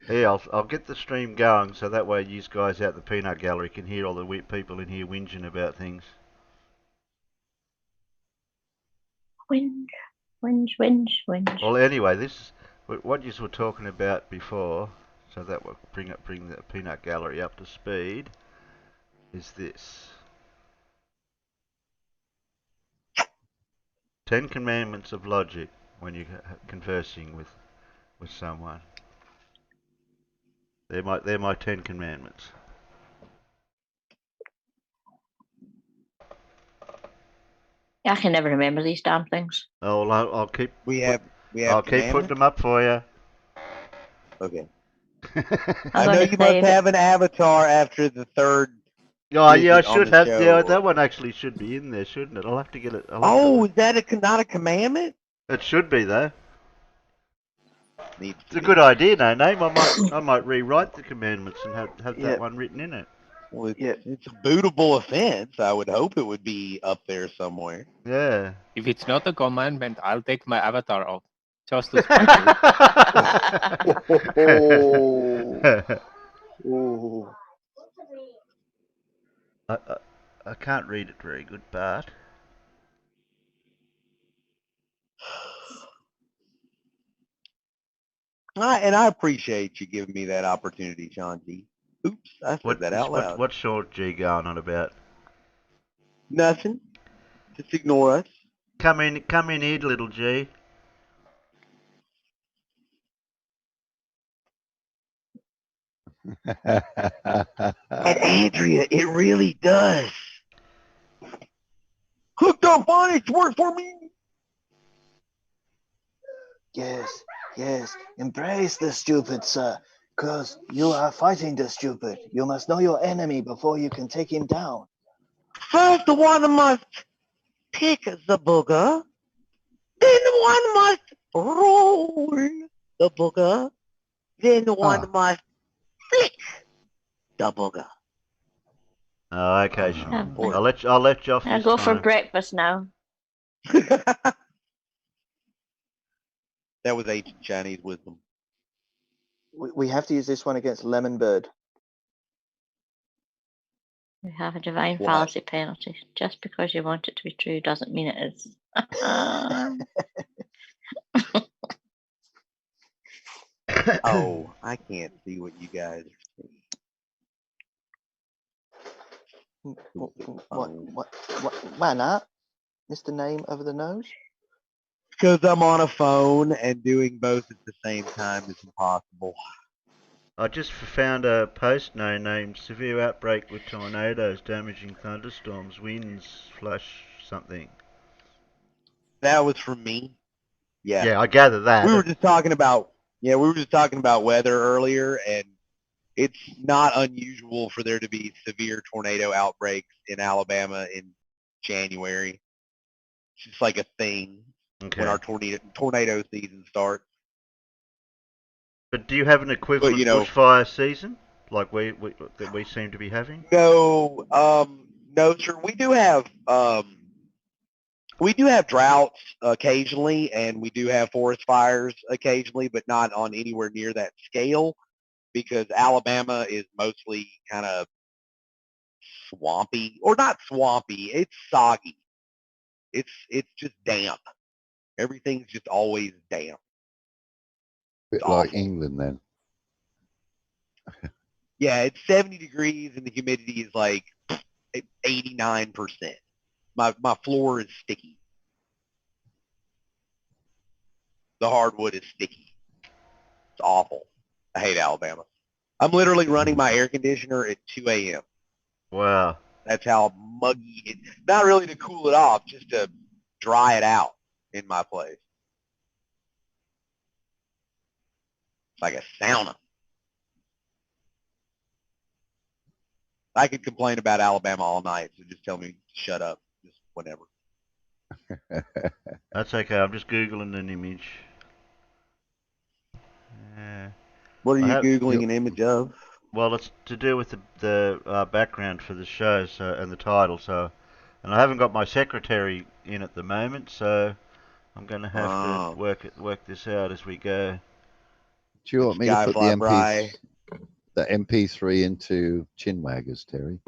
Yeah, I'll get the stream going so that way you guys out the peanut gallery can hear all the people in here whinging about things. Whinge, whinge, whinge, whinge. Well, anyway, this is what you were talking about before, so that will bring the peanut gallery up to speed. Is this 10 Commandments of Logic when you're conversing with someone? They're my 10 Commandments. I can never remember these damn things. Oh, well, I'll keep We put, have we I'll have keep putting commandments. them up for you. Okay. I'm I know going to you must save it. have an avatar after the third Oh yeah, I visit on should the have. Yeah, show. that one actually should be in there, shouldn't it? I'll have to get it. I'll have Oh, to. is that not a commandment? It should be though. Needs It's to a good be. idea, no name. I might rewrite the commandments and have that Yep. one written in it. Well, Yep. it's a bootable offense. I would hope it would be up there somewhere. Yeah. If it's not a commandment, I'll take my avatar off just to spite Oh. Oh. I, I, I can't read it very good, Bart. I appreciate you giving me that opportunity, Sean G. Oops, I said What that is out loud. what's Short G going on about? Nothing. Just ignore us. Come in here, little G. And Andrea, it really does. Hooked on phonics work for me. Yes. Yes. Embrace the stupid, sir. Because you are fighting the stupid. You must know your enemy before you can take him down. First, the one must pick the booger. Then one must roll the booger. Then one must flick the booger. Oh, okay, Sean. boy. I'll let you off I'll this go for time. breakfast now. That was ancient Chinese wisdom. We have to use this one against Lemon Bird. You have a divine What? fallacy penalty. Just because you want it to be true doesn't mean it is. Oh, I can't see what you guys are seeing. What? Why not? Mr. Name over the nose? Because I'm on a phone and doing both at the same time is impossible. I just found a post named Severe Outbreak with Tornadoes Damaging Thunderstorms, Winds, Flash something. That was from me. Yeah. Yeah, I gather that. We were just talking about weather earlier, and it's not unusual for there to be severe tornado outbreaks in Alabama in January. It's just like a thing Okay. when our tornado season starts. But do you have an equivalent you know- bushfire season like that we seem to be having? No, no, sir. We do have droughts occasionally, and we do have forest fires occasionally, but not on anywhere near that scale because Alabama is mostly kind of swampy, or not swampy. It's soggy. It's just damp. Everything's just always damp. Bit It's like awful. England then. Yeah, it's 70 degrees and the humidity is like 89%. My floor is sticky. The hardwood is sticky. It's awful. I hate Alabama. I'm literally running my air conditioner at 2 a.m. Wow. That's how muggy it is. Not really to cool it off, just to dry it out in my place. It's like a sauna. I could complain about Alabama all night, so just tell me to shut up, just whenever. That's okay. I'm just Googling an image. What are you have- Googling an image of? Well, it's to do with the background for the show and the title. And I haven't got my secretary in at the moment, so I'm going to have to work this out as we go. Do you want me to Sky put fly by. the MP3 into Chinwaggers, Terry?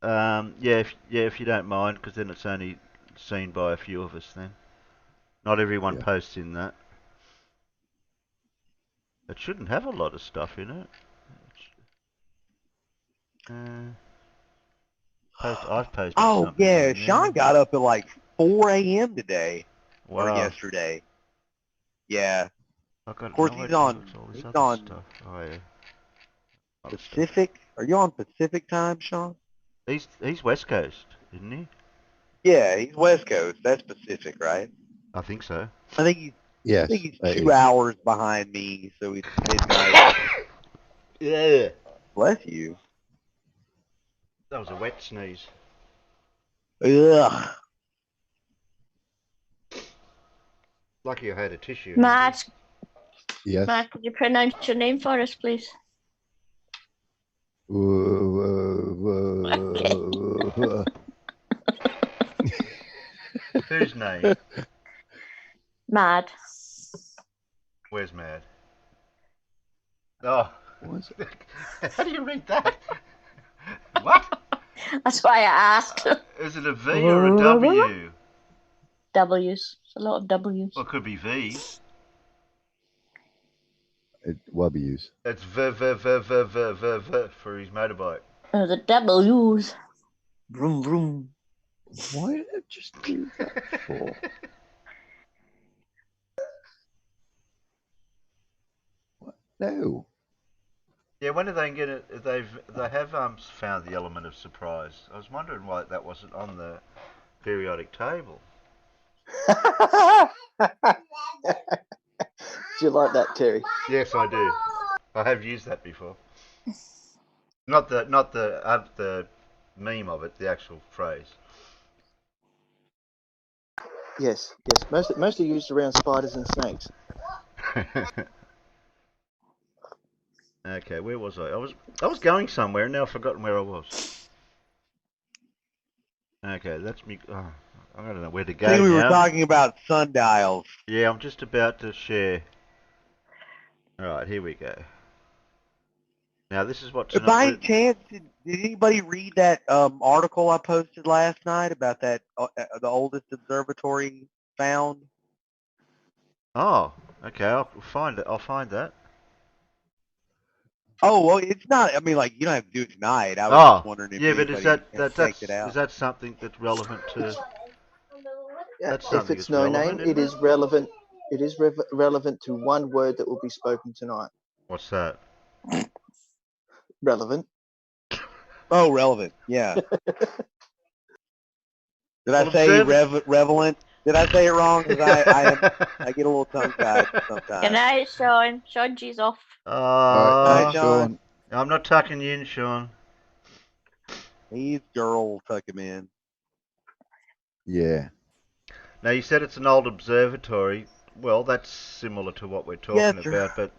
Yeah, if you don't mind, because then it's only seen by a few of us. Then, not everyone Yeah. posts in that. It shouldn't have a lot of stuff in it. I've posted Oh something yeah, in Sean there. got up at like 4 a.m. today or Wow. yesterday. Yeah, Of course, he's on stuff. Oh yeah. Other stuff. Pacific. Are you on Pacific time, Sean? He's West Coast, isn't he? Yeah, he's West Coast. That's Pacific, right? I think so. I think he's Yes. 2 hours behind me, so it's midnight. Yeah. Bless you. That was a wet sneeze. Ugh. Lucky I had a tissue. Matt, Yes. Matt, could you pronounce your name for us, please? Whose name? Mad. Where's Mad? Oh. How do you read that? What? That's why I asked. Is it a V or a W? W's. It's a lot of W's. Well, it could be V's. Wubbies. It's V for his motorbike. Oh, the W's. Vroom, vroom. Why did I just do that for? What? No. Yeah, when are they going to? They have found the element of surprise. I was wondering why that wasn't on the periodic table. Do you like that, Terry? Yes, I do. I have used that before. Not the meme of it, the actual phrase. Yes, yes. Mostly used around spiders and snakes. Okay, where was I? I was going somewhere, and now I've forgotten where I was. Okay, that's me. Oh, I don't know where to go I think we were now. talking about sundials. Yeah, I'm just about to share. Alright, here we go. Now this is what tonight. By any chance, did anybody read that article I posted last night about that the oldest observatory found? Oh, okay. I'll find it. I'll find that. Oh well, it's not. I mean, like you don't have to do it tonight. I was just wondering if yeah, but anybody has checked it out. is that something that's relevant to? That's If something it's that's no relevant, name, it is relevant. It is relevant to one word that will be spoken tonight. What's that? Relevant. Oh, relevant. Yeah. Did I Well, say relevant? Did I say it wrong? Because I get a little tongue-tied sometimes. Good night, Sean. Sean G's off. Night, Sean. I'm not tucking you in, Sean. He's girl will tuck him in. Yeah. Now you said it's an old observatory. Well, that's similar to what we're talking about, but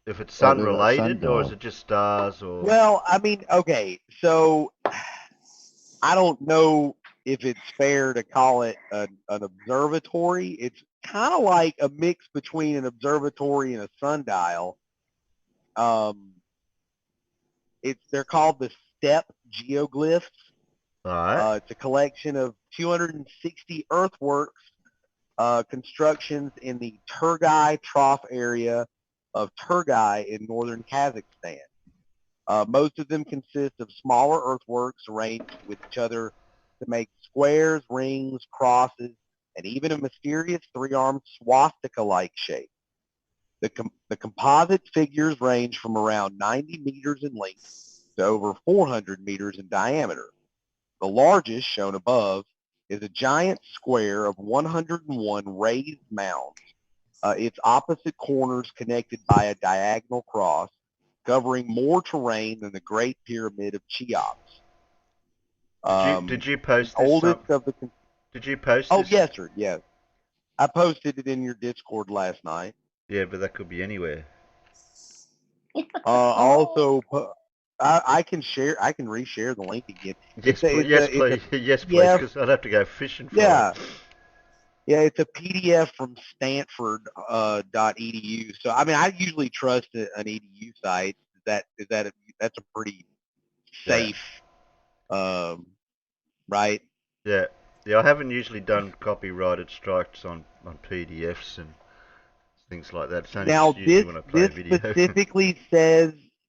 if it's sun related, or is it just stars, or? Well, I mean, okay, so I don't know if it's fair to call it an observatory. It's kind of like a mix between an observatory and a sundial. They're called the step geoglyphs. Alright. It's a collection of 260 earthworks constructions in the Turgai Trough area of Turgai in northern Kazakhstan. Most of them consist of smaller earthworks arranged with each other to make squares, rings, crosses, and even a mysterious three-armed swastika-like shape. The composite figures range from around 90 meters in length to over 400 meters in diameter. The largest, shown above, is a giant square of 101 raised mounds, its opposite corners connected by a diagonal cross, covering more terrain than the Great Pyramid of Cheops. Did you post this? Did you post this? Oh, yes, sir, yes. I posted it in your Discord last night. Yeah, but that could be anywhere. Also, I can reshare the link again. Yes, please, yes, please, because I'd have to go fishing for it. Yeah, it's a PDF from Stanford .edu. So I mean, I usually trust an EDU site. That's a pretty safe, right? Yeah. Yeah, I haven't usually done copyrighted strikes on PDFs and things like that. It's only Now just usually when I play a video.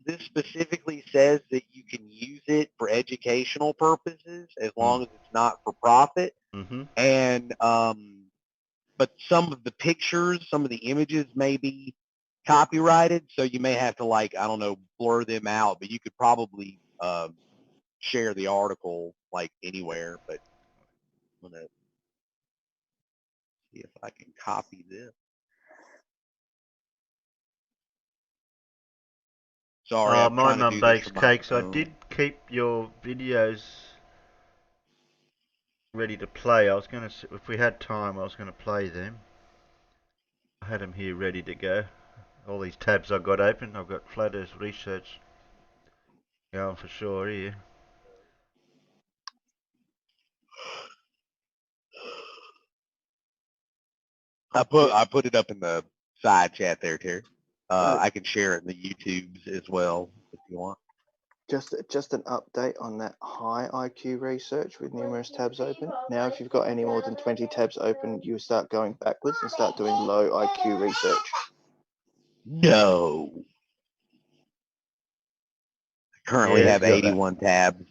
This specifically says that you can use it for educational purposes as long as it's not for profit. Mm-hmm. And but some of the pictures, some of the images may be copyrighted, so you may have to, like, I don't know, blur them out. But you could probably share the article like anywhere. But I'm gonna see if I can copy this. Sorry, I'm My trying to mum do this bakes from my cakes. I phone. did keep your videos ready to play. I was going to, if we had time, I was going to play them. I had them here ready to go. All these tabs I've got open. I've got Flat Earth Research going for sure here. I put it up in the side chat there, Terry. I can share it in the YouTubes as well if you want. Just an update on that high IQ research with numerous tabs open. Now, if you've got any more than 20 tabs open, you start going backwards and start doing low IQ research. No. I currently have 81 tabs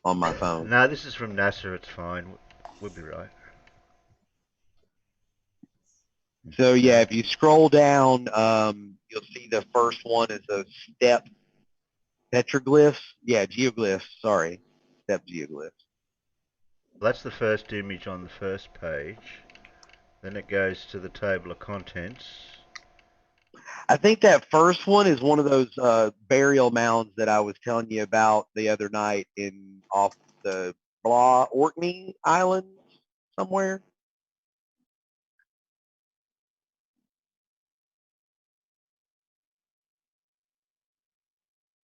on my phone. No, this is from NASA. It's fine. We'll be right. So yeah, if you scroll down, you'll see the first one is a step petroglyphs. Yeah, geoglyphs. Sorry, step geoglyphs. That's the first image on the first page. Then it goes to the table of contents. I think that first one is one of those burial mounds that I was telling you about the other night off the Orkney Islands somewhere.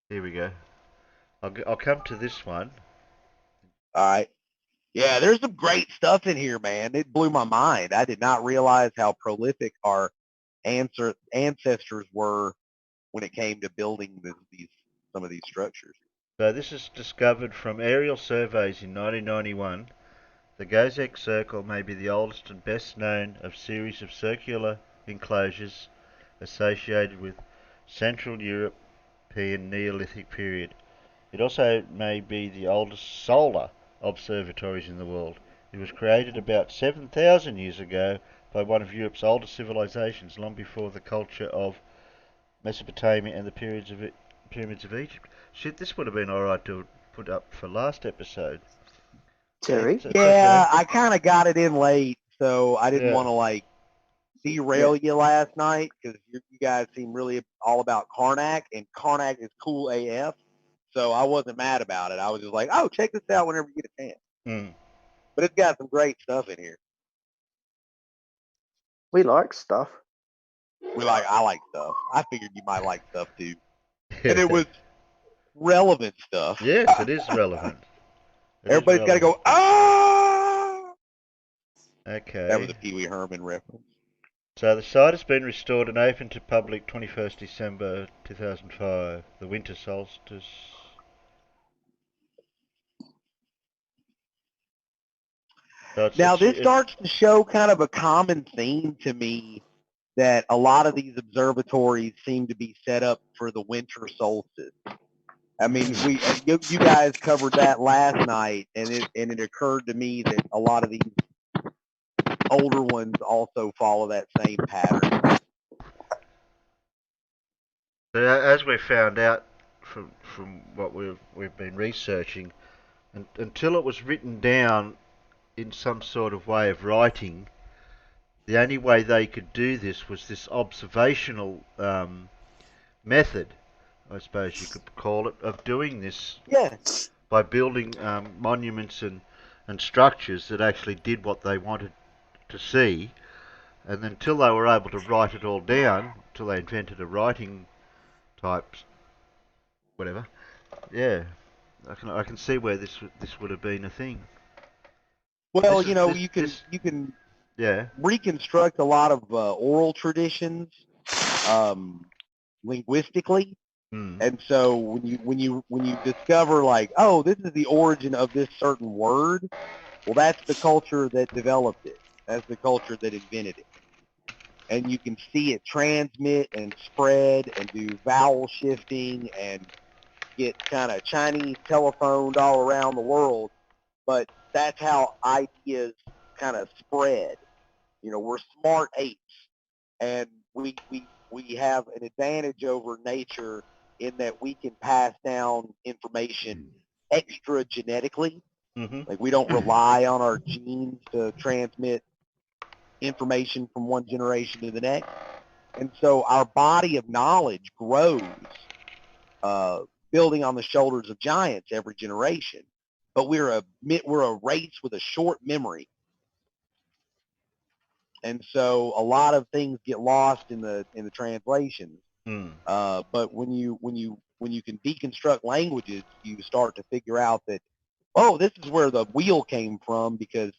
Here we go. I'll come to this one. All right. Yeah, there's some great stuff in here, man. It blew my mind. I did not realize how prolific our ancestors were when it came to building some of these structures. So this is discovered from aerial surveys in 1991. The Gozek Circle may be the oldest and best known of series of circular enclosures associated with Central European Neolithic period. It also may be the oldest solar observatories in the world. It was created about 7,000 years ago by one of Europe's oldest civilizations, long before the culture of Mesopotamia and the pyramids of Egypt. Shit, this would have been alright to put up for last episode. Terry? It's Yeah, okay. I kind of got it in late, so I didn't want to derail you last night because you guys seem really all about Karnak, and Karnak is cool AF. So I wasn't mad about it. I was just like, oh, check this out whenever you get a chance. But it's got some great stuff in here. We like stuff. I like stuff. I figured you might like stuff too. And it was relevant stuff. Yes, it is relevant. Everybody's got to go, ah! Okay. That was a Pee Wee Herman reference. So the site has been restored and opened to public 21st December 2005, the winter solstice. So now this starts to show kind of a common theme to me, that a lot of these observatories seem to be set up for the winter solstice. I mean, you guys covered that last night, and it occurred to me that a lot of these older ones also follow that same pattern. So as we found out from what we've been researching, until it was written down in some sort of way of writing, the only way they could do this was this observational method, I suppose you could call it, of doing this. Yeah. By building monuments and structures that actually did what they wanted to see, and until they were able to write it all down, until they invented a writing type, whatever. Yeah, I can see where this would have been a thing. Well, you can reconstruct a lot of oral traditions linguistically. And so when you discover like, oh, this is the origin of this certain word, well, that's the culture that developed it. That's the culture that invented it. And you can see it transmit and spread and do vowel shifting and get kind of Chinese telephoned all around the world. But that's how ideas kind of spread. You know, we're smart apes, and we have an advantage over nature in that we can pass down information extra genetically. Like we don't rely on our genes to transmit information from one generation to the next. And so our body of knowledge grows, building on the shoulders of giants every generation. But we're a race with a short memory. And so a lot of things get lost in the translations. But when you can deconstruct languages, you start to figure out that, oh, this is where the wheel came from because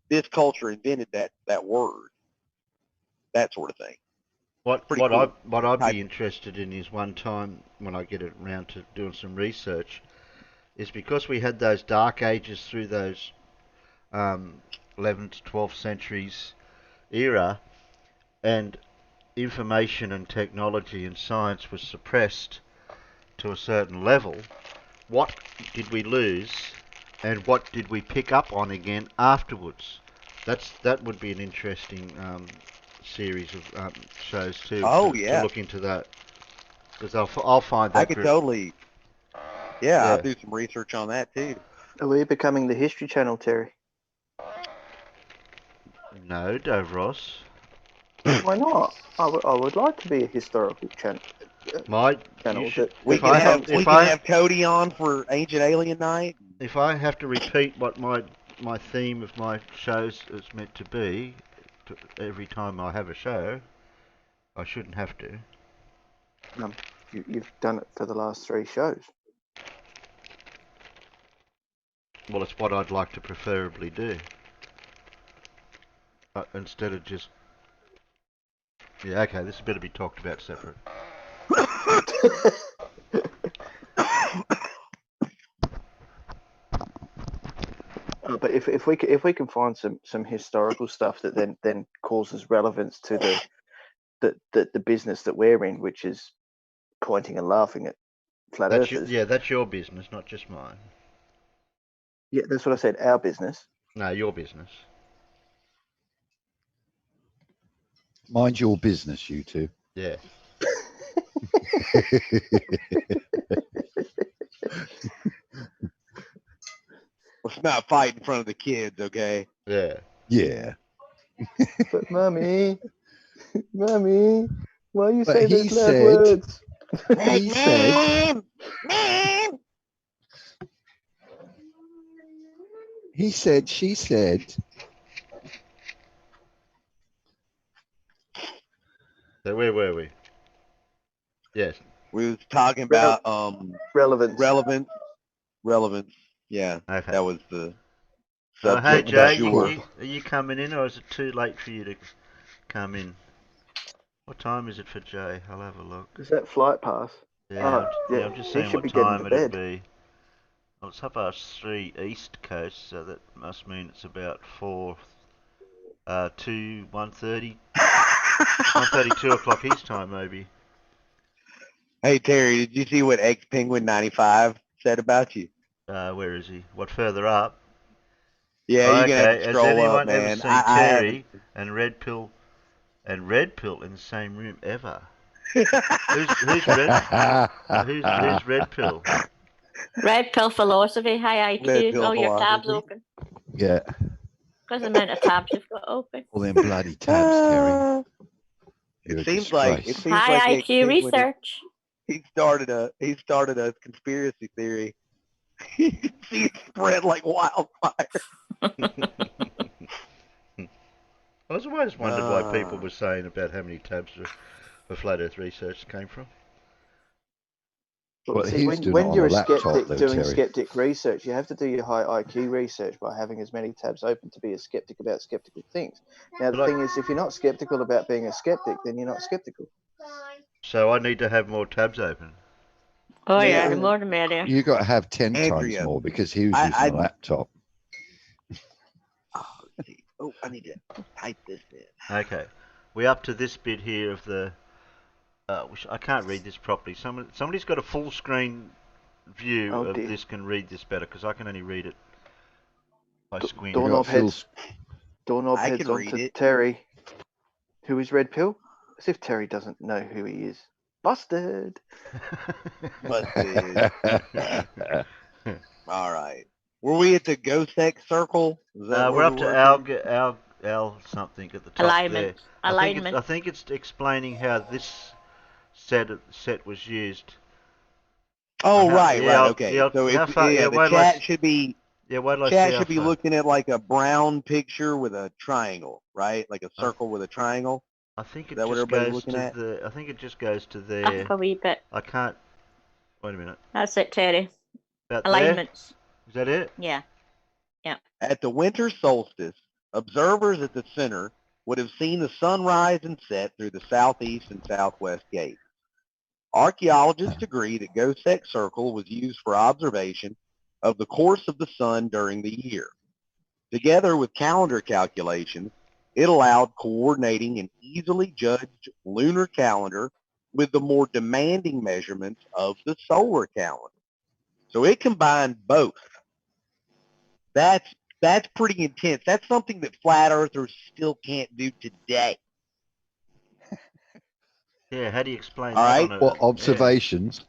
this culture invented that word, that sort of thing. What cool. I'd be interested in is one time when I get around to doing some research, is because we had those dark ages through those 11th to 12th centuries era, and information and technology and science was suppressed to a certain level. What did we lose, and what did we pick up on again afterwards? That would be an interesting series of shows too. Oh, to look into that, because I'll find that. I could totally. Yeah, I'll do some research on that too. Are we becoming the History Channel, Terry? No, Dave Ross. Why not? I would like to be a historical channel. We can have Cody on for Ancient Alien Night. If I have to repeat what my theme of my shows is meant to be every time I have a show, I shouldn't have to. You've done it for the last 3 shows. Well, it's what I'd like to preferably do. Instead of just... Yeah, okay, this better be talked about separate. But if we can find some historical stuff that then causes relevance to the business that we're in, which is pointing and laughing at flat earthers. That's your business, not just mine. Yeah, that's what I said. Our business. No, your business. Mind your business, you two. Yeah. Let's not fight in front of the kids, okay? Yeah. Yeah. But Mummy, why you say those loud words? He said. He said. She said. So where were we? Yes. We was talking about relevance. Yeah, okay. That was the subject. Hey Jay, are you coming in, or is it too late for you to come in? What time is it for Jay? I'll have a look. Is that flight pass? Yeah, I'm just saying what time it'd be. Well, it's 3:30 East Coast, so that must mean it's about 1:30, 2 o'clock East time, maybe. Hey Terry, did you see what X Penguin 95 said about you? Where is he? What, further up? Yeah, you're gonna have to scroll up, man. Has anyone ever seen Terry and Red Pill in the same room ever? who's Red Pill? Red Pill philosophy, high IQ, all your tabs open. Yeah. Because the amount of tabs you've got open. All them bloody tabs, Terry. It seems like high IQ research. He started a conspiracy theory. You can see it spread like wildfire. I was always wondered why people were saying about how many tabs for flat Earth research came from. Well, See, he was doing it when on you're a a laptop, skeptic though, doing Terry. skeptic research, you have to do your high IQ research by having as many tabs open to be a skeptic about skeptical things. Now, the But thing is, if you're not skeptical about being a skeptic, then you're not skeptical. so I need to have more tabs open. Oh yeah, Yeah. the more the merrier. You got to have 10 times Andrea, more because he was using a laptop. oh, let's see. Oh, I need to type this in. Okay, we're up to this bit here of the. Which I can't read this properly. Somebody's got a full screen view Oh of dear. this can read this better because I can only read it by squinting. You Doorknob got full heads. Doorknob I heads can on read to it. Terry, who is Red Pill. As if Terry doesn't know who he is. Busted. Busted. All right. Were we at the GoSec circle? Is that We're where up we to were? Al something at the top Alignment. there. Alignment. I think it's explaining how this set was used. Oh, How, right, yeah, right. I'll, Okay. yeah, So how if far? Yeah, the wait till I, chat should be yeah, wait till I see how far. looking at like a brown picture with a triangle, right? Like a I, circle with a triangle. I think Is it that what just everybody's goes looking to at? the. I think it just goes to Up there. a wee bit. I can't. Wait a minute. That's it, Terry. About there? Alignments. Is that it? Yeah. Yeah. At the winter solstice, observers at the center would have seen the sun rise and set through the southeast and southwest gates. Archaeologists agree that Gosek Circle was used for observation of the course of the sun during the year. Together with calendar calculations, it allowed coordinating an easily judged lunar calendar with the more demanding measurements of the solar calendar. So it combined both. That's pretty intense. That's something that flat earthers still can't do today. Yeah. How do you explain All that right. on a? What Yeah. observations?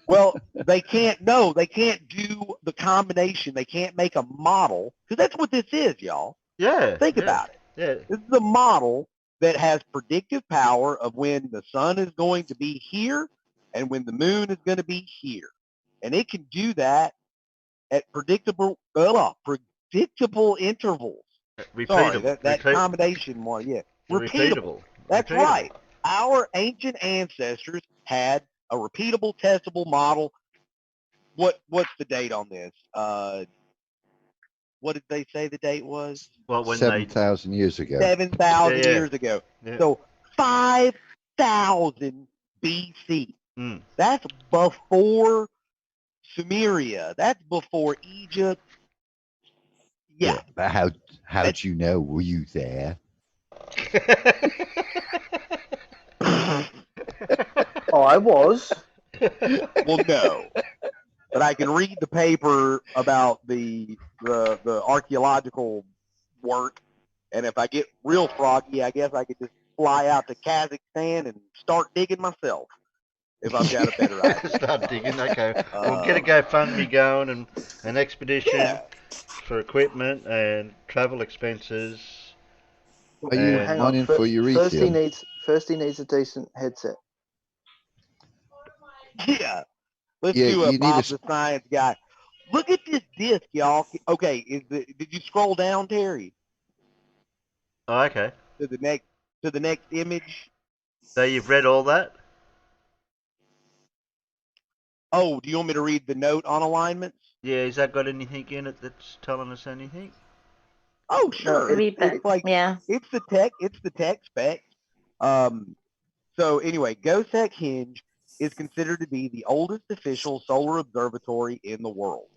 Well, they can't do the combination. They can't make a model because that's what this is, y'all. Yeah. Think Yeah. about it. Yeah. This is a model that has predictive power of when the sun is going to be here and when the moon is going to be here. And it can do that at predictable intervals. Sorry, Repeatable. that combination one, yeah. Repeatable. Repeatable. That's Repeatable. right. Our ancient ancestors had a repeatable, testable model. What's the date on this? What did they say the date was? Well, when 7,000 years ago. 7,000 Yeah. years ago. Yeah. So 5,000 BC. Mm. That's before Sumeria. That's before Egypt. Yeah. But how do you know? Were you there? I was. Well, no. But I can read the paper about the archaeological work, and if I get real froggy, I guess I could just fly out to Kazakhstan and start digging myself if I've got a better idea. Start digging. Okay, we'll get a GoFundMe going and an expedition Yeah. for equipment and travel expenses. Are you And mining for First he uranium? needs a decent headset. Yeah. Let's Yeah, do a you need Bob a. the Science Guy. Look at this disc, y'all. Okay, did you scroll down, Terry, oh, okay, to the next image? so you've read all that? Oh, do you want me to read the note on alignments? Yeah, has that got anything in it that's telling us anything? Oh, sure. A wee bit. It's like Yeah. it's the tech spec. So anyway, Gosek Hinge is considered to be the oldest official solar observatory in the world.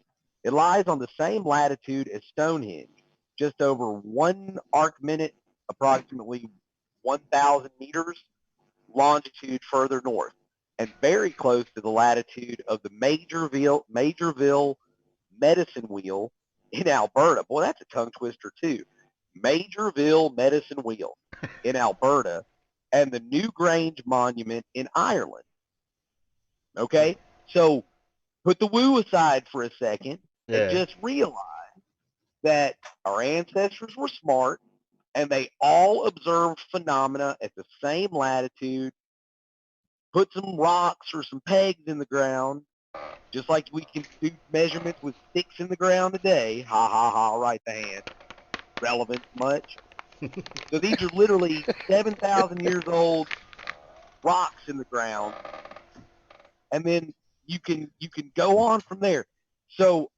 It lies on the same latitude as Stonehenge, just over 1 arc minute, approximately 1,000 meters longitude further north, and very close to the latitude of the Majorville Medicine Wheel in Alberta. Boy, that's a tongue twister too. Majorville Medicine Wheel in Alberta, and the Newgrange Monument in Ireland. Okay? So put the woo aside for a second and Yeah. just realize that our ancestors were smart and they all observed phenomena at the same latitude, put some rocks or some pegs in the ground, just like we can do measurements with sticks in the ground today. Ha, ha, ha, right the hand. Relevant much. So these are literally 7,000 years old rocks in the ground. And then you can go on from there. So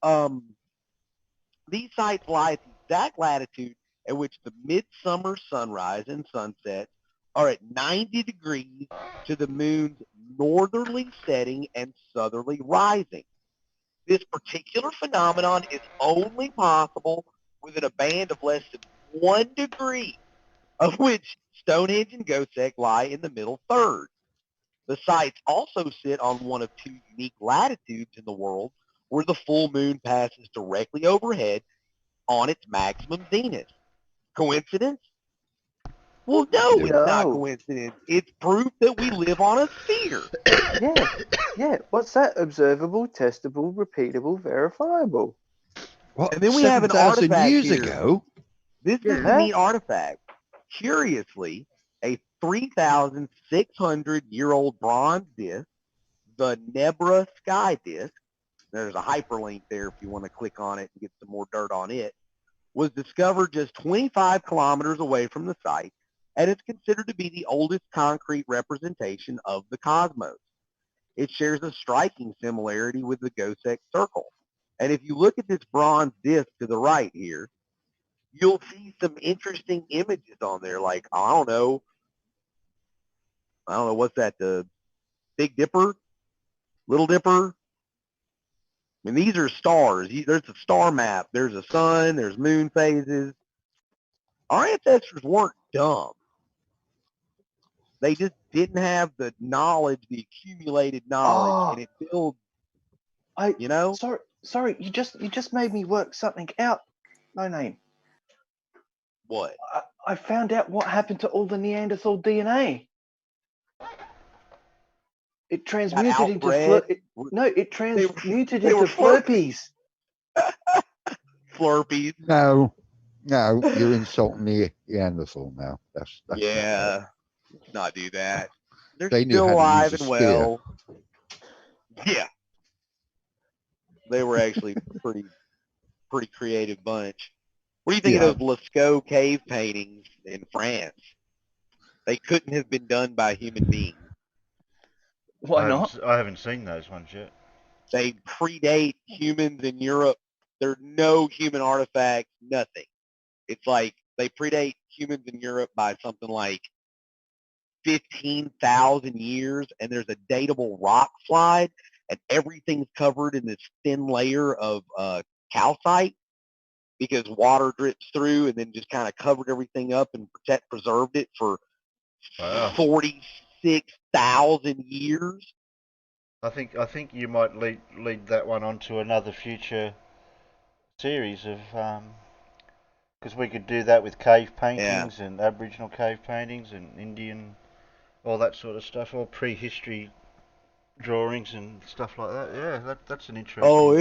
these sites lie at the exact latitude at which the midsummer sunrise and sunset are at 90 degrees to the moon's northerly setting and southerly rising. This particular phenomenon is only possible within a band of less than 1 degree, of which Stonehenge and Gotek lie in the middle third. The sites also sit on one of two unique latitudes in the world where the full moon passes directly overhead on its maximum zenith. Coincidence? Well, no, it's not No. coincidence. It's proof that we live on a sphere. Yeah. What's that? Observable, testable, repeatable, verifiable. What? And then we have an 7,000 artifact years here. ago? This is Yeah. a neat artifact. Curiously, a 3,600-year-old bronze disc, the Nebra Sky Disc, there's a hyperlink there if you want to click on it and get some more dirt on it, was discovered just 25 kilometers away from the site, and it's considered to be the oldest concrete representation of the cosmos. It shares a striking similarity with the Gotek circle. And if you look at this bronze disc to the right here, you'll see some interesting images on there, like, I don't know, what's that, the Big Dipper, Little Dipper? I mean, these are stars. There's a star map. There's a sun. There's moon phases. Our ancestors weren't dumb. They just didn't have the knowledge, the accumulated knowledge, and it builds, you know? Sorry, you just made me work something out. No name. What? I found out what happened to all the Neanderthal DNA. It transmuted into it transmuted into Flurpies. Flurpies. No, you're insulting the Neanderthal now. That's Yeah, let's not do that. They're They knew still how to alive use a and spear. well. Yeah, they were actually pretty creative bunch. What do you think of those Lascaux cave paintings in France? They couldn't have been done by human beings. Why not? I haven't seen those ones yet. They predate humans in Europe. There's no human artifacts, nothing. It's like they predate humans in Europe by something like 15,000 years, and there's a datable rock slide, and everything's covered in this thin layer of calcite because water drips through and then just kind of covered everything up and preserved it for 46,000 years. I think you might lead that one on to another future series of because we could do that with cave paintings and Aboriginal cave paintings and Indian, all that sort of stuff, all prehistory drawings and stuff like that. Yeah, that's an interesting. Oh,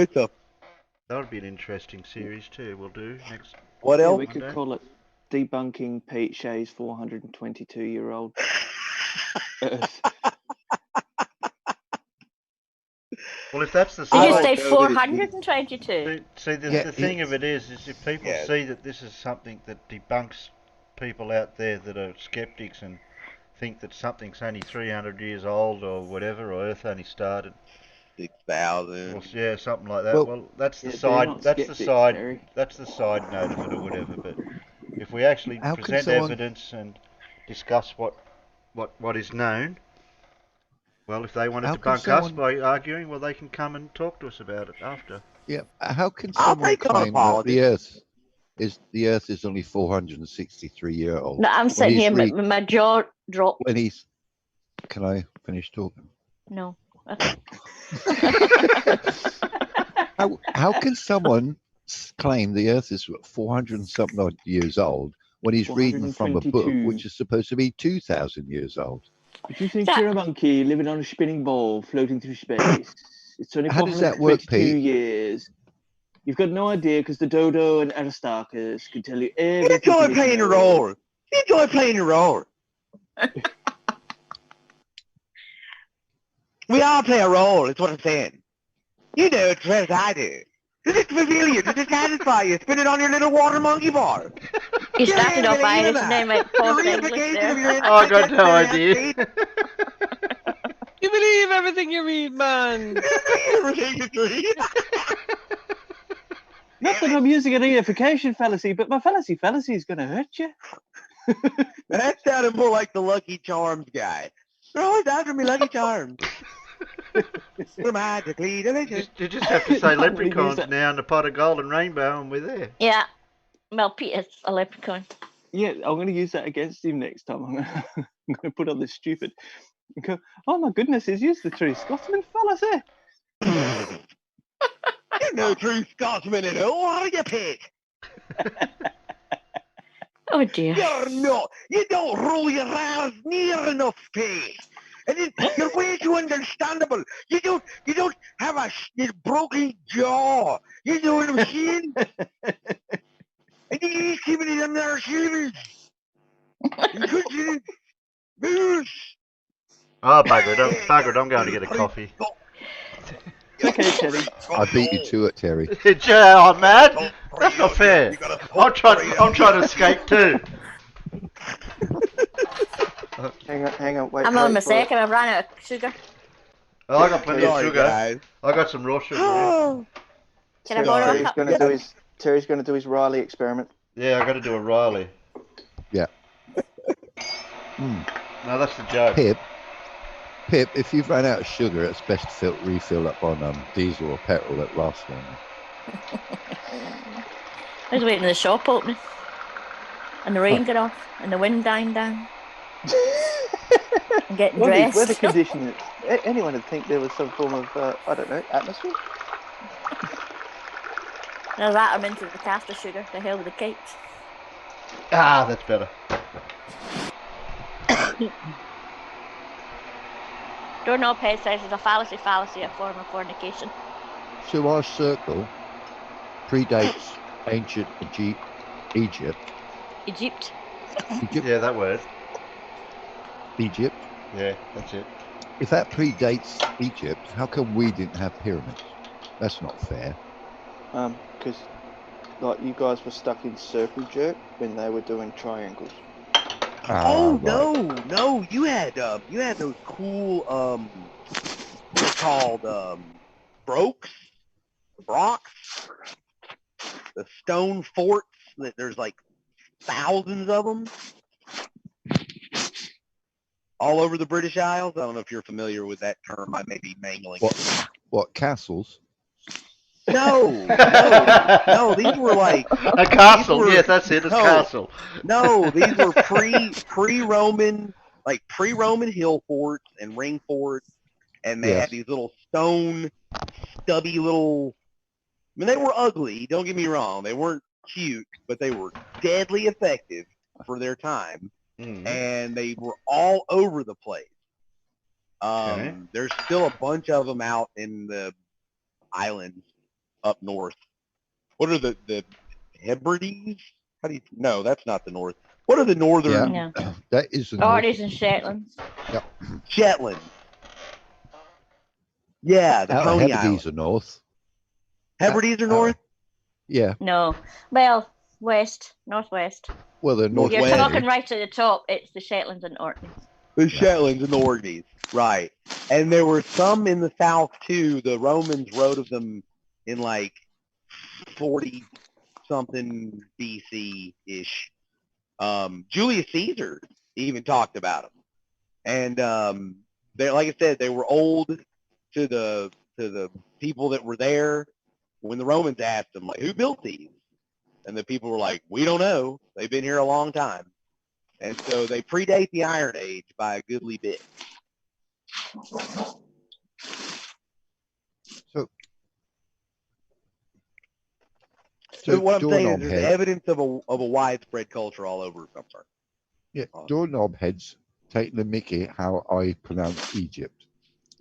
that would be an interesting series too. We'll do next. What else? We could call it Debunking Pete Shea's 422-year-old Earth. Well, if that's the Did you say 422? See, the thing of it is if people see that this is something that debunks people out there that are skeptics and think that something's only 300 years old or whatever, or Earth only started 6,000. Well, yeah, something like that. Well, that's the side. That's the side note of it, or whatever. But if we actually present evidence and discuss what is known, well, if they want to debunk us by arguing, well, they can come and talk to us about it after. Yeah. How can someone claim that the Earth is only 463 years old? No, I'm sitting here, my jaw dropped. When he's, can I finish talking? No. How can someone claim the Earth is 400 and something odd years old when he's reading from a book which is supposed to be 2,000 years old? If you think you're a monkey living on a spinning ball floating through space, it's only 422 years. You've got no idea because the dodo and Aristarchus could tell you everything. Enjoy playing your role. Enjoy playing your role. We all play a role, is what I'm saying. You know it as well as I do. Does it reveal you? Does it satisfy you? Spin it on your little water monkey bar. You started off Irish and then went post English there. Oh, I got no idea. You believe everything you read, man. Everything you read. Not that I'm using a reification fallacy, but my fallacy is going to hurt you. That sounded more like the Lucky Charms guy. They're always after me, Lucky Charms. Magically delicious. You just have to say Not really leprechauns use it. now and a pot of golden rainbow, and we're there. Yeah. Well, Peter's a leprechaun. Yeah, I'm going to use that against him next time. I'm going to put on this stupid. And go, oh my goodness, he's used the true Scotsman fallacy. You're no true Scotsman at all, are you, Pete? Oh dear. You're not. You don't roll your eyes near enough, Pete. And then you're way too understandable. You don't have a broken jaw. You know what I'm saying? And you keep giving it another syllable. You couldn't booze. Oh, bugger it, I'm going to get a coffee. Okay, Terry. I beat you to it, Terry. Oh, man, that's not fair. I'm trying to escape too. Hang on, wait. I'm on my wait for it. second. I've run out of sugar. Oh, I got plenty of Sorry, sugar. guys. I got some raw sugar. Oh. Can I borrow a Terry's cup? going to do his Terry's going to do his Riley experiment. Yeah, I got to do a Riley. Yeah. No, that's the joke. Pip, if you've run out of sugar, it's best to refill up on diesel or petrol at last one. I was waiting for the shop opening. And the rain got off. And the wind dying down. And getting Well, these dressed. weather conditions. Anyone would think there was some form of, I don't know, atmosphere. And I rat them into the caster sugar to hell with the cakes. Ah, that's better. Doorknob head says it's a fallacy, a form of fornication. So our circle predates ancient Egypt. Egypt. Egypt. Yeah, that word. Egypt. Yeah, that's it. If that predates Egypt, how come we didn't have pyramids? That's not fair. Because like you guys were stuck in circle jerk when they were doing triangles. Oh right. no! You had those cool they're called brooks, the stone forts that there's like thousands of them all over the British Isles. I don't know if you're familiar with that term. I may be mangling. What castles? No. These were like a castle. Yes, that's it. It's castle. No, these were pre-Roman hill forts and ring forts, and they had these little stone, stubby little. I mean, they were ugly. Don't get me wrong; they weren't cute, but they were deadly effective for their time, and they were all over the place. There's still a bunch of them out in the islands up north. What are the Hebrides? How do you? No, that's not the north. What are the northern? Yeah. That is the Oh, north. it is in Shetland. Yep. Shetland. Yeah, the Coney Hebrides Islands. are north. Hebrides are north? Yeah. No. Well, northwest. Well, they're If northwest. you're northwest. talking right to the top, it's the Shetlands and Orkneys. The Shetlands and the Orkneys, right. And there were some in the south, too. The Romans wrote of them in, like, 40-something BC-ish. Julius Caesar even talked about them. And, they, like I said, they were old to the people that were there when the Romans asked them, like, who built these? And the people were like, we don't know. They've been here a long time. And so they predate the Iron Age by a goodly bit. So what I'm saying is there's evidence of a widespread culture all over. I'm sorry. Yeah, doorknob heads taking the mickey how I pronounce Egypt.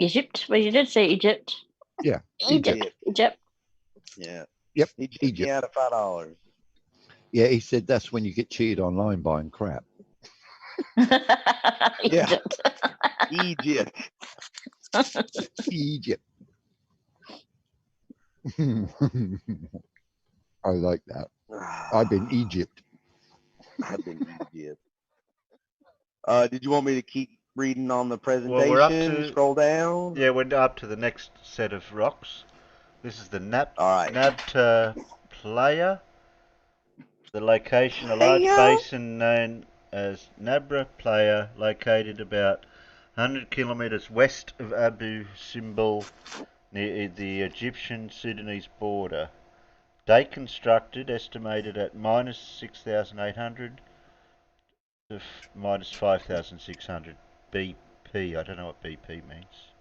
Egypt? Well, you did say Egypt. Yeah. Egypt. Yeah. Yep. Egypt. Out of $5. Yeah, he said that's when you get cheated online buying crap. Egypt. Egypt. Egypt. I like that. I've been Egypt. I've been Egypt. Did you want me to keep reading on the Well, we're up presentation. to Scroll down. yeah, we're up to the next set of rocks. This is the All right. Nabta Playa. The location, a large Playa? basin known as Nabra Playa, located about 100 kilometres west of Abu Simbel, near the Egyptian-Sudanese border. Date constructed, estimated at minus 6,800 to minus 5,600 BP. I don't know what BP means.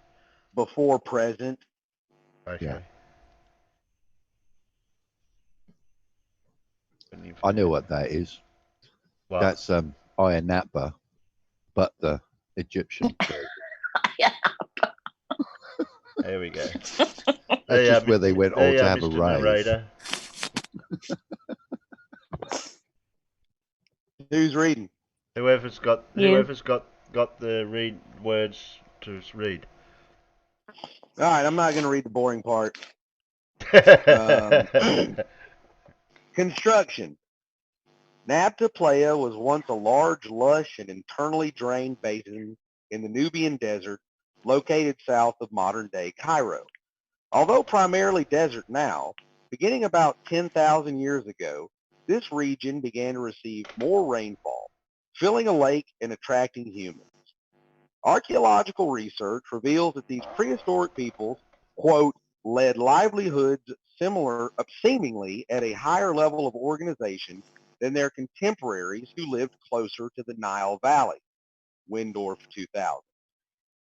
Before present. Okay. Yeah. I know what that is. What? That's Iron Napa, but the Egyptian version. There we go. That's just where they went all to have a Mr. rave. Narrator. Who's reading? Whoever's got You. got the read words to read. All right, I'm not going to read the boring part. Construction. Nabta Playa was once a large, lush, and internally drained basin in the Nubian Desert, located south of modern-day Cairo. Although primarily desert now, beginning about 10,000 years ago, this region began to receive more rainfall, filling a lake and attracting humans. Archaeological research reveals that these prehistoric peoples, quote, led livelihoods seemingly at a higher level of organization than their contemporaries who lived closer to the Nile Valley, Windorf 2000.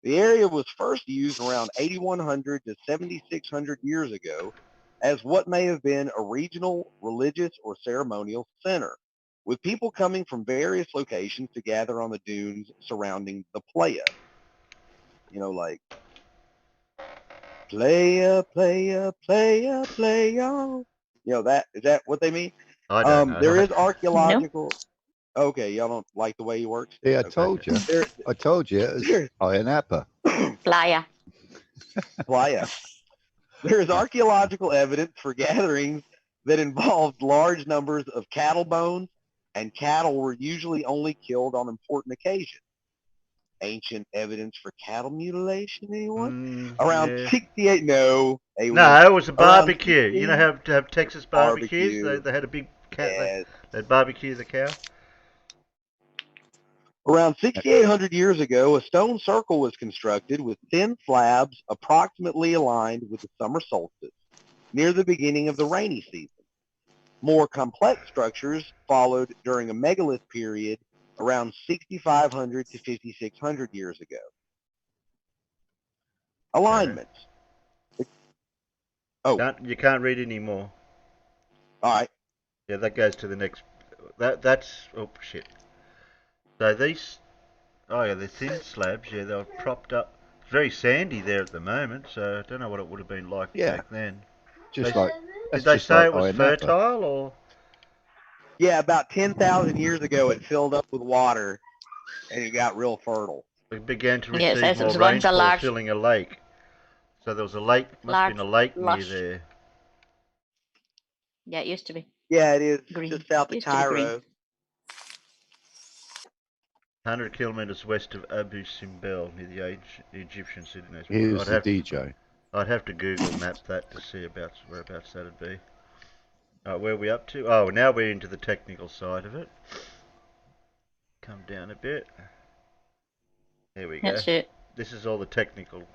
The area was first used around 8100 to 7600 years ago as what may have been a regional, religious, or ceremonial center, with people coming from various locations to gather on the dunes surrounding the playa. You know, like, playa, playa, playa, playa. You know, is that what they mean? I don't know. There is archaeological. Okay, y'all don't like the way he works? Yeah, I Okay. told you. I told you it's Iron Napa. Playa. Playa. There is archaeological evidence for gatherings that involved large numbers of cattle bones, and cattle were usually only killed on important occasions. Ancient evidence for cattle mutilation, anyone? Around Yeah. 68, no. No, it was a Around barbecue. You know how to have Texas barbecues? barbecue. They had a big cat. Yes. They'd barbecue the cow. Around 6,800 years ago, a stone circle was constructed with thin slabs approximately aligned with the summer solstice, near the beginning of the rainy season. More complex structures followed during a megalith period around 6,500 to 5,600 years ago. Alignments. You can't read anymore. All right. Yeah, that goes to the next. That's oh shit. So these, oh yeah, they're thin slabs. Yeah, they were propped up. It's very sandy there at the moment, so I don't know what it would have been like back then. Just They- like Did they just say like it was Iron Napa. fertile or? Yeah, about 10,000 years ago, it filled up with water, and it got real fertile. It began to Yeah, it receive says it more was once a rainfall, large, filling a lake. So there was a lake. Must have been a lake near lush. there. Yeah, it used to be. Yeah, it is Green. just south of Used to be green. Cairo. 100 kilometres west of Abu Simbel, near the Egyptian Sudanese border. Here's the DJ. I'd have to Google map that to see whereabouts that'd be. Where are we up to? Oh, now we're into the technical side of it. Come down a bit. There we go. That's it. This is all the technical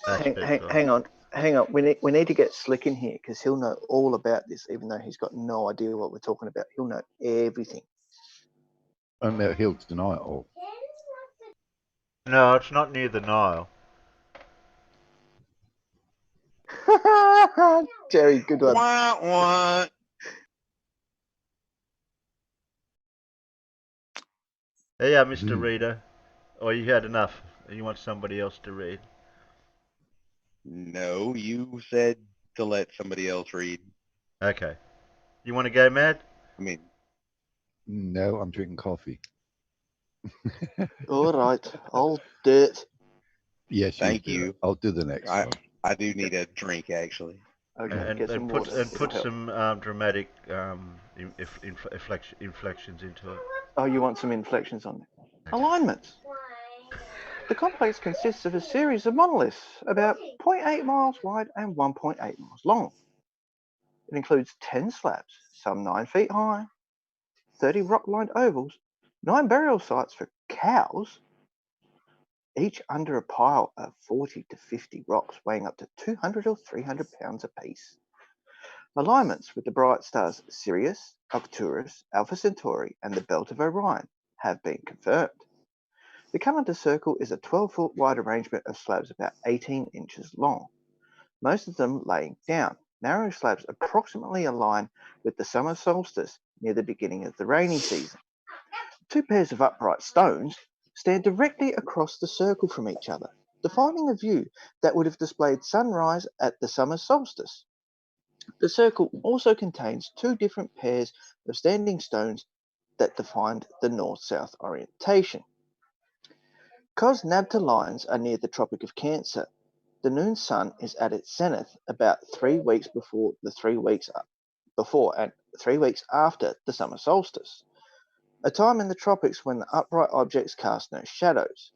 aspects of it. Hang on. We need to get Slick in here because he'll know all about this, even though he's got no idea what we're talking about. He'll know everything. And he'll deny it all. No, it's not near the Nile. Jerry, good one. Wah, wah. Yeah, Mr. Reader. Or you had enough. You want somebody else to read. No, you said to let somebody else read. Okay. You want to go, Matt? I mean, no, I'm drinking coffee. All right, I'll do it. Yes, thank you. I'll do the next one. I do need a drink, actually. Okay, And, get some and water. put some dramatic inflections into it. Oh, you want some inflections on it? Alignments. The complex consists of a series of monoliths about 0.8 miles wide and 1.8 miles long. It includes 10 slabs, some 9 feet high, 30 rock-lined ovals, 9 burial sites for cows, each under a pile of 40 to 50 rocks weighing up to 200 or 300 pounds apiece. Alignments with the bright stars Sirius, Arcturus, Alpha Centauri, and the Belt of Orion have been confirmed. The calendar circle is a 12-foot wide arrangement of slabs about 18 inches long, most of them laying down. Narrow slabs approximately align with the summer solstice near the beginning of the rainy season. 2 pairs of upright stones stand directly across the circle from each other, defining a view that would have displayed sunrise at the summer solstice. The circle also contains 2 different pairs of standing stones that defined the north-south orientation. Because NABTA lines are near the Tropic of Cancer, the noon sun is at its zenith about 3 weeks before and 3 weeks after the summer solstice, a time in the tropics when the upright objects cast no shadows.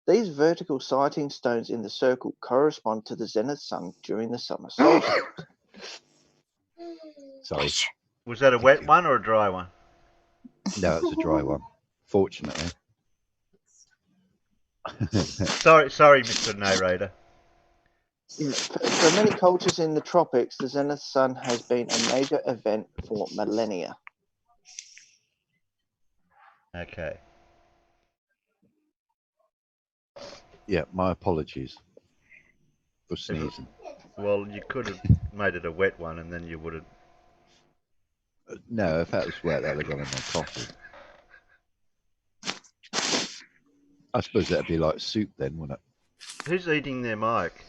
These vertical sighting stones in the circle correspond to the zenith sun during the summer solstice. Sorry. Was that a wet one or a dry one? No, it's a dry one. Fortunately. Sorry, Mr. Narrator. For many cultures in the tropics, the zenith sun has been a major event for millennia. Okay. Yeah, my apologies for sneezing. Well, you could have made it a wet one, and then you would have. No, if that was wet, that would have gone in my coffee. I suppose that'd be like soup then, wouldn't it? Who's eating their mic?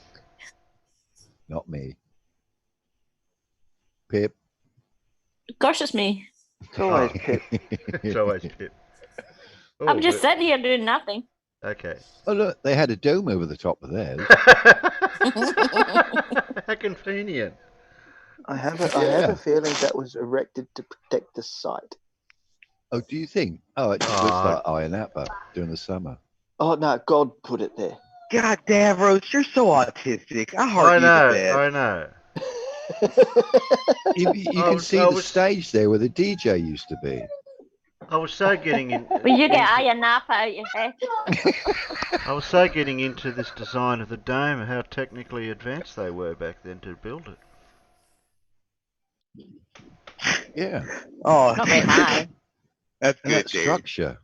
Not me. Pip. Of course it's me. It's always Pip. It's always Pip. Oh, I'm just sitting here doing nothing. Okay. Oh look, they had a dome over the top of theirs. How convenient. I have a feeling that was erected to protect the site. Oh, do you think? Oh, it just looks like Iron Appa during the summer. Oh no, God put it there. God, Davros, you're so autistic. I heart you to bed. I know. You can see the stage there where the DJ used to be. I was so getting in. Well, you get Iron Napa out your head. I was so getting into this design of the dome, how technically advanced they were back then to build it. Yeah. Oh, Not very high. That's and good, that dude. structure.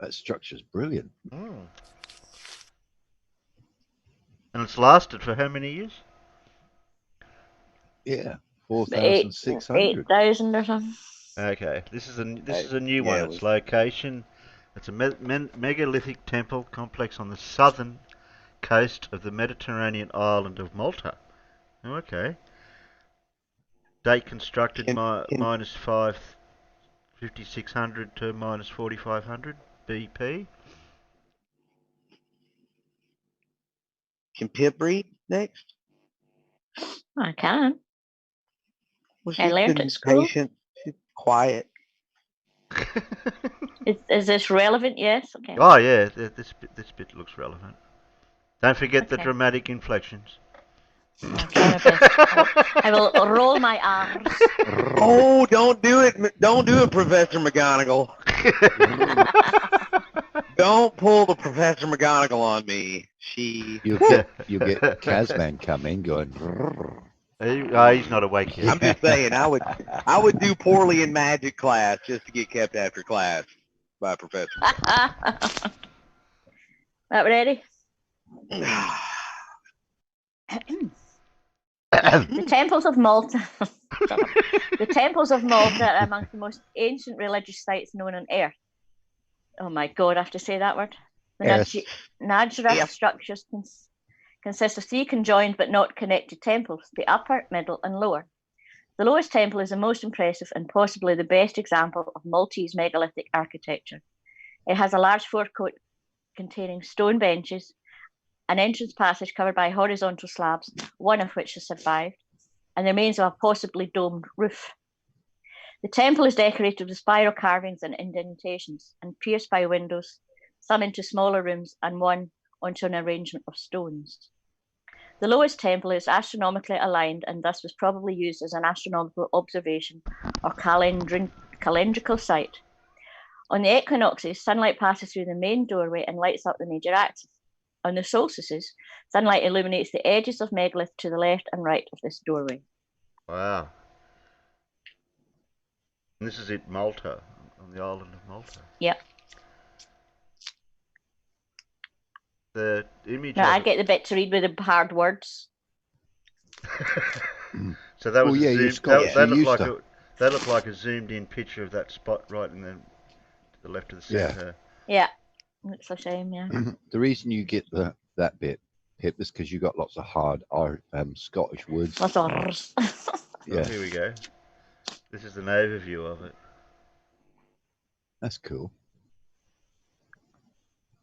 That structure's brilliant. Mm. And it's lasted for how many years? Yeah, 4,600. 8,000 or something. Okay, this is a new one. Its location. It's a megalithic temple complex on the southern coast of the Mediterranean island of Malta. Oh, okay. Date constructed minus 5600 to minus 4500 BP. Can Pip read next? I can. Well, I she's learned been at school. patient. She's quiet. Is this relevant? Yes. Okay. Oh yeah, this bit looks relevant. Don't forget the Okay. dramatic inflections. I'll try my best. I will roll my R's. Oh, don't do it. Don't do it, Professor McGonagall. Don't pull the Professor McGonagall on me. You'll get Kazman coming going. He's not awake yet. I'm just saying, I would do poorly in magic class just to get kept after class by Professor. That ready? The temples of Malta. The temples of Malta are among the most ancient religious sites known on Earth. Oh my God, I have to say that word. The Najra structures consist of 3 conjoined but not connected temples, the upper, middle, and lower. The lowest temple is the most impressive and possibly the best example of Maltese megalithic architecture. It has a large forecourt containing stone benches, an entrance passage covered by horizontal slabs, one of which has survived, and the remains of a possibly domed roof. The temple is decorated with spiral carvings and indentations, and pierced by windows, some into smaller rooms and one onto an arrangement of stones. The lowest temple is astronomically aligned and thus was probably used as an astronomical observation or calendrical site. On the equinoxes, sunlight passes through the main doorway and lights up the major axis. On the solstices, sunlight illuminates the edges of megalith to the left and right of this doorway. Wow. And this is at Malta, on the island of Malta. Yep. The image. Now I get the bit to read with the hard words. So that was Well, yeah, a you're zoom. Scottish, That you're looked used like to. that looked like a zoomed-in picture of that spot right in to the left of the centre. Yeah, it's a shame. Yeah. The reason you get that bit, Pip, is because you got lots of hard Scottish words. Lots of R's. Yeah, Oh, here we go. This is an overview of it. that's cool.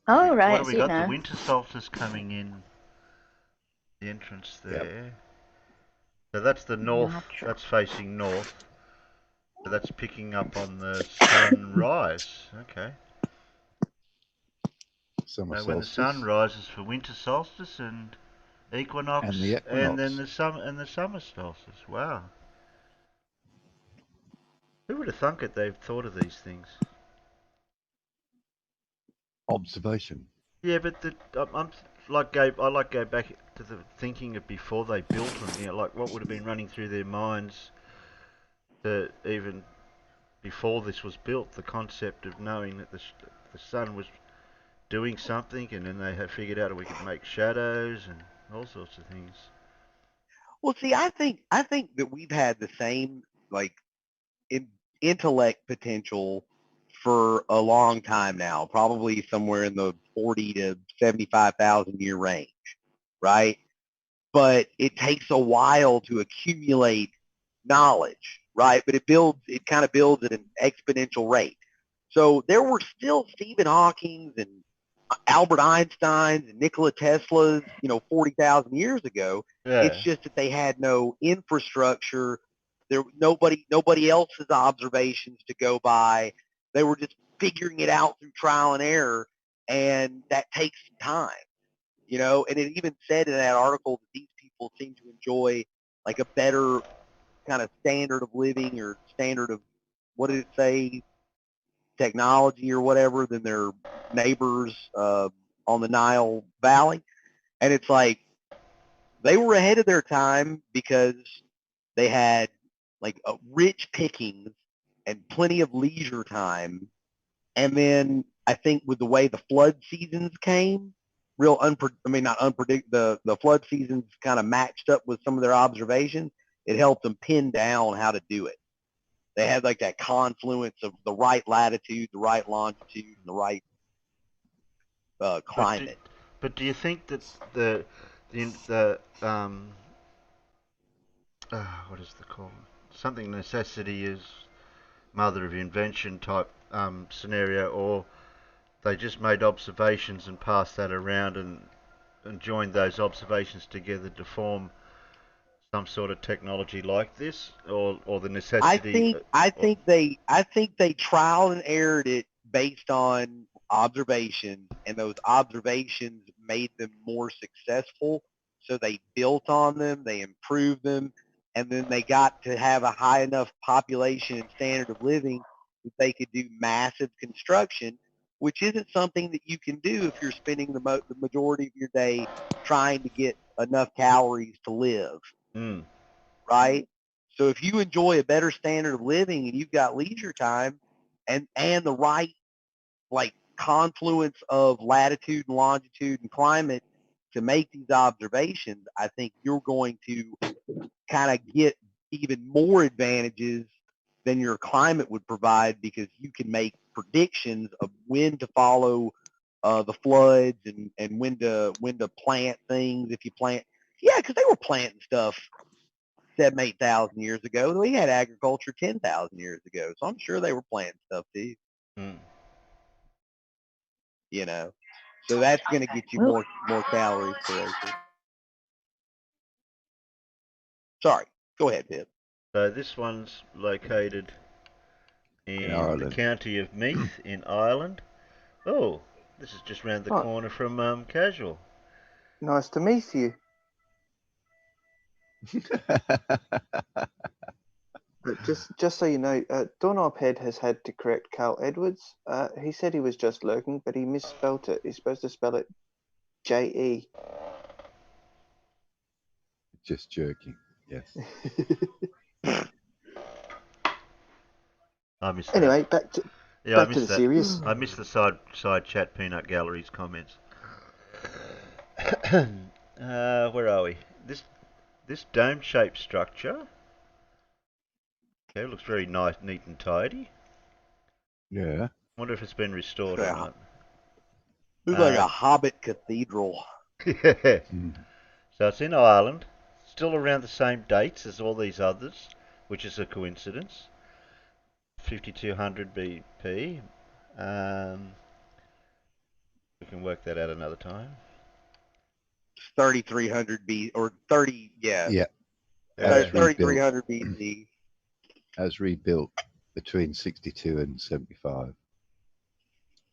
Oh right, What have we see it got? now. The winter solstice coming in. The entrance there. Yep. So that's the north. Natural. That's facing north. So that's picking up on the sunrise. Okay. Summer Now when the solstice. sun rises for winter solstice and equinox, And the and then equinox. the summer solstice. Wow. Who would have thunk it? They've thought of these things. Observation. Yeah, but I'm like go back to the thinking of before they built them. You know, like what would have been running through their minds, to even before this was built, the concept of knowing that the sun was doing something, and then they had figured out we could make shadows and all sorts of things. Well, see, I think that we've had the same like intellect potential for a long time now, probably somewhere in the 40 to 75,000 year range, right? But it takes a while to accumulate knowledge, right? But it kind of builds at an exponential rate. So there were still Stephen Hawking's and Albert Einstein's and Nikola Tesla's, 40,000 years ago. Yeah. It's just that they had no infrastructure. There nobody else's observations to go by. They were just figuring it out through trial and error, and that takes time. And it even said in that article that these people seem to enjoy like a better kind of standard of living or standard of, what did it say, technology or whatever than their neighbors on the Nile Valley. And it's like they were ahead of their time because they had like a rich pickings and plenty of leisure time. And then I think with the way the flood seasons came, the flood seasons kind of matched up with some of their observations. It helped them pin down how to do it. They had like that confluence of the right latitude, the right longitude, and the right climate. But do you think that the what is the call? Something necessity is mother of invention type scenario, or they just made observations and passed that around and joined those observations together to form some sort of technology like this, or the necessity? I think they trial and errored it based on observations, and those observations made them more successful. So they built on them, they improved them, and then they got to have a high enough population and standard of living that they could do massive construction, which isn't something that you can do if you're spending the majority of your day trying to get enough calories to live. Mm. Right? So if you enjoy a better standard of living and you've got leisure time and the right like confluence of latitude and longitude and climate to make these observations, I think you're going to kind of get even more advantages than your climate would provide, because you can make predictions of when to follow the floods and when to plant things if you plant. Yeah, because they were planting stuff 7,000-8,000 years ago. We had agriculture 10,000 years ago, so I'm sure they were planting stuff too. Mm. So that's going to get you more calories per acre. Sorry, go ahead, Pip. So this one's located in the Ireland. county of Meath in Ireland. Oh, This is just round the Right. corner from Casual. Nice to meet you. But just so you know, Don Arped has had to correct Carl Edwards. He said he was just lurking, but he misspelt it. He's supposed to spell it J-E. Just jerking. Yes. I missed Anyway, that. back to Yeah, I back to missed the that. serious. I missed the side chat peanut gallery's comments. Where are we? This dome-shaped structure. Okay, looks very nice, neat and tidy. Yeah. Wonder if it's been restored or Yeah. not. Looks like a Hobbit cathedral. Yeah. Mm. So it's in Ireland, still around the same dates as all these others, which is a coincidence. 5200 BP. We can work that out another time. 3300 B or 30, yeah. Yeah. Yeah. 3300 BC. As rebuilt between 62 and 75.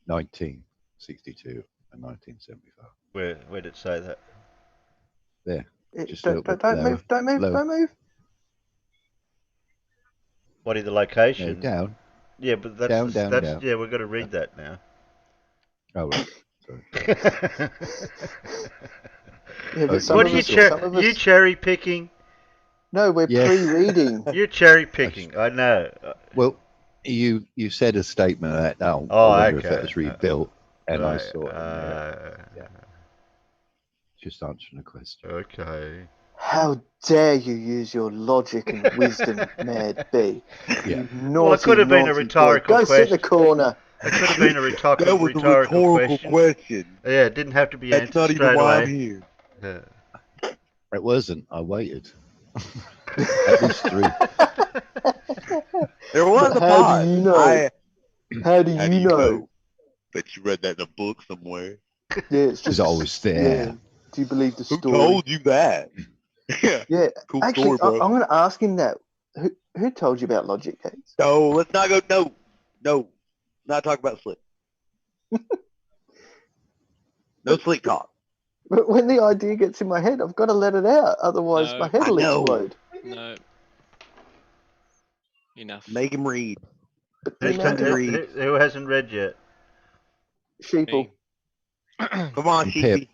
1962 and 1975. Where did it say that? There. Just a Don't, little bit don't lower. move! Don't move! Lower. Don't move! What are the No, location? down. Yeah, but that's Down, down, down. yeah. We've got to read that now. Oh, right. Sorry. Yeah, but Okay. some What of are you us, some of you us. cherry picking? No, we're Yes. pre-reading. You're cherry picking. I know. Well, you said a statement that now. Oh, I wonder if okay. that was rebuilt, and I Right. saw it in there. Yeah. Just answering a question. Okay. How dare you use your logic and wisdom, Mad B? Yeah. You Well, it naughty, could have been a naughty rhetorical boy. Go sit in the question. corner. It could have been a That was a rhetorical rhetorical question. Yeah, it didn't have to be That's answered not even straight why away. I'm here. Yeah. It wasn't. I waited. At least 3. There was But a how pause. do you know? How How do do you you know? know? Bet you read that in a book somewhere. Yeah, it's Because just I was there. Yeah. Do you believe the Who story? told you that? Yeah. Yeah, Cool actually, story, bro. I'm going to ask him that. Who told you about logic gates? No, let's not go. No. Not talk about slick. No slick talk. But when the idea gets in my head, I've got to let it out. Otherwise, No. my head I will know. explode. No. Enough. Make him read. But the Next amount time of you read. Who hasn't read yet? sheeple. Come on, And Sheepy.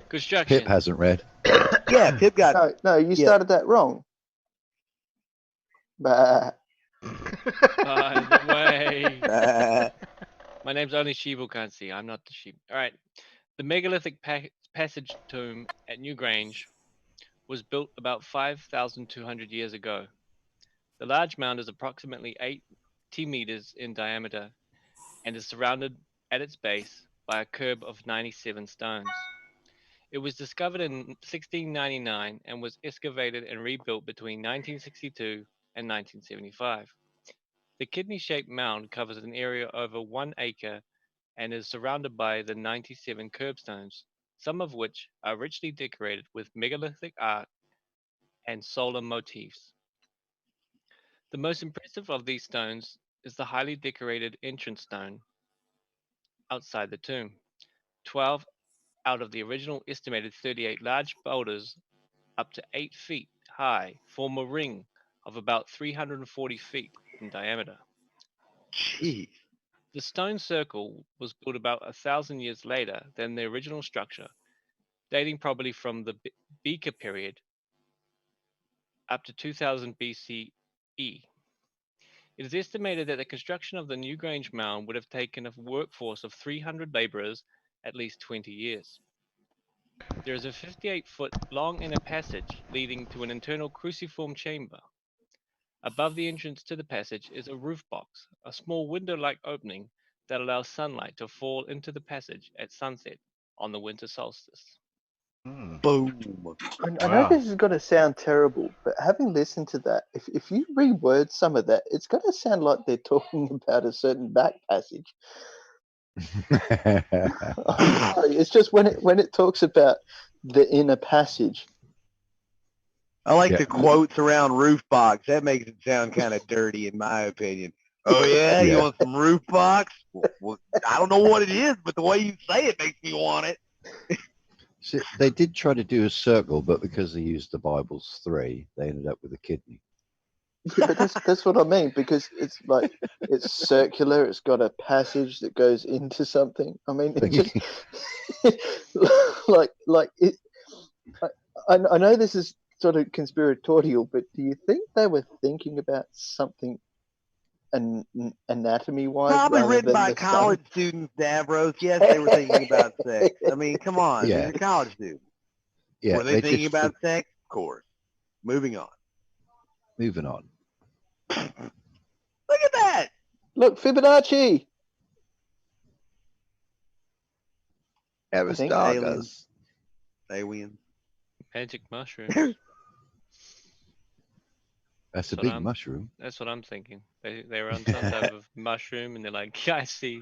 Construction. Pip hasn't read. Yeah, Pip got No, you Yeah. started that wrong. Bah. By the way. uh, My name's only Sheeple, can't see. I'm not the sheep. All right. The megalithic passage tomb at Newgrange was built about 5,200 years ago. The large mound is approximately 80 meters in diameter and is surrounded at its base by a curb of 97 stones. It was discovered in 1699 and was excavated and rebuilt between 1962 and 1975. The kidney-shaped mound covers an area over 1 acre and is surrounded by the 97 curbstones, some of which are richly decorated with megalithic art and solar motifs. The most impressive of these stones is the highly decorated entrance stone outside the tomb. 12 out of the original estimated 38 large boulders, up to 8 feet high, form a ring of about 340 feet in diameter. jeez. The stone circle was built about 1,000 years later than the original structure, dating probably from the Beaker period up to 2000 BCE. It is estimated that the construction of the Newgrange mound would have taken a workforce of 300 laborers at least 20 years. There is a 58-foot long inner passage leading to an internal cruciform chamber. Above the entrance to the passage is a roof box, a small window-like opening that allows sunlight to fall into the passage at sunset on the winter solstice. Boom. I know Wow. this is going to sound terrible, but having listened to that, if you reword some of that, it's going to sound like they're talking about a certain back passage. I'm sorry, it's just when it talks about the inner passage. I like Yeah. the quotes around roof box. That makes it sound kind of dirty, in my opinion. Oh yeah, you Yeah. want some roof box? Well, I don't know what it is, but the way you say it makes me want it. So they did try to do a circle, but because they used the Bible's 3, they ended up with a kidney. Yeah, but that's what I mean, because it's like it's circular. It's got a passage that goes into something. I mean, it just like it. I know this is sort of conspiratorial, but do you think they were thinking about something anatomy-wise Probably rather written than by the college students, Davros. Yes, they were thinking about sex. I mean, come on, Yeah. these are college students. Yeah, Were they thinking just about sex? Of course. Moving on. moving on. Look at that. Look, Fibonacci. I think Aristarchus. Aliens. Magic mushrooms. That's a That's what big I'm- mushroom. That's what I'm thinking. They were on some type of mushroom, and they're like, I see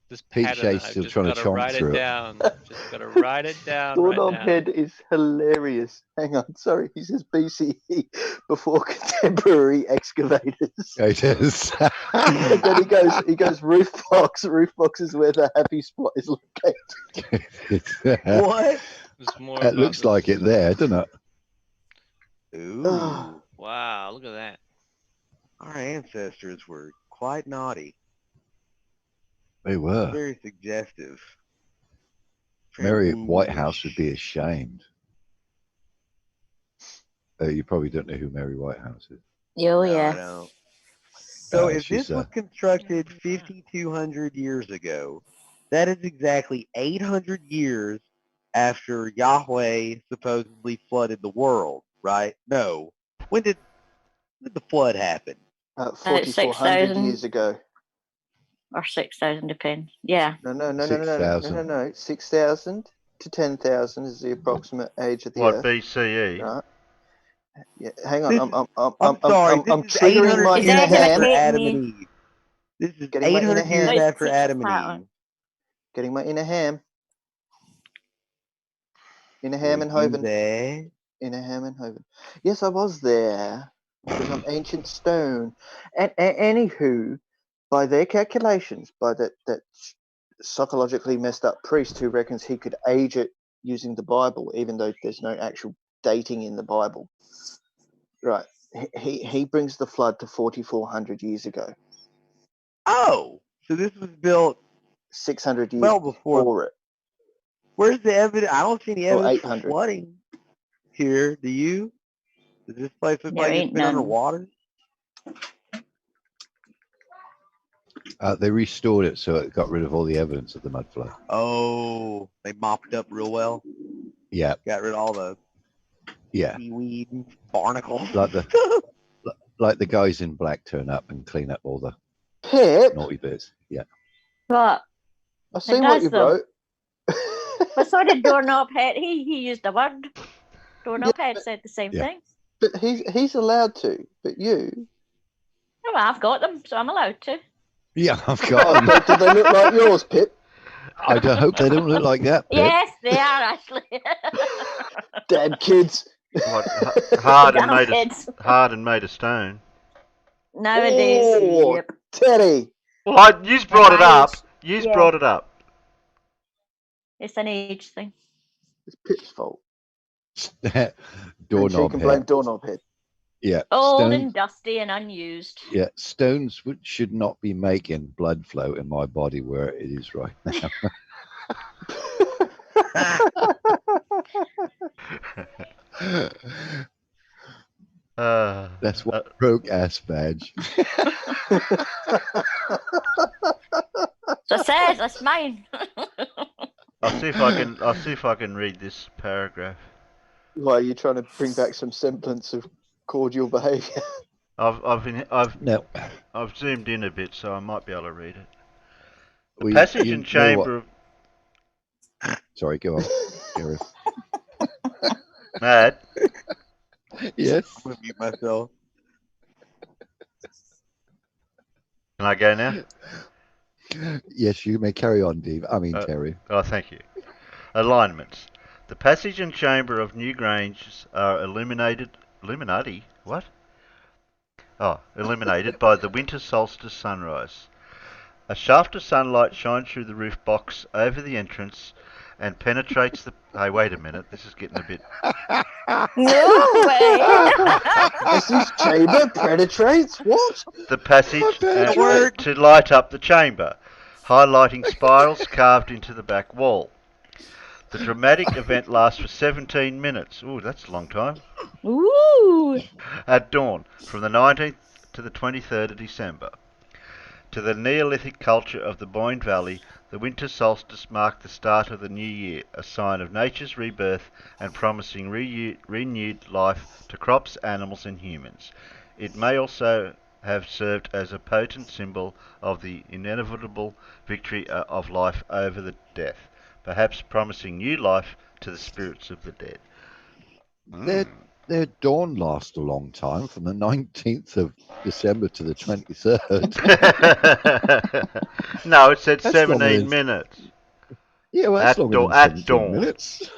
this Pete pattern. Shays I've still just trying to got to chomp write through it it. down. Just got to write it down right Doorknob now. head is hilarious. Hang on, sorry, he says BCE before contemporary excavators. It is. And then he goes roof box. Roof box is where the happy spot is located. What? It's more It about looks this- like it there, doesn't it? Ooh. Wow, look at that. Our ancestors were quite naughty. They were. Very suggestive. Very Mary woo-woo-ish. Whitehouse would be ashamed. You probably don't know who Mary Whitehouse is. Oh, No, I yeah. don't. So if she's, this was constructed 5,200 years ago, that is exactly 800 years after Yahweh supposedly flooded the world, right? No. When did the flood happen? 4,400 6,000. years ago. Or 6,000, depends. Yeah. No. 6,000. 6,000 to 10,000 is the approximate age of the What, Earth. BCE? Right. Yeah. Hang This on. I'm sorry. I'm This is triggering 800 my Is years inner Angela after ham. Kate Adam me? and Eve. This is Getting my inner 800 years ham. after Teach Adam us and that Eve. Getting my inner ham. Inner Were ham and you Hoven. there? Inner ham and Hoven. Yes, I was there. Because I'm ancient stone. And anywho, by their calculations, by that psychologically messed up priest who reckons he could age it using the Bible, even though there's no actual dating in the Bible. Right. He brings the flood to 4,400 years ago. Oh, so this was built 600 years well before. before it. Where's the evidence? I don't see any Or evidence for 800. flooding here. Do you? Does this place look There like it's ain't been none. underwater? They restored it so it got rid of all the evidence of the mud flood. Oh, they mopped up real well. Yeah, Got rid of all the yeah. seaweed and barnacles. Like the guys in black turn up and clean up all the Pip, naughty bits. Yeah. But, I've seen what you does, wrote. but so did Doorknob Head. He used the word. Doorknob Head said the same Yeah. thing. But he's allowed to. But you? Oh, well, I've got them, so I'm allowed to. Yeah, I've Oh, got them. do they look like yours, Pip? I do hope they don't look like that, Pip. Yes, they are actually. Damn kids. What, hard and Damn made kids. hard and made of stone? Nowadays, Oh, yep. Teddy. Well, you brought it up. age, You yeah. brought it up. It's an age thing. It's Pip's fault. And she Doorknob can blame head. Doorknob Head. Yeah. Old Stones, and dusty and unused. yeah. Stones should not be making blood flow in my body where it is right now. That's what broke ass badge. So it says it's mine. I'll see if I can read this paragraph. Why are you trying to bring back some semblance of cordial behaviour? No. I've zoomed in a bit, so I might be able to read it. The Well, passage you and know chamber of Sorry, go on. Gary. Mad. Yes. I'm gonna mute myself. Can I go now? Yes, you may carry on, Dave. I mean, Terry. Oh, thank you. Alignments. The passage and chamber of New Grange are Illuminati. What? illuminated by the winter solstice sunrise. A shaft of sunlight shines through the roof box over the entrance and penetrates the. Hey, wait a minute. This is getting a bit. No way. As this chamber penetrates? What? The passage Penetrate. to light up the chamber, highlighting spirals carved into the back wall. The dramatic event lasts for 17 minutes. Ooh, that's a long time. Ooh. At dawn, from the 19th to the 23rd of December. To the Neolithic culture of the Boyne Valley, the winter solstice marked the start of the new year, a sign of nature's rebirth and promising renewed life to crops, animals, and humans. It may also have served as a potent symbol of the inevitable victory of life over the death, perhaps promising new life to the spirits of the dead. Their dawn lasts a long time, from the 19th of December to the 23rd. No, it said That's longer 17 than- minutes. Yeah, well, that's longer than At 17 dawn. minutes.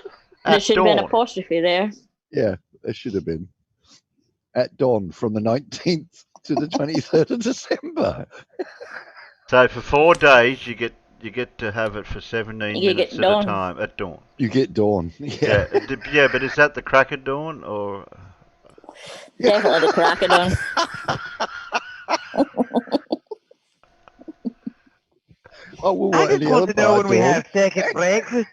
There should have been an dawn. apostrophe there. Yeah, there should have been. At dawn, from the 19th to the 23rd of December. So for 4 days, you get to have it for 17 You minutes get at a dawn. time at dawn. You get dawn. Yeah. Yeah, but is that the crack of dawn or? Definitely the crack of dawn. Oh, well, I what just any want other to know part when we of dawn? have second breakfast.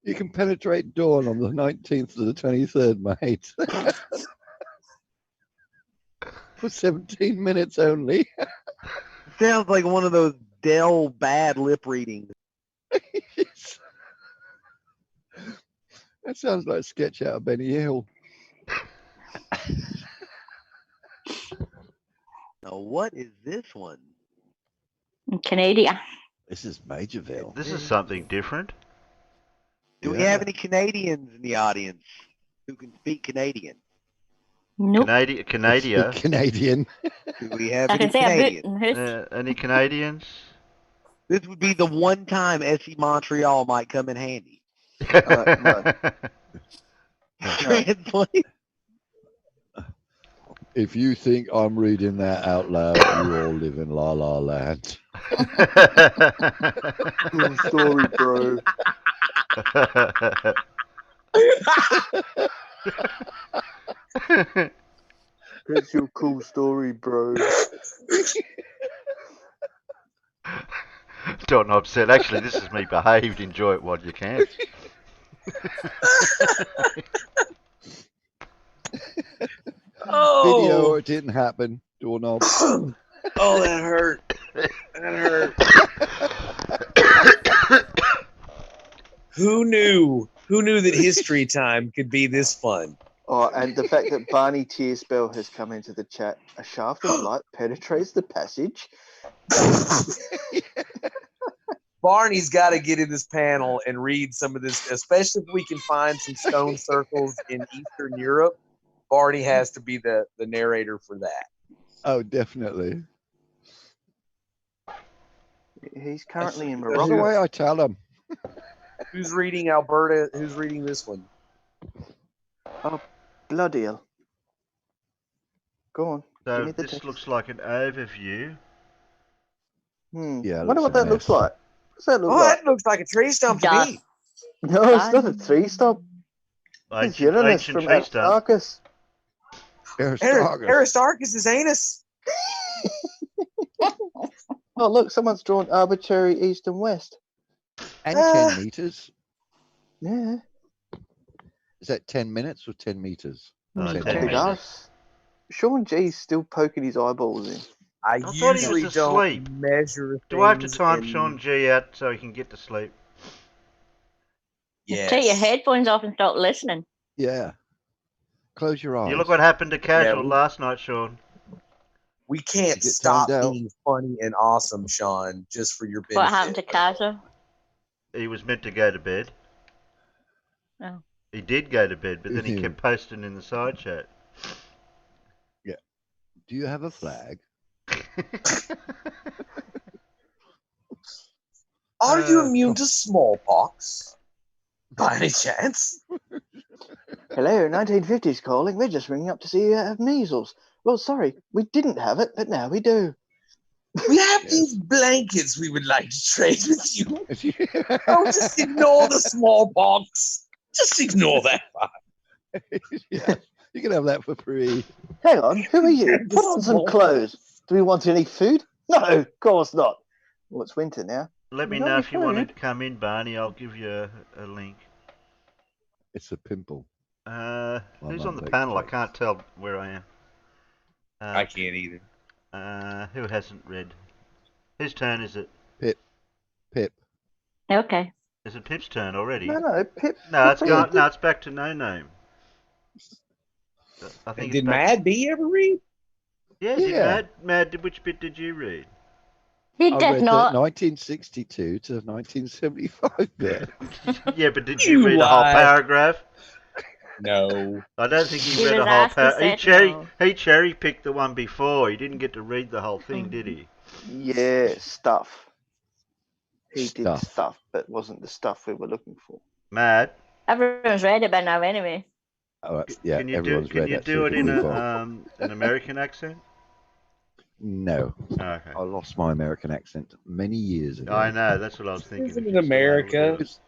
You can penetrate dawn on the 19th to the 23rd, mate. For 17 minutes only. Sounds like one of those Dell bad lip readings. That sounds like a sketch out of Benny Hill. Now, what is this one? In Canada. This is Majorville. This is something different. Do we Yeah. have any Canadians in the audience who can speak Canadian? Nope. Canada. Canadian. Do we have I any can say a boot Canadians? and hoof. Any Canadians? This would be the one time SC Montreal might come in handy. No. Translate. If you think I'm reading that out loud, you all live in La La Land. Cool story, bro. That's your cool story, bro. Don Hobbs said, actually, this is me behaved. Enjoy it while you can. Video, Oh, or it didn't happen. Doorknob. oh, that hurt. That hurt. Who knew? Who knew that history time could be this fun? Oh, and the fact that Barney Tearspell has come into the chat. A shaft of light penetrates the passage. Barney's got to get in this panel and read some of this, especially if we can find some stone circles in Eastern Europe. Barney has to be the narrator for that. Oh, definitely. He's currently in That's the Morocco. way I tell them. Who's reading Alberta? Who's reading this one? Bloody hell. Go on. Give So me the this text. looks like an overview. Yeah, Wonder what looks a that looks mess. like. What's that look Oh, like? that looks like a tree stump to Duh. me. No, it's not a three stop. It's Uranus Ancient from tree stump. Aristarchus. Aristarchus. Aristarchus' anus. Oh, look, someone's drawn arbitrary east and west. And 10 meters. Yeah. Is that 10 minutes or 10 meters? Oh, 10 10 Big meters. arse. Sean G's still poking his eyeballs in. I thought he was usually asleep. don't measure Do I have to things time in- Sean G out so he can get to sleep? Yes. Take your headphones off and start listening. Yeah. Close your eyes. You look what happened to Casual we- last night, Sean. We can't Get stop toned out. being funny and awesome, Sean, just for your benefit. What happened to Casa? He was meant to go to bed. Oh. He did go to bed, but then he Mhm. kept posting in the side chat. Do you have a flag? Are you Uh, immune to smallpox? by any chance? Hello, 1950s calling. We're just ringing up to see you have measles. Well, sorry, we didn't have it, but now we do. We have these blankets we would like to trade with you. Oh, just ignore the smallpox. Just ignore that. Yeah, you can have that for free. Hang on, who are you? The Put on some small- clothes. Do we want any food? No, of course not. Well, it's winter now. Let me We got know any if you want to food? come in, Barney. I'll give you a link. It's a pimple. Who's not on the big panel? I case. can't tell where I am. I can't either. Who hasn't read? Whose turn is it? Pip. Okay. Is it Pip's turn already? No, Pip. No, it's Pip gone. read. No, it's back to no name. I think And it's did back. Mad B ever read? Yeah, Yeah. which bit did you read? He I did read not. the 1962 to 1975 bit. Yeah, but did You you read the whole lied. paragraph? No. I don't think he He read was a whole asked, he paragraph. said no. He cherry picked the one before. He didn't get to read the whole thing, did he? Yeah, stuff. He did Stuff. stuff, but wasn't the stuff we were looking for. Matt, Everyone's read it by now anyway. Oh, yeah, can you everyone's do read that. it so in move on. an American accent? No, Okay. I lost my American accent many years ago. I know. That's what I was This thinking. isn't if in you're still able to America. do it.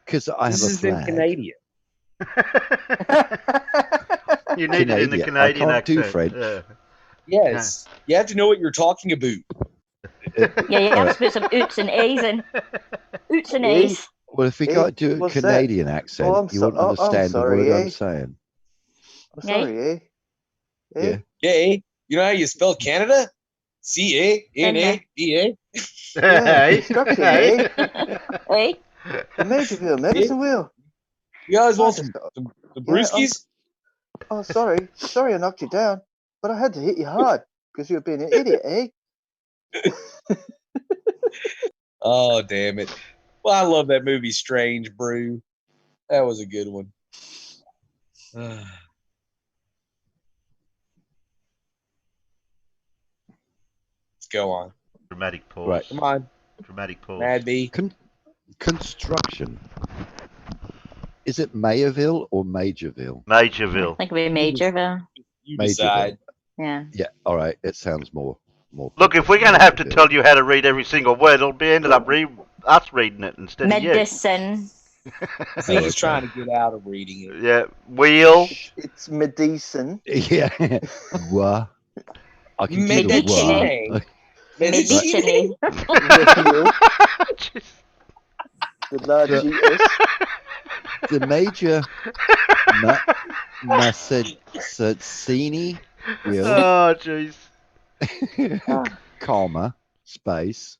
Because I This have a is in flag. Canadian. You need it in the Canadian. I Canadian can't do accent. French. Yeah. Yes. You have to know what you're talking about. Yeah, you have to put some oots and A's in. Oots and A's. Well, if we Eh, got to do a what's that? Canadian accent, I'm you so- won't oh, I'm understand the sorry, word eh? I'm saying. I'm sorry, eh? Yeah. Yeah. You know how you spell Canada? C-A-N-A-D-A. Yeah, Hey, construction, hey. eh? Hey, The Majorville medicine wheel. You guys want Nice. some Yeah, brewskis? Oh, sorry. Sorry I knocked you down, but I had to hit you hard because you were being an idiot, eh? Oh, damn it. Well, I love that movie, Strange Brew. That was a good one. Let's go on. Dramatic pause. Right. Come on, Dramatic pause. Mad B. Construction. Is it Mayerville or Majorville? I Majorville. think it'd be Majorville. You Majorville. decide. Yeah. Yeah. All right. It sounds more. Look, if we're going to have to Majorville. tell you how to read every single word, it'll be ended up us reading it instead of you. Medicine. I think he's trying to get out of reading it. Yeah. Wheel. It's medicine. Yeah. Wah. I can do the Medicine. wah. Medicine. Jeez. The large GS. The major Massazzini wheel, Oh, jeez. comma, space.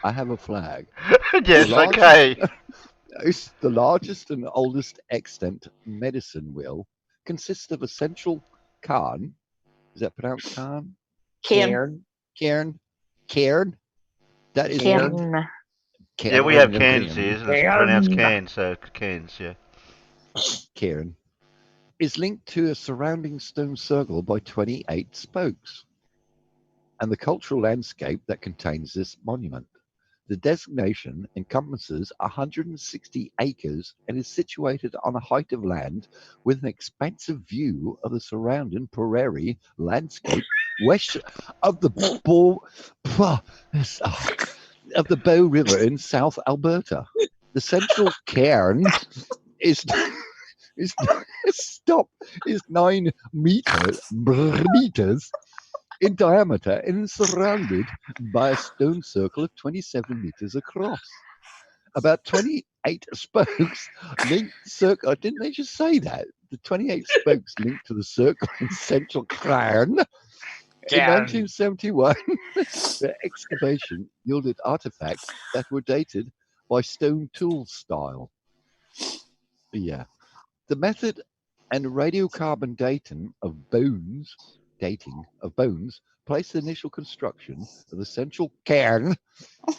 I have a flag. Yes, The largest- okay. It's the largest and oldest extant medicine wheel consists of a central cairn. Is that pronounced cairn? Cairn. Cairn. That is Cairn. Yeah, we have cans here, and it's pronounced can, so cans, yeah. Cairn is linked to a surrounding stone circle by 28 spokes and the cultural landscape that contains this monument. The designation encompasses 160 acres and is situated on a height of land with an expansive view of the surrounding prairie landscape west of the Bow River in South Alberta. The central cairn is 9 meters in diameter and is surrounded by a stone circle of 27 meters across. About 28 spokes linked circle. Didn't they just say that? The 28 spokes linked to the circle in central cairn. In 1971, the excavation yielded artifacts that were dated by stone tool style. Yeah. The method and radiocarbon dating of bones placed the initial construction of the central cairn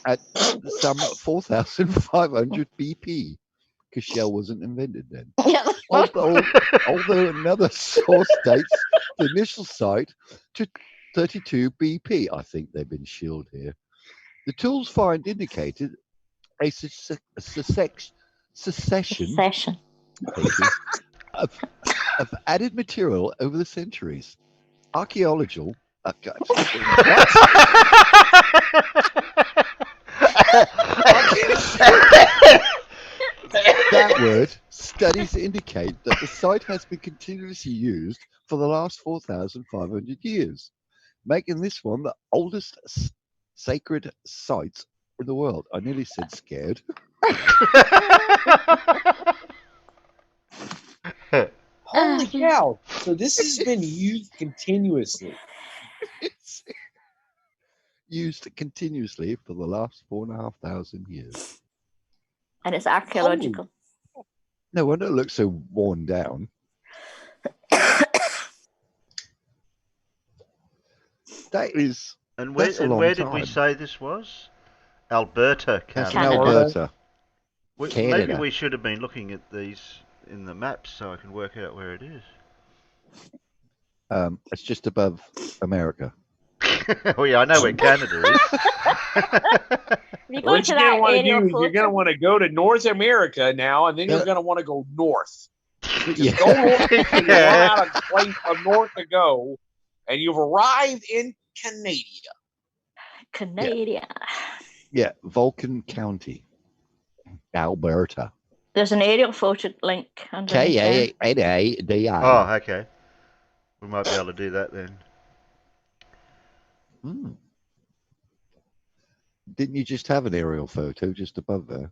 at some 4,500 BP, because shell wasn't invented then. although another source dates the initial site to 32 BP. I think they've been shielded here. The tools find indicated a succession Session. thank you, of added material over the centuries. Archaeological. What? That word, studies indicate that the site has been continuously used for the last 4,500 years, making this one the oldest sacred site in the world. I nearly said scared. Holy cow! So this has been used continuously. It's used continuously for the last 4,500 years. And it's archaeological. No wonder it looks so worn down. That is. And where, That's a long did we time. say this was? Alberta, That's Canada. in Alberta. Maybe Canada. we should have been looking at these in the maps so I can work out where it is. It's just above America. Oh yeah, I know where Canada is. You go What to you're gonna that want to aerial do is you're gonna photo. want to go to North America now, and then you're Yeah. gonna want to go north. Yeah. Go north until you run out of place of north to go, and you've arrived in Canada. Canada. Yeah, Vulcan County, Alberta. There's an aerial photo link underneath there. Canada. Oh, okay. We might be able to do that then. Hmm. Didn't you just have an aerial photo just above there?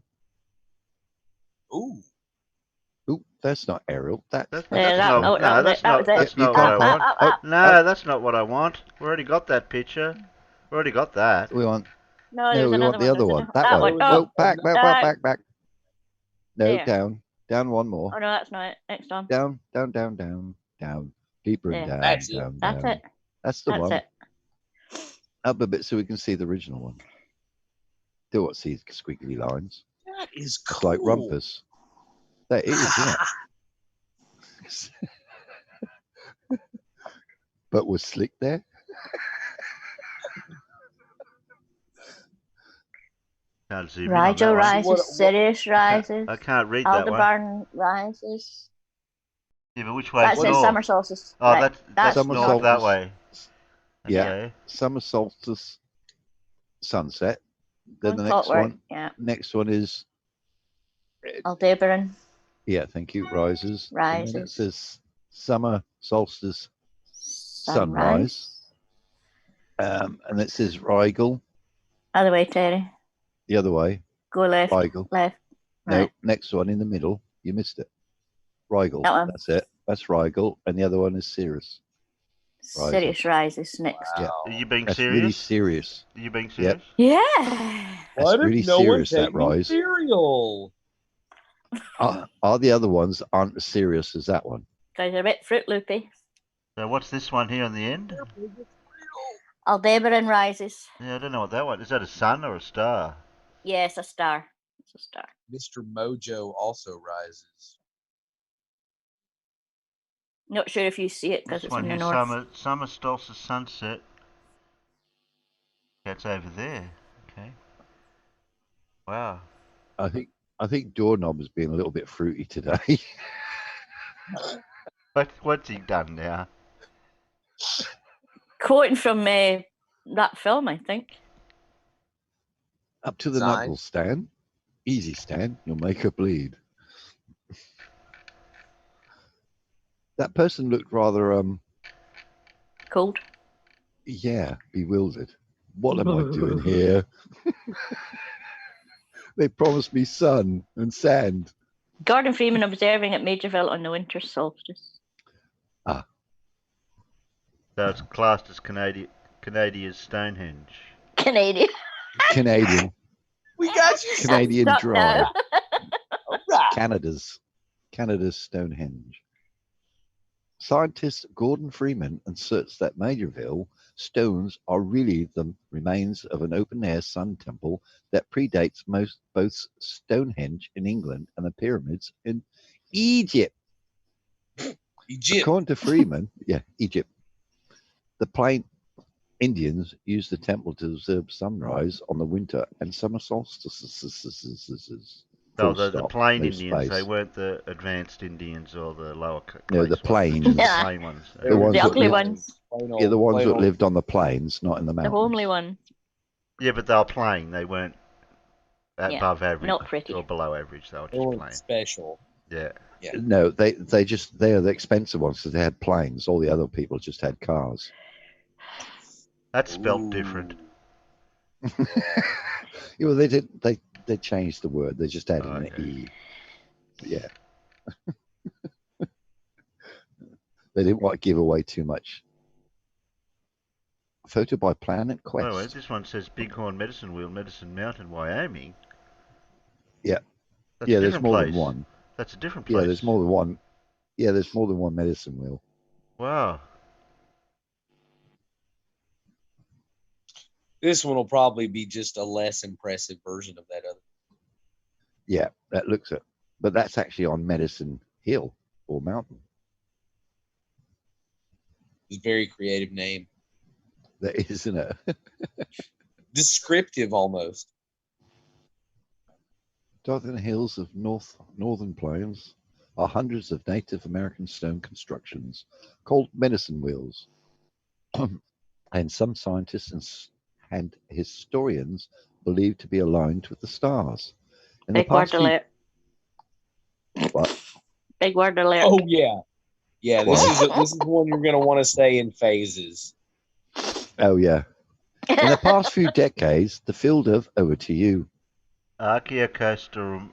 Ooh. Ooh, that's not aerial. That's That's Yeah, not. no, No, that's that not. was it. That's You not what can't I put- want. No, that's not what I want. We already got that picture. We already got that. we want. No, No, there's we another want the other one. one. That That one. one. No, back. No, There. down one more. Oh no, that's not it. Next one. Down, deeper and There. down. That's it. down, That's down. it. That's the That's one. it. Up a bit so we can see the original one. Do what? See squiggly lines. That is It's cool. like rumpus. That is, isn't it? But was Slick there? Can't zoom in on that Rigel one. rises. What- Sirius rises. I can't read that one. Aldebaran rises. Yeah, but which way That is says north? summer solstice. Oh, Right. that's Summer north that solstice. way. Yeah. Okay. Summer solstice, sunset. Then the One next clockwork. one. Yeah. Next one is Aldebaran yeah. Thank you. Rises. And then it rises. says summer solstice, Sunrise. sunrise. And it says Rigel Other way, Terry. the other way. Go left. Rigel. Left. No, Right. next one in the middle. You missed it. Rigel. That one. That's it. That's Rigel, and the other one is Sirius. Rises. Sirius rises next. Yeah. Are you being That's really serious? serious. Are you being Yep. serious? Yeah. That's Why did really no one serious, that take me rise. cereal? Are the other ones aren't as serious as that one? Guys are a bit Fruit Loopy. So what's this one here on the end? Aldebaran rises. Yeah, I don't know what that one is. That a sun or a star? Yes, a star. It's a star. Mr. Mojo also rises. Not sure if you see it because This it's one in the here, north. summer solstice sunset. That's over there. Okay. Wow. I think Doorknob has been a little bit fruity today. What's he done now? Quoting from that film, I think. Up to the Sign. knuckles, Stan. Easy, Stan. You'll make her bleed. That person looked rather Cold. yeah, bewildered. What am I doing here? They promised me sun and sand. Gordon Freeman observing at Majorville on the winter solstice. So it's classed as Canadia's Stonehenge. Canadian. Canadian. We got you. Canadian Stop dry. now. All right. Canada's Stonehenge. Scientist Gordon Freeman asserts that Majorville stones are really the remains of an open-air sun temple that predates both Stonehenge in England and the pyramids in Egypt. Egypt. According to Freeman, Egypt, the plain Indians used the temple to observe sunrise on the winter and summer solstices. No, Full the stop, plain no Indians. They space. weren't the advanced Indians or the lower No, the plains. The Yeah. plain ones. They The were ones The that ugly lived, ones. the ones that lived on the plains, not in the The mountains. homely ones. Yeah, but they were plain. They weren't above average not pretty. or below average. They were They just weren't plain. special. Yeah. No, they are the expensive ones because they had planes. All the other people just had cars. That's spelt different. Yeah, well, they changed the word. They just added an Okay. e. Yeah. They didn't want to give away too much. Photo by Planet Quest. Oh, wait, this one says Bighorn Medicine Wheel, Medicine Mountain, Wyoming. Yeah. That's Yeah, a there's different more place. than one. That's a different place. Yeah, there's more than one. Yeah, there's more than one medicine wheel. Wow. This one will probably be just a less impressive version of that other. Yeah, that looks it. But that's actually on Medicine Hill or Mountain. It's a very creative name. That isn't it? Descriptive almost. Dothan Hills of Northern Plains are hundreds of Native American stone constructions called medicine wheels. And some scientists and historians believe to be aligned with the stars. In Big word alert. What? Big word alert. Oh yeah. Yeah, this is one you're gonna want to say in phases. Oh yeah. In the past few decades, the field of over to you. Archaeoastronomy.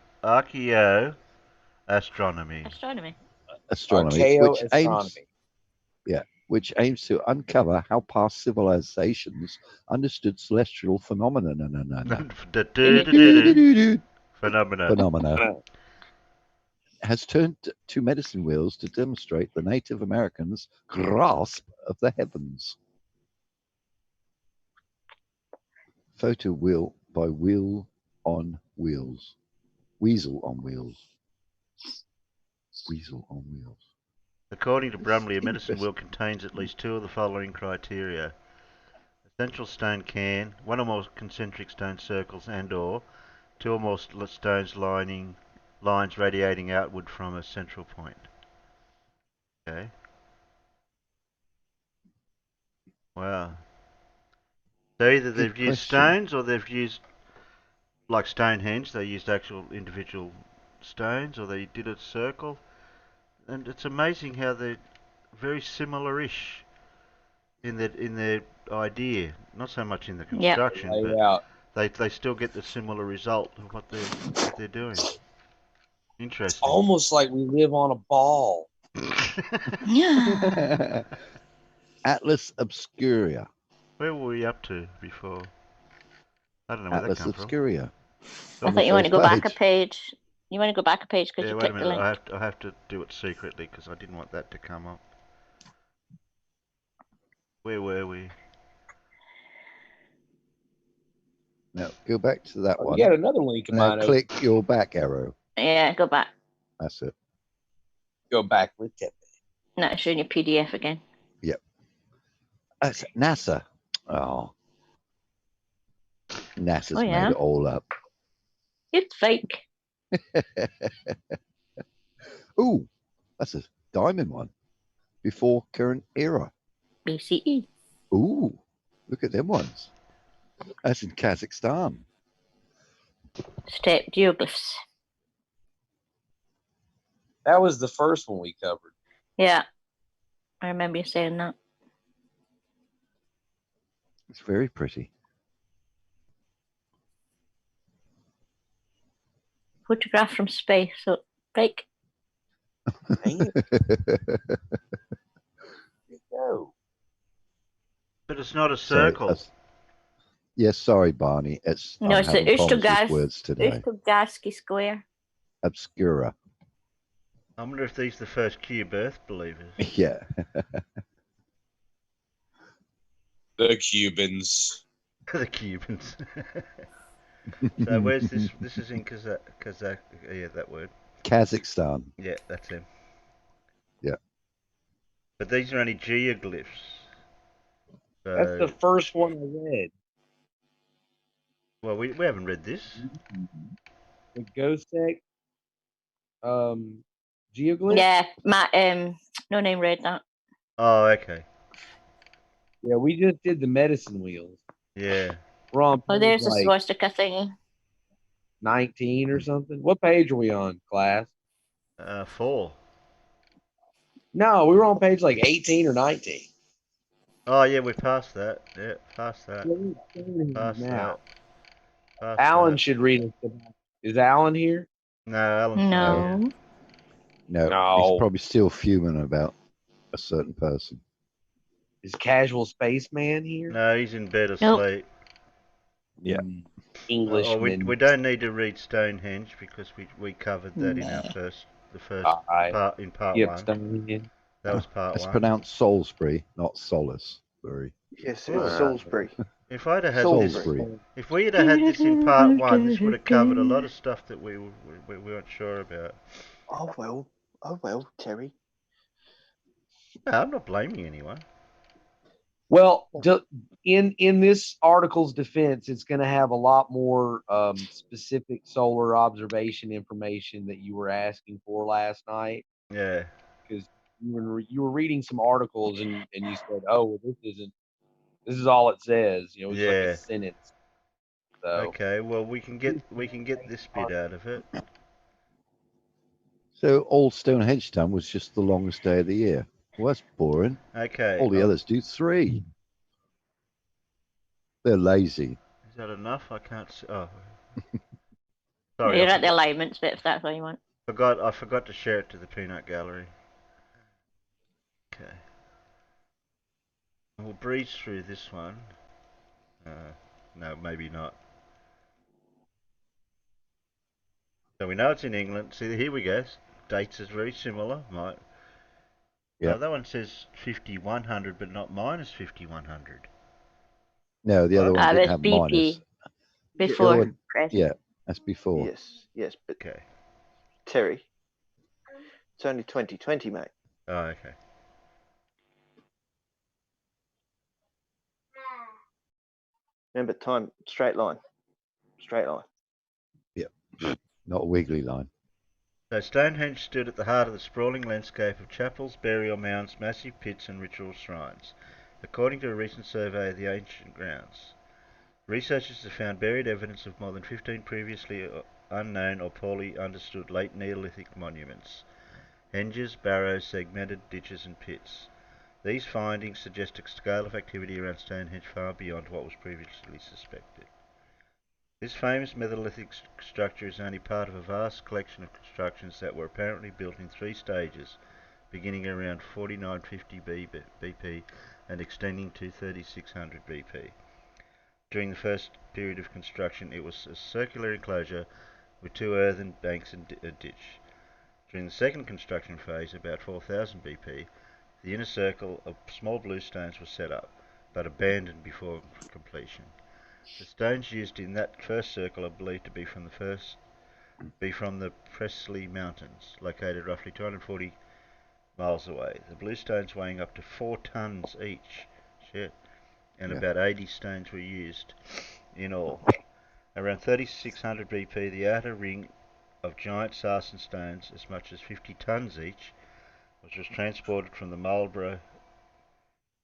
Astronomy. Astronomy, Archaeoastronomy. which aims to uncover how past civilizations understood celestial phenomena. Phenomena has turned to medicine wheels to demonstrate the Native Americans' grasp of the heavens. Photo wheel by Wheel on Wheels. Weasel on Wheels. Weasel on Wheels. According to Brumley, a medicine wheel contains at least two of the following criteria. A central stone can, one or more concentric stone circles and/or two or more stones lines radiating outward from a central point. Okay. Wow. So either they've used stones or they've used, like Stonehenge, they used actual individual stones, or they did a circle. And it's amazing how they're very similar-ish in their idea. Not so much in the construction, but they still get the similar result of what they're doing. Interesting. It's almost like we live on a ball. Atlas Obscura. Where were we up to before? I don't know where Atlas that come Obscura. I thought you want to go back a page. You want to go back a page because you wait a clicked the minute. link. I have to do it secretly because I didn't want that to come up. Where were we? Now go back to that one. You got another link in now mine. Click your back arrow. Yeah, go back. That's it. Go back. Look at that. No, it's showing your PDF again. Yep. That's NASA. Oh. NASA's made it all up. It's fake. Ooh, that's a diamond one. Before current era. BCE. Ooh, look at them ones. That's in Kazakhstan. Step geoglyphs. That was the first one we covered. Yeah, I remember you saying that. It's very pretty. Photograph from space, so fake. Go. But it's not a circle. Yes, sorry, Barney. It's no, it's the Ushtogarsky square. Obscura. I wonder if these are the first cube Earth believers. Yeah. The Cubans. The Cubans. So where's this? This is in Kazakh. Yeah, that word. Kazakhstan. Yeah, that's him. Yeah. But these are only geoglyphs. That's the So, first one I read. well, we haven't read this. The Ghostek geoglyph. Yeah, Matt. No name read that. Oh, okay. Yeah, we just did the medicine wheels. Yeah. We're on Oh, page there's the like swastika thingy. 19 or something. What page are we on, class? 4. No, we were on page like 18 or 19. Oh, yeah, we're past that. Yeah, past that. Yeah, we're standing here Past now. that. Past Alan that. should read it. Is Alan here? No, Alan's not here. No. No, No. he's probably still fuming about a certain person. Is Casual Spaceman here? No, he's in bed Nope. asleep. Yeah. Englishman. We don't need to read Stonehenge because we covered that in our Nah. the first Alright. part in part Yep, 1. Stonehenge. That was part It's 1. pronounced Salisbury, not Salisbury. Yes, Well, it's Salisbury. If I'd have had Salisbury. this, if we had had this in part 1, this would have covered a lot of stuff that we weren't sure about. Oh well, Terry. No, I'm not blaming anyone. Well, in this article's defense, it's going to have a lot more specific solar observation information that you were asking for last night, Yeah. because you were reading some articles and you said, "Oh, well, this is all it says." You know, it's like Yeah. a sentence. So Okay. Well, we can get this bit out of it. So Old Stonehenge Town was just the longest day of the year. Well, that's boring. Okay. All the others do 3. They're lazy. Is that enough? I can't see. Oh. Sorry. You're at the alignments bit if that's what you want. I forgot to share it to the peanut gallery. Okay. We'll breeze through this one. No, maybe not. So we know it's in England. See, here we go. Dates is very similar. Yeah. That one says 5100, but not minus 5100. No, the other What? one didn't That's have BP minus. before one- present. Yeah, that's before. Yes, but Okay. Terry, it's only 2020, mate. Oh, okay. Remember, time straight line. Not a wiggly line. So Stonehenge stood at the heart of the sprawling landscape of chapels, burial mounds, massive pits and ritual shrines, according to a recent survey of the ancient grounds. Researchers have found buried evidence of more than 15 previously unknown or poorly understood late Neolithic monuments, henges, barrows, segmented ditches and pits. These findings suggest a scale of activity around Stonehenge far beyond what was previously suspected. This famous Mesolithic structure is only part of a vast collection of constructions that were apparently built in 3 stages, beginning around 4950 BP and extending to 3600 BP. During the first period of construction, it was a circular enclosure with 2 earthen banks and a ditch. During the second construction phase, about 4000 BP, the inner circle of small blue stones was set up, but abandoned before completion. The stones used in that first circle are believed to be from the Presley Mountains, located roughly 240 miles away. The blue stones weighing up to 4 tons each. Shit. And Yeah. about 80 stones were used in all. Around 3600 BP, the outer ring of giant sarsen stones, as much as 50 tons each, which was transported from the Marlborough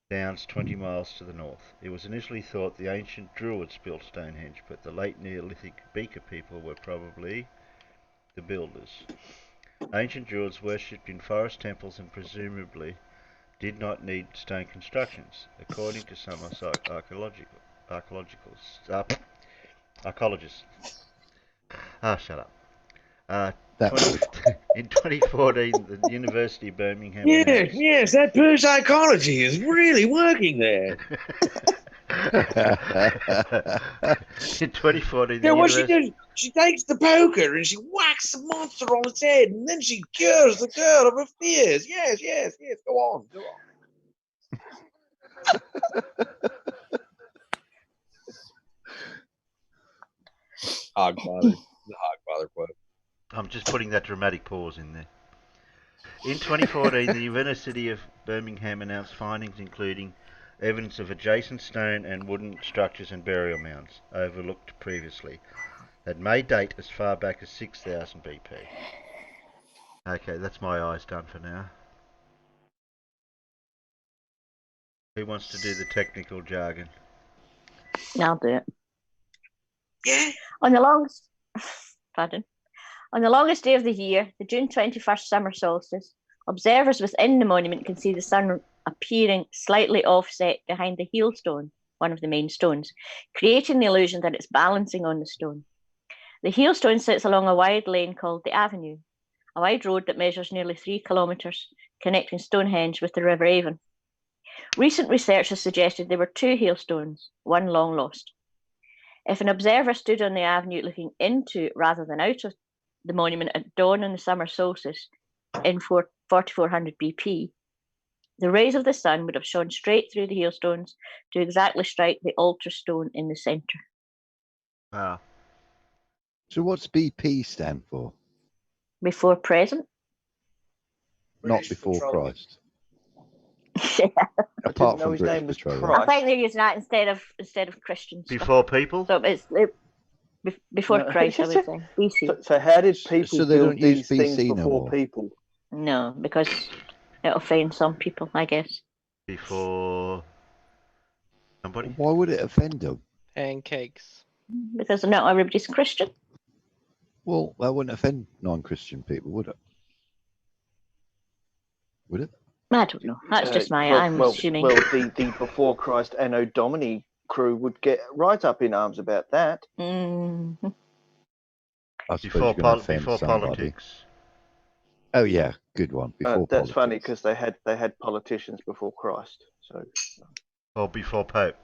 Downs 20 miles to the north. It was initially thought the ancient Druids built Stonehenge, but the late Neolithic Beaker people were probably the builders. Ancient Druids worshipped in forest temples and presumably did not need stone constructions, according to some archaeologists. Shut up. In 2014, the University of Birmingham announced. yes, that pure psychology is really working there. In 2014, Yeah, the what she University. does, she takes the poker and she whacks the monster on its head, and then she cures the girl of her fears. Yes. Go on. Hogfather. The Hogfather quote. I'm just putting that dramatic pause in there. In 2014, the University of Birmingham announced findings including evidence of adjacent stone and wooden structures and burial mounds overlooked previously that may date as far back as 6000 BP. Okay, that's my eyes done for now. Who wants to do the technical jargon? I'll do it. Yeah. On the longest, pardon, on the longest day of the year, the June 21st summer solstice, observers within the monument can see the sun appearing slightly offset behind the heel stone, one of the main stones, creating the illusion that it's balancing on the stone. The heel stone sits along a wide lane called the Avenue, a wide road that measures nearly 3 kilometres, connecting Stonehenge with the River Avon. Recent research has suggested there were 2 hailstones, one long lost. If an observer stood on the avenue looking into rather than out of the monument at dawn on the summer solstice in 4400 BP, the rays of the sun would have shone straight through the hailstones to exactly strike the altar stone in the centre. Ah, So what's BP stand for? Before present? Not British before Petroleum. Christ. I Apart didn't know from his British name was Petroleum. I Christ. think they're using that instead of Christian stuff. before people? So it's before No. Christ, I would say. BC. So how did people So they build don't use these things BC no before more? people? No, because it offends some people, I guess. Before somebody? Why would it offend them? Pancakes. Because not everybody's Christian. Well, that wouldn't offend non-Christian people, would it? Would it? I don't know. That's just I'm assuming. Well, the before Christ Anno Domini crew would get right up in arms about that. Mhm. I suppose Before, you're going to offend before somebody. politics. Oh yeah, good one. Before That's politics. funny because they had politicians before Christ. So Or before Pope.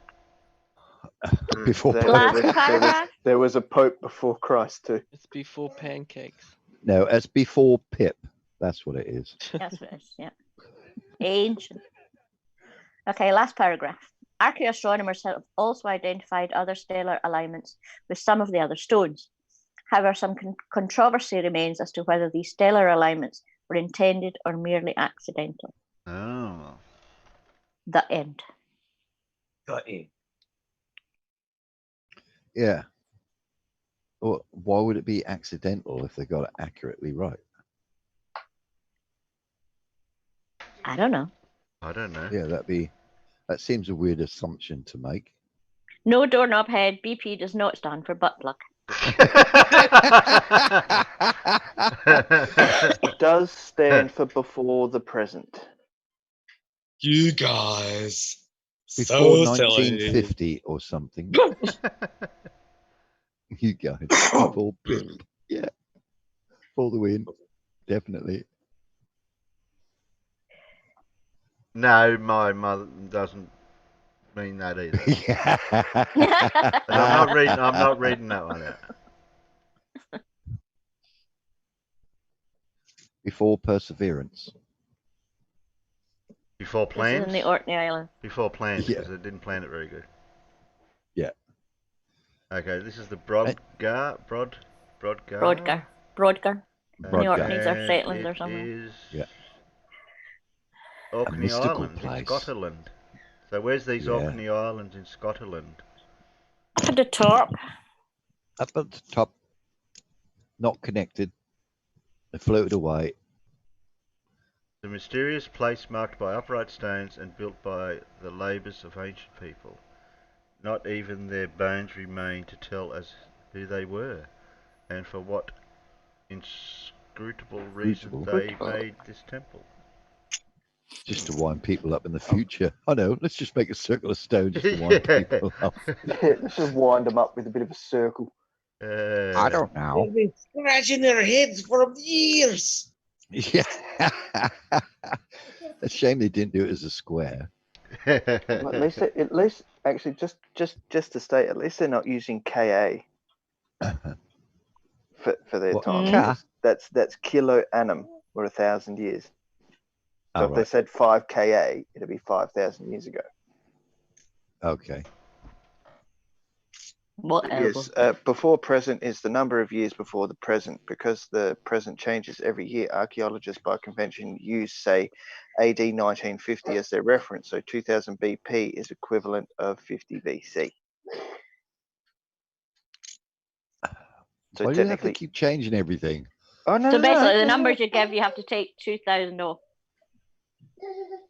Before there, Last there, paragraph. there was a pope before Christ too. It's before pancakes. No, it's before Pip. That's what it is. That's what it is, yeah. Ancient. Okay, last paragraph. Archaeoastronomers have also identified other stellar alignments with some of the other stones. However, some controversy remains as to whether these stellar alignments were intended or merely accidental. Oh. The end. Got in. Yeah. Well, why would it be accidental if they got it accurately right? I don't know. I don't know. Yeah, that seems a weird assumption to make. No doorknob head. BP does not stand for butt plug. It does stand for before the present. You guys. Before So silly. 1950 or something. You guys. Before Pip. Yeah. For the win. Definitely. No, my mother doesn't mean that either. Yeah. But I'm not reading that one out. Before perseverance. Before This is plans? in the Orkney Islands. Before plans, Yeah. because they didn't plan it very good. Yeah. Okay, this is the Brodgar. Brodgar. The Orkneys or Shetlands or something. Is Yeah. Orkney mystical Islands in place. Scotland. So where's these Yeah. Orkney Islands in Scotland? Up at the top. Up at the top. Not connected. They floated away. The mysterious place marked by upright stones and built by the labours of ancient people. Not even their bones remain to tell as who they were, and for what inscrutable reason they made this temple. Just to wind people up in the future. I know, let's just make a circle of stones just to wind people up. Yeah, let's just wind them up with a bit of a circle. I don't know. They've been scratching their heads for years. Yeah. A shame they didn't do it as a square. At least, actually, just to state, at least they're not using Ka for their What, time. Ka? That's kilo annum, or 1,000 years. So Oh, if they right. said 5 Ka, it'd be 5,000 years ago. Okay. Whatever. Yes, before present is the number of years before the present. Because the present changes every year, archaeologists by convention use, say, AD 1950 as their reference. So 2000 BP is equivalent of 50 BC. So Why do you have to technically, keep changing everything? oh no, So no, basically, no, the no, numbers no. you give, you have to take 2000 off.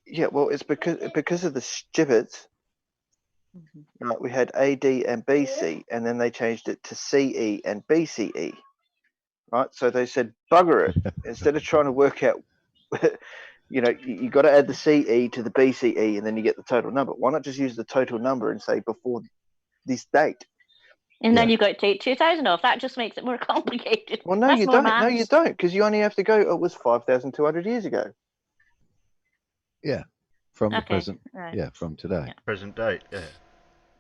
Yeah, well, it's because of the gibbets. Right, we had AD and BC, and then they changed it to CE and BCE. Right, so they said, bugger it. Instead of trying to work out, you got to add the CE to the BCE, and then you get the total number. Why not just use the total number and say before this date? And then Yeah. you've got to take 2000 off. That just makes it more complicated. Well, no, That's you more don't. No, maths. you don't, because you only have to go. It was 5,200 years ago. Yeah. From the Okay, present. right. Yeah, from today. Yeah. Present date. Yeah.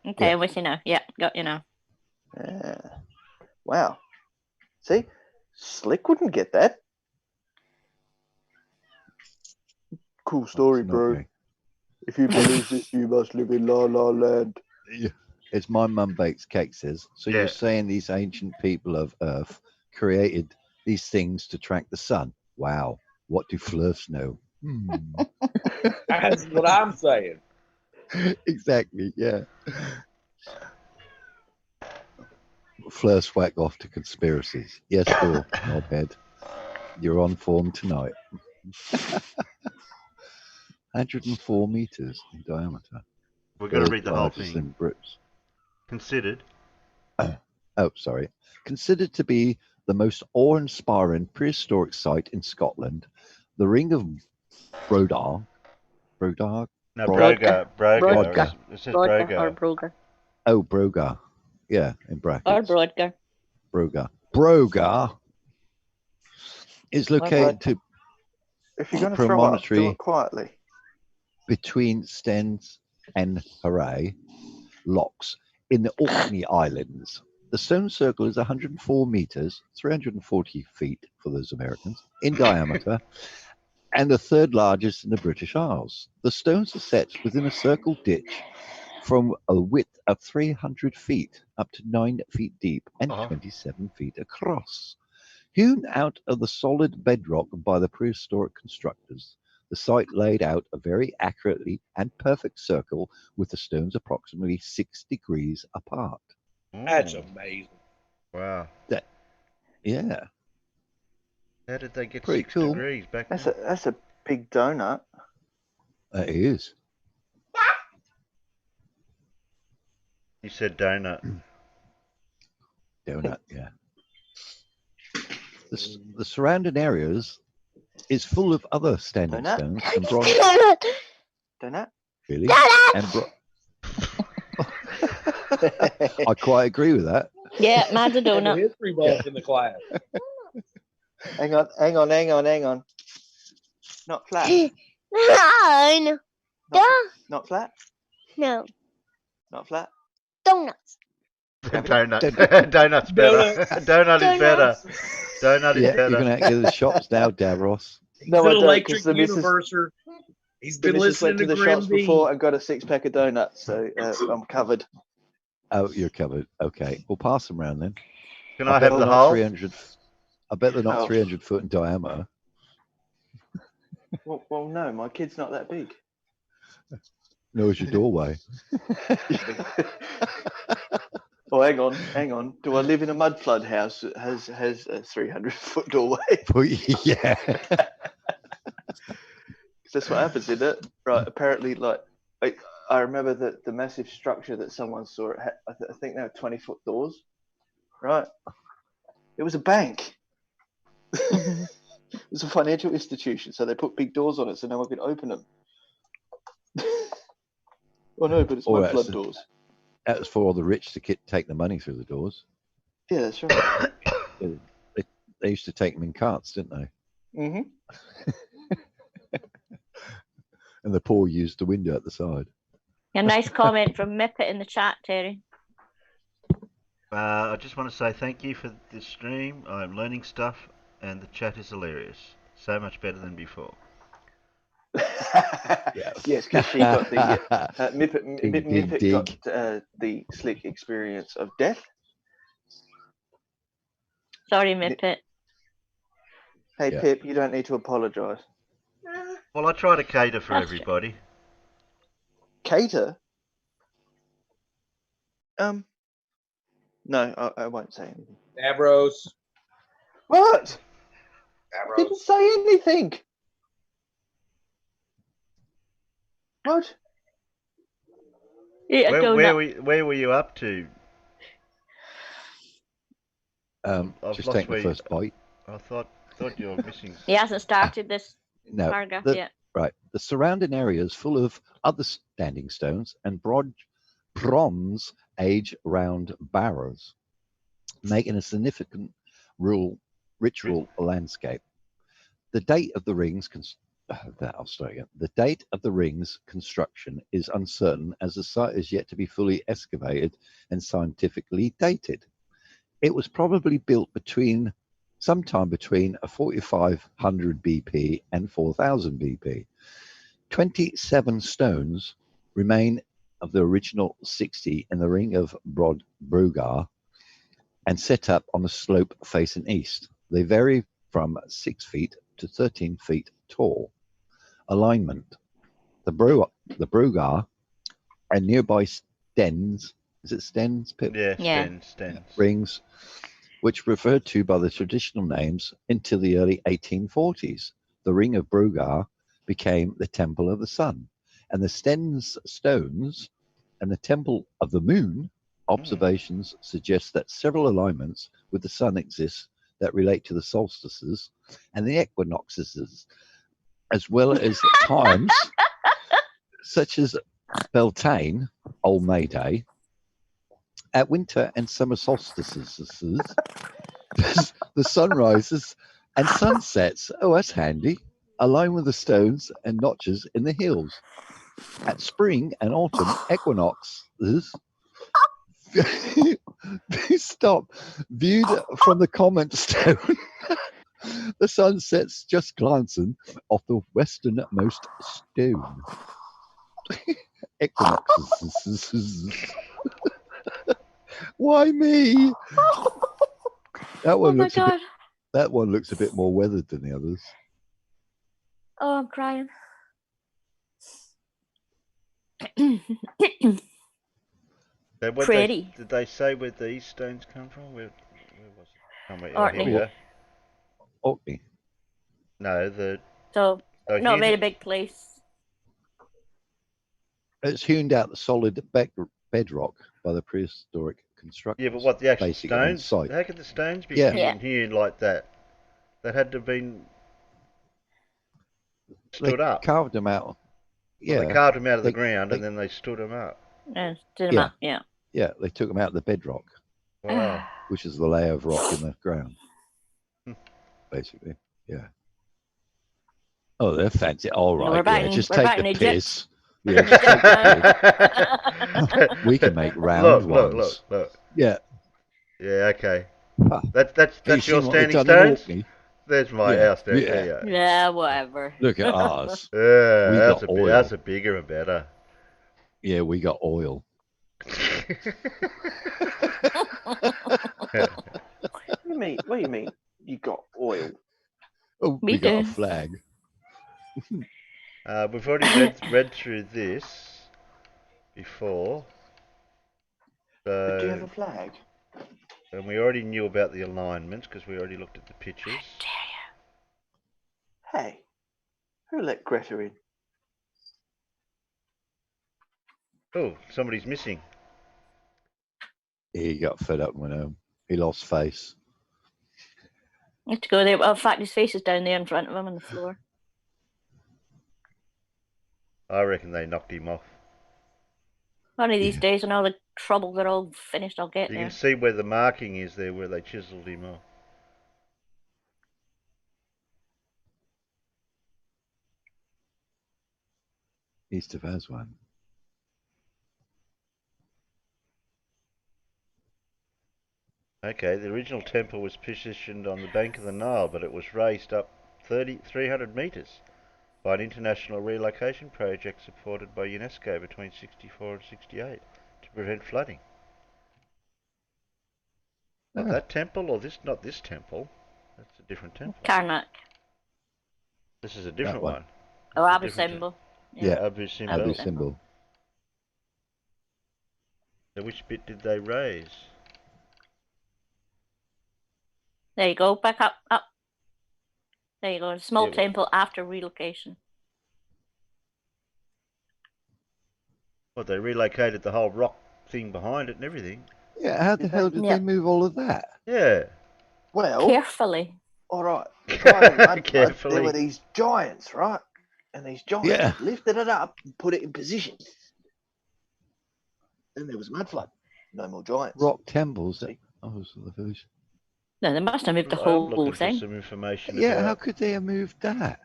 Okay, Yeah. I'm with you now. Yeah, got you now. Wow. See, Slick wouldn't get that. Cool story, It's not bro. me. If you believe this, you must live in La La Land. Yeah. It's my mum bakes cake, says. So Yeah. you're saying these ancient people of Earth created these things to track the sun? Wow. What do flirts know? That's what I'm saying. Exactly, yeah. Flirts whack off to conspiracies. Yes, Bill, knobhead. You're on form tonight. 104 meters in diameter. We're going to Third read the whole largest thing. in Brits. Considered. Oh, sorry. Considered to be the most awe-inspiring prehistoric site in Scotland, the Ring of Brodar. Brodar? No, Brodgar. Brogar. It says Brodgar or Brogar. Brogar. Oh, Brogar. Yeah, in brackets. Or Brodgar. Brogar. Brogar is located to If you're going to throw up, do premonitory it quietly. between Stens and Hooray locks in the Orkney Islands. The stone circle is 104 meters, 340 feet for those Americans, in diameter, and the third largest in the British Isles. The stones are set within a circle ditch from a width of 300 feet up to 9 feet deep and 27 feet across. Hewn out of the solid bedrock by the prehistoric constructors, the site laid out a very accurately and perfect circle with the stones approximately 6 degrees apart. That's amazing. Wow. Yeah, How did they get Pretty 6 cool. degrees back That's then? a big donut. it is. You said donut. Donut, yeah. The surrounding areas is full of other standing Donut? stones and bronze. Donut? Really? And I quite agree with that. Yeah, mine's a And the donut. history buff in the class. Hang on. Not flat. No, Not flat. no, Not flat. donuts. Donut. Donut's better. Donut is better. Donut is Yeah, you're better. going to get to the shops now, Davros. No, I Little don't, electric because the missus, universer. He's the been missus listening went to to the shops Grim before B. and got a 6-pack of donuts, so I'm covered. Oh, you're covered. Okay, we'll pass them around then. Can I have they're the not whole? 300. I bet they're not Oh. 300 foot in diameter. Well, no, my kid's not that big. Nor is your doorway. Oh, hang on. Do I live in a mud flood house that has a 300-foot doorway? Yeah. That's what happens, isn't it? Right. Apparently, I remember that the massive structure that someone saw. It had, I think they were 20-foot doors. Right. It was a bank. It was a financial institution, so they put big doors on it so no one could open them. Oh no, but it's mud flood doors. That was for all the rich to take the money through the doors. Yeah, that's right. They used to take them in carts, didn't they? Mm-hmm. And the poor used the window at the side. A nice comment from Mippet in the chat, Terry. I just want to say thank you for this stream. I'm learning stuff, and the chat is hilarious. So much better than before. Yes, because she got the Dig, dig, Mippet dig. got the slick experience of death. Sorry, Mippet. Hey, Yeah. Pip, you don't need to apologise. Well, I try to cater for That's true. everybody. Cater? No, I won't say anything. Davros. What? I didn't say anything. What? Eat a donut. Where were you up to? I've Just lost take the where you- first bite. I thought you were missing. He hasn't started this No, paragraph the, yet. right. The surrounding area is full of other standing stones and broad bronze age-round barrows, making a significant ritual landscape. The date of the rings The date of the rings construction is uncertain as the site is yet to be fully excavated and scientifically dated. It was probably built sometime between 4500 BP and 4000 BP. 27 stones remain of the original 60 in the ring of Brugar and set up on a slope facing east. They vary from 6 feet to 13 feet tall. Alignment. The Brugar and nearby Stens, is it Stens, Pip? Yeah, Yeah. Stens. Rings, which referred to by the traditional names until the early 1840s. The Ring of Brugar became the Temple of the Sun, and the Stens stones and the Temple of the Moon observations suggest that several alignments with the Sun exist that relate to the solstices and the equinoxes, as well as times such as Beltane, Old May Day, at winter and summer solstices, the sunrises and sunsets, oh, that's handy, align with the stones and notches in the hills. At spring and autumn equinoxes, stop, viewed from the comment stone, the sun sets just glancing off the westernmost stone. Equinoxes. Why me? That Oh one my looks god. that one looks a bit more weathered than the others. Oh, I'm crying. Pretty. Did they say where these stones come from? Where was it? Somewhere. Oh, here Orkney. we go. Orkney. No, the. So, not a very hewn- big place. It's hewn out the solid bedrock by the prehistoric construction. Yeah, but what the actual basically on stones? site. How could the stones be Yeah. hewn like that? That had to have been stood They up. carved them out. Yeah. Well, they carved them out of the ground and then they stood them up. Yeah, stood them up, yeah. Yeah, they took them out of the bedrock. Wow. Which is the layer of rock in the ground. Hmm. Basically. Yeah. Oh, they're fancy. All No, right. we're back Yeah, in- just we're take back in the Egypt. piss. Yeah, just take the piss. We can make round ones. Look. Yeah. Yeah, okay. Huh. That's Have you your seen what they've standing done in stones? Orkney? There's my Yeah, house there. yeah. There you go. Yeah, whatever. Look at ours. Yeah, We got oil. Ours are bigger and better. Yeah, we got oil. What do you mean? You got oil? Oh, Me we got a too. flag. We've already read through this before. But do you have So, a flag? and we already knew about the alignments because we already looked at the pictures. Hey, who let Greta in? Oh, somebody's missing. He got fed up and went home. He lost face. You have to go there. Well, in fact, his face is down there in front of him on the floor. I reckon they knocked him off. One of these Yeah. days, when all the troubles are all finished, I'll get You there. can see where the marking is there, where they chiselled him off. East of Aswan. Okay, the original temple was positioned on the bank of the Nile, but it was raised up 300 metres by an international relocation project supported by UNESCO between 64 and 68 to prevent flooding. Not that temple, or this? Not this temple. That's a different temple. Karnak. This is a different one. one. Or It's a Abu different Simbel. Yeah. Abu Simbel. Abu Simbel. So which bit did they raise? There you go. Back up. There you go. A small Yeah, temple after relocation. Well, they relocated the whole rock thing behind it and everything. Yeah, how the hell did they move all of that? Yeah. Well, Carefully. all right. Prior to Mudflood, Carefully. there were these giants, right? And these giants lifted it up and put it in position. Then there was Mudflood. No more giants. Rock temples. Oh, those. No, they must have moved the I'm whole looking for thing. some information Yeah, about. how could they have moved that?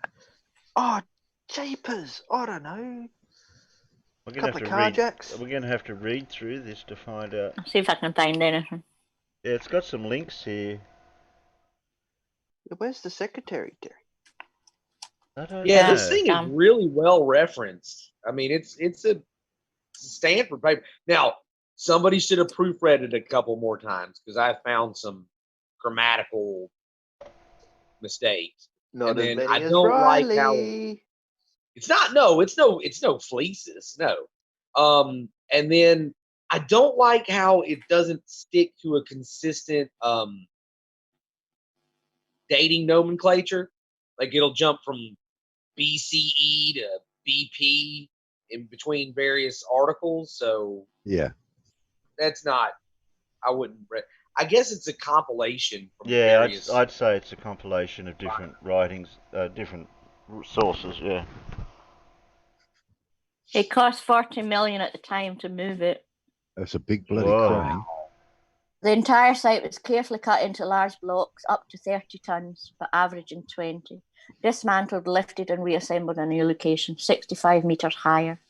Oh, jeepers. I don't know. We're gonna Couple of have to read. carjacks. We're gonna have to read through this to find out. I'll see if I can find anything. Yeah, it's got some links here. Where's the secretary, Terry? I don't Yeah, know. this thing is really well referenced. I mean, it's a Stanford paper. Now, somebody should have proofread it a couple more times because I found some grammatical mistakes. Not And as then many I as don't like Riley. how it's not. No, it's no fleeces. No. And then I don't like how it doesn't stick to a consistent dating nomenclature. Like it'll jump from BCE to BP in between various articles. So Yeah. that's not. I wouldn't. I guess it's a compilation from Yeah, various. I'd say it's a compilation of different writings, different sources. Yeah. It cost 40 million at the time to move it. That's a big bloody Whoa. crane. The entire site was carefully cut into large blocks up to 30 tons, but averaging 20. Dismantled, lifted, and reassembled in a new location, 65 meters higher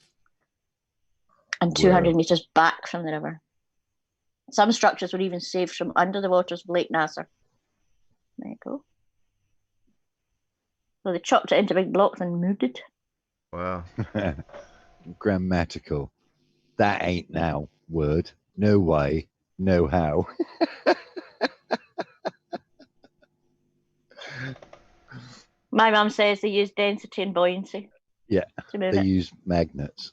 and 200 meters back from the river. Some structures were even saved from under the waters of Lake Nasser. There you go. So they chopped it into big blocks and moved it. Wow. Grammatical. That ain't now word. No way. No how. My mum says they use density and buoyancy. Yeah, to move they it. use magnets.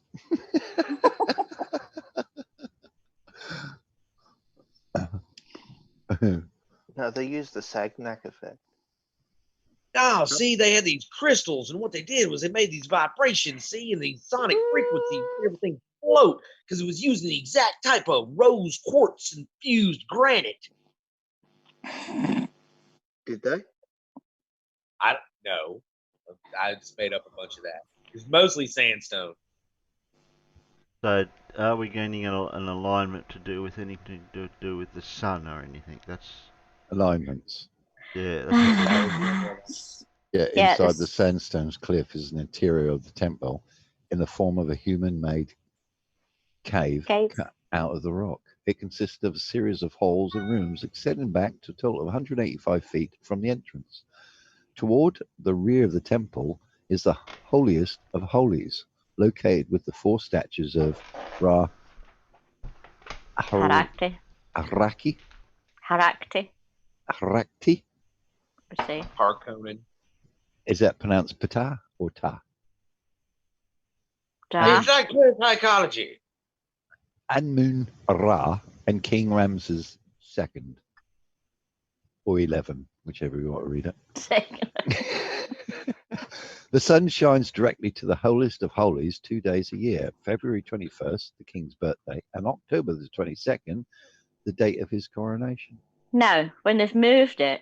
No, they use the Sagnac effect. Oh, see, they had these crystals, and what they did was they made these vibrations, see, and these sonic frequencies, everything float, because it was using the exact type of rose quartz infused granite. Did they? I don't know. I just made up a bunch of that. It's mostly sandstone. So, are we gaining an alignment to do with anything to do with the sun or anything? That's Alignments. yeah. That's Yeah, Yeah, inside this- the sandstone's cliff is an interior of the temple in the form of a human-made cave cut out of the rock. It consists of a series of holes and rooms extending back to a total of 185 feet from the entrance. Toward the rear of the temple is the holiest of holies, located with the four statues of Ra, Harakti. Araki, Harakti, Harakti. we say. Harkonnen. Is that pronounced Ptah or Ta? Da. It's like clear psychology. Anmun Ra and King Ramses II, or 11, whichever you want to read it. Second. The sun shines directly to the holiest of holies 2 days a year, February 21st, the king's birthday, and October the 22nd, the date of his coronation. Now, when they've moved it,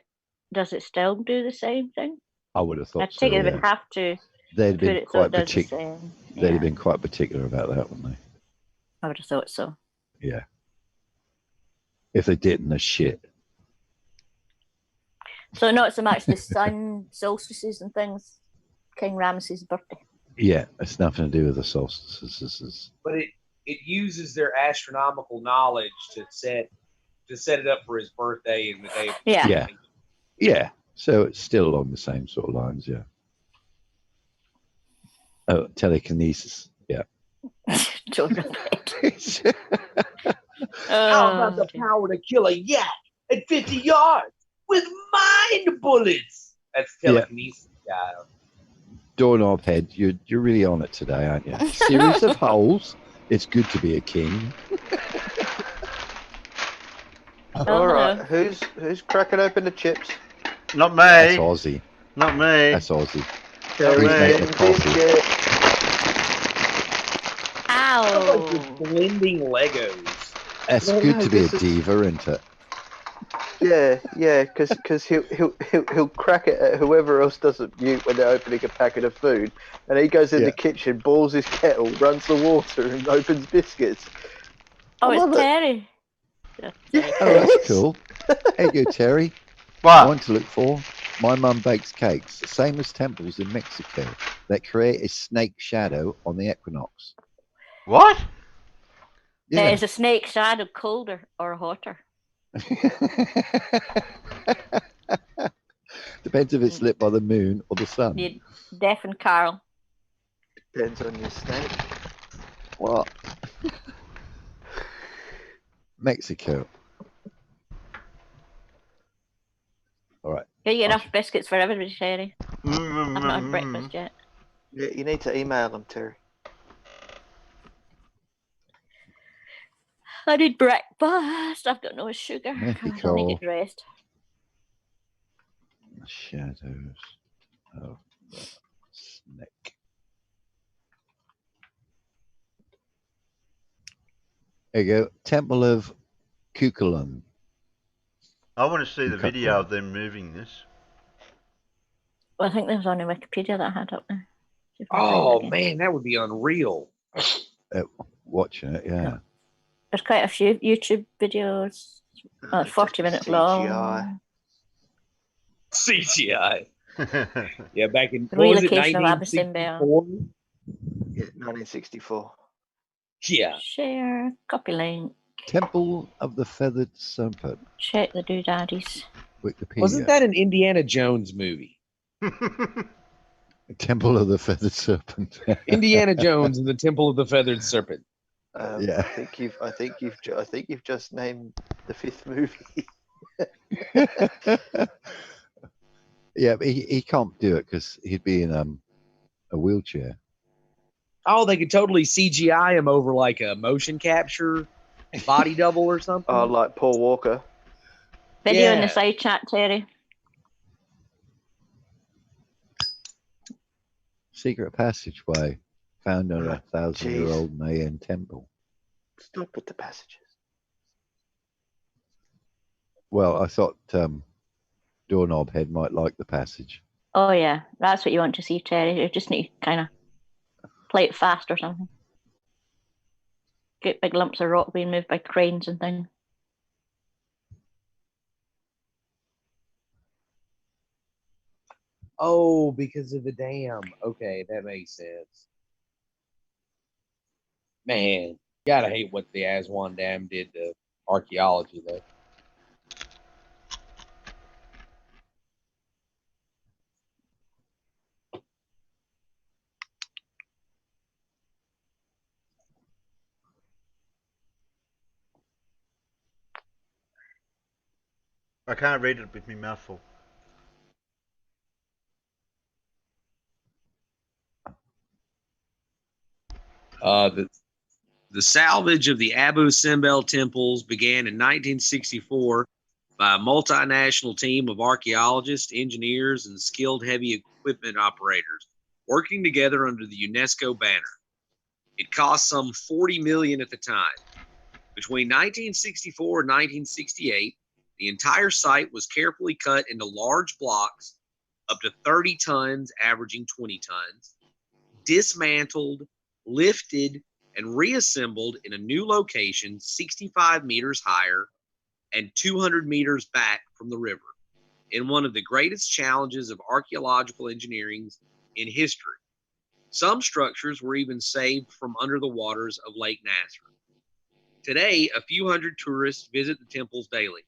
does it still do the same thing? I would have I thought so. think they Yeah. would have to They'd put been it so quite it does the particular. same. They'd Yeah, have been quite particular about that, wouldn't they? I would have thought so. Yeah. If they didn't, they're shit. So not so much the sun solstices and things, King Ramses' birthday. Yeah, it's nothing to do with the solstices. But it uses their astronomical knowledge to set it up for his birthday and the day of his Yeah. Yeah. Yeah. So it's still along the same sort of lines, yeah. Oh, telekinesis. Yeah. Don't know. How about the dear. power to kill a yak at 50 yards with mind bullets? That's Yeah. telekinesis, guys. Doorknob head, you're really on it today, aren't you? Series of holes. It's good to be a king. Oh, All right, hello. who's cracking open the chips? Not That's me. Ozzy. Not me. That's Ozzy. Terry's me. getting coffee. biscuit. Sounds like you're Ow. blending Legos. It's No, good no, to be a this is- diva, isn't it? Yeah, because he'll crack it at whoever else doesn't mute when they're opening a packet of food, and he goes in Yeah. the kitchen, boils his kettle, runs the water, and opens biscuits. Oh, I love it's it. Terry. Yeah, Terry. Oh, that's Yes. cool. Hey, you go, Terry. What? One to look for. My mum bakes cakes, the same as temples in Mexico, that create a snake shadow on the equinox. What? Now, Yeah. is a snake shadow colder or hotter? Depends if it's lit by the moon or the sun. You deafen Carl. Depends on your snake. What? Mexico. All right. Get you enough biscuits for everybody, Terry. I've not had Mm. breakfast yet. Yeah, you need to email them, Terry. I need breakfast. I've got no sugar. I Mexico. still need to get dressed. Shadows of the snake. There you go. Temple of Kukulum. I want to see the Okay. video of them moving this. Well, I think there was on the Wikipedia that I had up there. See if I can find it Oh again. man, that would be unreal. Watching it, yeah. There's quite a few YouTube videos. Oh, it's 40 minutes long. CGI. Yeah, back in The what was it, relocation of Abu Simbel. 1964? Yeah, 1964. Yeah. Share, copy link, Temple of the Feathered Serpent. check the doodaddies. Wikipedia. Wasn't that an Indiana Jones movie? Temple of the Feathered Serpent? Indiana Jones and the Temple of the Feathered Serpent. Yeah. I think you've just named the fifth movie. Yeah, but he can't do it because he'd be in a wheelchair. Oh, they could totally CGI him over like a motion capture body double or something. Oh, like Paul Walker. Video in Yeah. the side chat, Terry. Secret passageway found on a Oh, 1,000-year-old Mayan temple. Stop with the passages. Well, I thought Doorknob Head might like the passage. Oh, yeah. That's what you want to see, Terry. You just need to kind of play it fast or something. Get big lumps of rock being moved by cranes and things. Oh, because of the dam. Okay, that makes sense. Man, gotta hate what the Aswan Dam did to archaeology, though. I can't read it with my mouth full. The salvage of the Abu Simbel temples began in 1964 by a multinational team of archaeologists, engineers, and skilled heavy equipment operators working together under the UNESCO banner. It cost some $40 million at the time. Between 1964 and 1968, the entire site was carefully cut into large blocks up to 30 tons, averaging 20 tons, dismantled, lifted, and reassembled in a new location 65 meters higher and 200 meters back from the river, in one of the greatest challenges of archaeological engineering in history. Some structures were even saved from under the waters of Lake Nasser. Today, a few hundred tourists visit the temples daily.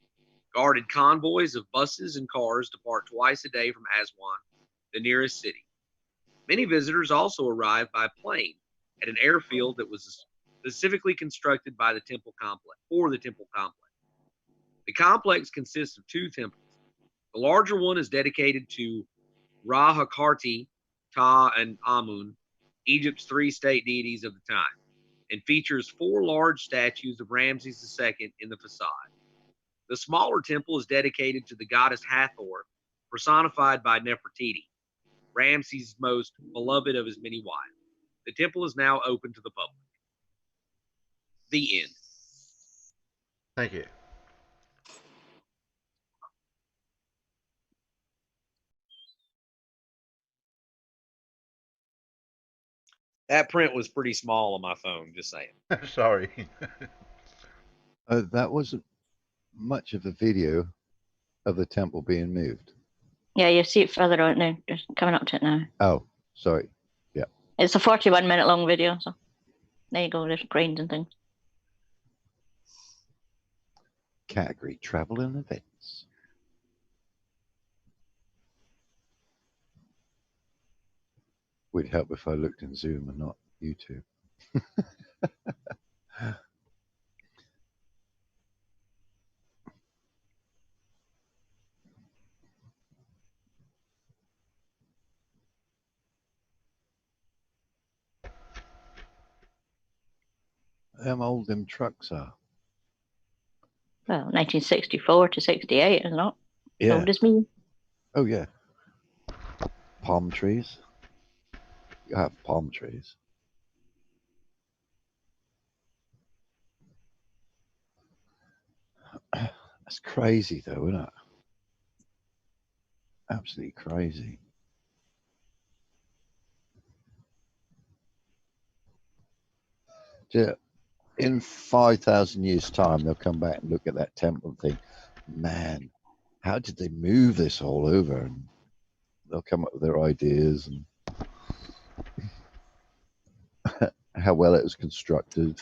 Guarded convoys of buses and cars depart twice a day from Aswan, the nearest city. Many visitors also arrived by plane at an airfield that was specifically constructed by the temple complex for the temple complex. The complex consists of 2 temples. The larger one is dedicated to Ra-Hakarti, Ta, and Amun, Egypt's 3 state deities of the time, and features 4 large statues of Ramses II in the facade. The smaller temple is dedicated to the goddess Hathor, personified by Nefertiti, Ramses' most beloved of his many wives. The temple is now open to the public. The end. Thank you. That print was pretty small on my phone, just saying. Sorry. That wasn't much of a video of the temple being moved. Yeah, you see it further on now. Just coming up to it now. Oh, sorry. It's a 41-minute long video, so there you go. There's cranes and things. Category travel and events. Would help if I looked in Zoom and not YouTube. How old them trucks are. Well, 1964 to 68, isn't it? Yeah. Old as me. Oh, yeah. Palm trees. You have palm trees. That's crazy, though, isn't it? Absolutely crazy. Yeah. In 5,000 years' time, they'll come back and look at that temple and think, man, how did they move this all over? And they'll come up with their ideas and how well it was constructed.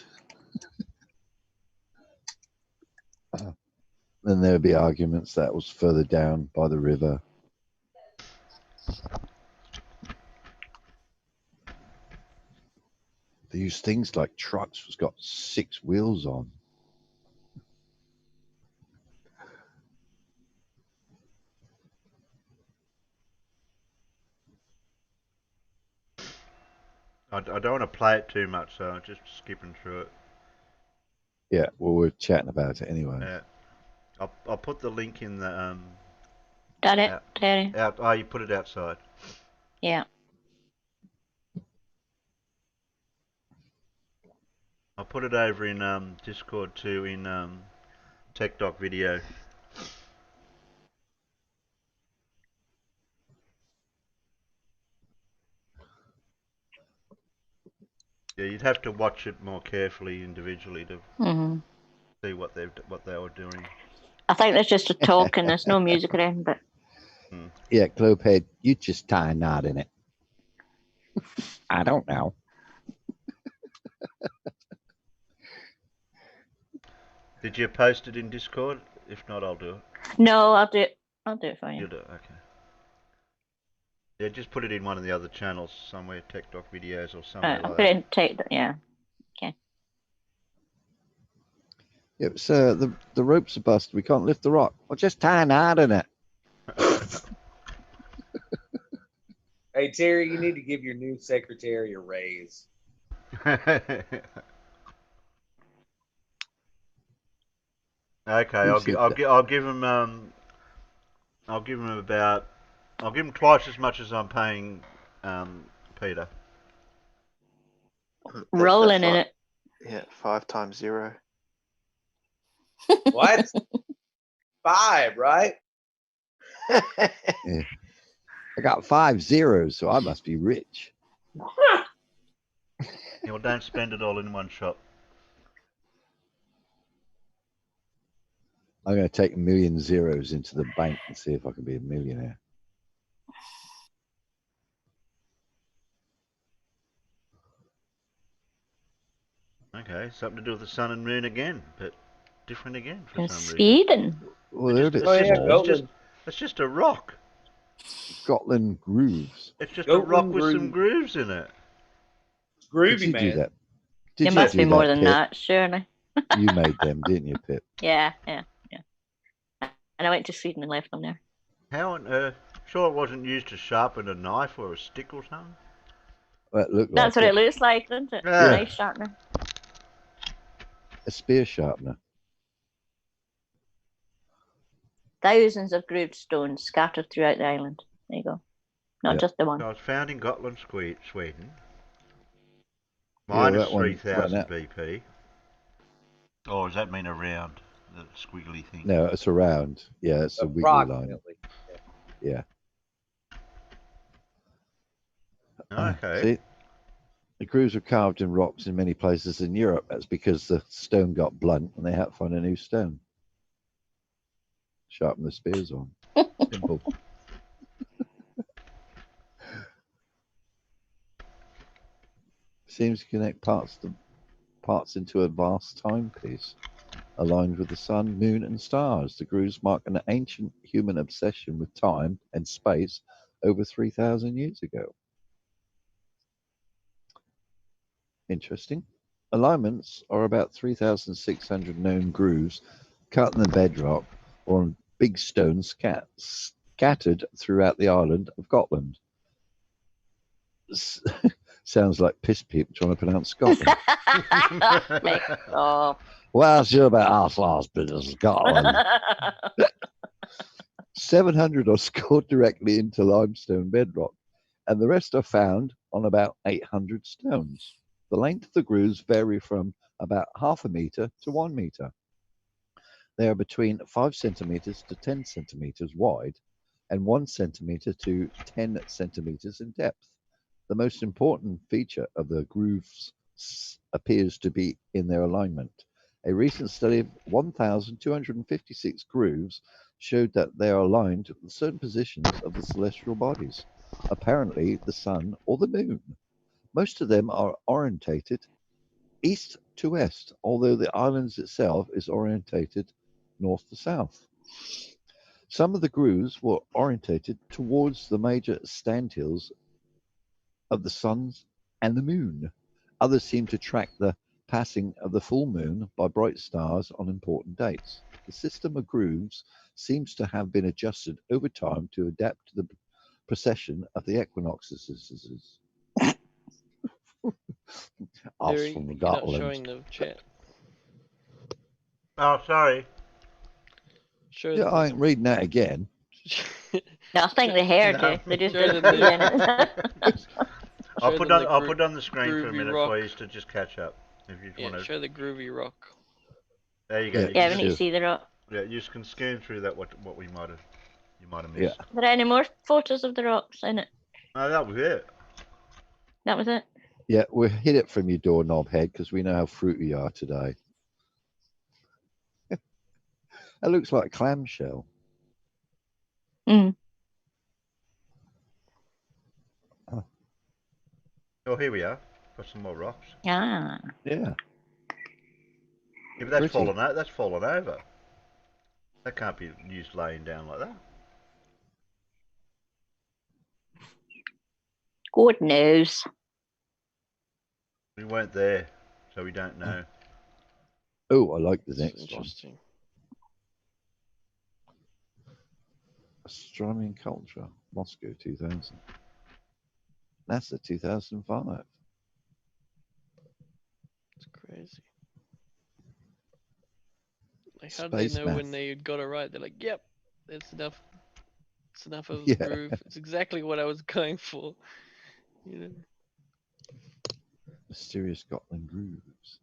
Then there'll be arguments that was further down by the river. They use things like trucks that's got 6 wheels on. I don't want to play it too much, so I'm just skipping through it. Yeah, well, we're chatting about it anyway. Yeah. I'll put the link in the Done it, Terry. out. Oh, you put it outside. Yeah. I'll put it over in Discord too in Tech Doc video. Yeah, you'd have to watch it more carefully individually to see what they were doing. I think there's just a talk and there's no music around, but Yeah, Globehead, you just tie a knot in it. I don't know. Did you post it in Discord? If not, I'll do it. no, I'll do it. I'll do it for you. You'll do it, okay. Yeah, just put it in one of the other channels somewhere, Tech Doc videos or somewhere I'll like put it that. in take that. Yeah. Okay. Yeah, sir, the ropes are busted. We can't lift the rock. Well, just tie a knot in it. Hey, Terry, you need to give your new secretary a raise. Okay, Who said I'll give him about I'll give him twice as much as I'm paying Peter. Rolling in it. Yeah, 5 times 0. What? 5, right? Yeah. I got 5 zeros, so I must be rich. Yeah, well, don't spend it all in one shot. I'm going to take 1,000,000 zeros into the bank and see if I can be a millionaire. Okay, something to do with the sun and moon again, but different again for And some reason. Sweden. Well, they're a bit Oh, yeah, small. Goldman. It's just a rock. Gotland grooves. It's just a rock Gotland with some groove. grooves in it. It's Did groovy, you man. do that? There Did must you be do more that, than Pip? that, surely. You made them, didn't you, Pip? Yeah. And I went to Sweden and left them there. How on earth? Sure, it wasn't used to sharpen a knife or a stick or something. Well, it looked That's like what it looks like, doesn't it? Yeah. Knife sharpener. a spear sharpener. Thousands of grooved stones scattered throughout the island. There you go. Not Yeah. just the one. So it's found in Gotland, Sweden. Yeah, Minus that one ran 3,000 out. BP. Or does that mean around the squiggly thing? No, it's around. Yeah, it's a wiggly line. Approximately. Yeah. Okay. See, the grooves are carved in rocks in many places in Europe. That's because the stone got blunt and they had to find a new stone. Sharpen the spears on. Simple. Seems to connect parts into a vast timepiece, aligned with the sun, moon, and stars. The grooves mark an ancient human obsession with time and space over 3,000 years ago. Interesting. Alignments are about 3,600 known grooves cut in the bedrock or on big stones scattered throughout the island of Gotland. Sounds like piss people trying to pronounce Scotland. Oh. Well, sure about our last bit of Scotland. 700 are scored directly into limestone bedrock, and the rest are found on about 800 stones. The length of the grooves vary from about half a meter to 1 meter. They are between 5 centimeters to 10 centimeters wide and 1 centimeter to 10 centimeters in depth. The most important feature of the grooves appears to be in their alignment. A recent study of 1,256 grooves showed that they are aligned with certain positions of the celestial bodies, apparently the sun or the moon. Most of them are orientated east to west, although the island itself is orientated north to south. Some of the grooves were orientated towards the major standhills of the sun and the moon. Others seem to track the passing of the full moon by bright stars on important dates. The system of grooves seems to have been adjusted over time to adapt to the precession of the equinoxes. Us Derry, from you're not Scotland. showing the chat. Oh, sorry. Show Yeah, I ain't reading that again. No, I think they heard No. you. They just Show didn't them see the- anything. I'll Show put them on the I'll put on the screen for a groovy minute rock. for you to just catch up. If you Yeah, want to. show the groovy rock. There you go. Yeah. You Yeah, can we need to just, see the rock. yeah, you just can scan through that what you might have Yeah. missed. Are there any more photos of the rocks in it? No, that was it. That was it. Yeah, we'll hit it from your doorknob head because we know how fruity you are today. That looks like a clamshell. Mm. Oh, here we are. Got some more rocks. Ah. Yeah. Yeah, but that's Pretty. fallen out. That's fallen over. That can't be used laying down like that. Good news. We weren't there, so we don't know. Oh, I like the It's next one. interesting. Astronomy and Culture, Moscow 2000. NASA 2005. It's crazy. Like, how do they Space know math. when they got it right? They're like, yep, that's enough. It's enough of Yeah. groove. It's exactly what I was going for. You know. Mysterious Scotland grooves.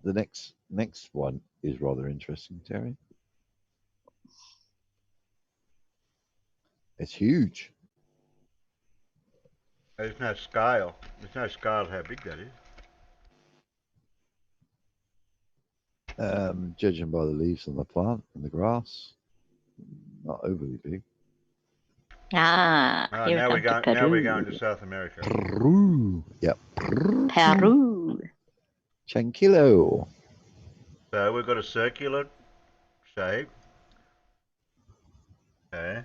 The next one is rather interesting, Terry. It's huge. There's no scale. There's no scale how big that is. Judging by the leaves on the plant and the grass, not overly big. Ah, here Now we we're come going. to Now we're Peru. going to South America. Peru. Yep. Peru. Tranquilo. So we've got a circular shape, Okay.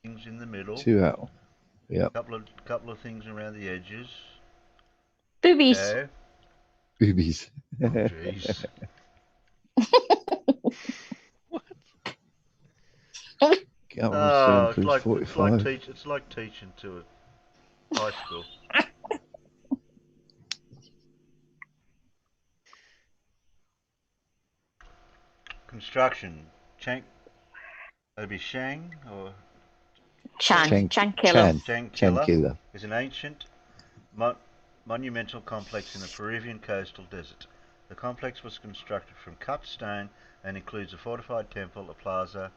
Things in the middle. 2 out. Yep. Couple of things around the edges. Boobies. Okay. Boobies. Oh, jeez. Oh, It's like 45. it's like teaching to a high school. Construction. That'd be Shang or Chankillo. Chankilla is an ancient monumental complex in the Peruvian coastal desert. The complex was constructed from cut stone and includes a fortified temple, a plaza,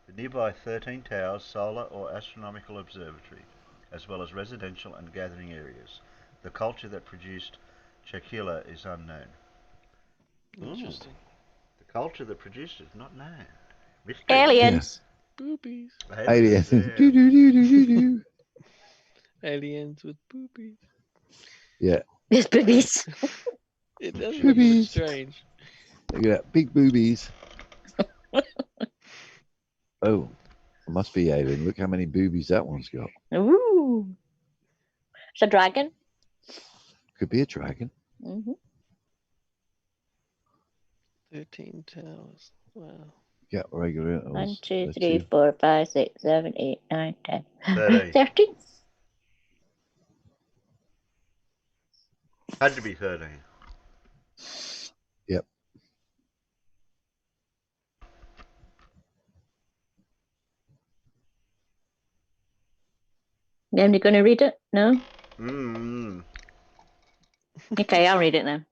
the nearby 13 towers, solar or astronomical observatory, as well as residential and gathering areas. The culture that produced Chankilla is unknown. Interesting. The culture that produced it is not known. Mystery. Aliens. Boobies. Aliens. Yeah. Aliens with boobies. Yeah. There's boobies. It does look Boobies. strange. Look at that. Big boobies. Oh. It must be alien. Look how many boobies that one's got. Ooh. It's a dragon. Could be a dragon. Mm-hmm. 13 towers. Wow. Yeah, regular. 1, 2, 3, 4, 5, 6, 7, 8, 9, 10. 13. 13. Had to be 13. Yep. Then you're going to read it? No? Mm. Okay, I'll read it then.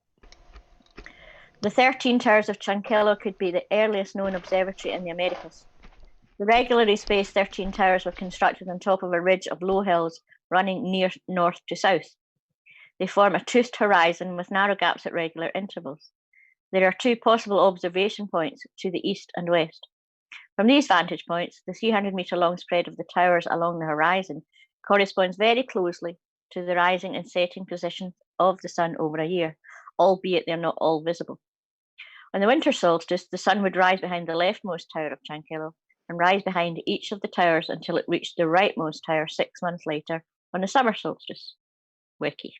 The 13 Towers of Chankillo could be the earliest known observatory in the Americas. The regularly spaced 13 towers were constructed on top of a ridge of low hills running near north to south. They form a toothed horizon with narrow gaps at regular intervals. There are 2 possible observation points to the east and west. From these vantage points, the 300-meter-long spread of the towers along the horizon corresponds very closely to the rising and setting positions of the sun over a year, albeit they're not all visible. On the winter solstice, the sun would rise behind the leftmost tower of Chankillo and rise behind each of the towers until it reached the rightmost tower 6 months later on the summer solstice. Wiki.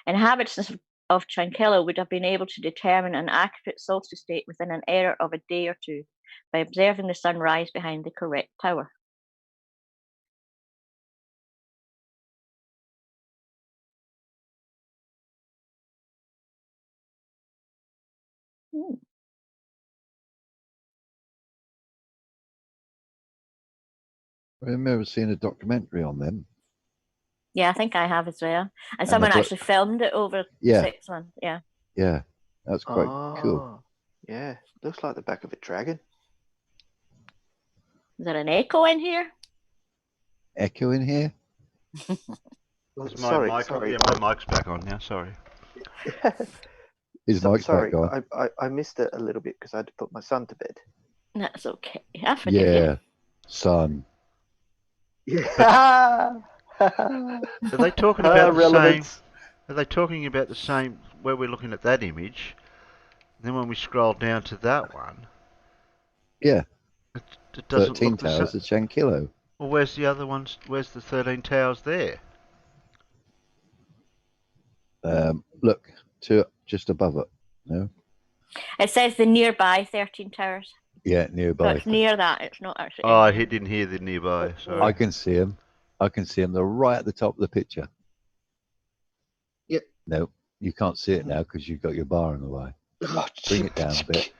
Inhabitants of Chankillo would have been able to determine an accurate solstice date within an error of a day or 2 by observing the sun rise behind the correct tower. I remember seeing a documentary on them. Yeah, I think I have as well. And someone actually filmed it over 6 months. Yeah. Yeah, that's quite cool. Yeah, looks like the back of a dragon. Is there an echo in here? Echo in here? Sorry. Yeah, my mic's back on now. Sorry. His mic's back on. I missed it a little bit because I had to put my son to bed. That's okay. I forgive Yeah, you. son. Yeah. Are they talking about the relevance. same? Are they talking about the same where we're looking at that image? Then when we scroll down to that one, yeah, it doesn't 13 look the towers same. of Chankillo. Well, where's the other ones? Where's the 13 towers there? Look, just above it. No. It says the nearby 13 towers. Yeah, nearby. So it's near that. It's not actually. Oh, I didn't hear the nearby. Sorry. I can see them. They're right at the top of the picture. Yep. No, you can't see it now because you've got your bar in the way. Bring it down a bit.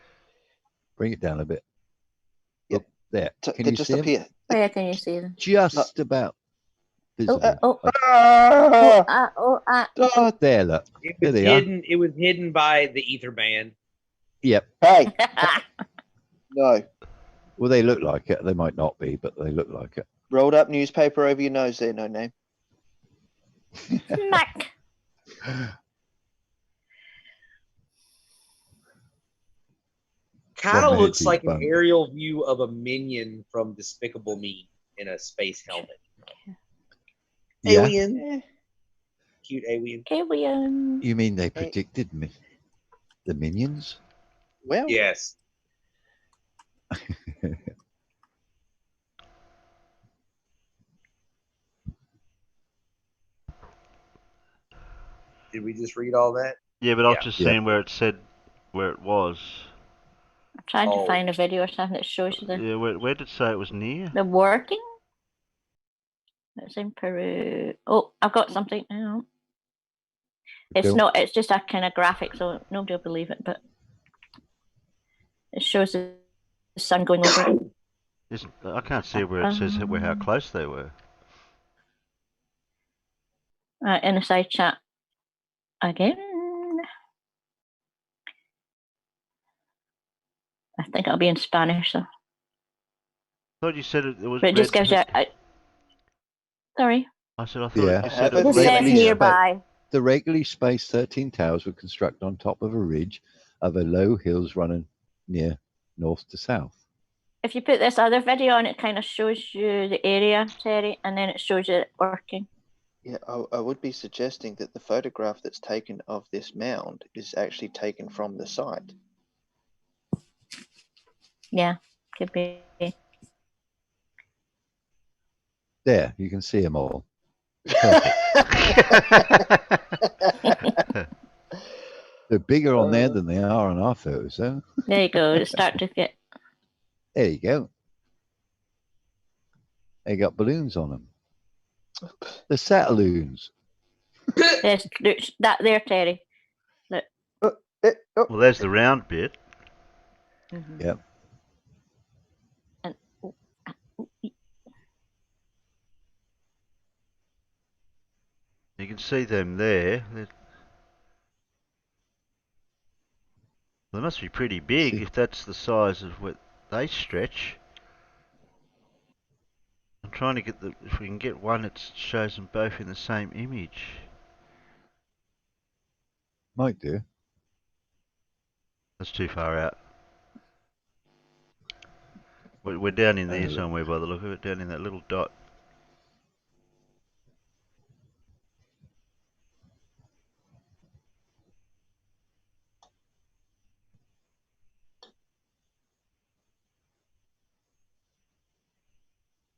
Bring it down a bit. Yep, there. Can you see them? Where can you see them? Just about visible. There, look. It was hidden. It was hidden by the ether band. Yep. Hey. No. Well, they look like it. They might not be, but they look like it. Rolled up newspaper over your nose there, no name. Mac. Kind of looks like an aerial view of a minion from Despicable Me in a space helmet. Yeah. Alien. Cute alien. Alien. You mean they predicted the minions? Well, yes. Did we just read all that? Yeah, but I was Yeah. just Yeah. seeing where it said where it was. I'm trying to Oh. find a video or something that shows you Yeah, where did it say it was near? the working. It's in Peru. Oh, I've got something. Hang on. It's Cool. not. It's just a kind of graphic, so nobody will believe it. But it shows the sun going over it. I can't see where it says where how close they were. In the side chat again. I think it'll be in Spanish, so. I thought you said it was. But it just gives you. Sorry. I thought Yeah. you said It it It was. says regularly nearby. The regularly spaced 13 towers were constructed on top of a ridge of a low hills running near north to south. If you put this other video on, it kind of shows you the area, Terry, and then it shows you it working. Yeah, I would be suggesting that the photograph that's taken of this mound is actually taken from the site. Yeah, could be. There, you can see them all. They're bigger on there than they are on our photos, though. There you go. It's starting to get. There you go. They got balloons on them. The Satelloons. There's that there, Terry. Look. Well, there's the round bit. Mm-hmm. Yep. And You can see them there. They must be pretty big See. if that's the size of what they stretch. I'm trying to get if we can get one that shows them both in the same image. Might do. That's too far out. We're down in there somewhere by the look of it, down in that little dot.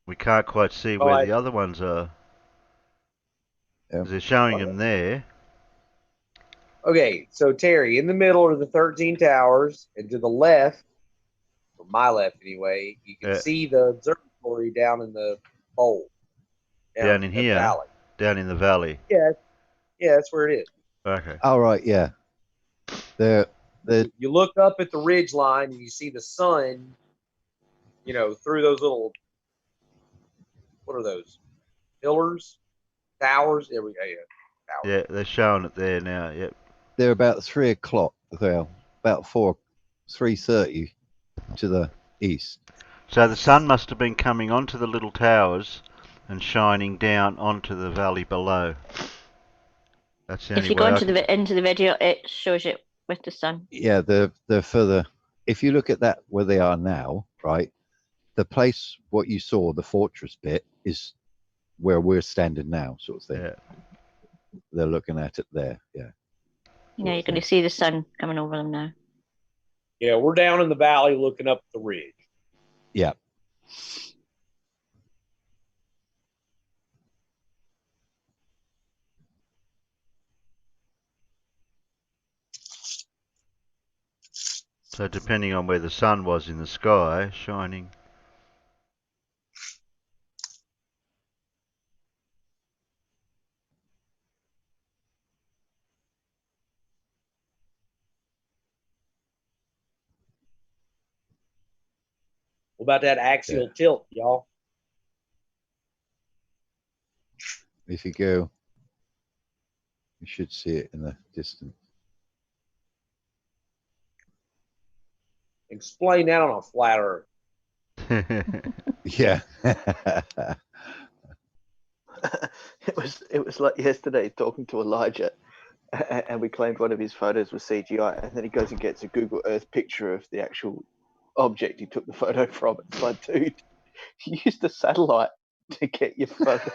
We can't quite see where the other ones are. Yeah. They're showing them there. Okay, so Terry, in the middle are the 13 towers, and to the left, or my left anyway, you can see the observatory down in the bowl. Down in here? Valley. Down in the valley? Yeah, that's where it is. Okay. All right, yeah. You look up at the ridge line and you see the sun, through those little, what are those? Pillars? Towers? There we go, yeah. Towers. Yeah, they're showing it there now, yep. They're about 3 o'clock, well, about 3:30 to the east. So the sun must have been coming onto the little towers and shining down onto the valley below. That's the only way. If you go into the video, it shows it with the sun. Yeah, they're further. If you look at that where they are now, right, the place what you saw, the fortress bit, is where we're standing now, sort of thing. Yeah. They're looking at it there. Yeah. Yeah, you're going to see the sun coming over them now. Yeah, we're down in the valley looking up the ridge. Yeah. So depending on where the sun was in the sky, shining. What about that axial tilt, y'all? If you go, you should see it in the distance. Explain that on a flat earth. Yeah. It was like yesterday talking to Elijah, and we claimed one of his photos was CGI, and then he goes and gets a Google Earth picture of the actual object he took the photo from. It's like, dude, you used a satellite to get your photo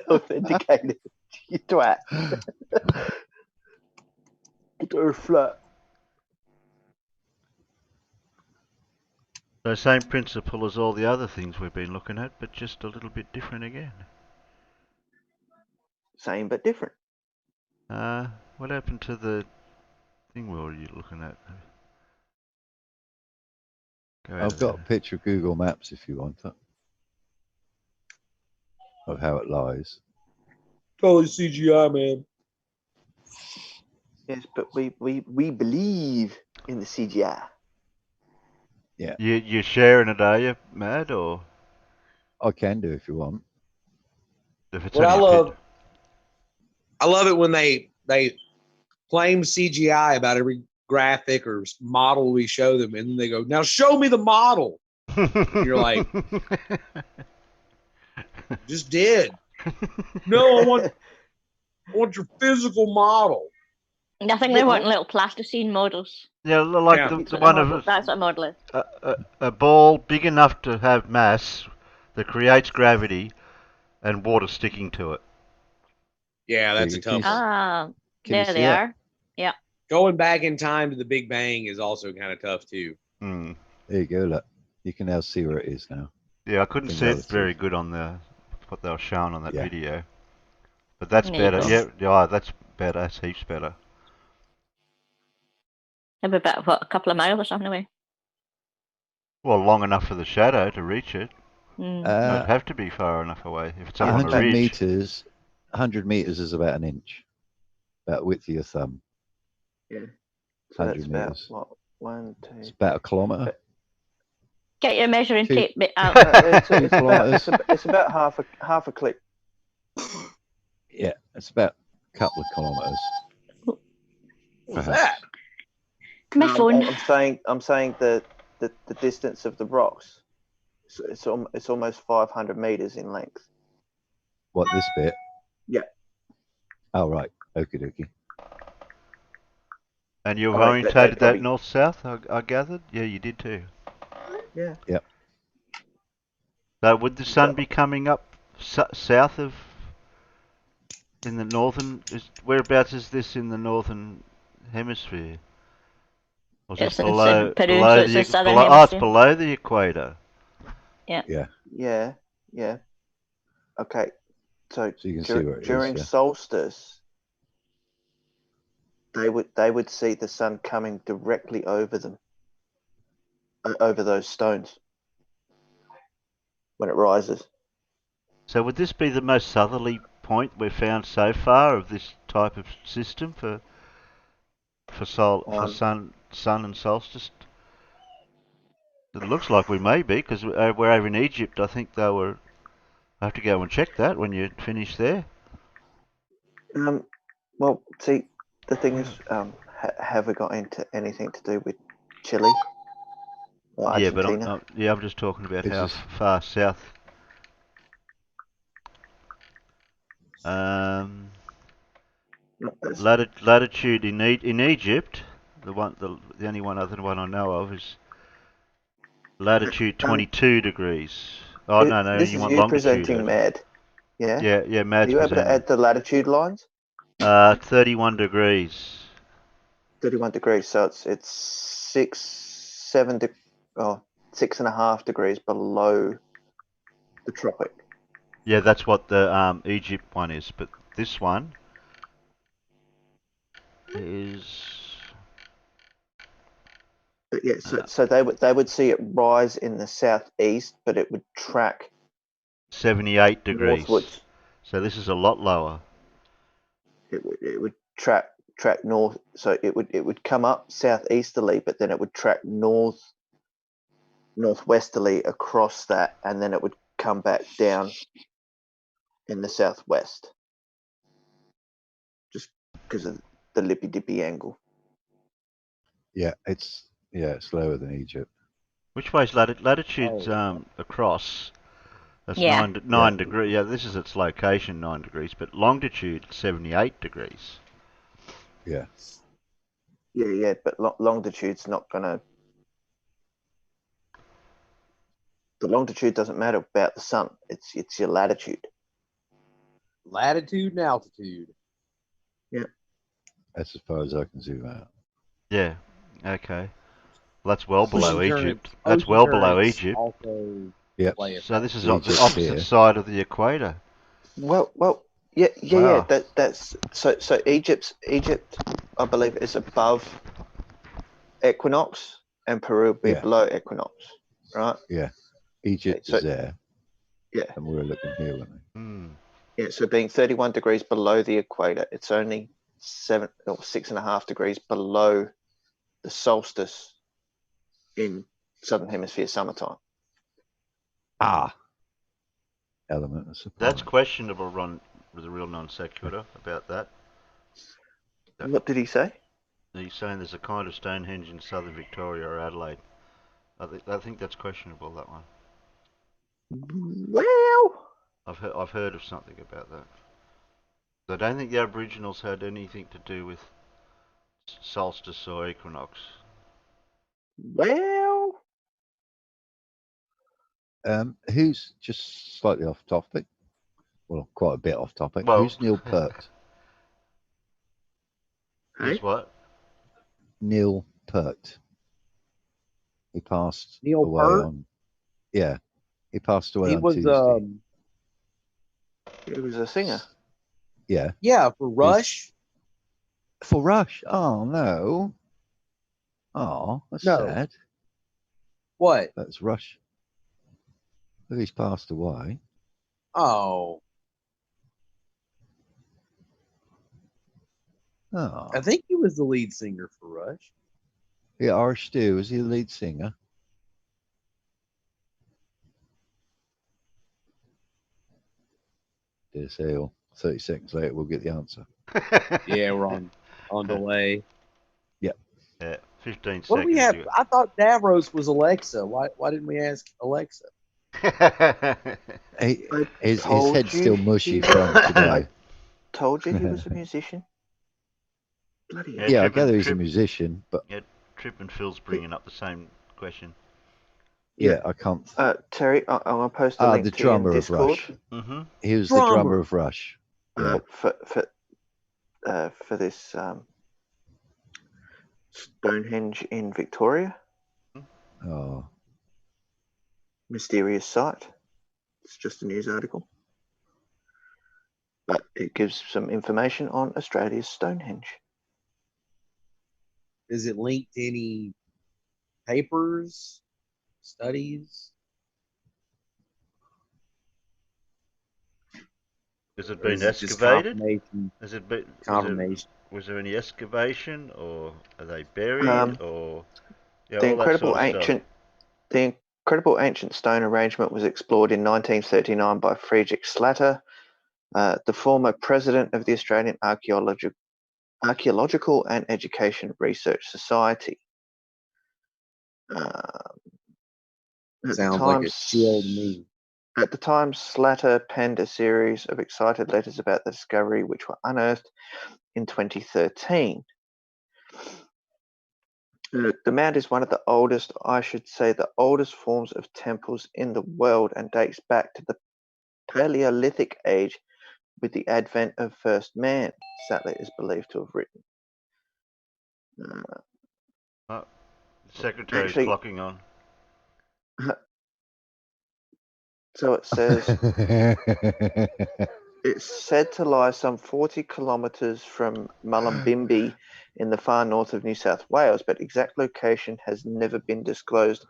authenticated. You twat. Get Earth flat. So same principle as all the other things we've been looking at, but just a little bit different again. Same but different. What happened to the thing we were looking at? Go out I've of got a there. picture of Google Maps if you want it, of how it lies. Totally CGI, man. Yes, but we believe in the CGI. You sharing it, are you, Mad, or I can do if you want. if it's What I only a love, I love it when they claim CGI about every graphic or model we show them, and then they go, "Now show me the model." pit? You're like, "Just did." No, I want your physical model. I think they're wanting little plasticine models. Yeah, like Yeah. the That's what one model, of that's what a model is. a ball big enough to have mass that creates gravity and water sticking to it. Yeah, that's a You tough can- one. Ah, Can you there see they it? are. Going back in time to the Big Bang is also kind of tough too. Hmm. There you go. Look, you can now see where it is now. Yeah, I couldn't In see it relative. very good on what they were showing on that Yeah. video. But that's There you better. go. Yeah, that's better. That's heaps better. Maybe about what, a couple of miles or something away. Well, long enough for the shadow to reach it. Mm. It'd have to be far enough away if it's up Yeah, on a 100 ridge. meters. 100 meters is about an inch, about width of your thumb. Yeah. So 100 that's about meters. what, 1, It's 2. about a kilometer. Get your measuring Two- tape bit out. No, it's, Two kilometers. it's about half a click. Yeah, it's about a couple of kilometers. What's perhaps. that? My phone. I'm saying the distance of the rocks. It's almost 500 meters in length. What, this bit? Yeah. Oh, right. Okie dokie. And you've Oh, wait, orientated they that north-south, I gathered? Yeah, you did too. Yeah. So would the sun be coming up south of... in the northern... whereabouts is this in the northern hemisphere? Or is It's this in below, Peru, below so it's the... the southern oh, it's hemisphere. below the equator. Yeah. Okay. So So you can see where it is. during Yeah. solstice, they would see the sun coming directly over them, over those stones when it rises. So would this be the most southerly point we've found so far of this type of system for sun and solstice? It looks like we may be, because we're over in Egypt. I think they were... I have to go and check that when you finish there. Well, see, the thing is, have we got into anything to do with Chile or Yeah, but Argentina? I'm just talking about It's how just- far south. Latitude in Egypt, the only other one I know of is latitude 22 degrees. Oh no, This you is want you longitude. presenting, Mad. Yeah. Yeah, Are Mad's you able to presenting. add the latitude lines? 31 degrees. 31 degrees. So it's 6.5 degrees below the tropic. Yeah, that's what the Egypt one is, but this one is... But yeah, so they would see it rise in the southeast, but it would track 78 degrees. northwards. So this is a lot lower. It would track north. So it would come up southeasterly, but then it would track northwesterly across that, and then it would come back down in the southwest, just because of the lippy dippy angle. Yeah, it's lower than Egypt. Which way's latitude's across? That's Yeah. nine degrees. Yeah, this is its location, 9 degrees, but longitude 78 degrees. Yeah. Yeah, but longitude's not gonna. The longitude doesn't matter about the sun. It's your latitude. Latitude and altitude. That's as far as I can zoom out. Yeah. Okay. Well, that's well below Ocean Egypt. currents- That's ocean well below currents Egypt. Also Yep. play a So this is So on the Egypt's opposite here. side of the equator. Well, Yeah. Wow. That's so Egypt, I believe, is above equinox, and Peru will be Yeah. below equinox, right? Yeah. Egypt So is there, yeah, and we were looking here, weren't we? Hmm. yeah. So being 31 degrees below the equator, it's only 7 or 6.5 degrees below the solstice in southern hemisphere summertime. Ah. Element of surprise. That's questionable, Ron, with a real non sequitur about that. What did he say? He's saying there's a kind of Stonehenge in southern Victoria or Adelaide. I think that's questionable, that one. Well, I've heard of something about that. I don't think the Aboriginals had anything to do with solstice or equinox. well. Who's just slightly off topic? Well, quite a bit off topic. Well, Who's Neil Peart? Who's Hey? what? Neil Peart. He passed Neil away Peart? on. Yeah, he passed away He on was Tuesday. He was a singer. Yeah, yeah, for Rush. for Rush. Oh no. Oh, that's No. sad. What? That's Rush. Oh, he's passed away. Oh, Oh, I think he was the lead singer for Rush. yeah. Irish Stew, was he the lead singer? Dear Sale. 30 seconds later, we'll get the answer. Yeah, we're on delay. Yeah, 15 What do we seconds. have? I thought Davros was Alexa. Why didn't we ask Alexa? His told head's you still mushy he from was- today. Told you he was a musician. Bloody hell. Yeah, I Trip gather and- he's a Trip- musician, but Trip and Phil's bringing up the same question. yeah, I can't. Terry, I'm gonna post a link The to you in drummer of Discord. Rush. Mm-hmm. He was the drummer of Rush. Yeah. For this Stonehenge in Victoria, Oh, mysterious site. It's just a news article, but it gives some information on Australia's Stonehenge. Is it linked to any papers, studies? Has it Or been is it just excavated? confirmation? Has it been? Confirmation. Was there any excavation, or are they buried, or The all that sort incredible of ancient, the incredible ancient stone arrangement was explored in 1939 by Friedrich Slatter, the former president of the Australian Archaeological and Education Research Society. Sounds like a shield to me. At the time, Slatter penned a series of excited letters about the discovery, which were unearthed in 2013. The mound is one of the oldest, I should say, the oldest forms of temples in the world, and dates back to the Paleolithic age with the advent of first man, Sattler is believed to have written. stuff. Secretary's Actually, clocking on. so it says it's said to lie some 40 kilometres from Mullumbimby in the far north of New South Wales, but exact location has never been disclosed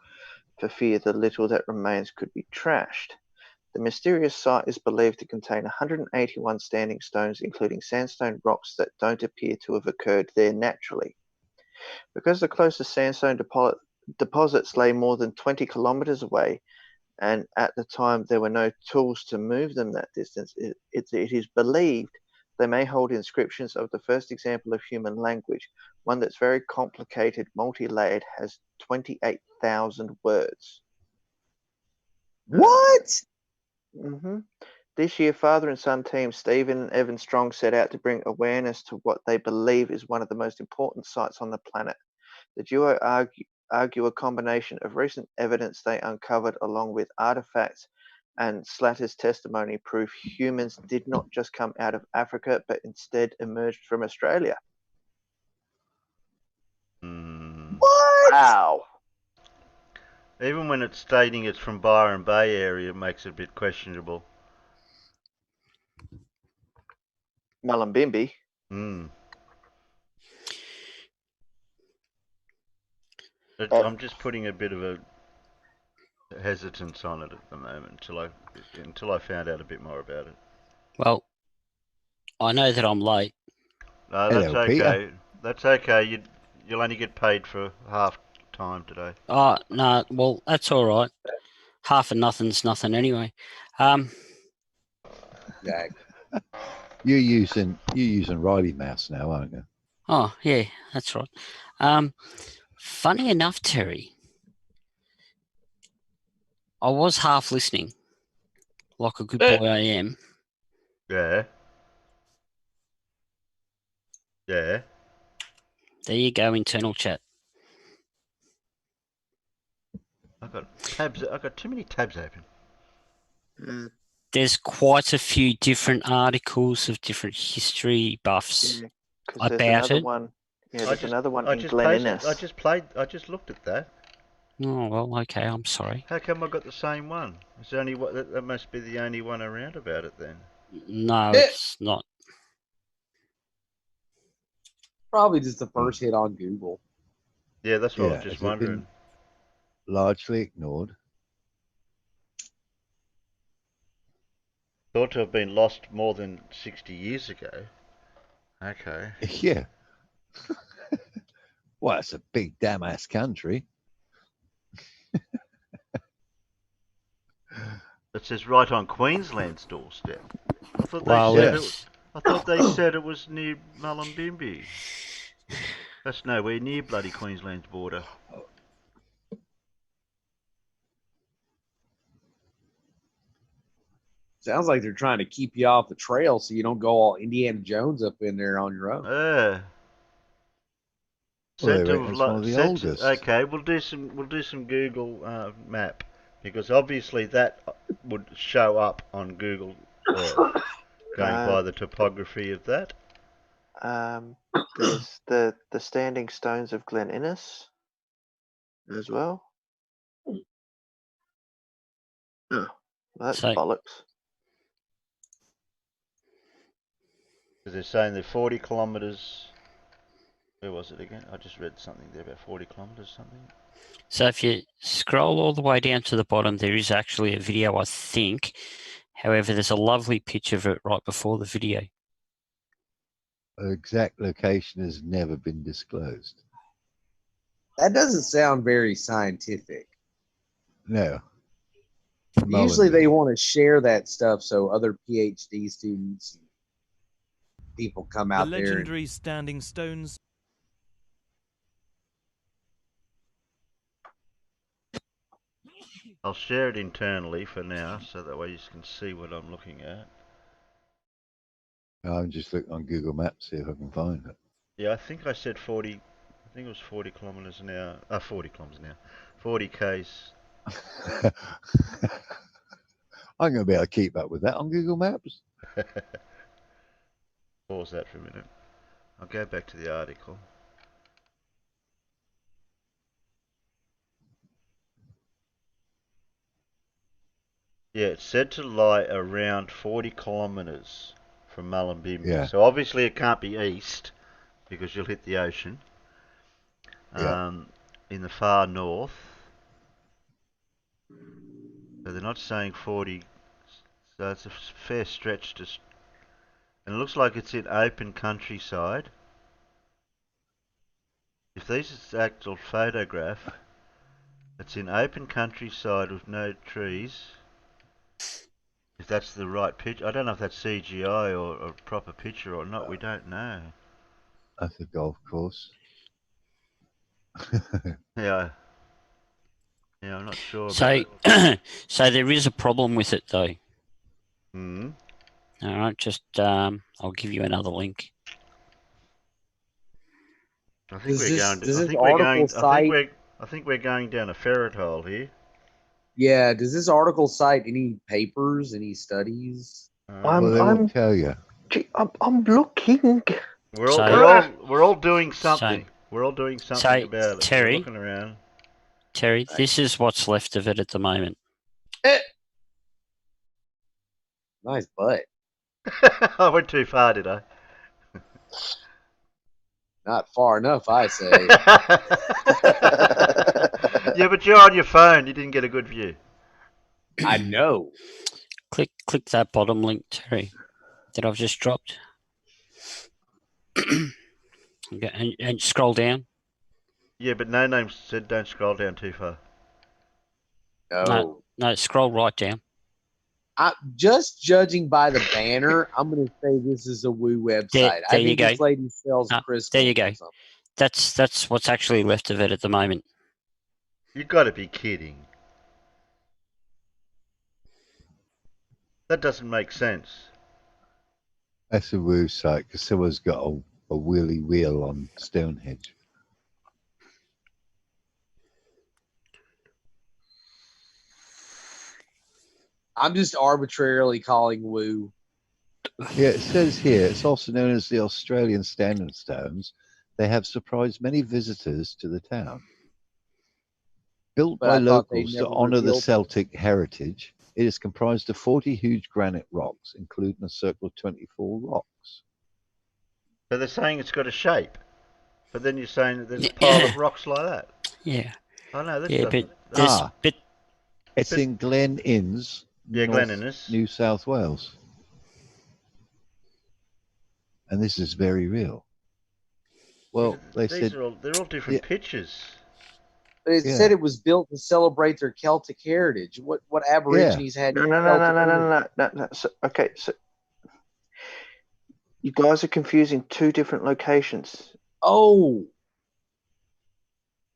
for fear the little that remains could be trashed. The mysterious site is believed to contain 181 standing stones, including sandstone rocks that don't appear to have occurred there naturally. Because the closest sandstone deposits lay more than 20 kilometres away, and at the time there were no tools to move them that distance, it is believed they may hold inscriptions of the first example of human language, one that's very complicated, multi-layered, has 28,000 words. What? Mm-hmm. This year, father and son team Stephen and Evan Strong set out to bring awareness to what they believe is one of the most important sites on the planet. The duo argue a combination of recent evidence they uncovered along with artifacts and Slatter's testimony prove humans did not just come out of Africa, but instead emerged from Australia. What? Wow. Even when it's stating it's from Byron Bay area, it makes it a bit questionable. Mullumbimby. Hmm. Oh. I'm just putting a bit of a hesitance on it at the moment until I found out a bit more about it. Well, I know that I'm late. No, that's Hello, okay. Peter. That's okay. You'll only get paid for half time today. Oh, no, well, that's all right. Half of nothing's nothing anyway. Exactly. You're using Riley Mouse now, aren't you? Oh, yeah, that's right. Funny enough, Terry, I was half listening, like a good boy I am. Yeah. Yeah. There you go, internal chat. I've got too many tabs open. There's quite a few different articles of different history buffs Yeah, because there's about another it. one. Yeah, there's another one in I Glen Innes. just looked at that. Oh, well, okay, I'm sorry. How come I got the same one? It's only that must be the only one around about it then. No, it's not. Probably just the first hit on Google. Yeah, that's what I was Yeah, just has it been wondering. largely ignored? Thought to have been lost more than 60 years ago. Okay. Yeah. Well, it's a big damn ass country. It says right on Queensland's doorstep. I thought Well, they said it was near Mullumbimby. That's nowhere near bloody Queensland's border. Sounds like they're trying to keep you off the trail so you don't go all Indiana Jones up in there on your own. Well, they reckon it's one of the oldest. Okay, we'll do some Google map because obviously that would show up on Google Earth, going by the topography of that. There's the standing stones of Glen Innes as well. Oh, well, that's So- bollocks. Because they're saying they're 40 kilometres. Where was it again? I just read something there about 40 kilometres something. So if you scroll all the way down to the bottom, there is actually a video, I think. However, there's a lovely picture of it right before the video. Exact location has never been disclosed. That doesn't sound very scientific. No. Usually Mullumbimby. they want to share that stuff so other PhD students and people come The out there. legendary standing stones. I'll share it internally for now, so that way you can see what I'm looking at. I'm just looking on Google Maps, see if I can find it. Yeah, I think I said 40. I think it was 40 kilometres an hour. 40 kilometres an hour. 40 k's. I'm going to be able to keep up with that on Google Maps. Pause that for a minute. I'll go back to the article. Yeah, it's said to lie around 40 kilometres from Mullumbimby. Yeah. So obviously it can't be east because you'll hit the ocean. Yeah. In the far north. So they're not saying 40. So it's a fair stretch to. And it looks like it's in open countryside. If this is the actual photograph, it's in open countryside with no trees. If that's the right picture, I don't know if that's CGI or a proper picture or not. We don't know. That's a golf course. Yeah, I'm not sure. So, About so there is a problem with it, though. Hmm. All right, just I'll give you another link. I think Does we're this- going. does I this think we're article going. cite- I think we're going down a ferret hole here. Yeah, does this article cite any papers, any studies? Well, they won't tell you. Gee, I'm looking. We're all, So- we're all doing something. We're all doing something So, about it. Terry- We're looking around. Terry, this is what's left of it at the moment. Nice butt. I went too far, did I? Not far enough, I say. Yeah, but you're on your phone. You didn't get a good view. I know. Click that bottom link, Terry, that I've just dropped. Okay, and scroll down. Yeah, but No Name said don't scroll down too far. No, scroll right down. Just judging by the banner, I'm going to say this is a Woo website. There I think this lady sells crystals. There you go. That's what's actually left of it at the moment. You've got to be kidding. That doesn't make sense. That's a Woo site because someone's got a wheelie wheel on Stonehenge. I'm just arbitrarily calling Woo. Yeah, it says here, it's also known as the Australian Standing Stones. They have surprised many visitors to the town. Built But by I thought they locals to never honour the revealed Celtic heritage, it is comprised of 40 huge granite rocks, including a circle of 24 rocks. But they're saying it's got a shape. But then you're saying that there's a pile of rocks like that. Yeah. Oh no, this Yeah, doesn't. It's in Glen Innes, Glen Innes, New South Wales. And this is very real. Well, they're all different pictures. But it said it was built to celebrate their Celtic heritage. What Aborigines had? No. So you guys are confusing two different locations. Oh.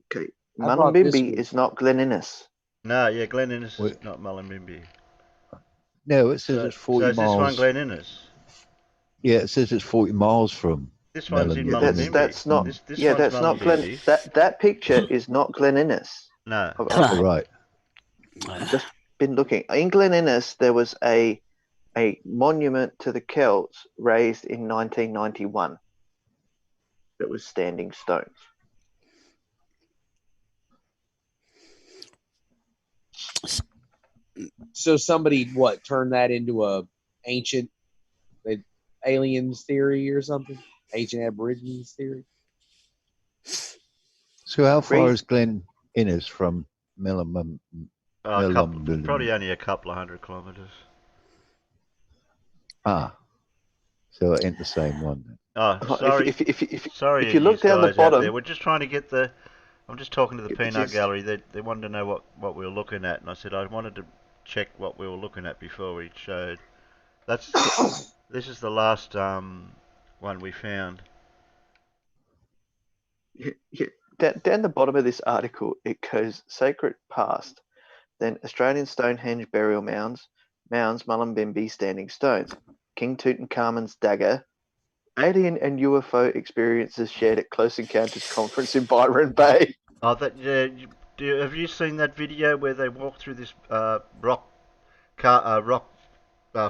Okay, Mullumbimby is not Glen Innes. No, yeah, Glen Innes is not Mullumbimby. No, it says it's 40 is miles. this one Glen Innes? Yeah, it says it's 40 miles from. This one's in Mullumbimby. That's not. This that's not Glen. That picture is not Glen Innes. No. Right. I've just been looking. In Glen Innes, there was a monument to the Celts raised in 1991. That was standing stones. So somebody turned that into a ancient aliens theory or something? Ancient Aborigines theory? So how far is Glen Innes from Probably only a couple of 100 kilometres. So it ain't the same one then. Oh, sorry. Sorry, if you look down the bottom, we're just trying to get the. I'm just talking to the peanut gallery. They wanted to know what we were looking at, and I said I wanted to check what we were looking at before we showed. This is the last one we found. Yeah, down the bottom of this article, it goes sacred past, then Australian Stonehenge burial mounds, Mullumbimby standing stones, King Tutankhamun's dagger, alien and UFO experiences shared at Close Encounters conference in Byron Bay. Oh, have you seen that video where they walk through this rock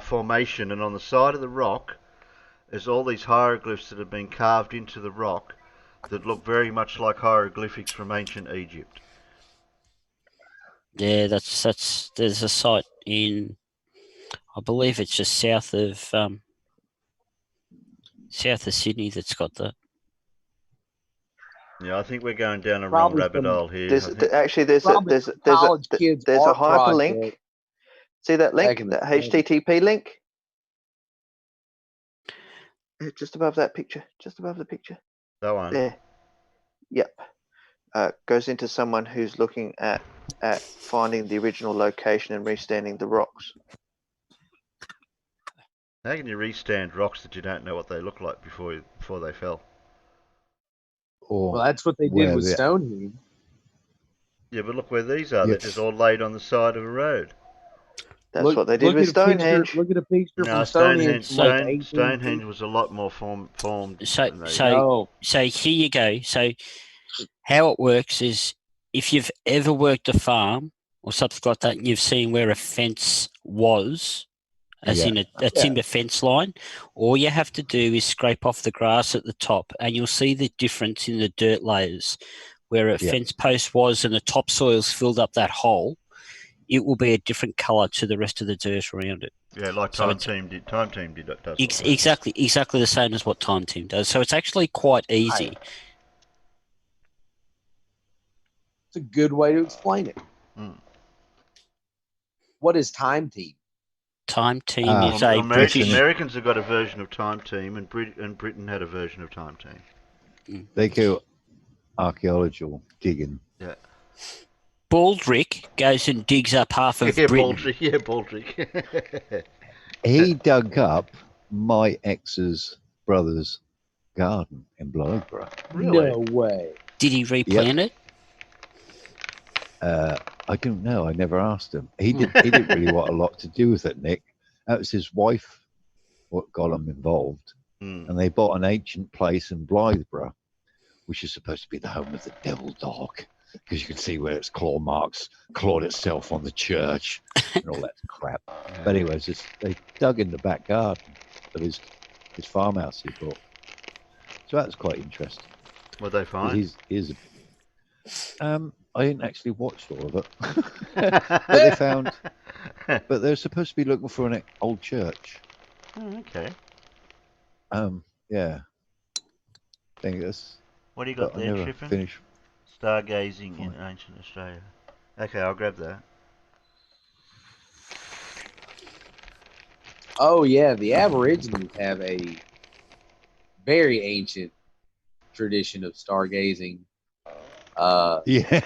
formation, and on the side of the rock there's all these hieroglyphs that have been carved into the rock that look very much like hieroglyphics from ancient Egypt. Yeah, that's there's a site in, I believe it's just south of Sydney that's got that. Yeah, I think we're going down a wrong rabbit hole here. There's a hyperlink. See that link, that HTTP link? Just above that picture. Just above the picture. That one. There. Yep. Goes into someone who's looking at finding the original location and restanding the rocks. How can you restand rocks that you don't know what they look like before they fell? Well, that's what they did with Stonehenge. Yeah, but look where these are. They're just all laid on the side of a road. That's what they did with Stonehenge. Look at a picture No, from Stonehenge. Stonehenge was a lot more formed. So here you go. So how it works is, if you've ever worked a farm or something like that, and you've seen where a fence was, as in a timber fence line, all you have to do is scrape off the grass at the top, and you'll see the difference in the dirt layers. Where a fence post was and the topsoil's filled up that hole, it will be a different colour to the rest of the dirt around it. Yeah, like So Time Team did. Time Team did it. Does exactly the same as what Time Team does. So it's actually quite easy. It's a good way to explain it. Mm. What is Time Team? Time Team is a British. Americans have got a version of Time Team, and Britain had a version of Time Team. They go archaeological digging. Yeah. Baldrick goes and digs up half of Britain. Baldrick. He dug up my ex's brother's garden in Blytheborough. Really? No way. Did he replant it? I don't know. I never asked him. He didn't really want a lot to do with it, Nick. That was his wife what got him involved. And they bought an ancient place in Blytheborough, which is supposed to be the home of the devil dog, because you can see where its claw marks clawed itself on the church and all that crap. But anyways, they dug in the back garden of his farmhouse he bought. So that's quite interesting. What they find? I didn't actually watch all of it, but they found. But they're supposed to be looking for an old church. Oh, okay. Yeah. I think that's. What do you got there, Chippin? Stargazing in ancient Australia. Okay, I'll grab that. Oh yeah, the Aborigines have a very ancient tradition of stargazing. Yeah.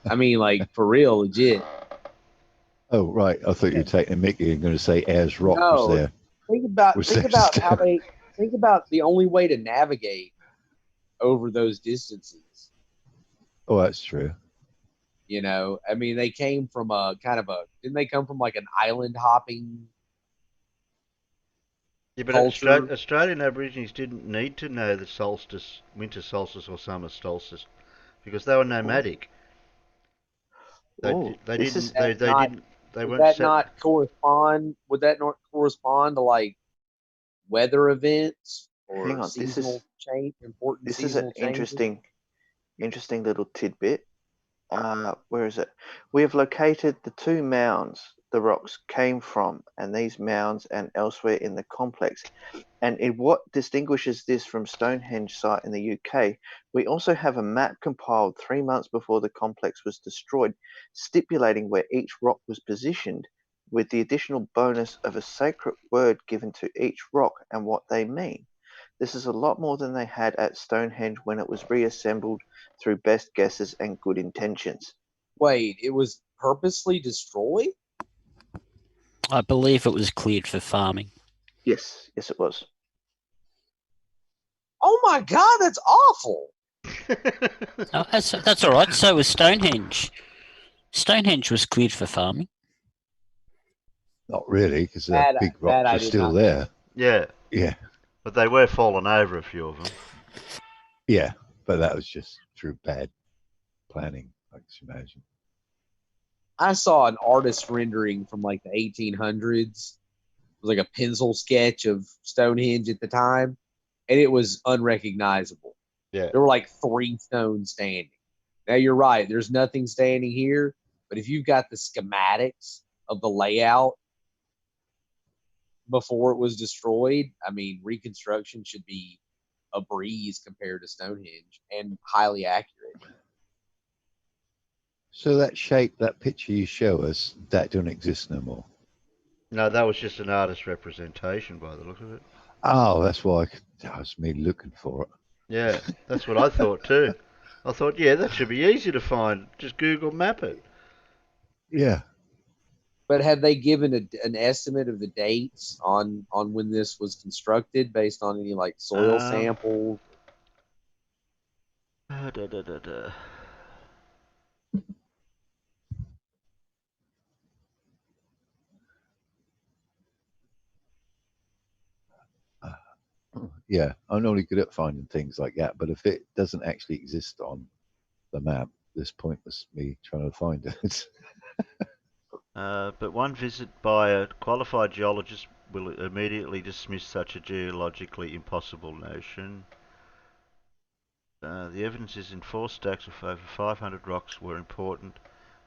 I mean, like for real, legit. Oh right, I thought you were taking a Mickey and going to say Ayers Rock was there. Think about the only way to navigate over those distances. Oh, that's true. You know, I mean, they came from didn't they come from like an island hopping? Yeah, but Australian Aborigines didn't need to know the solstice, winter solstice or summer solstice, because they were nomadic. They weren't. Would that not correspond to like weather events or Hang on, seasonal change? Important. This is an interesting little tidbit. Where is it? We have located the two mounds the rocks came from, and these mounds and elsewhere in the complex. And in what distinguishes this from Stonehenge site in the UK, we also have a map compiled 3 months before the complex was destroyed, stipulating where each rock was positioned, with the additional bonus of a sacred word given to each rock and what they mean. This is a lot more than they had at Stonehenge when it was reassembled through best guesses and good intentions. Wait, it was purposely destroyed? I believe it was cleared for farming. Yes, it was. Oh my God, that's awful. Oh, that's all right. So was Stonehenge. Stonehenge was cleared for farming. Not really, because the big rocks are still there. Yeah. Yeah. But they were falling over, a few of them. Yeah, but that was just through bad planning, I can imagine. I saw an artist rendering from like the 1800s. It was like a pencil sketch of Stonehenge at the time, and it was unrecognizable. Yeah. There were like 3 stones standing. Now you're right. There's nothing standing here, but if you've got the schematics of the layout before it was destroyed, I mean, reconstruction should be a breeze compared to Stonehenge and highly accurate. So that shape, that picture you show us, that don't exist no more. No, that was just an artist representation by the look of it. Oh, that's why that was me looking for it. Yeah, that's what I thought too. I thought, yeah, that should be easy to find. Just Google map it. Yeah. But have they given an estimate of the dates on when this was constructed based on any like soil samples? Yeah, I'm normally good at finding things like that, but if it doesn't actually exist on the map, this pointless me trying to find it. But one visit by a qualified geologist will immediately dismiss such a geologically impossible notion. The evidence is in 4 stacks of over 500 rocks were important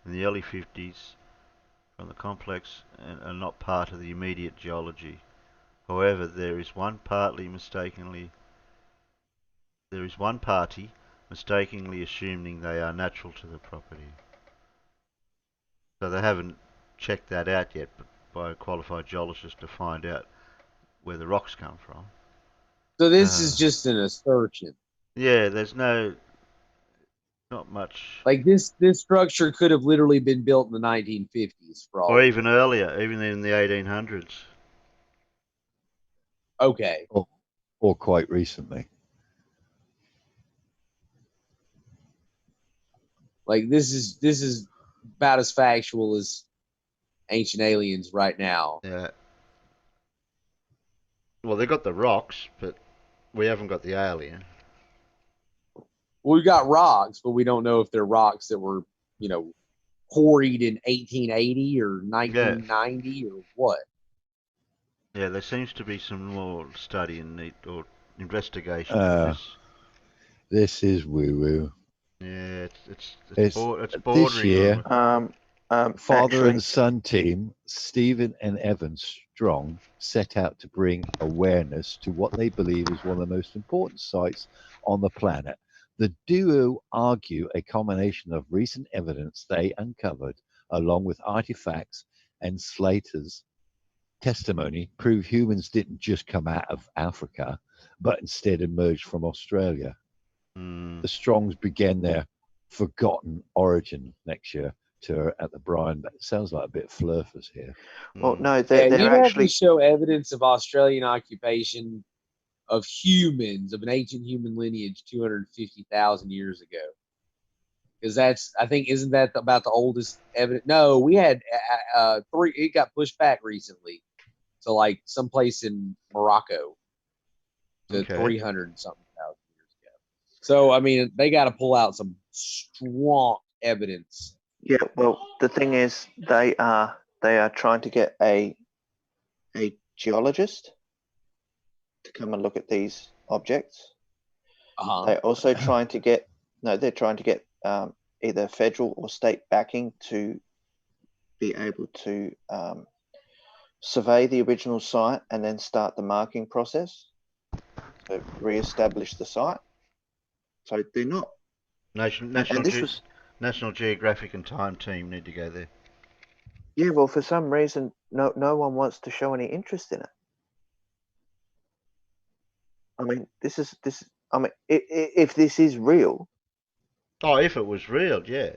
in the early 50s from the complex and are not part of the immediate geology. However, there is one party mistakenly assuming they are natural to the property. So they haven't checked that out yet, but by a qualified geologist to find out where the rocks come from. So this is just an assertion. Yeah, there's not much. Like this structure could have literally been built in the 1950s, for all. Or even earlier, even in the 1800s. Okay. Or quite recently. Like this is about as factual as Ancient Aliens right now. Yeah. Well, they got the rocks, but we haven't got the alien. Well, we got rocks, but we don't know if they're rocks that were, quarried in 1880 or 1990 or what. Yeah, there seems to be some more study or investigation to this. This is woo-woo. Yeah, it's bordering this year. on Father and son team, Stephen and Evan Strong, set out to bring awareness to what they believe is one of the most important sites on the planet. The duo argue a combination of recent evidence they uncovered, along with artifacts and Slater's testimony, prove humans didn't just come out of Africa, but instead emerged from Australia. The Strongs began their forgotten origin next year tour at the Brian. But it sounds like a bit flirters here. Well, no, they're you'd actually have to show evidence of Australian occupation of humans of an ancient human lineage 250,000 years ago. Because isn't that about the oldest evidence? No, we had three. It got pushed back recently to like someplace in Morocco to 300 and something thousand years ago. So I mean, they got to pull out some strong evidence. Yeah, well, the thing is, they are trying to get a geologist to come and look at these objects. They're also trying to get either federal or state backing to be able to survey the original site and then start the marking process to re-establish the site. So they're not. National Geographic and Time team need to go there. Yeah, well, for some reason, no one wants to show any interest in it. I mean, this. I mean, if this is real. Oh, if it was real, yeah.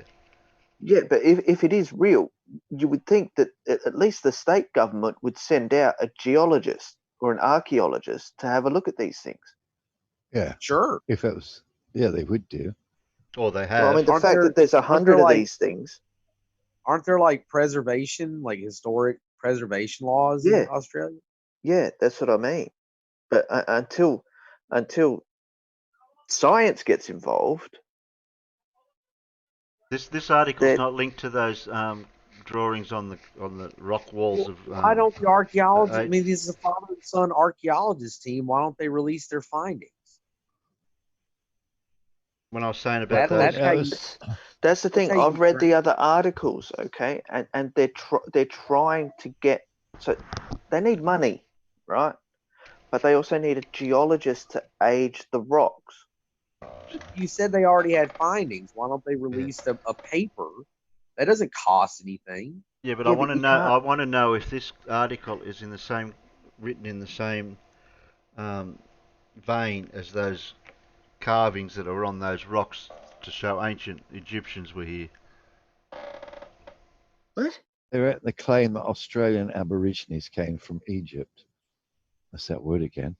Yeah, but if it is real, you would think that at least the state government would send out a geologist or an archaeologist to have a look at these things. Yeah, sure. If it was, yeah, they would do. Or they have. Well, I mean, the fact that there's 100 of these things. Aren't there like preservation, like historic preservation laws in Australia? Yeah, that's what I mean. But until science gets involved. This article's not linked to those drawings on the rock walls of. Why don't the archaeologists? I mean, this is a father and son archaeologist team. Why don't they release their findings? When I was saying about that's the thing. I've read the other articles, okay, and they're trying to get, so they need money, right? But they also need a geologist to age the rocks. You said they already had findings. Why don't they release a paper? That doesn't cost anything. Yeah, but I want to know. I want to know if this article is written in the same vein as those carvings that are on those rocks to show ancient Egyptians were here. What? They claim that Australian Aborigines came from Egypt. That's that word again.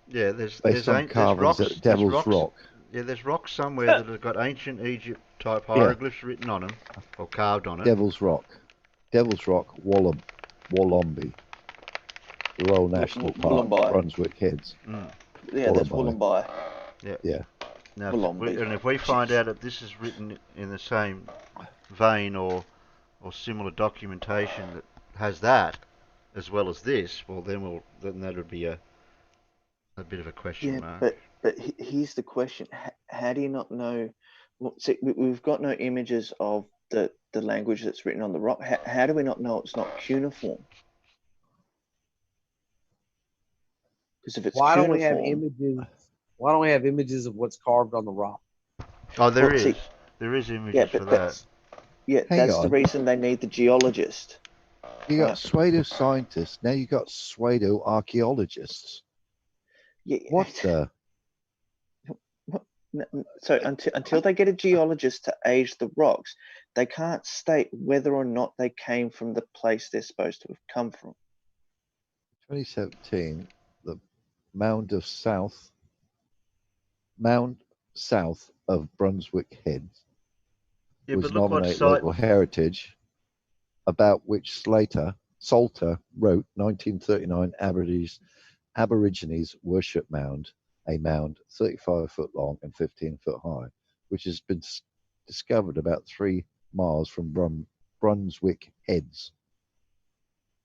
Yeah, there's carvings rocks, at Devil's Rock. Yeah, there's rocks somewhere that have got ancient Egypt type hieroglyphs written on them or carved on it. Devil's Rock, Wollombi, Royal National Park, Brunswick Heads. Yeah, that's Wollombi. Yeah. Now, if we find out that this is written in the same vein or similar documentation that has that as well as this, well, then that would be a bit of a question mark. But here's the question: how do you not know? Well, see, we've got no images of the language that's written on the rock? How do we not know it's not cuneiform? Because if it's Why don't we have cuneiform, images? Why don't we have images of what's carved on the rock? Oh, there Well, is. see- There is images yeah, for but that. that's Hang the on. reason they need the geologist. You got Right. pseudo scientists. Now you got pseudo archaeologists. Yeah. What the? So until they get a geologist to age the rocks, they can't state whether or not they came from the place they're supposed to have come from. 2017, the mound south of Brunswick Head Yeah, was but look what nominated site. local heritage, about which Salter wrote 1939 Aborigines Worship Mound, a mound 35 foot long and 15 foot high, which has been discovered about 3 miles from Brunswick Heads.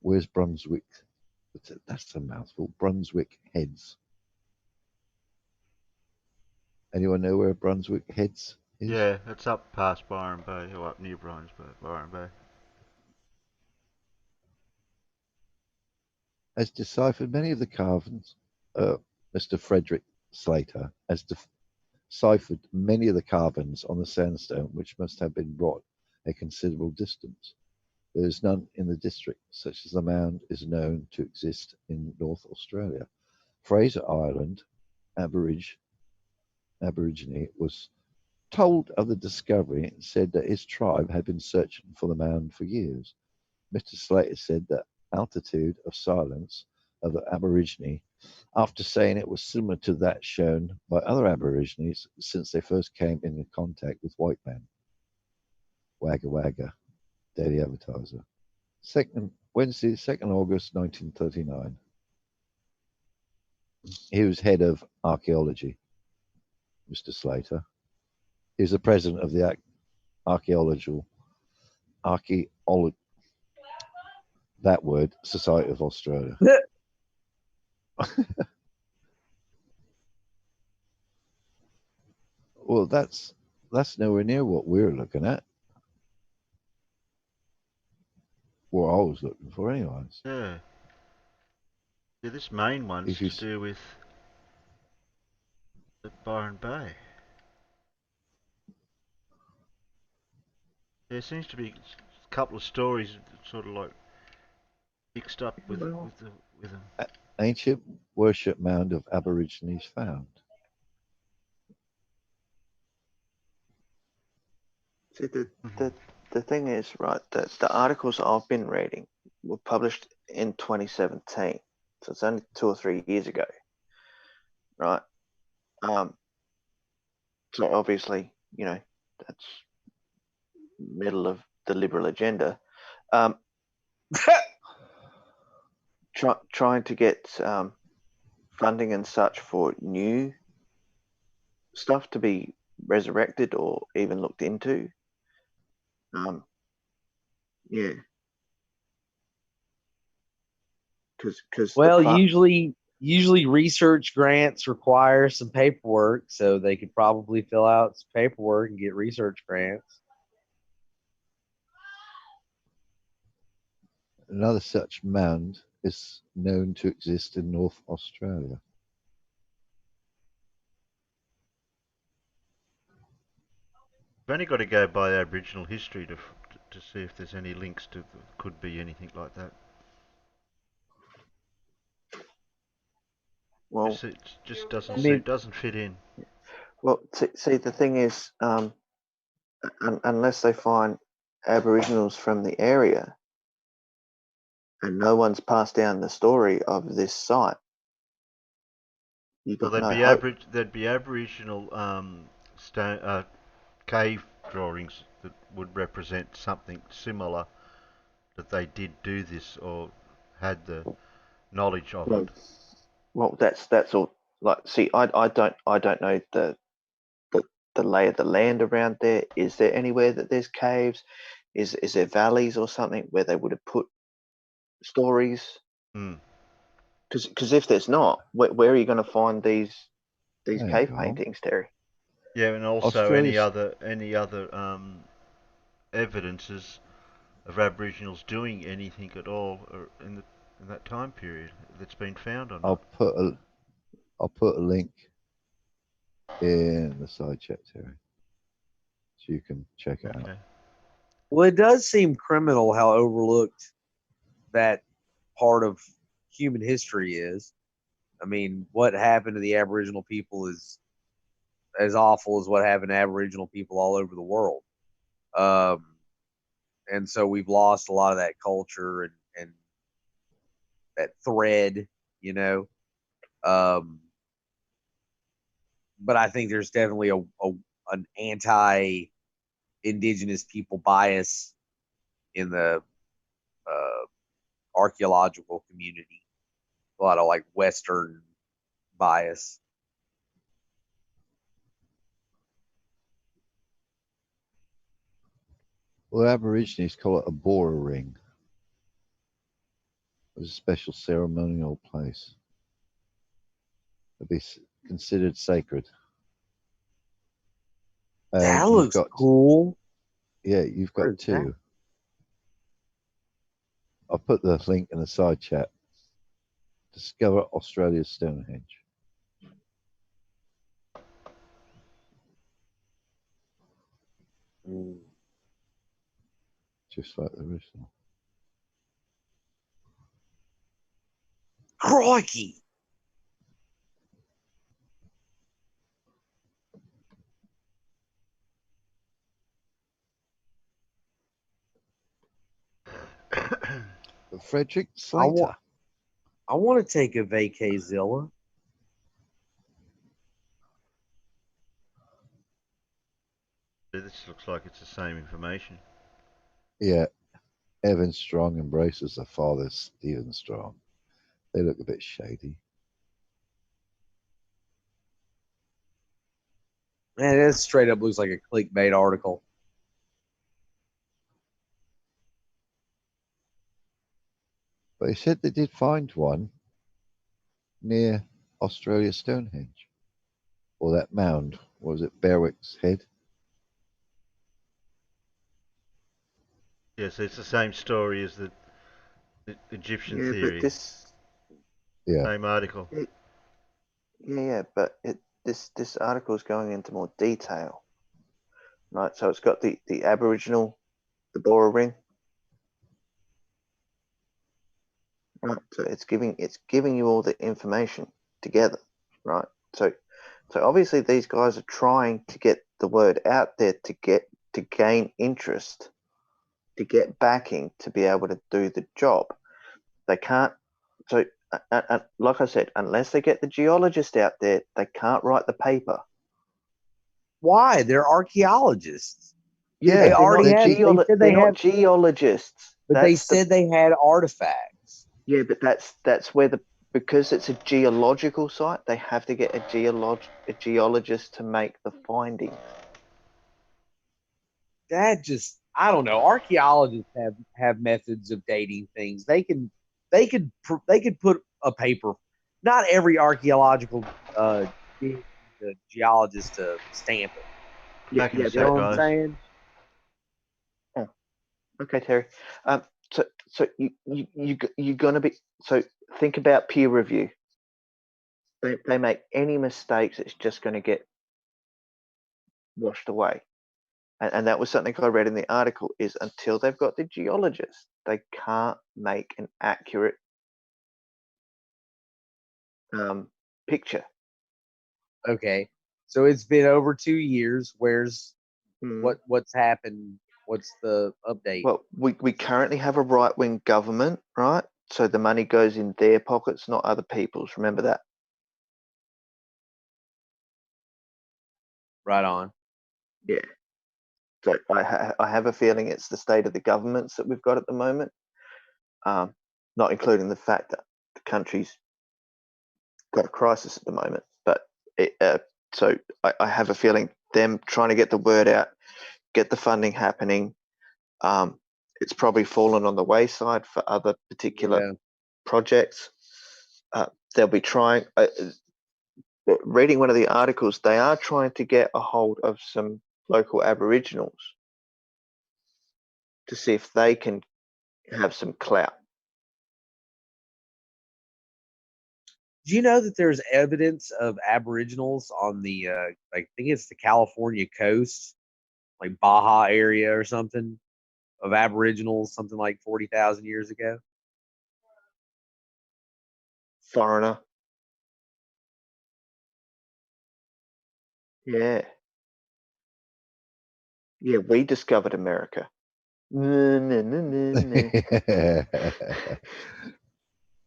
Where's Brunswick? That's a mouthful. Brunswick Heads. Anyone know where Brunswick Heads is? Yeah, it's up past Byron Bay, or up near Byron Bay. Has deciphered many of the carvings. Mr. Frederick Slater has deciphered many of the carvings on the sandstone, which must have been brought a considerable distance. There is none in the district, such as the mound is known to exist in North Australia. Fraser Island Aborigine was told of the discovery and said that his tribe had been searching for the mound for years. Mr. Slater said that altitude of silence of the Aborigine, after saying it was similar to that shown by other Aborigines since they first came into contact with white men. Wagga Wagga, Daily Advertiser. Wednesday, 2nd August 1939. He was head of archaeology, Mr. Slater. He was the president of the Society of Australia. Well, that's nowhere near what we're looking at. What I was looking for, anyways. Yeah. Yeah, this main one's to do with the Byron Bay. There seems to be a couple of stories sort of like mixed up with them. Ancient worship mound of Aborigines found. See, the thing is, right, that the articles I've been reading were published in 2017, so it's only 2 or 3 years ago, right? So obviously, that's middle of the Liberal agenda. Trying to get funding and such for new stuff to be resurrected or even looked into. Yeah. Because usually research grants require some paperwork, so they could probably fill out some paperwork and get research grants. Another such mound is known to exist in North Australia. We've only got to go by Aboriginal history to see if there's any links to could be anything like that. Well, it just doesn't fit in. Well, see, the thing is, unless they find Aboriginals from the area, and no one's passed down the story of this site, you've got no hope. There'd be Aboriginal stone cave drawings that would represent something similar, that they did do this or had the knowledge of it. Well, that's all. Like, see, I don't know the lay of the land around there. Is there anywhere that there's caves? Is there valleys or something where they would have put stories? Because if there's not, where are you going to find these cave paintings, Terry? Yeah, and also any other evidences of Aboriginals doing anything at all in that time period that's been found or not. I'll put a link in the side chat, Terry, so you can check it out. Well, it does seem criminal how overlooked that part of human history is. I mean, what happened to the Aboriginal people is as awful as what happened to Aboriginal people all over the world. And so we've lost a lot of that culture and that thread, you know. But I think there's definitely an anti-indigenous people bias in the archaeological community. A lot of like Western bias. Well, Aborigines call it a Bora ring. It was a special ceremonial place. It'd be considered sacred. That looks cool. Yeah, you've got two. I'll put the link in the side chat. Discover Australia's Stonehenge. Just like the original. Crikey! Frederick Slater. I want to take a vacay-zilla. This looks like it's the same information. Yeah. Evan Strong embraces the father, Stephen Strong. They look a bit shady. Man, that straight up looks like a clickbait article. But they said they did find one near Australia Stonehenge. Or that mound. What was it? Berwick's Head? Yes, it's the same story as the Egyptian theory. But Same article. But this article is going into more detail, right? So it's got the Aboriginal, the Bora ring, right? So it's giving you all the information together, right? So obviously these guys are trying to get the word out there to gain interest, to get backing, to be able to do the job. They can't. So like I said, unless they get the geologist out there, they can't write the paper. Why? They're archaeologists. Yeah, they already have. They're not geologists. But they said they had artifacts. Yeah, but that's where because it's a geological site, they have to get a geologist to make the findings. That just, I don't know. Archaeologists have methods of dating things. They could put a paper. Not every archaeological the geologist to stamp it. Yeah, you know what I'm saying? Oh, okay, Terry. So you're gonna be, so think about peer review. They make any mistakes, it's just going to get washed away. And that was something I read in the article, is until they've got the geologist, they can't make an accurate picture. Okay, so it's been over 2 years. Where's what's happened? What's the update? Well, we currently have a right-wing government, right? So the money goes in their pockets, not other people's. Remember that. Right on. Yeah. So I have a feeling it's the state of the governments that we've got at the moment, not including the fact that the country's got a crisis at the moment. But so I have a feeling them trying to get the word out, get the funding happening. It's probably fallen on the wayside for other particular projects. They'll be trying. Reading one of the articles, they are trying to get a hold of some local Aboriginals to see if they can have some clout. Do you know that there's evidence of Aboriginals on the, I think it's the California coast, like Baja area or something, of Aboriginals, something like 40,000 years ago? Foreigner. Yeah. Yeah, we discovered America. No, no, no, no, no.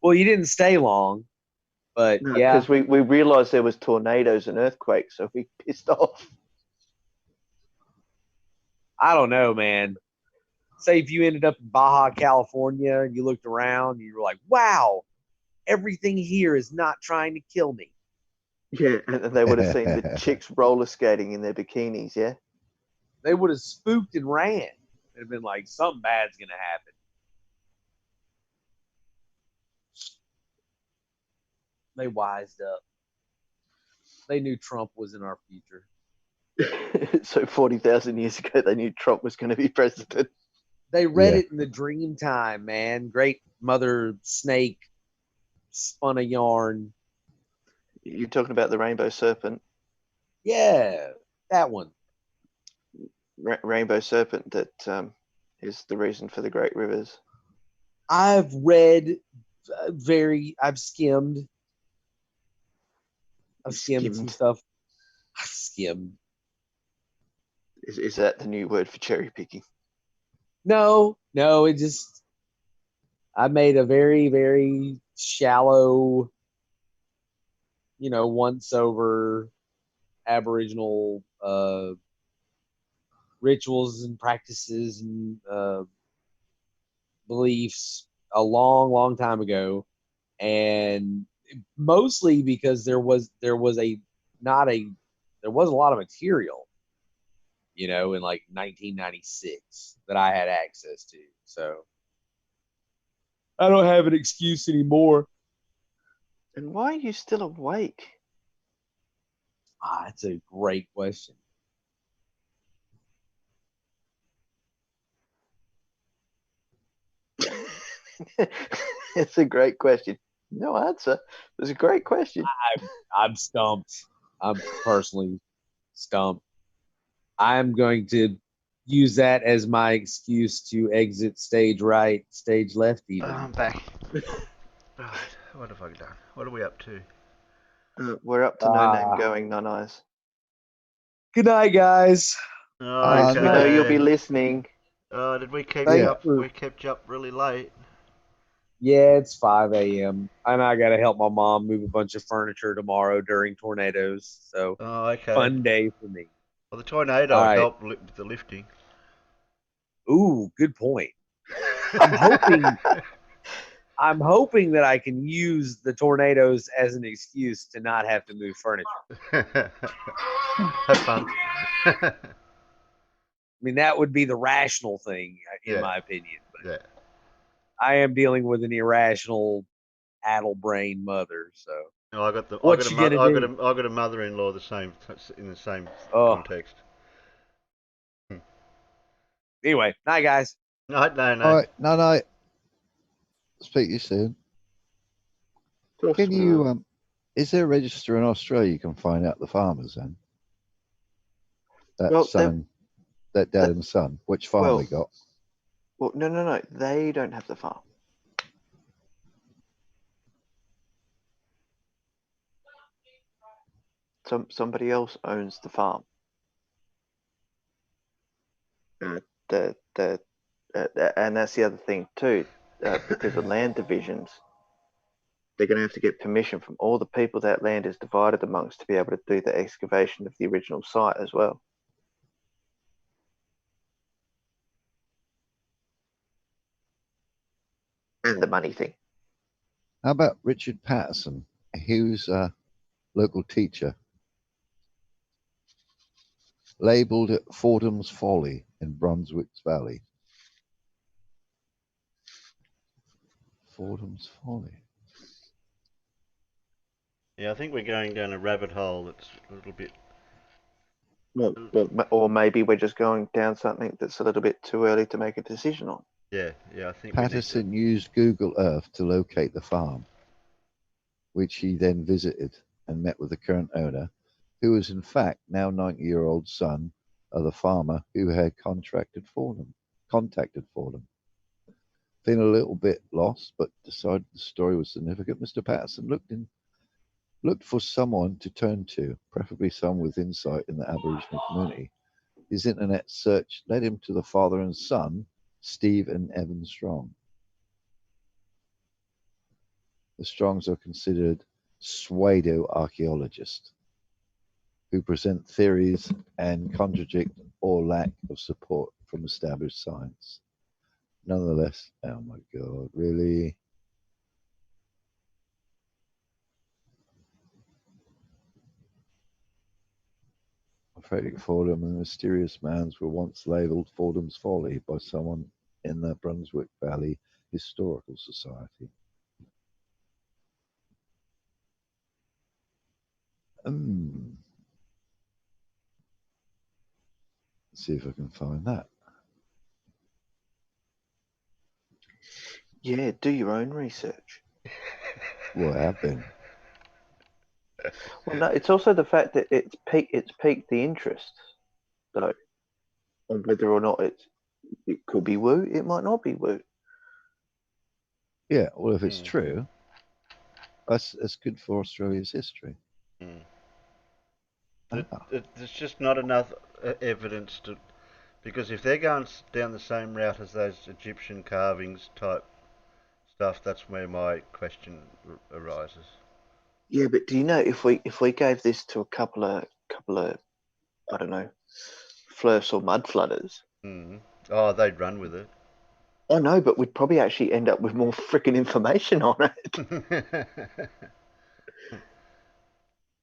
Well, you didn't stay long, but No, yeah, because we realized there was tornadoes and earthquakes, so we pissed off. I don't know, man. Say if you ended up in Baja, California, and you looked around, and you were like, wow, everything here is not trying to kill me. Yeah, and they would have seen the chicks roller skating in their bikinis, yeah? They would have spooked and ran. They'd have been like, something bad's going to happen. They wised up. They knew Trump was in our future. So 40,000 years ago, they knew Trump was going to be president. They read Yeah. it in the dream time, man. Great mother snake spun a yarn. You're talking about the rainbow serpent. Yeah, that one. Rainbow serpent that is the reason for the great rivers. I've read I've skimmed. I've skimmed some stuff. I've skimmed. Is that the new word for cherry picking? No, it just, I made a very, very shallow, once over Aboriginal rituals and practices and beliefs a long, long time ago, and mostly because there was a lot of material, in like 1996 that I had access to. So I don't have an excuse anymore. And why are you still awake? That's a great question. It's a great question. No answer. It's a great question. I'm stumped. I'm personally stumped. I'm going to use that as my excuse to exit stage right, stage left even. I'm back. Right, what have I done? What are we up to? We're up to no name going, none eyes. Good night, guys. Okay. We know you'll be listening. Did we keep Thank you up? you. We kept you up really late. Yeah, it's 5 a.m. and I got to help my mom move a bunch of furniture tomorrow during tornadoes. So Oh, okay. fun day for me. Well, the tornado All right. helped with the lifting. Ooh, good point. I'm hoping that I can use the tornadoes as an excuse to not have to move furniture. Have fun. I mean, that would be the rational thing, in my opinion. But yeah. I am dealing with an irrational, addle brain mother. So No, I got a mother-in-law in the same context. Anyway, night, guys. No. All right, no. Speak to you soon. Can you? Is there a register in Australia you can find out the farmers then? That dad and son. Which farm they got? Well, no. They don't have the farm. Somebody else owns the farm. And that's the other thing too, because of land divisions, they're going to have to get permission from all the people that land is divided amongst to be able to do the excavation of the original site as well. And the money thing. How about Richard Patterson? He was a local teacher. Labelled Fordham's Folly in Brunswick's Valley. Fordham's Folly. Yeah, I think we're going down a rabbit hole that's a little bit Or maybe we're just going down something that's a little bit too early to make a decision on. Yeah, I think Patterson used Google Earth to locate the farm, which he then visited and met with the current owner, who was in fact now 90-year-old son of the farmer who had contacted for them. Feeling a little bit lost, but decided the story was significant, Mr. Patterson looked for someone to turn to, preferably someone with insight in the Aboriginal community. His internet search led him to the father and son, Steve and Evan Strong. The Strongs are considered pseudo-archaeologists who present theories and contradict or lack of support from established science. Nonetheless, oh my God, really? Frederick Fordham and the Mysterious Mounds were once labelled Fordham's Folly by someone in the Brunswick Valley Historical Society. Let's see if I can find that. Yeah, do your own research. Well, I have been. Well, no, it's also the fact that it's piqued the interest, though, on whether or not it could be woo, it might not be woo. Yeah, well, if it's true, that's good for Australia's history. There's just not enough evidence to, because if they're going down the same route as those Egyptian carvings type stuff, that's where my question arises. Yeah, but do you know if we gave this to a couple of I don't know, flirts or mud flooders? Oh, they'd run with it. I know, but we'd probably actually end up with more freaking information on it.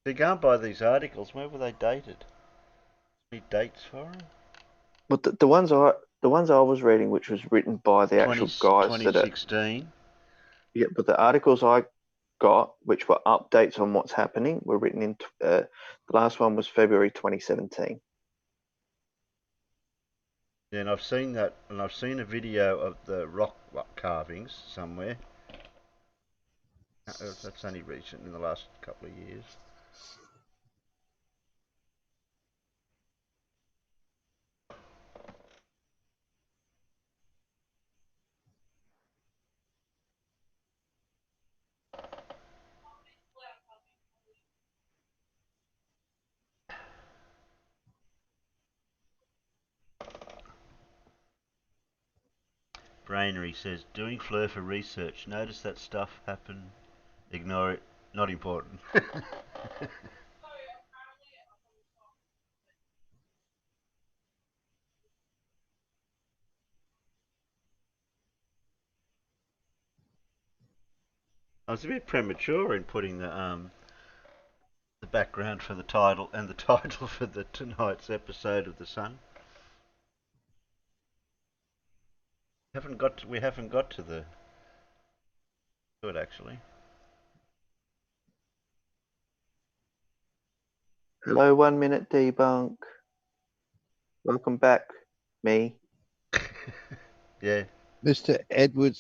They're going by these articles. Where were they dated? Any dates for them? But the ones I was reading, which was written by the actual guys 2016. Yeah, but the articles I got, which were updates on what's happening, were written in. The last one was February 2017. Yeah, and I've seen that, and I've seen a video of the rock carvings somewhere. That's only recent, in the last couple of years. Brainery says, doing Fleur for research. Notice that stuff happen. Ignore it. Not important. I was a bit premature in putting the background for the title and the title for the tonight's episode of The Sun. We haven't got to it actually. Hello, 1 minute debunk. Welcome back, me. Yeah. Mr. Edward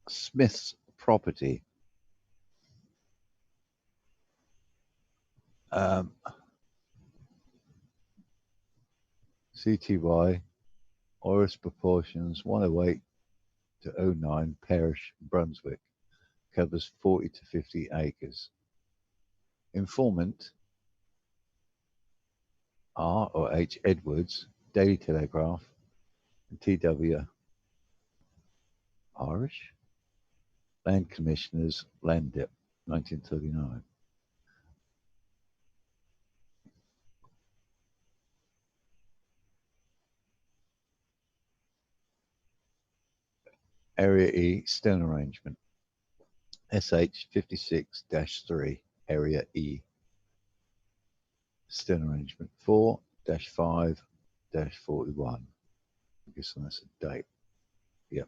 Smith's property. CTY, Oris proportions 108 to 09, Parish, Brunswick, covers 40 to 50 acres. Informant R or H Edwards, Daily Telegraph, and TW Irish, Land Commissioners, Land Dip, 1939. Area E, Stone Arrangement. SH 56-3, Area E. Stone Arrangement 4-5-41. I guess that's a date. Yep.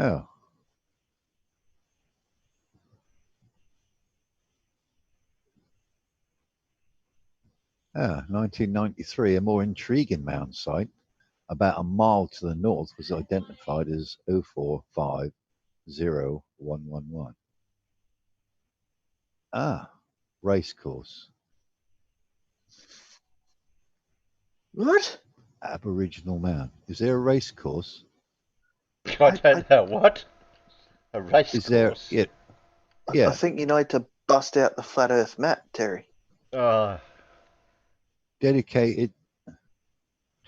Oh. Ah, 1993, a more intriguing mound site about a mile to the north was identified as 04501111. Ah, racecourse. What? Aboriginal mound. Is there a racecourse? I don't know what. A race Is there? course. Yeah. I Yeah. think you need to bust out the flat Earth map, Terry. Dedicated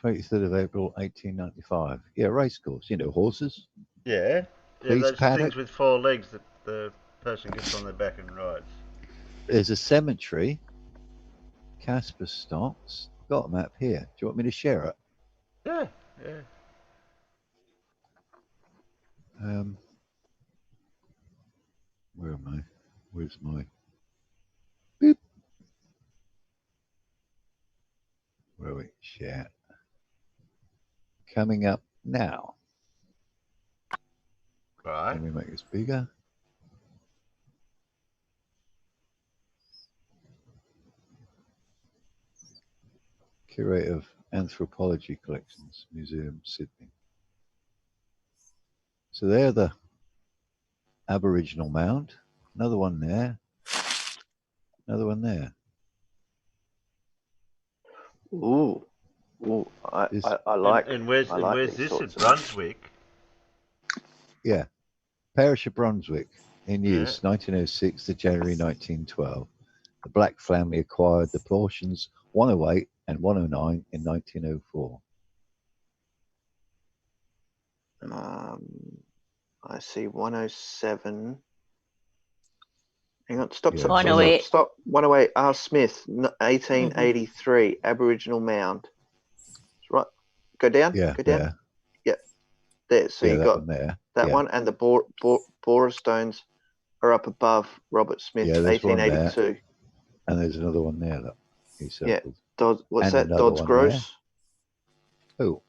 23rd of April 1895. Yeah, racecourse. You know, horses. Yeah. Yeah, Police those paddock. things with 4 legs that the person gets on their back and rides. There's a cemetery. Casper stocks. Got a map here. Do you want me to share it? Yeah, yeah. Where am I? Where's my boop? Where are we? Share. Coming up now. Right. Let me make this bigger. Curator of Anthropology Collections, Museum, Sydney. So they're the Aboriginal mound. Another one there. Another one there. Ooh. Ooh. I like. And where's I like where's these this sorts at of maps. Brunswick? Yeah. Parish of Brunswick, in Yeah. use 1906 to January 1912. The Black family acquired the portions 108 and 109 in 1904. I see 107. Hang on, stop, Yeah, stop, so stop, 108. stop. 108. R. Smith, 1883, Aboriginal mound. Right. Go down. Yeah, Go down. there. Yeah. There. So Yeah, you that got one there. that Yeah. one, and the Bora stones are up above Robert Smith, Yeah, there's one there. 1882. And there's another one there that he Yeah. circled. What's And that? another Dodds one Gross. there. Oh,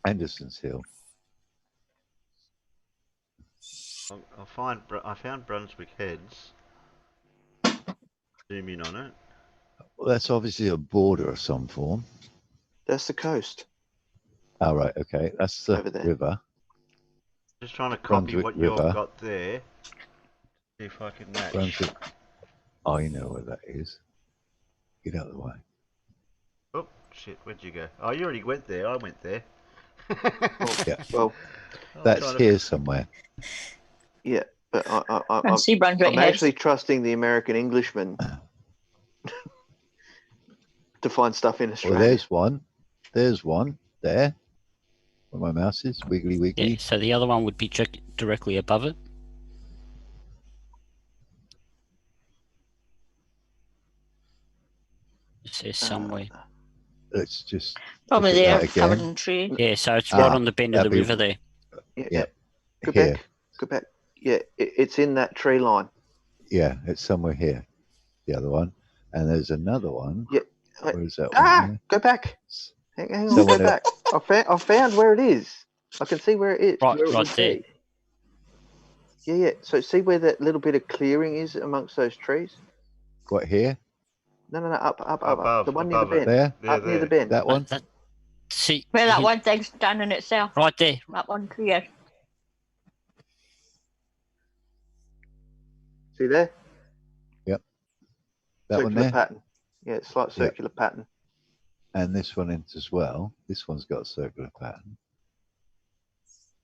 Anderson's Hill. I found Brunswick Heads. Zoom in on it. Well, that's obviously a border of some form. That's the coast. Oh, right, okay. That's the Over there. river. Just trying to copy Brunswick what River. you've got there. See if I can match. Brunswick. I know where that is. Get out of the way. Oh shit! Where'd you go? Oh, you already went there. I went there. Yeah. Well, that's here somewhere. Yeah, but I see Brunswick I'm Heads. actually trusting the American Englishman to find stuff in Australia. Well, there's one. There's one there. Where my mouse is. Wiggly, wiggly. Yeah, so the other one would be directly above it. It says somewhere. Let's just Probably look at there, that covered again. in trees. Yeah, so it's right on the bend of the that'd be- river there. Yeah. Go Here. back. Go back. Yeah, it's in that tree line. Yeah, it's somewhere here. The other one. And there's another one. Yeah. Wait. Where is that Ah, one? There? go back. Hang on, Someone go back. I found where it is. I can see where it is. Right, where it right would there. be. Yeah. So see where that little bit of clearing is amongst those trees? What, here? No, up. Above, The one near the above it. bend. There? Up near the There. bend. That one? See, Where that you- one thing's standing itself. right there. That one clear. See there? That one Circular there? pattern. Yeah, it's like circular pattern. And this one as well. This one's got a circular pattern.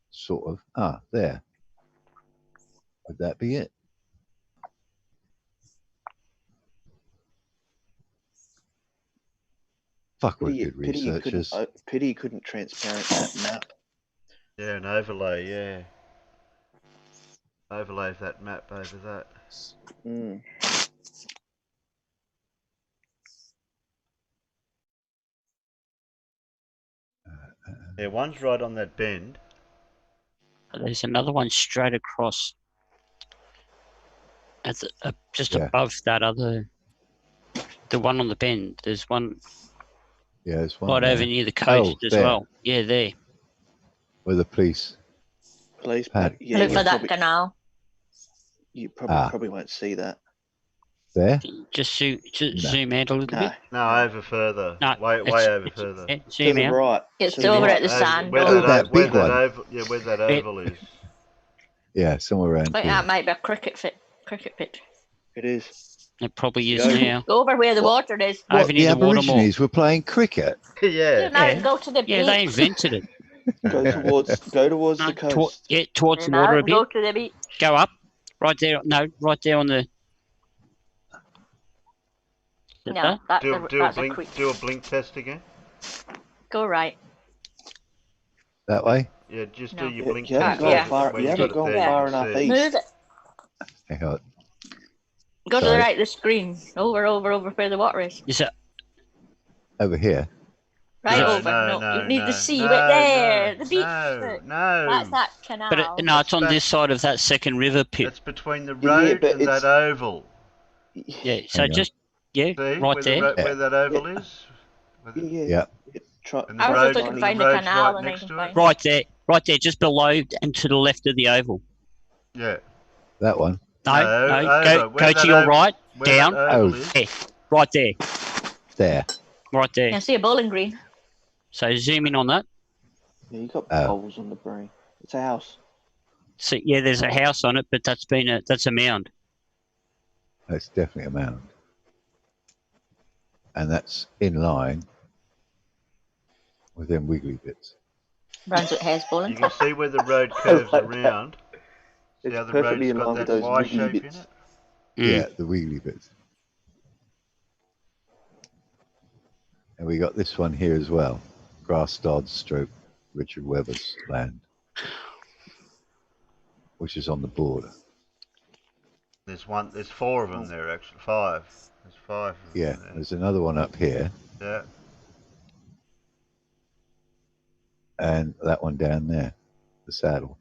Sort of. Ah, there. Would that be it? Fuck, we're good researchers. Pity you couldn't transparent that map. Yeah, an overlay. Yeah. Overlay that map over that. Mm. Yeah, one's right on that bend. There's another one straight across. At the, just Yeah. above that other, the one on the bend. There's one Yeah, there's one right there. over near the coast as there. well. Yeah, there. Where the police Please, Paddy. yeah, Look you for that probably, canal. you probably won't see that. There? Just zoom, No. zoom out a little No, bit. No, over further. No, Way over further. yeah, to zoom the out. right. It's to the over right. at the sand. Where Oh, that, that where big that one. oval, yeah, where that Yeah. oval is. Yeah, somewhere I around think here. that might be a cricket pitch. It is. It probably is Go- now. Go over where the What? water is. What, Over the near the water mall. Aborigines were playing cricket? Yeah. Now Yeah. go to the Yeah, they beach. invented it. Go towards No, the coast. towards the Now water a bit. go to the beach. Go up. Right there. No, right there on the. Is No, that? that's Do, a do a that's a blink. creek. Do a blink test again. Go right. That way? Yeah, just No. do your You blink haven't test. gone Yeah. far. When You you haven't got it gone there, far you can enough see it. Move it. Hang on. Go to the Sorry. right of the screen. Over where the water is. Is it? Over here. Right No, over. no, No, no, you need no, to see no, it there. no, The beach. no, Look. no. That's that canal. But no, it's on back- this side of that second river pit. It's between the Yeah, road but and that oval. Yeah. So Hang on. just See right where there. where that oval is. Yeah. And the I was road, just looking and to the find the road's canal right and I next can to find it. it. Right there, just below and to the left of the oval. Yeah. That one. No, over. go Where to that your oval- right, where down. that oval Oh. is. There, right there, There. right there. I see a bowling green. So zoom in on that. Yeah, you got Oh. bowls on the brain. It's a house. So yeah, there's a house on it, but that's a mound. That's definitely a mound. And that's in line with them wiggly bits. Brunswick has bowling. You can see where the road curves like that. around. See It's how the perfectly road's in got line with that those Y wiggly shape bits. in it. Yeah, the wiggly bits. And we got this one here as well. Grass Dodds stroke Richard Webber's land, which is on the border. There's four of them there actually. Five. There's five. Of Yeah, them there. there's another one up here, Yeah. and that one down there, the saddle.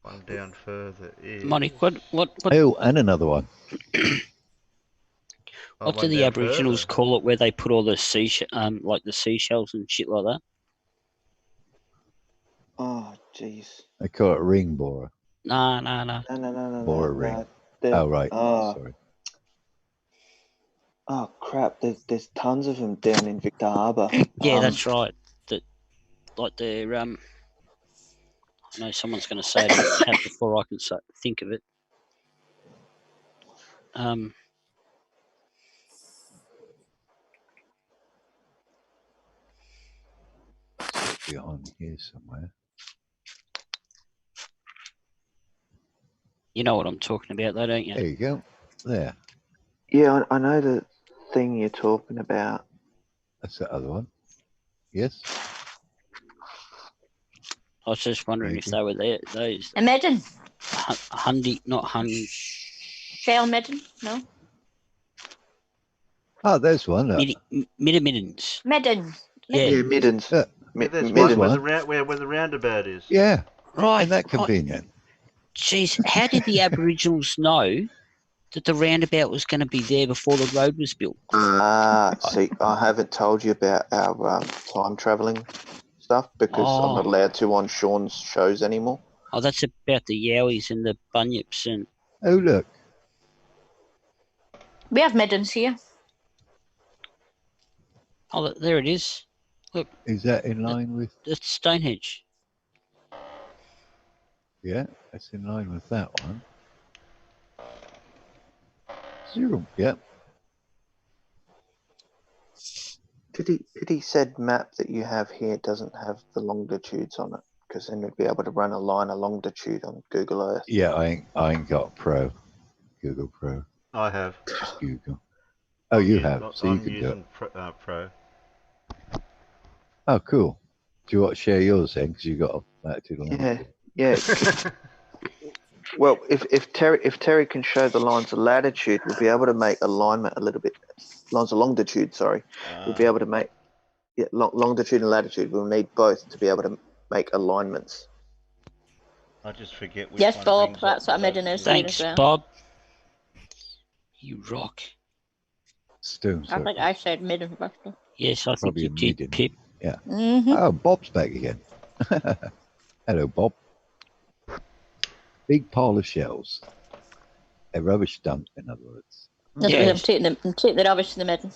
One down further is. Monty, what Oh, and another one. Oh, what do one the down Aboriginals further. call it where they put all the like the seashells and shit like that? Oh, jeez. They call it ring borer. No. No. Borer ring. They're- Oh, right. Oh, Sorry. oh, crap. There's tons of them down in Victor Harbour. Yeah, that's right. That like they're I know someone's going to say it in the chat before I can think of it. Behind here somewhere. You know what I'm talking about, though, don't you? There you go. There. Yeah, I know the thing you're talking about. That's the other one. Yes. I was just wondering if they were there. Those Imagine. Hundy, not Hundy. Shell midden? No. Oh, there's one. Look. Middens. Midden. Yeah. Yeah, middens. Yeah. There's Middens. one where the roundabout is. Yeah. Right. Isn't that convenient? Jeez, how did the Aboriginals know that the roundabout was going to be there before the road was built? See, I haven't told you about our time traveling stuff because I'm not allowed to on Sean's shows anymore. Oh, that's about the Yowies and the Bunyips and. Oh, look. We have middens here. Oh, there it is. Look. Is that in line with? That's Stonehenge. Yeah, that's in line with that one. Zero. Yeah. Pity said map that you have here doesn't have the longitudes on it because then we'd be able to run a line of longitude on Google Earth. Yeah, I ain't got Pro. Google Pro. I have. Just Google. Oh, you have, so you I'm can do it. using Pro. Oh, cool. Do you want to share yours then? Because you got latitude and longitude. Yeah. Well, if Terry can show the lines of latitude, we'll be able to make alignment a little bit. Lines of longitude, sorry. We'll be able to make longitude and latitude. We'll need both to be able to make alignments. I just forget which Yes, one Bob. brings That's up what midden is here Thanks, as well. Bob. You rock. Stone I think circle. I said midden first. Yes, I think Probably you a did, midden. Pip. Yeah. Mm-hmm. Oh, Bob's back again. Hello, Bob. Big pile of shells. A rubbish dump, in other words. I'm taking the rubbish to the midden.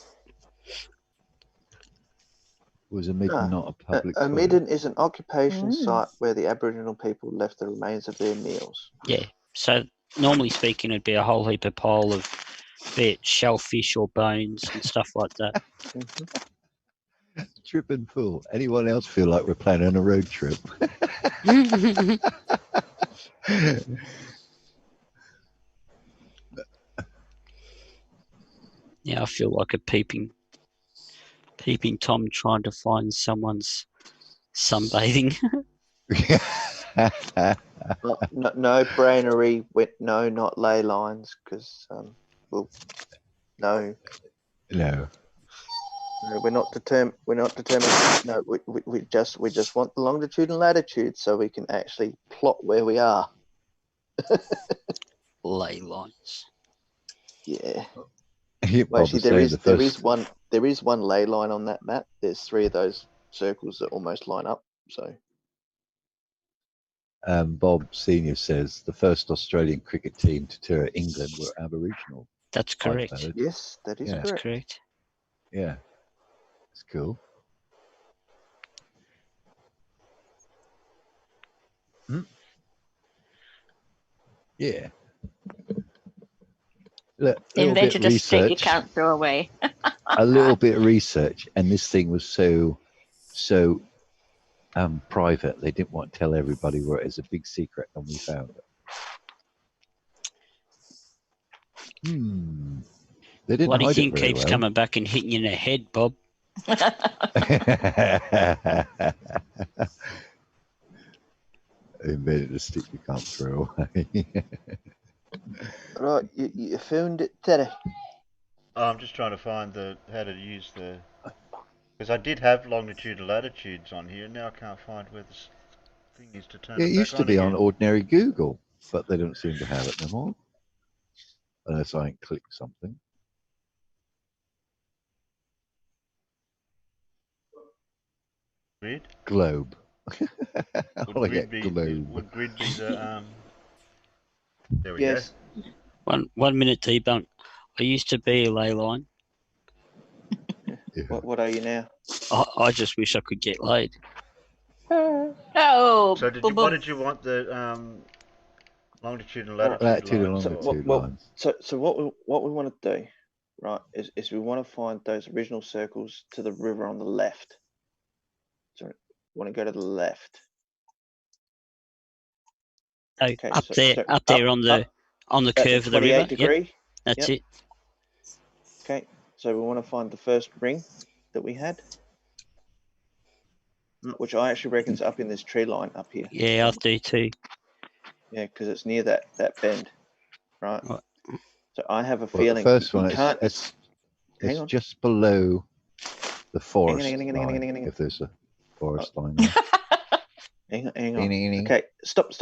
Was a midden not a public A toilet? midden is an occupation site where the Aboriginal people left the remains of their meals. Yeah. So normally speaking, it'd be a whole heap of pile of, be it shellfish or bones and stuff like that. Tripping full. Anyone else feel like we're planning a road trip? Yeah, I feel like a peeping Tom trying to find someone's sunbathing. No brainery with no, not ley lines, because well, no, we're not determined. No, we just want the longitude and latitude so we can actually plot where we are. Ley lines. Yeah. Well, Well, actually, there is one ley line on that map. There's 3 of those circles that almost line up. So. Bob Senior says the first Australian cricket team to tour England were Aboriginal. That's correct. Yes, that is correct. That's correct. Yeah, it's cool. Yeah. Invented a stick you can't throw away. A little bit of research, and this thing was so private. They didn't want to tell everybody where it is, a big secret, and we found it. They didn't Bloody hide thing it very keeps well. coming back and hitting you in the head, Bob. Invented a stick you can't throw away. Right, you found it, Teddy. Oh, I'm just trying to find how to use the, because I did have longitude and latitudes on here. Now I can't find where this thing is to turn It it back used to on be again. on ordinary Google, but they don't seem to have it anymore. Unless I click something. Grid? Globe. I Would get grid be the there we Yes. One minute debunk. I used to be a ley line. What are you now? I just wish I could get laid. Oh. So what did you want the longitude and latitude lines? So what we want to do, right, is we want to find those original circles to the river on the left. So we want to go to the left. Oh, Okay, up there on the curve of the river. 28 degree. Yep, that's it. Okay, so we want to find the first ring that we had, which I actually reckon is up in this tree line up here. Yeah, I do too. Yeah, because it's near that bend, right? So I have a Well, feeling the first one, can't. it's Hang on. just below the forest Hang on. line, if there's a forest line there. Hang on. Okay, stop.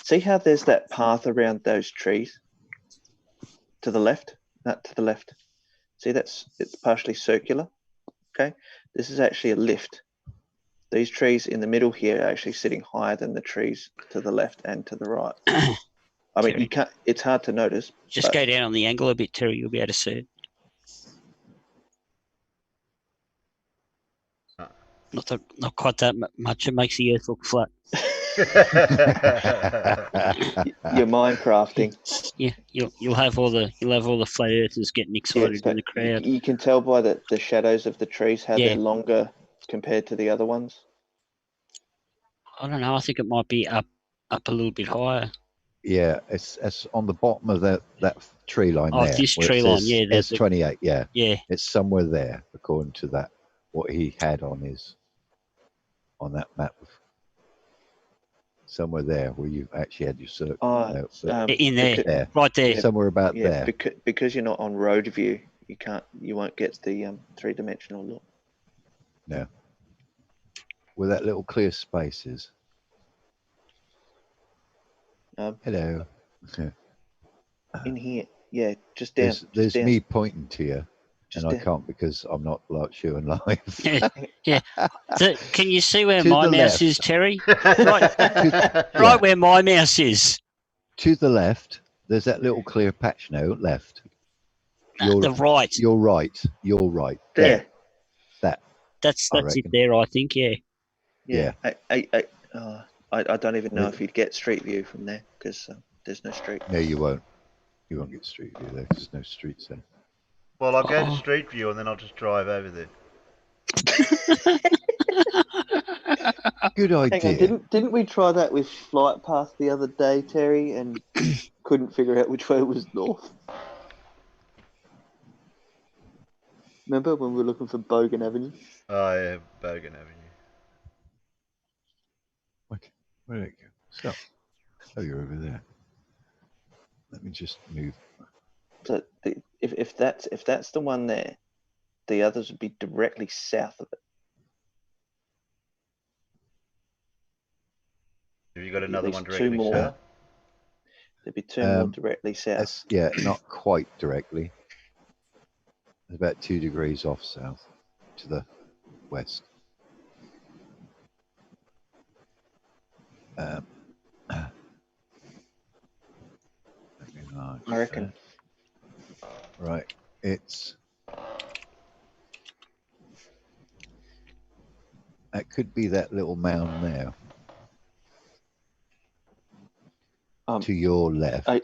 See how there's that path around those trees? To the left? To the left. See, it's partially circular. Okay, this is actually a lift. These trees in the middle here are actually sitting higher than the trees to the left and to the right. I mean, you can't. It's hard to notice. Just go down on the angle a bit, Terry. You'll be able to see it. Not quite that much. It makes the Earth look flat. You're Minecrafting. Yeah, you'll have all the flat earthers getting excited in the crowd. You can tell by the shadows of the trees how they're longer compared to the other ones. I don't know. I think it might be up a little bit higher. Yeah, it's on the bottom of that tree line there. This tree line, yeah. It's 28, yeah. Yeah. It's somewhere there, according to that, what he had on that map. Somewhere there where you actually had your circle. In there, right there. Yeah, somewhere about there. Because you're not on road view, you won't get the 3-dimensional look. No. Where that little clear space is. Hello. In here, yeah, just down. There's me pointing to you. and I can't because I'm not like showing live. Yeah. Can you see where To my the mouse left. is, Terry? Right where my mouse is. To the left, there's that little clear patch now. Left. The right. You're right. You're right. There. That. That's it reckon. there, I think. Yeah. Yeah. I don't even know if you'd get street view from there because there's no street. No, you won't. You won't get street view there. There's no streets there. Well, I'll go to Street View and then I'll just drive over there. Good idea. Hang on, didn't we try that with Flight Path the other day, Terry, and couldn't figure out which way was north? Remember when we were looking for Bogan Avenue? Oh yeah, Bogan Avenue. Where did it go? So, you're over there. Let me just move. So if that's the one there, the others would be directly south of it. Have you got another one Two directly more. south? There'd be two more directly south. Yeah, not quite directly. It's about 2 degrees off south to the west. I reckon. Right, it's. That could be that little mound there. To your left. I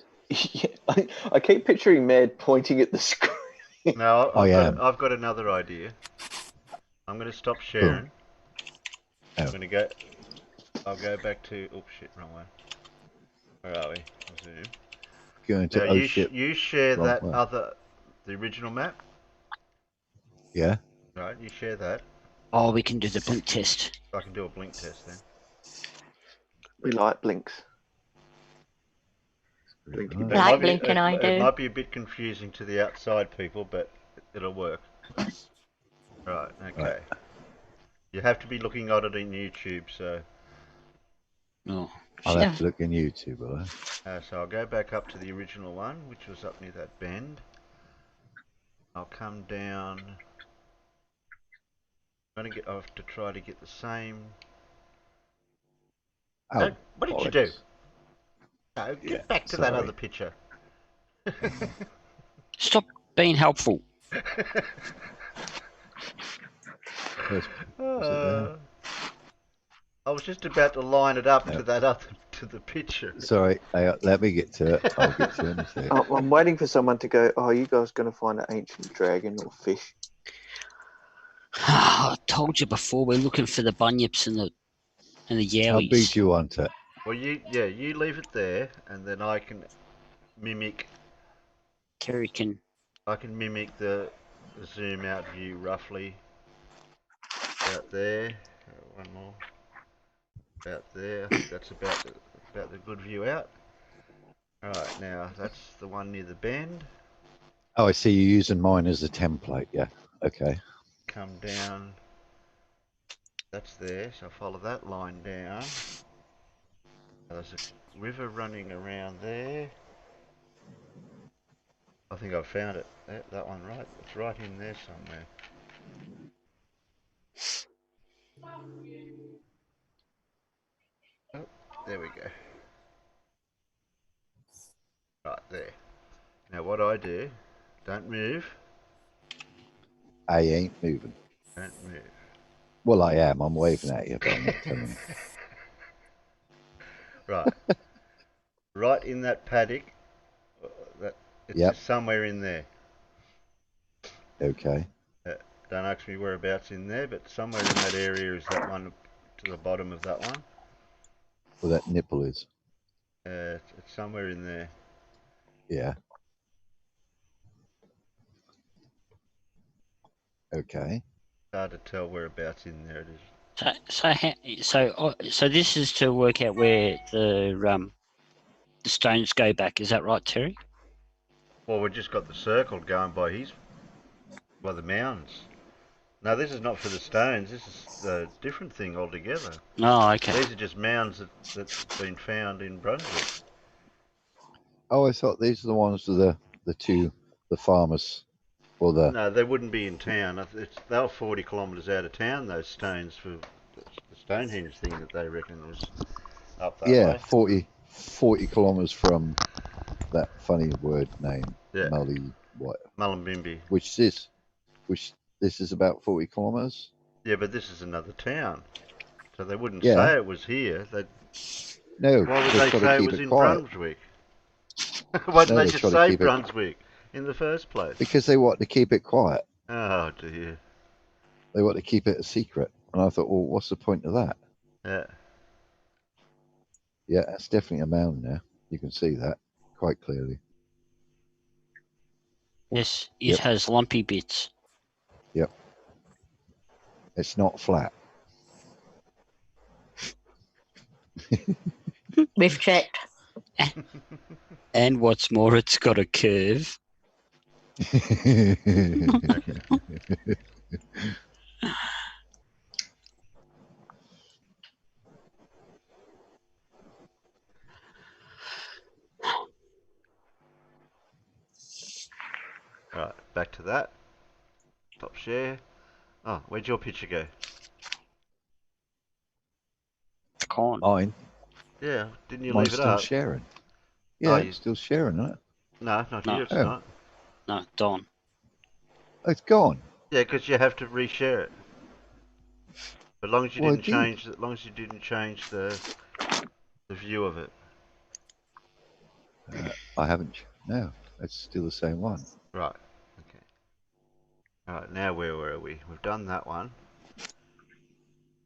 keep picturing Mad pointing at the screen. No, am. I've got another idea. I'm going to stop sharing. I'm going to go. I'll go back to. Oh shit, wrong one. Where are we? Zoom. Going to now you share wrong that way. the original map. Yeah. Right, you share that. Oh, we can do the blink test. I can do a blink test then. We like blinks. Like blinking, I do. It might be a bit confusing to the outside people, but it'll work. Right, okay. Right. You have to be looking at it in YouTube, so. Oh, I'll have to look in YouTube, will I? So I'll go back up to the original one, which was up near that bend. I'll come down. I have to try to get the same. Oh, No, what did you do? No, get Yeah, back to that sorry. other picture. Stop being helpful. Where's, is it there? Uh, I was just about to line it up to that other to the picture. Sorry, let me get to it. I'll get to it in a sec. I'm waiting for someone to go, oh, you guys going to find an ancient dragon or fish? I told you before, we're looking for the bunyips and the yowies. I'll beat you on to it. Well, you leave it there, and then I can mimic. Terry can. I can mimic the zoom out view roughly. Out there, one more. About there. I think that's about the good view out. All right, now that's the one near the bend. Oh, I see you're using mine as a template. Yeah. Okay. Come down. That's there, so follow that line down. There's a river running around there. I think I've found it. That one, right? It's right in there somewhere. Oh, there we go. Right there. Now what I do, don't move. I ain't moving. Don't move. Well, I am. I'm waving at you, but I'm not telling you. Right. Right in that paddock. It's just somewhere in there. Okay. Don't ask me whereabouts in there, but somewhere in that area is that one to the bottom of that one. Well, that nipple is. It's somewhere in there. Yeah. Okay. Hard to tell whereabouts in there it is. So this is to work out where the stones go back. Is that right, Terry? Well, we've just got the circle going by the mounds. No, this is not for the stones. This is a different thing altogether. Oh, okay. These are just mounds that's been found in Brunswick. Oh, I thought these are the ones with the farmers Or the No, they wouldn't be in town. They were 40 kilometres out of town, those stones, for the Stonehenge thing that they reckon was up that yeah, way. 40 kilometres from that funny word name, Yeah. Mullumbimby. Mullumbimby. Which this is about 40 kilometres. Yeah, but this is another town, so they wouldn't Yeah. say it was here. No, Why would they've they got to say it keep was it in quiet. Brunswick? Why didn't No, they they just try to say keep it- Brunswick in the first place? Because they want to keep it quiet. Oh dear. They want to keep it a secret. And I thought, well, what's the point of that? Yeah. Yeah, that's definitely a mound there. You can see that quite clearly. Yes, it Yep. has lumpy bits. Yep. It's not flat. We've checked. And what's more, it's got a curve. Right, back to that. Top share. Oh, where'd your picture go? It's gone. Mine. Yeah, didn't you Mine's leave it still up? sharing. Oh, Yeah, it's still sharing, isn't it? No, not No. here, it's Oh. not. No, Don. Oh, it's gone. Yeah, because you have to reshare it. But as long as you Well, I didn't did. change, as long as you didn't change the view of it. I haven't. No, it's still the same one. Right. Okay. All right. Now where were we? We've done that one.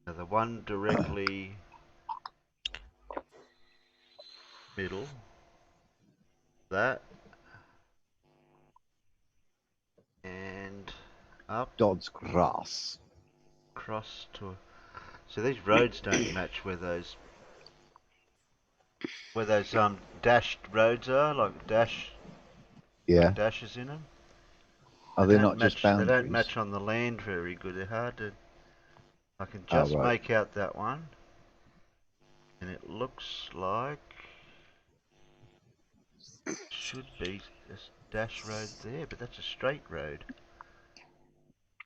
Now the one directly middle. That. And up. Dodds Grass. Across to. So these roads don't match where those dashed roads are, like Yeah. dashes in them. Are they not just They boundaries? don't match on the land very good. They're hard to. I can just right. make out that one, and it looks like should be this dash road there, but that's a straight road.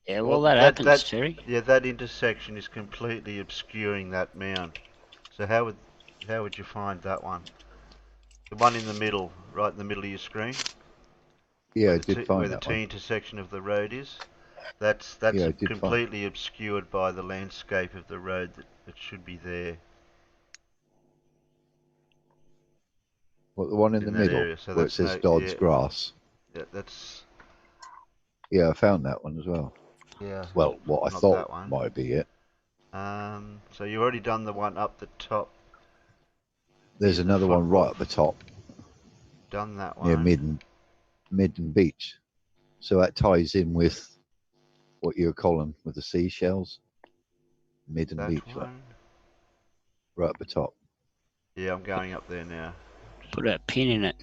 Yeah, well, that happens, Terry. Yeah, that intersection is completely obscuring that mound. So how would you find that one? The one in the middle, right in the middle of your screen. Yeah, I did Where find the that T one. intersection of the road is. That's Yeah, I did completely obscured by the landscape of the road that should be there. What, the one in the that middle area. So where it that's says Dodds yeah, Grass? yeah, that's Yeah, I found that one as well. yeah. Well, what I Not thought that one. might be it. So you've already done the one up the top. There's near the another one football. right at the top Done that near one. Midden Beach. So that ties in with what you were calling with the seashells. Midden That Beach, one. right at the top. Yeah, I'm going up there now. Put a pin in it.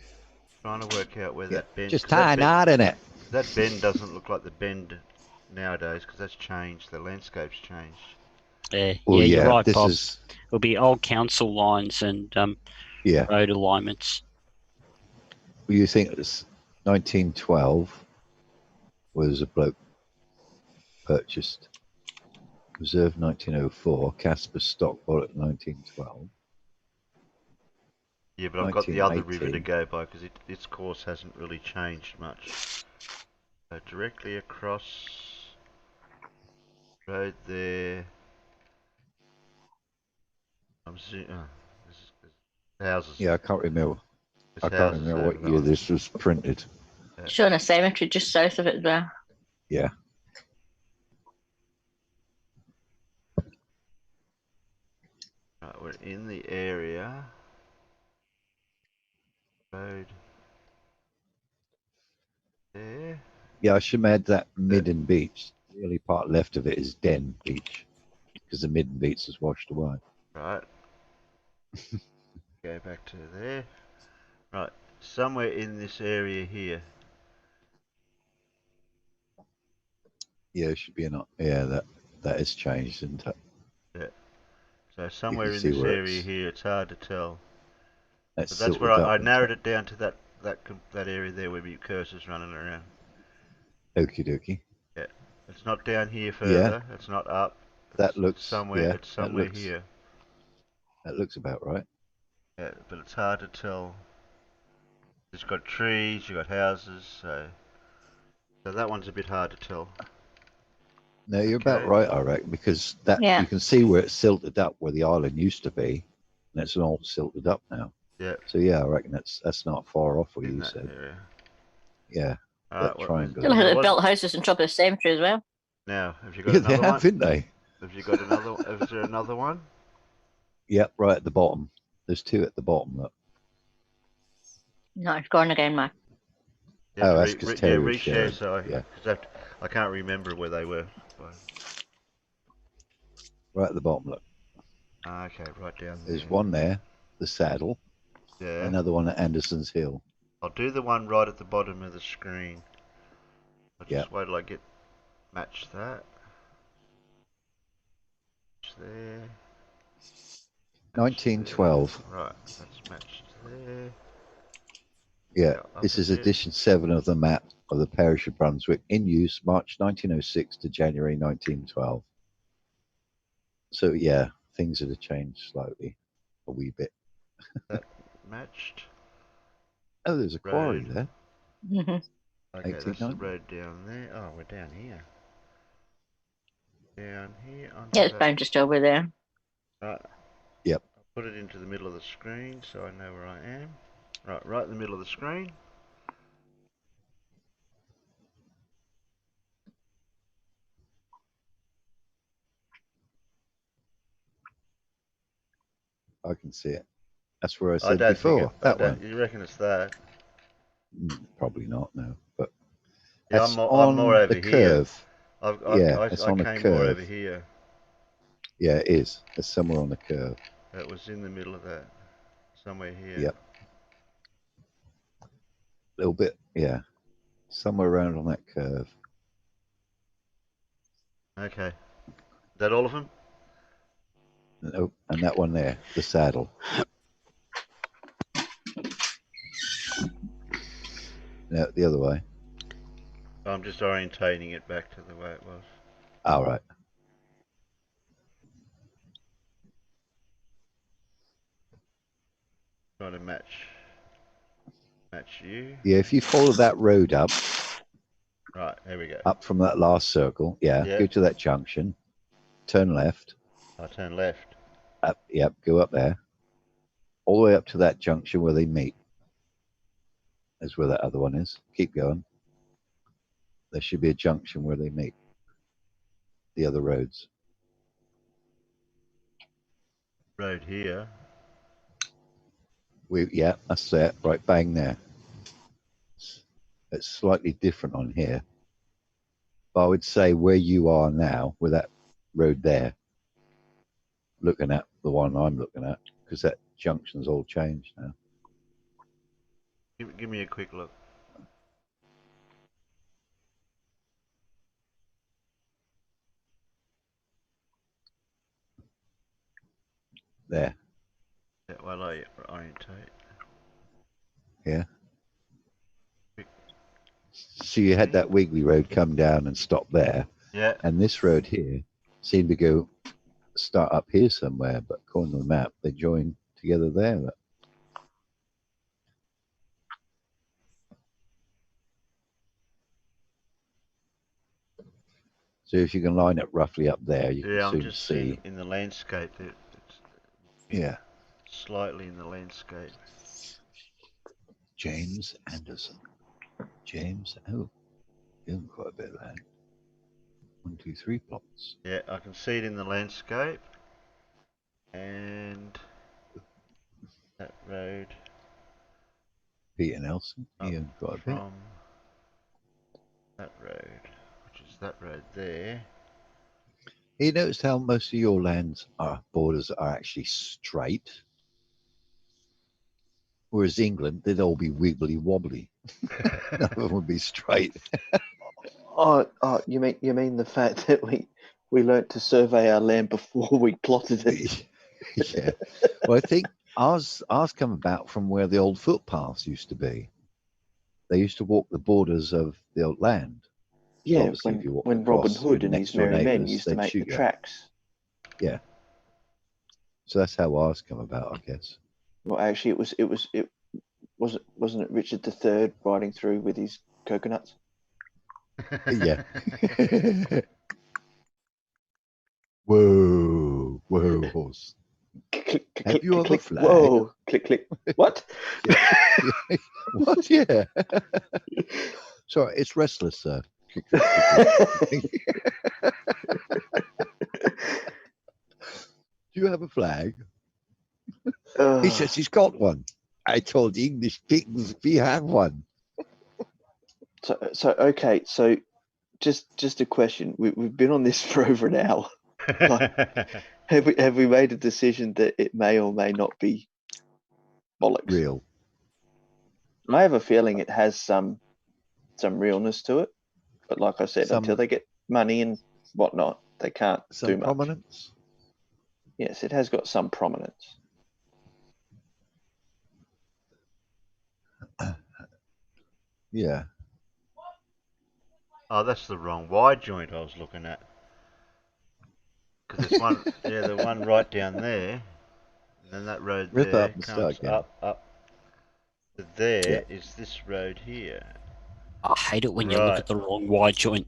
Trying to work out where Yeah, that bend. just tie a knot in it. That bend doesn't look like the bend nowadays because that's changed. The landscape's changed. Well, yeah, you're yeah, right, this Bob. is It'll be old council lines and yeah. road alignments. Well, you think it's 1912 was a bloke purchased. Reserve 1904, Casper stock bought at 1912. Yeah, but I've got the other river to 1918. go by because its course hasn't really changed much. So directly across road there. This is houses. Yeah, I can't remember. There's I can't houses remember over what that year one. this was printed. Showing a cemetery just south of it as well. Yeah. Right, we're in the area. Road. There. Yeah, I should add that Midden Beach. The only part left of it is Den Beach because the Midden Beach is washed away. Right. Go back to there. Right. Somewhere in this area here. Yeah, it should be enough. Yeah, that has changed, isn't it? Yeah. So somewhere in see this where area it's- here, it's hard to tell. That's But that's where silted up, I isn't narrowed it? it down to that area there where your cursor's running around. Okie dokie. Yeah, it's not down here further. It's not up. That It's looks somewhere. yeah. It's somewhere here. That looks about right. Yeah, but it's hard to tell. It's got trees. You got houses. So that one's a bit hard to tell. No, you're about Okay. right, I reckon, because that Yeah. you can see where it's silted up, where the island used to be, and it's all silted up now. Yeah. So yeah, I reckon that's not far off what In you that said. area. Yeah, that triangle. Look, There they was- built houses on top of the cemetery as well. Now, have you got Yeah, they another have, one? haven't they? Have you got another? Is there another one? Yep, right at the bottom. There's two at the bottom. Look. No, it's gone again, Mark. You have Oh, to that's because Terry was reshare. sharing. So Yeah, I can't remember where they were. right at the bottom. Look, Okay, right down there. there's one there, the saddle. Yeah. Another one at Anderson's Hill. I'll do the one right at the bottom of the screen. I'll just wait till I get match that. Match there. 1912. Right, that's matched there. Yeah, this is edition 7 of the map of the parish of Brunswick, in use March 1906 to January 1912. So yeah, things that have changed slightly, a wee bit. That matched. Oh, there's a quarry there. Okay, that's the 1890. road down there. Oh, we're down here. Down here. Yeah, it's bound to still be there. Right. Yep. I'll put it into the middle of the screen so I know where I am. Right in the middle of the screen. I can see it. That's where I said before. That one. You reckon it's that? Probably not. No, but Yeah, that's I'm on more over the here. curve. It's on I the came curve. more over here. Yeah, it is. It's somewhere on the curve. It was in the middle of that. Somewhere here. Yep. A little bit, yeah. Somewhere around on that curve. Okay. Is that all of them? Oh, and that one there, the saddle. No, the other way. I'm just orientating it back to the way it was. All right. Trying to match you. Yeah, if you follow that road up. Right, there we go. Up from that last circle, go to that junction, turn left. I turn left. Up, yep, go up there. All the way up to that junction where they meet. That's where that other one is. Keep going. There should be a junction where they meet. The other roads. Road here. Yeah, that's it. Right, bang there. It's slightly different on here. But I would say where you are now, with that road there, looking at the one I'm looking at, because that junction's all changed now. Give me a quick look. There. Yeah, while I orientate. Yeah. So you had that wiggly road come down and stop there. Yeah. And this road here seemed to start up here somewhere, but according to the map, they join together there. So if you can line it roughly up there, you can I'm soon just see. in the landscape. Yeah. Slightly in the landscape. James Anderson. James, oh, doing quite a bit of land. 1, 2, 3 plots. Yeah, I can see it in the landscape. And that road. Peter Nelson, he owned quite a bit. From that road, which is that road there. You noticed how most of your lands borders are actually straight, whereas England, they'd all be wibbly wobbly. None of them would be straight. You mean the fact that we learnt to survey our land before we plotted it? Yeah. Well, I think ours come about from where the old footpaths used to be. They used to walk the borders of the old land. Yeah, obviously, if you walk when Robin across Hood with and his next door merry men neighbours, used to they'd make the shoot you. tracks. Yeah. So that's how ours come about, I guess. Well, actually, it wasn't it Richard III riding through with his coconuts? Yeah. Whoa, horse. Click, click, Have click, you click, ever click. flag? Whoa, click, click. What? What? Yeah. Sorry, it's restless, sir. Do you have a flag? He says he's got one. I told the English pigs we have one. So okay, so just a question. We've been on this for over an hour. Like, have we made a decision that it may or may not be bollocks? Real. I have a feeling it has some realness to it, but like I said, Some- until they get money and whatnot, they can't Some do much. prominence. Yes, it has got some prominence. Yeah. Oh, that's the wrong wide joint I was looking at. Because there's one, yeah, the one right down there, and then that road Rip there up and start comes again. up. To there is this road here. I hate it when you look Right. at the wrong wide joint.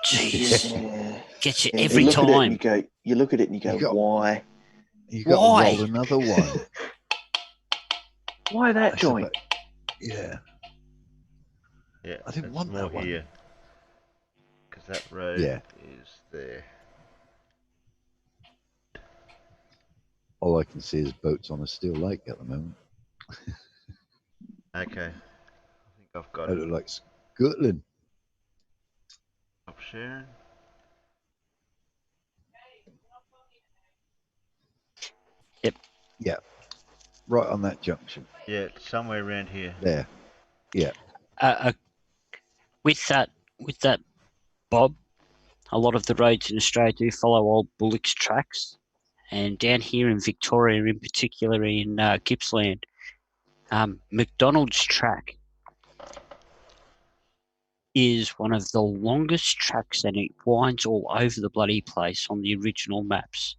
Jeez, Yeah. gets you And every you look at it and time. you go, you look at it and you go, You got- why? You got Why? to roll another one. Why that I joint? suppose- Yeah. Yeah, I didn't it's want more that one. here. Because that road Yeah. is there. All I can see is boats on a still lake at the moment. Okay. I think I've got They it. look like Scotland. Stop sharing. Yeah. Right on that junction. Yeah, it's somewhere around here. There. Yeah. With that, Bob, a lot of the roads in Australia do follow old bullocks tracks, and down here in Victoria, in particular in Gippsland, McDonald's track is one of the longest tracks, and it winds all over the bloody place on the original maps.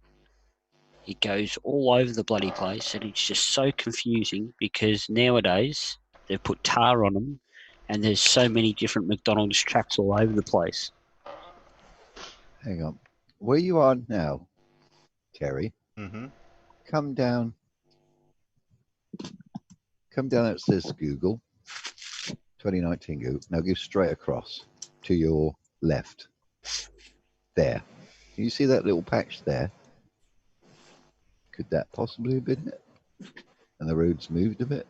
It goes all over the bloody place, and it's just so confusing because nowadays they've put tar on them, and there's so many different McDonald's tracks all over the place. Hang on. Where you are now, Terry, Mm-hmm. come down. Come down. It says Google. 2019 Google. Now go straight across to your left. There. Can you see that little patch there? Could that possibly have been it? And the road's moved a bit?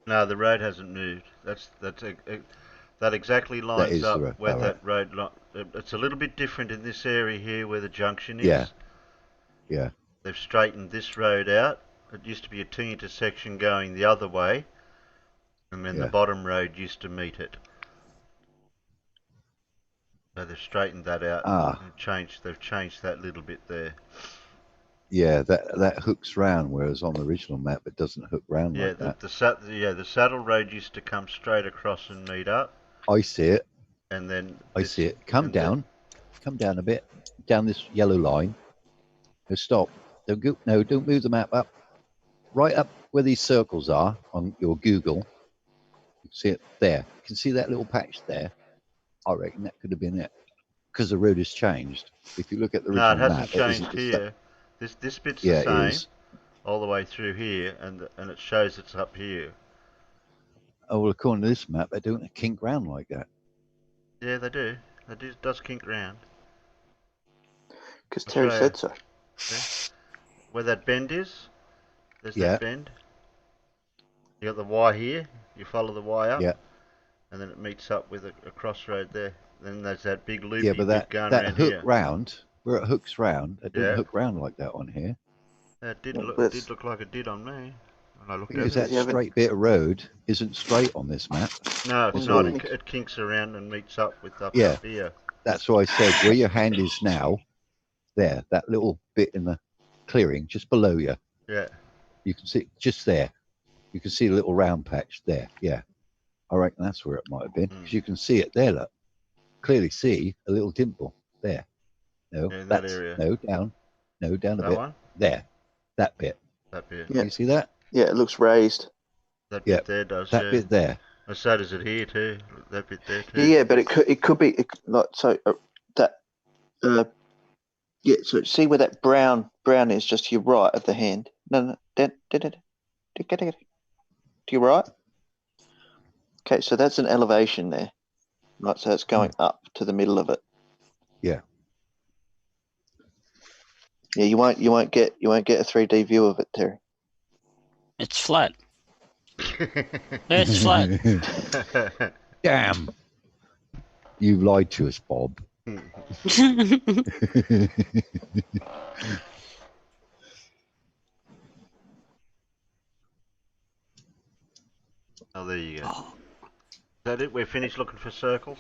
No, the road hasn't moved. That exactly That lines is the up road. where All that right. road. It's a little bit different in this area here where the junction is. Yeah. Yeah. They've straightened this road out. It used to be a T-intersection going the other way, and then the Yeah. bottom road used to meet it. So they've straightened that out. Ah. And they've changed that little bit there. Yeah, that hooks round, whereas on the original map it doesn't hook round Yeah, like that. the saddle road used to come straight across and meet up, I see it. and then I see it. Come down a bit, down this yellow line. No, stop. Don't go. No, don't move the map up. Right up where these circles are on your Google. You can see it there. You can see that little patch there. I reckon that could have been it, because the road has changed. If you look at the No, original it hasn't map, changed it isn't. here. This bit's Yeah, the it same is. all the way through here, and it shows it's up here. Oh well, according to this map, they don't kink round like that. Yeah, they do. It does kink round. Because I'll Terry show said so. See? Where that bend is, there's Yeah. that bend. You got the Y here. You follow the Y up, Yeah. and then it meets up with a crossroad there. Then there's that big loopy Yeah, but bit going that around hook here. round, where it hooks round, it Yeah. doesn't hook round like that on here. It did Well, look that's- like it did on me when I looked at Because it. that You haven't- straight bit of road isn't straight on this map. No, it's It's not. all- It kinks around and meets up with up Yeah. here. That's why I said where your hand is now, there, that little bit in the clearing just below you. Yeah. You can see just there. You can see a little round patch there. Yeah. I reckon that's where it might have been. Because you can see it there, look. clearly see a little dimple there. No, Yeah, in that that's area. no down a That bit. one? There, that bit. That bit. Yeah. You see that? Yeah, it looks raised. That Yeah, bit there does, that yeah. bit there. And so does it here too. That bit there too. Yeah, but it could be like so that yeah. So see where that brown is just to your right of the hand. No, to your right. Okay, so that's an elevation there, right? So it's going up to the middle of it. Yeah. Yeah, you won't get a 3D view of it, Terry. It's flat. It's flat. Damn. You lied to us, Bob. Oh, there you go. Is that it? We're finished looking for circles?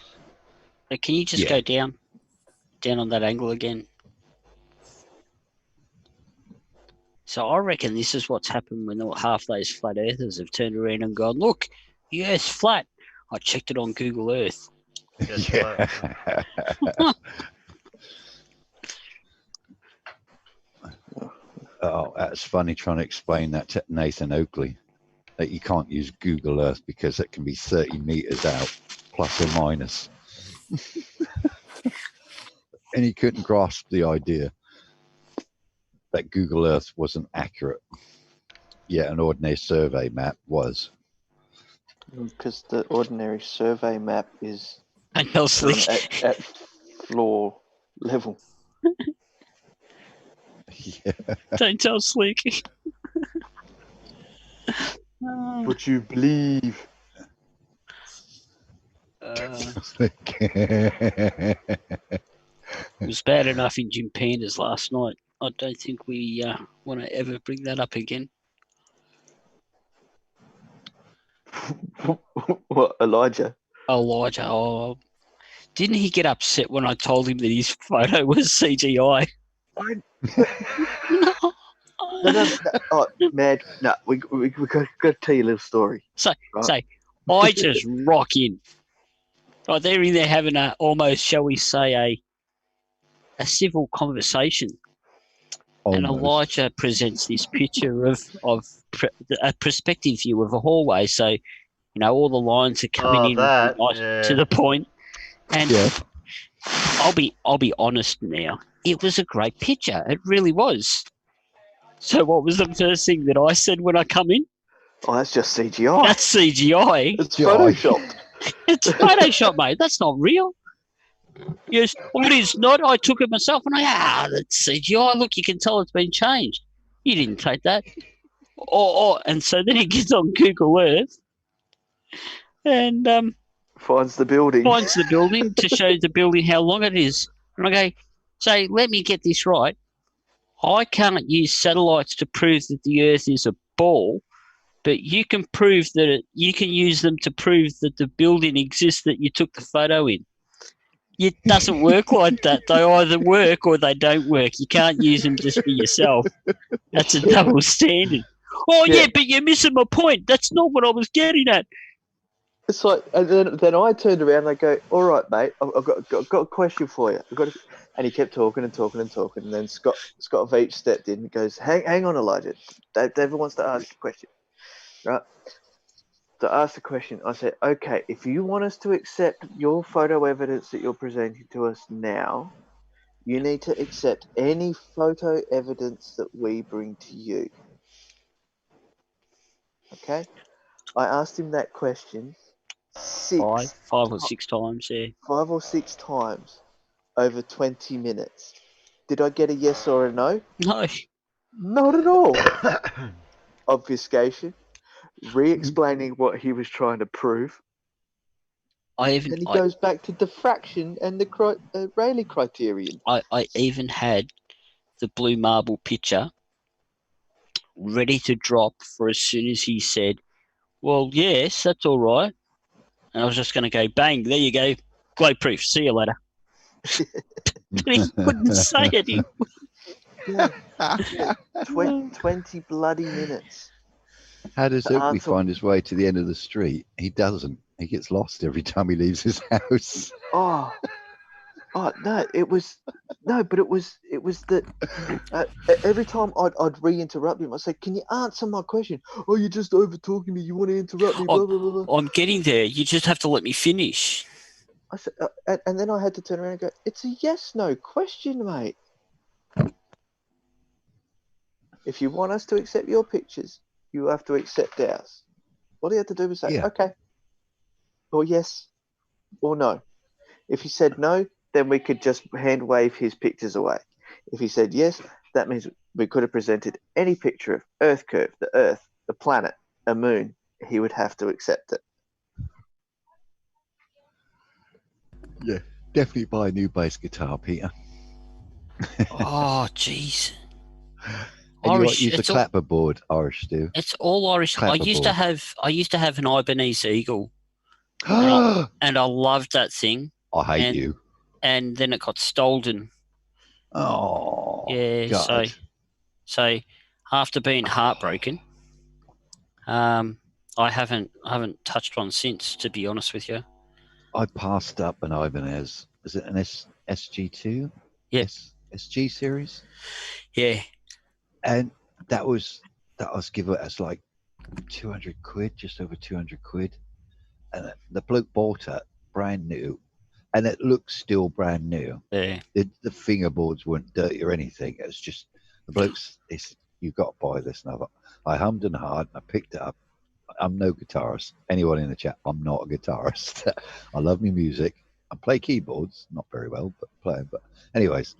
Can you just go down on that angle again? So I reckon this is what's happened when half those flat earthers have turned around and gone, look, the Earth's flat. I checked it on Google Earth. Yeah. Oh, that's funny trying to explain that to Nathan Oakley, that you can't use Google Earth because it can be 30 meters out, plus or minus. And he couldn't grasp the idea that Google Earth wasn't accurate. Yet an ordinary survey map was. Because the ordinary survey map is at floor level. Yeah. Don't tell Slick. What you believe? It was bad enough in Jim Pandas last night. I don't think we want to ever bring that up again. What, Elijah? Elijah. Oh, didn't he get upset when I told him that his photo was CGI? No. Oh, man, no, we got to tell you a little story. So I just rock in. Like they're in there having a almost, shall we say, a civil conversation. Almost. And Elijah presents this picture of a perspective view of a hallway. So, you know, all the lines are coming in to the point. And I'll be honest now. It was a great picture. It really was. So what was the first thing that I said when I come in? Oh, that's just CGI. That's CGI. It's Photoshopped. It's Photoshop, mate. That's not real. Yes, well, it is not. I took it myself and that's CGI. Look, you can tell it's been changed. You didn't take that. And so then he gets on Google Earth and finds the building. To show the building how long it is. And I go, so let me get this right. I can't use satellites to prove that the Earth is a ball, but you can prove that you can use them to prove that the building exists that you took the photo in. It doesn't work like that. They either work or they don't work. You can't use them just for yourself. That's a double standard. Oh, yeah, but you're missing my point. That's not what I was getting at. It's like, and then I turned around and I go, all right, mate, I've got a question for you. And he kept talking and talking and talking. And then Scott Veach stepped in and goes, hang on, Elijah. David wants to ask a question. Right? To ask the question, I said, okay, if you want us to accept your photo evidence that you're presenting to us now, you need to accept any photo evidence that we bring to you. Okay? I asked him that question five or six times, yeah. 5 or 6 times over 20 minutes. Did I get a yes or a no? No. Not at all. Obfuscation. Re-explaining what he was trying to prove. Then he goes back to diffraction and the Rayleigh criterion. I even had the blue marble picture ready to drop for as soon as he said, well, yes, that's all right. And I was just going to go, bang, there you go. Glow proof. See you later. But he couldn't say it. Yeah. 20 bloody minutes. How does Oakley find his way to the end of the street? He doesn't. He gets lost every time he leaves his house. Oh, no, it was that every time I'd re-interrupt him, I said, "Can you answer my question?" "Oh, you're just over talking me. You want to interrupt me?" Blah blah blah blah. I'm getting there. You just have to let me finish. I said, and then I had to turn around and go, "It's a yes/no question, mate. If you want us to accept your pictures, you have to accept ours." All he had to do was say, Yeah. "Okay," or "yes," or "no." If he said no, then we could just hand wave his pictures away. If he said yes, that means we could have presented any picture of Earth curve, the Earth, the planet, a moon. He would have to accept it. Yeah, definitely buy a new bass guitar, Peter. Oh, jeez. And you Irish. use the clapper board, Irish do. It's all Irish. I Clapper used board. to have an Ibanez Eagle, and I loved that thing. I hate you. And then it got stolen. Oh, yeah. God. So after being heartbroken, I haven't touched one since. To be honest with you. I passed up an Ibanez. Is it an SG2? Yes. SG series? Yeah. And that was given as like 200 quid, just over 200 quid. And the bloke bought it brand new, and it looks still brand new. Yeah. The fingerboards weren't dirty or anything. It was just the blokes. They said, "You got to buy this." And I hummed and hawed. I picked it up. I'm no guitarist. Anyone in the chat? I'm not a guitarist. I love my music. I play keyboards, not very well, but play. But anyways,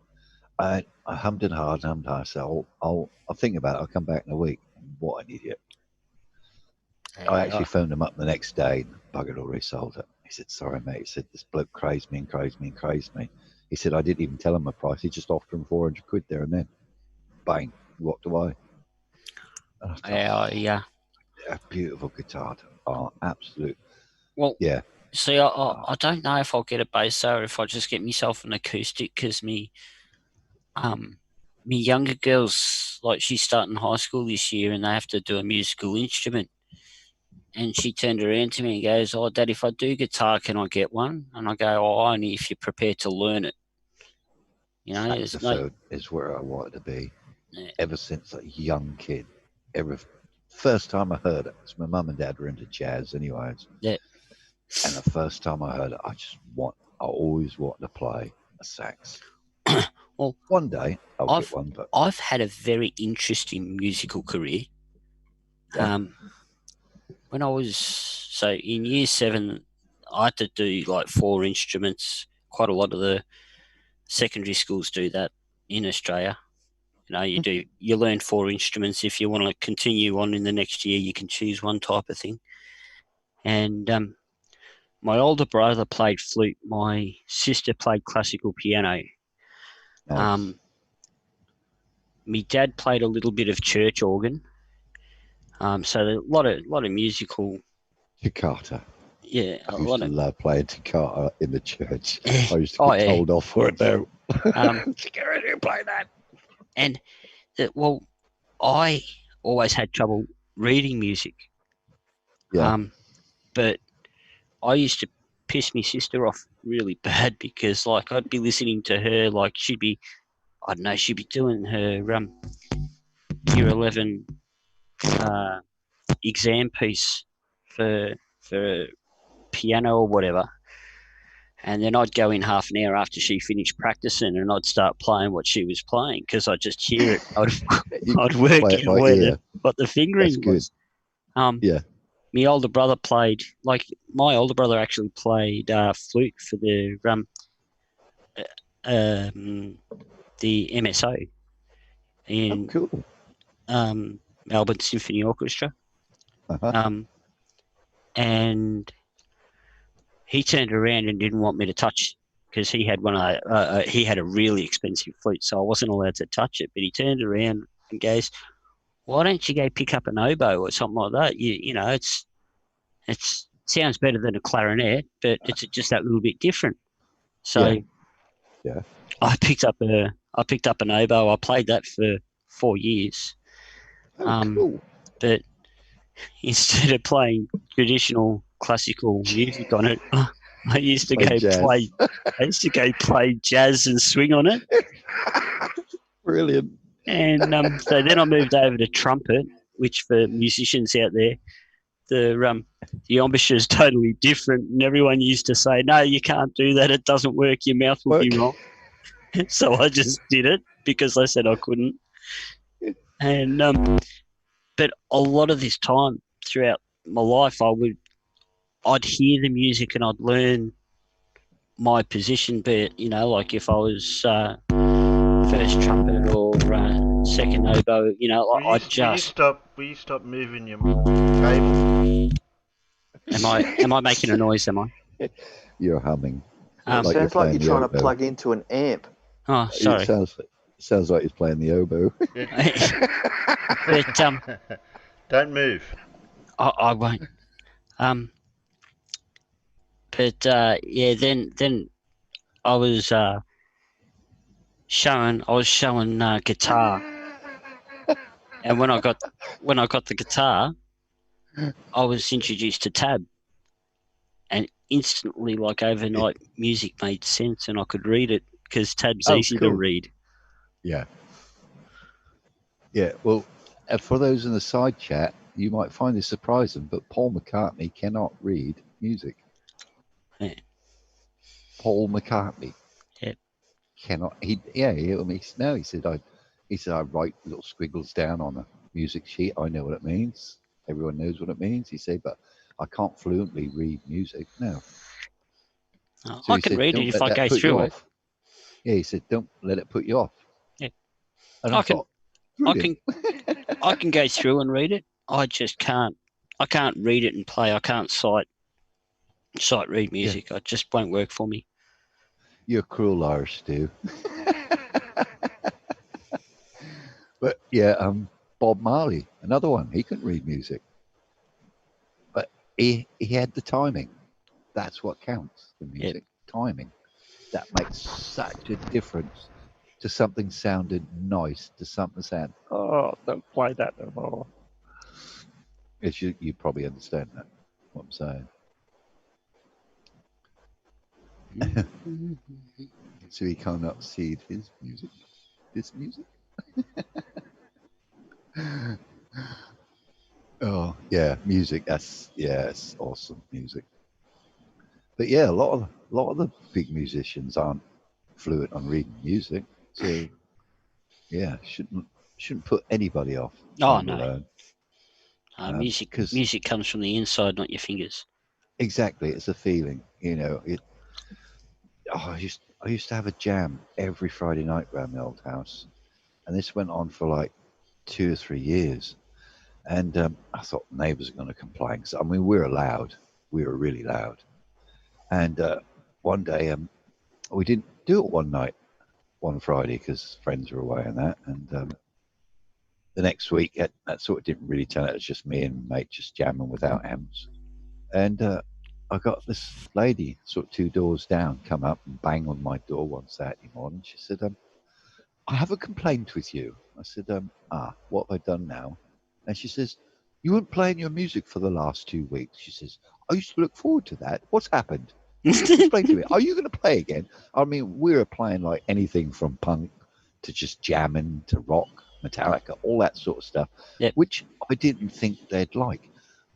I hummed and hawed. So I'll think about it. I'll come back in a week. What an idiot! I actually phoned him up the next day. And buggered already sold it. He said, "Sorry, mate." He said, "This bloke crazed me and crazed me and crazed me." He said, "I didn't even tell him my price. He just offered him 400 quid there and then." Bang, walked away. And I thought, Yeah. A beautiful guitar. Oh, absolute. Well, yeah. See, I don't know if I'll get a bass or if I just get myself an acoustic, because me younger girl's like, she's starting high school this year and they have to do a musical instrument. And she turned around to me and goes, "Oh, Dad, if I do guitar, can I get one?" And I go, "Oh, only if you're prepared to learn it." You know, Saxophone is where I wanted to be. Yeah. Ever since a young kid. First time I heard it, because my mum and dad were into jazz anyways. Yeah. And the first time I heard it, I always wanted to play a sax. Well, one day I'll get one. But I've had a very interesting musical career. Yeah. When I was in year 7, I had to do like 4 instruments. Quite a lot of the secondary schools do that in Australia. You know, you learn 4 instruments. If you want to continue on in the next year, you can choose one type of thing. And my older brother played flute. My sister played classical piano. Nice. My dad played a little bit of church organ. So a lot of musical. Toccata. Yeah, I used to love playing toccata in the church. I used to get told off for it though. Security, play that. And I always had trouble reading music. Yeah. But I used to piss my sister off really bad, because like I'd be listening to her, like she'd be doing her year 11 exam piece for piano or whatever, and then I'd go in half an hour after she finished practicing, and I'd start playing what she was playing, because I'd just hear it. I'd work out what the fingering was. Yeah. My older brother actually played flute for the MSO in cool. Melbourne Symphony Orchestra. And he turned around and didn't want me to touch, because he had he had a really expensive flute, so I wasn't allowed to touch it. But he turned around and goes, "Why don't you go pick up an oboe or something like that? You know, it sounds better than a clarinet, but it's just that little bit different." So yeah. I picked up an oboe. I played that for 4 years. Cool. But instead of playing traditional classical music on it. I used to Play go jazz. play. I used to go play jazz and swing on it. Brilliant. And so then I moved over to trumpet, which for musicians out there, the embouchure is totally different. And everyone used to say, "No, you can't do that. It doesn't work. Your mouth will be wrong." So I just did it because I said I couldn't. And but a lot of this time throughout my life, I'd hear the music and I'd learn my position. But like if I was first trumpet or second oboe, Will you stop moving your cable? Am I making a noise? Am I? You're humming. Sounds you're like playing you're the trying to oboe. plug into an amp. Oh, sorry. It sounds like he's playing the oboe. But Don't move. I won't. But yeah, then I was showing guitar, and when I got the guitar, I was introduced to tab, and instantly, like overnight, music made sense, and I could read it because tab's easy to cool. read. Yeah. Yeah. Well, for those in the side chat, you might find this surprising, but Paul McCartney cannot read music. Yeah. Paul McCartney. Yeah. Cannot. He said I write little squiggles down on a music sheet. I know what it means. Everyone knows what it means. He said, but I can't fluently read music. No. So I can read it if I go through it. Yeah, he said, don't let it put you off. Yeah. And I can go through and read it. I just can't. I can't read it and play. I can't sight read music. It just won't work for me. You're cruel, Lars, Stu. But yeah, Bob Marley, another one. He couldn't read music, but he had the timing. That's what counts. The music timing. That makes such a difference to something sounded nice to something sound. Oh, don't play that no more. You probably understand that. What I'm saying. So he cannot see his music. This music. Oh yeah, music. It's awesome music. But yeah, a lot of the big musicians aren't fluent on reading music, so yeah, shouldn't put anybody off. Oh no. Music comes from the inside, not your fingers. Exactly, it's a feeling. I used to have a jam every Friday night around the old house, and this went on for like 2 or 3 years. And I thought neighbours are going to complain because we were loud, we were really loud. And one day we didn't do it one Friday because friends were away and that. And the next week that sort of didn't really turn out. It was just me and mate just jamming without amps. And I got this lady sort of 2 doors down come up and bang on my door one Saturday morning. She said, I have a complaint with you. I said, what have I done now? And she says, you weren't playing your music for the last 2 weeks. She says, I used to look forward to that. What's happened? Explain to me. Are you going to play again? I mean, we were playing like anything from punk to just jamming to rock, Metallica, all that sort of stuff, which I didn't think they'd like.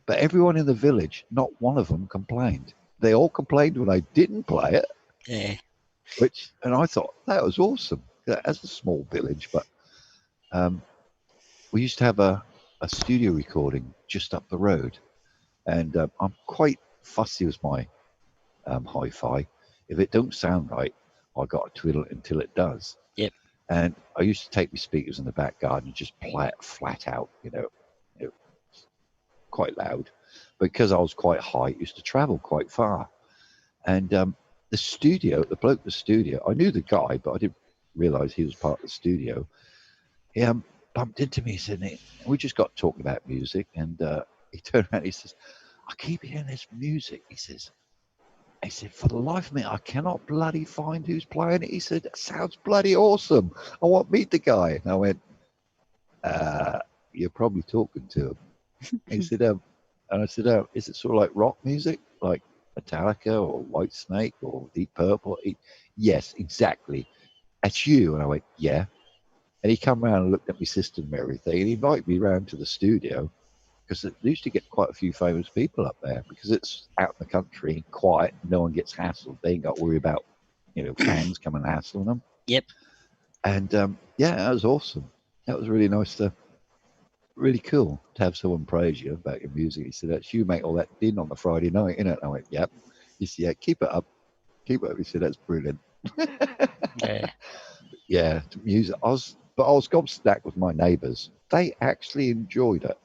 But everyone in the village, not one of them complained. They all complained when I didn't play it. Yeah. And I thought that was awesome. As a small village, but we used to have a studio recording just up the road, and I'm quite fussy with my hi-fi. If it don't sound right, I got to twiddle it until it does. Yep. And I used to take my speakers in the back garden and just play it flat out, quite loud. Because I was quite high, it used to travel quite far. And the bloke at the studio, I knew the guy, but I didn't realise he was part of the studio. He bumped into me, and we just got talking about music, and he turned around and he says, I keep hearing this music. He said, for the life of me, I cannot bloody find who's playing it. He said, that sounds bloody awesome. I want to meet the guy. And I went, you're probably talking to him. He said, And I said, oh, is it sort of like rock music, like Metallica or White Snake or Deep Purple? Yes, exactly. That's you. And I went, yeah. And he come around and looked at my system and everything, and he invited me round to the studio because it used to get quite a few famous people up there because it's out in the country, quiet, no one gets hassled. They ain't got to worry about, fans coming and hassling them. Yep. And yeah, that was awesome. That was really nice really cool to have someone praise you about your music. He said, that's you make all that din on the Friday night, innit? I went, yep. He said, yeah, keep it up. Keep it up. He said, that's brilliant. Yeah. Yeah, the music. I was gobsmacked with my neighbours. They actually enjoyed it.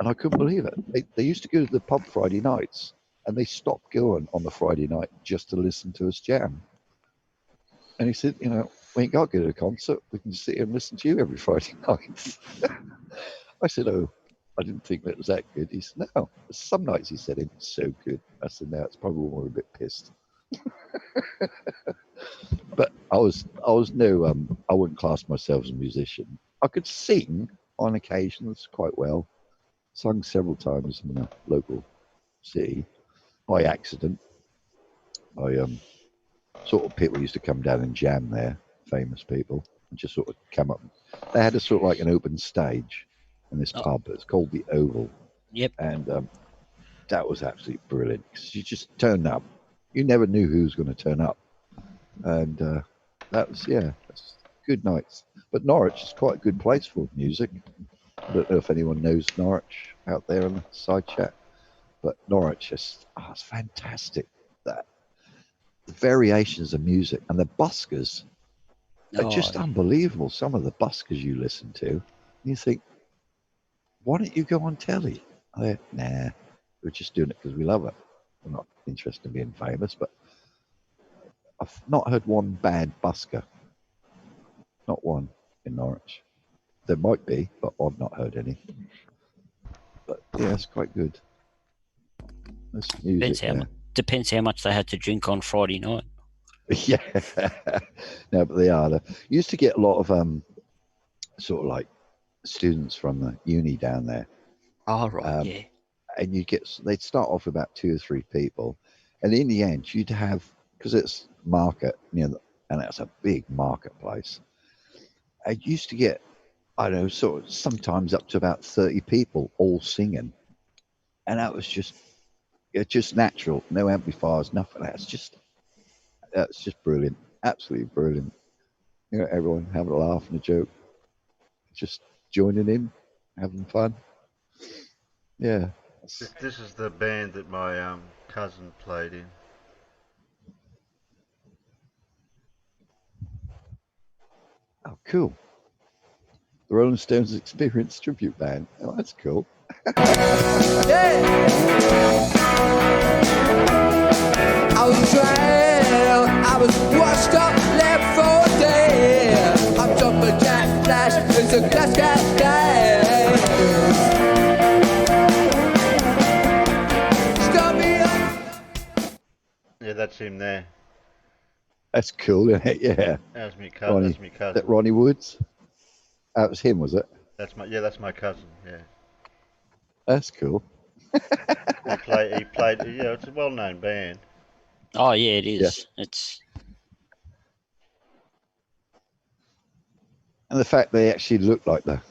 And I couldn't believe it. They used to go to the pub Friday nights and they stopped going on the Friday night just to listen to us jam. And he said, we ain't got to go to a concert. We can just sit here and listen to you every Friday night. I said, oh, I didn't think that was that good. He said, no. Some nights he said it's so good. I said, no, it's probably when we're a bit pissed. But I wouldn't class myself as a musician. I could sing on occasions quite well. Sung several times in a local city by accident. Sort of people used to come down and jam there, famous people, and just sort of come up. They had a sort of like an open stage in this pub. It's called the Oval. Yep. And that was absolutely brilliant because you just turned up. You never knew who was going to turn up. And that's good nights. But Norwich is quite a good place for music. I don't know if anyone knows Norwich out there in the side chat, but Norwich is it's fantastic. That the variations of music and the buskers are just unbelievable. Some of the buskers you listen to, you think, why don't you go on telly? Nah, we're just doing it because we love it. We're not interested in being famous, but I've not heard one bad busker. Not one in Norwich. There might be, but I've not heard any. But yeah, it's quite good. There's music Depends how much they had to drink on Friday night. Yeah. No, but they are. You used to get a lot of sort of like students from the uni down there. Oh, right, yeah. And they'd start off with about 2 or 3 people. And in the end, you'd have, because it's market, and it's a big marketplace. I used to get, I don't know, sort of sometimes up to about 30 people all singing. And that was just natural. No amplifiers, nothing. That's just brilliant. Absolutely brilliant. Everyone having a laugh and a joke. Just joining in, having fun. Yeah. This is the band that my cousin played in. Oh, cool. The Rolling Stones Experience Tribute Band. Oh, that's cool. I was drowned, I was washed up, left for dead. I'm jumping jack flash, it's a glass guy. Stop me up. Yeah, that's him there. That's cool, isn't it? Yeah. That's me cousin. That Ronnie Woods? That was him, was it? That's my cousin. Yeah. That's cool. He played. Yeah, it's a well-known band. Oh yeah, it is. Yeah. It's. And the fact they actually look like the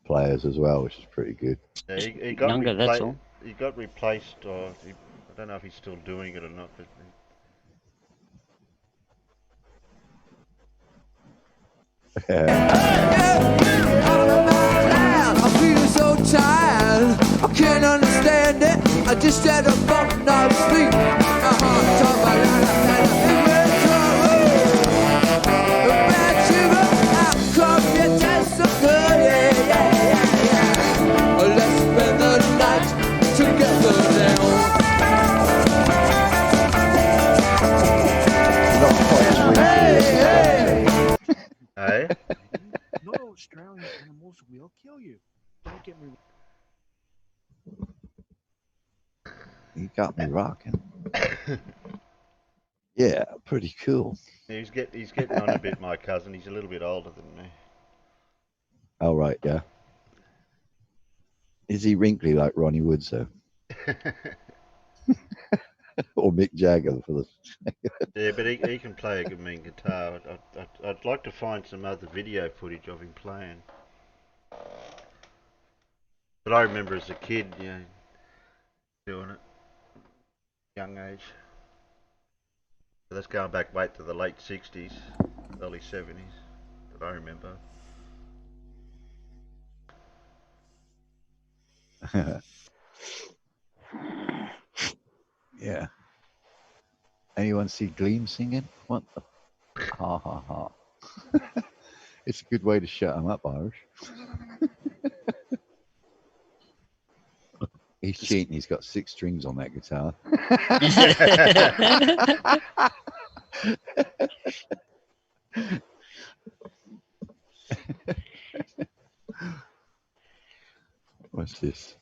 players as well, which is pretty good. Yeah, he got Younger, that's all. He got replaced, or I don't know if he's still doing it or not. But I feel so tired, I can't understand it. I just had a fucking night of sleep. Talk about bad sugar, how come you taste so good? Yeah. Let's spend the night together now. Hey. No Australian animals will kill you. Don't get me wrong. You got me rocking. Yeah, pretty cool. He's getting on a bit, my cousin. He's a little bit older than me. Oh, right, yeah. Is he wrinkly like Ronnie Woods though, or Mick Jagger for the? Yeah, but he can play a good mean guitar. I'd like to find some other video footage of him playing. But I remember as a kid, doing it, young age. But that's going back to the late 60s, early 70s, that I remember. Yeah. Anyone see Gleam singing? What the? Ha ha ha. It's a good way to shut him up, Irish. He's cheating. He's got 6 strings on that guitar. What's this?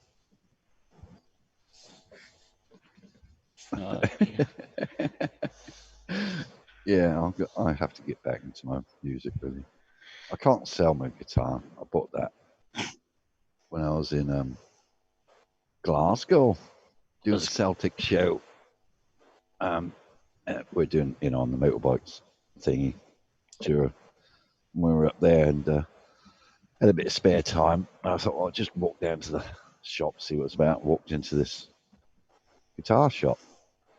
Yeah, I have to get back into my music, really. I can't sell my guitar. I bought that when I was in Glasgow doing a Celtic show. We're doing, on the motorbikes thingy tour. We were up there and had a bit of spare time. I thought, I'll just walk down to the shop, see what it's about. Walked into this guitar shop,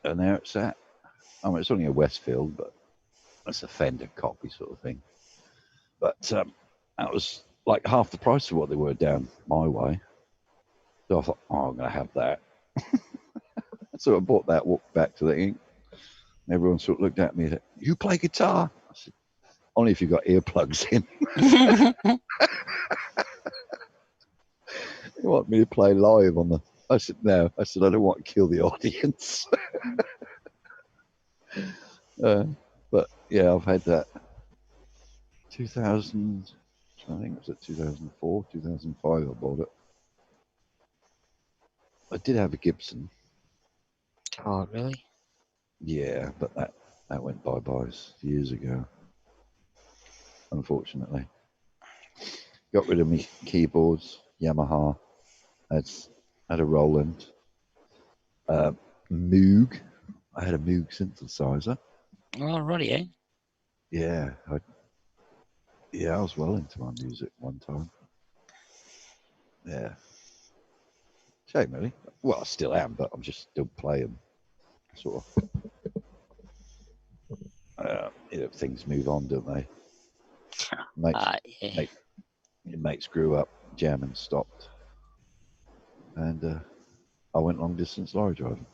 and there it's at. I mean, it's only a Westfield, but it's a Fender copy sort of thing. But that was like half the price of what they were down my way. So I thought, I'm going to have that. So I bought that, walked back to the ink. And everyone sort of looked at me and said, you play guitar? I said, only if you've got earplugs in. You want me to play live on the... I said, no. I said, I don't want to kill the audience. But yeah, I've had that 2000, I think it was at 2004, 2005 I bought it. I did have a Gibson. Oh, really? Yeah, but that went bye-bye years ago, unfortunately. Got rid of my keyboards, Yamaha. Had a Roland. Moog. I had a Moog synthesizer. Oh, righty, eh? Yeah, I was well into my music one time. Yeah. Shame, really. Well, I still am, but I'm just still playing. Sort of. Things move on, don't they? Yeah. Your mates grew up, jamming stopped, and I went long distance lorry driving.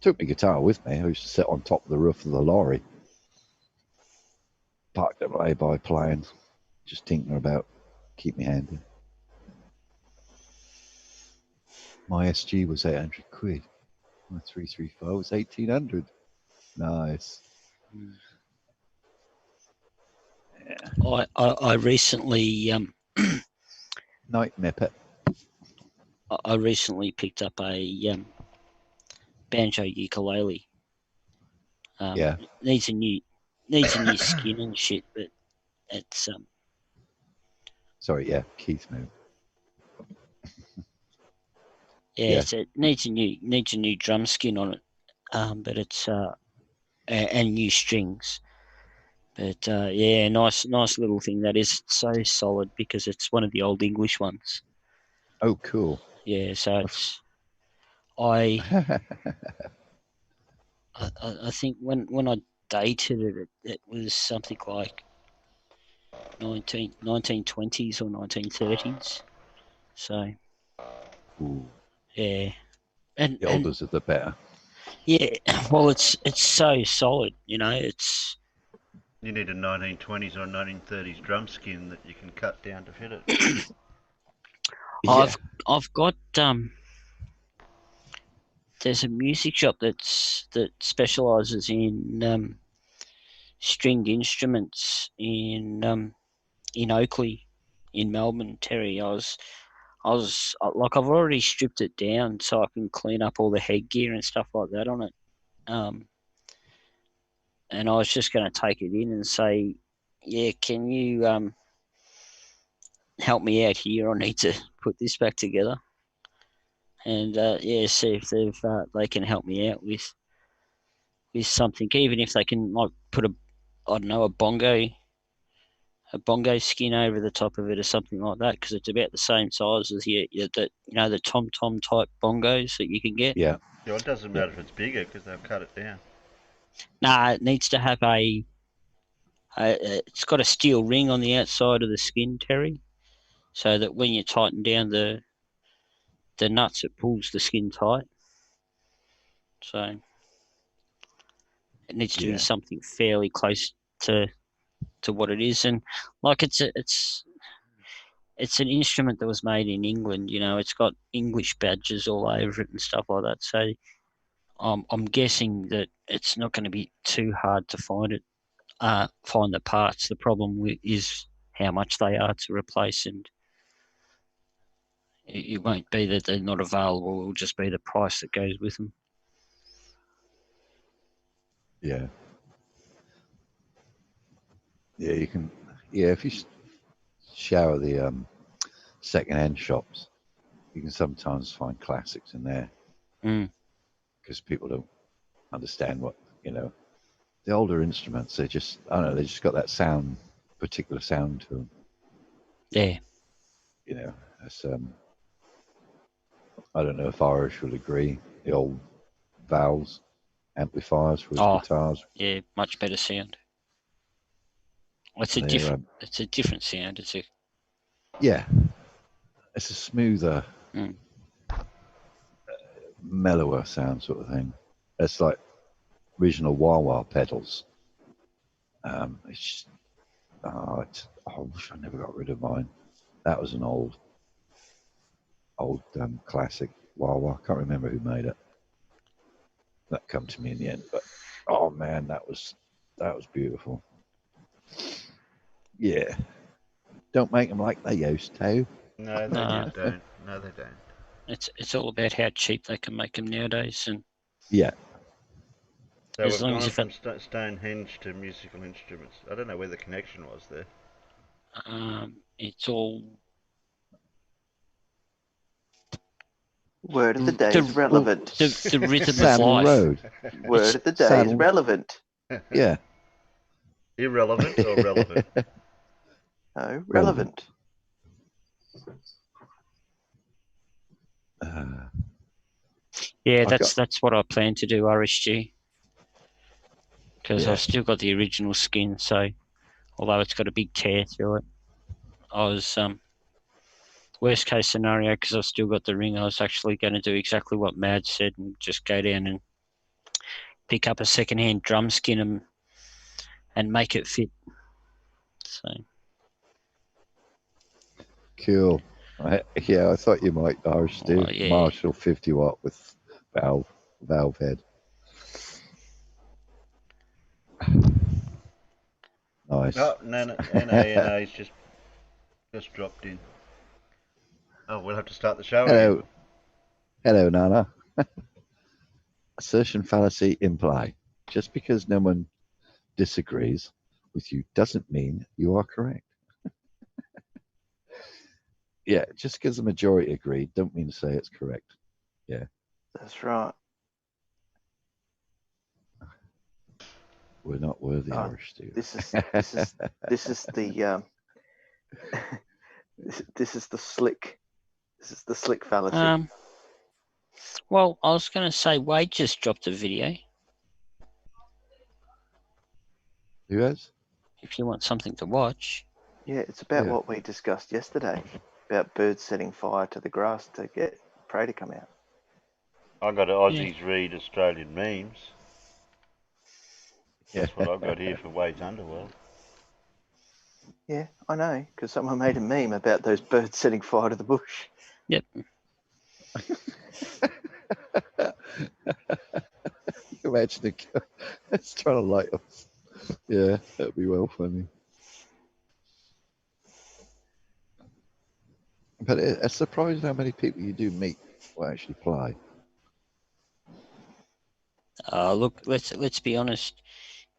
Took my guitar with me. I used to sit on top of the roof of the lorry, parked at lay-by playing, just tinkering about, keep me handy. My SG was 800 quid. My 335 was 1800. Nice. Yeah. I recently Night Nippet. I recently picked up a banjo ukulele. Yeah. Needs a new skin and shit, but it's Sorry, yeah, Keith moved. yeah. So it needs a new drum skin on it, but it's and new strings. But yeah, nice little thing that is. It's so solid because it's one of the old English ones. Oh, cool. Yeah, so it's I think when I dated it, it was something like 1920s or 1930s. So Ooh. yeah, and The older the better. Yeah, well, it's so solid, it's. You need a 1920s or 1930s drum skin that you can cut down to fit it. Yeah. I've got there's a music shop that specialises in stringed instruments in Oakley, in Melbourne, Terry. I was like, I've already stripped it down so I can clean up all the headgear and stuff like that on it. And I was just going to take it in and say, yeah, can you help me out here. I need to put this back together, and see if they can help me out with something, even if they can like put a bongo skin over the top of it or something like that, because it's about the same size as the tom type bongos that you can get. Yeah. Yeah, it doesn't matter if it's bigger because they've cut it down. Nah, it needs to have it's got a steel ring on the outside of the skin, Terry, so that when you tighten down the nuts, it pulls the skin tight. So it needs to be something fairly close to what it is, and like it's an instrument that was made in England. It's got English badges all over it and stuff like that. So I'm guessing that it's not going to be too hard to find the parts. The problem is how much they are to replace, and it won't be that they're not available. It'll just be the price that goes with them. Yeah. Yeah, you can. Yeah, if you shower the second-hand shops, you can sometimes find classics in there because people don't understand what the older instruments. They just, I don't know, they just got that particular sound to them. Yeah. That's, I don't know if Irish will agree. The old valves, amplifiers for his guitars. Yeah, much better sound. It's a different sound. Yeah, it's a smoother, mellower sound sort of thing. It's like original wah-wah pedals. It's just, I wish I never got rid of mine. That was an old classic wah-wah. Can't remember who made it. That come to me in the end, but oh man, that was beautiful. Yeah, don't make them like they used to. No, they don't. No, they don't. It's all about how cheap they can make them nowadays, and yeah. So as we've long gone as from Stonehenge to musical instruments. I don't know where the connection was there. It's all word of the day is relevant. The rhythm of Saddle life. Road. Word of the day is relevant. Yeah. Irrelevant or relevant? No, relevant. Yeah, that's what I plan to do, RSG, because I've still got the original skin. So, although it's got a big tear through it, I was worst case scenario, because I've still got the ring. I was actually going to do exactly what Mad said and just go down and pick up a second-hand drum skin and make it fit. So cool. I thought you might Marshall 50 watt with valve head. Nice. Oh, NA's just dropped in. Oh, we'll have to start the show again. Hello, Nana. Assertion fallacy imply. Just because no one disagrees with you doesn't mean you are correct. Yeah, just because the majority agreed don't mean to say it's correct. Yeah. That's right. We're not worthy Irish, Steve. This is the this is the slick fallacy. Well, I was going to say Wade just dropped a video. Who has? If you want something to watch. Yeah, it's about what we discussed yesterday about birds setting fire to the grass to get prey to come out. I got Aussies read Australian memes. That's what I've got here for Wade's Underworld. Yeah, I know, because someone made a meme about those birds setting fire to the bush. Yep. Imagine it's trying to light us. Yeah, that'd be well funny. But it's surprising how many people you do meet will actually play. Look, let's be honest.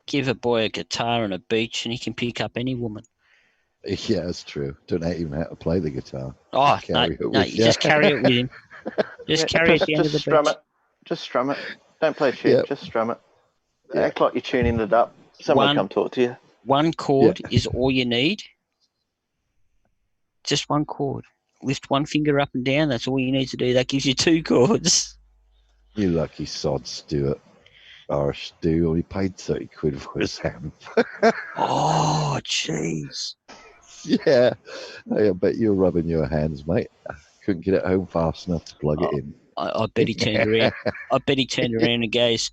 Give a boy a guitar on a beach and he can pick up any woman. Yeah, that's true. Don't even know how to play the guitar. Oh, Just no, carry it no, with you you. just carry it with him. Just carry it at the end of the strum beach. it. Just strum it. Don't play a tune. Yeah. Just strum it. Yeah. Act like you're tuning it up. Someone One- come talk to you. One chord is all you need. Just one chord. Lift one finger up and down. That's all you need to do. That gives you 2 chords. You lucky sod, Stuart. Irish Stu only paid 30 quid for his amp. Oh, jeez. Yeah. I bet you're rubbing your hands, mate. Couldn't get it home fast enough to plug it in. I bet he turned around. I bet he turned around and goes,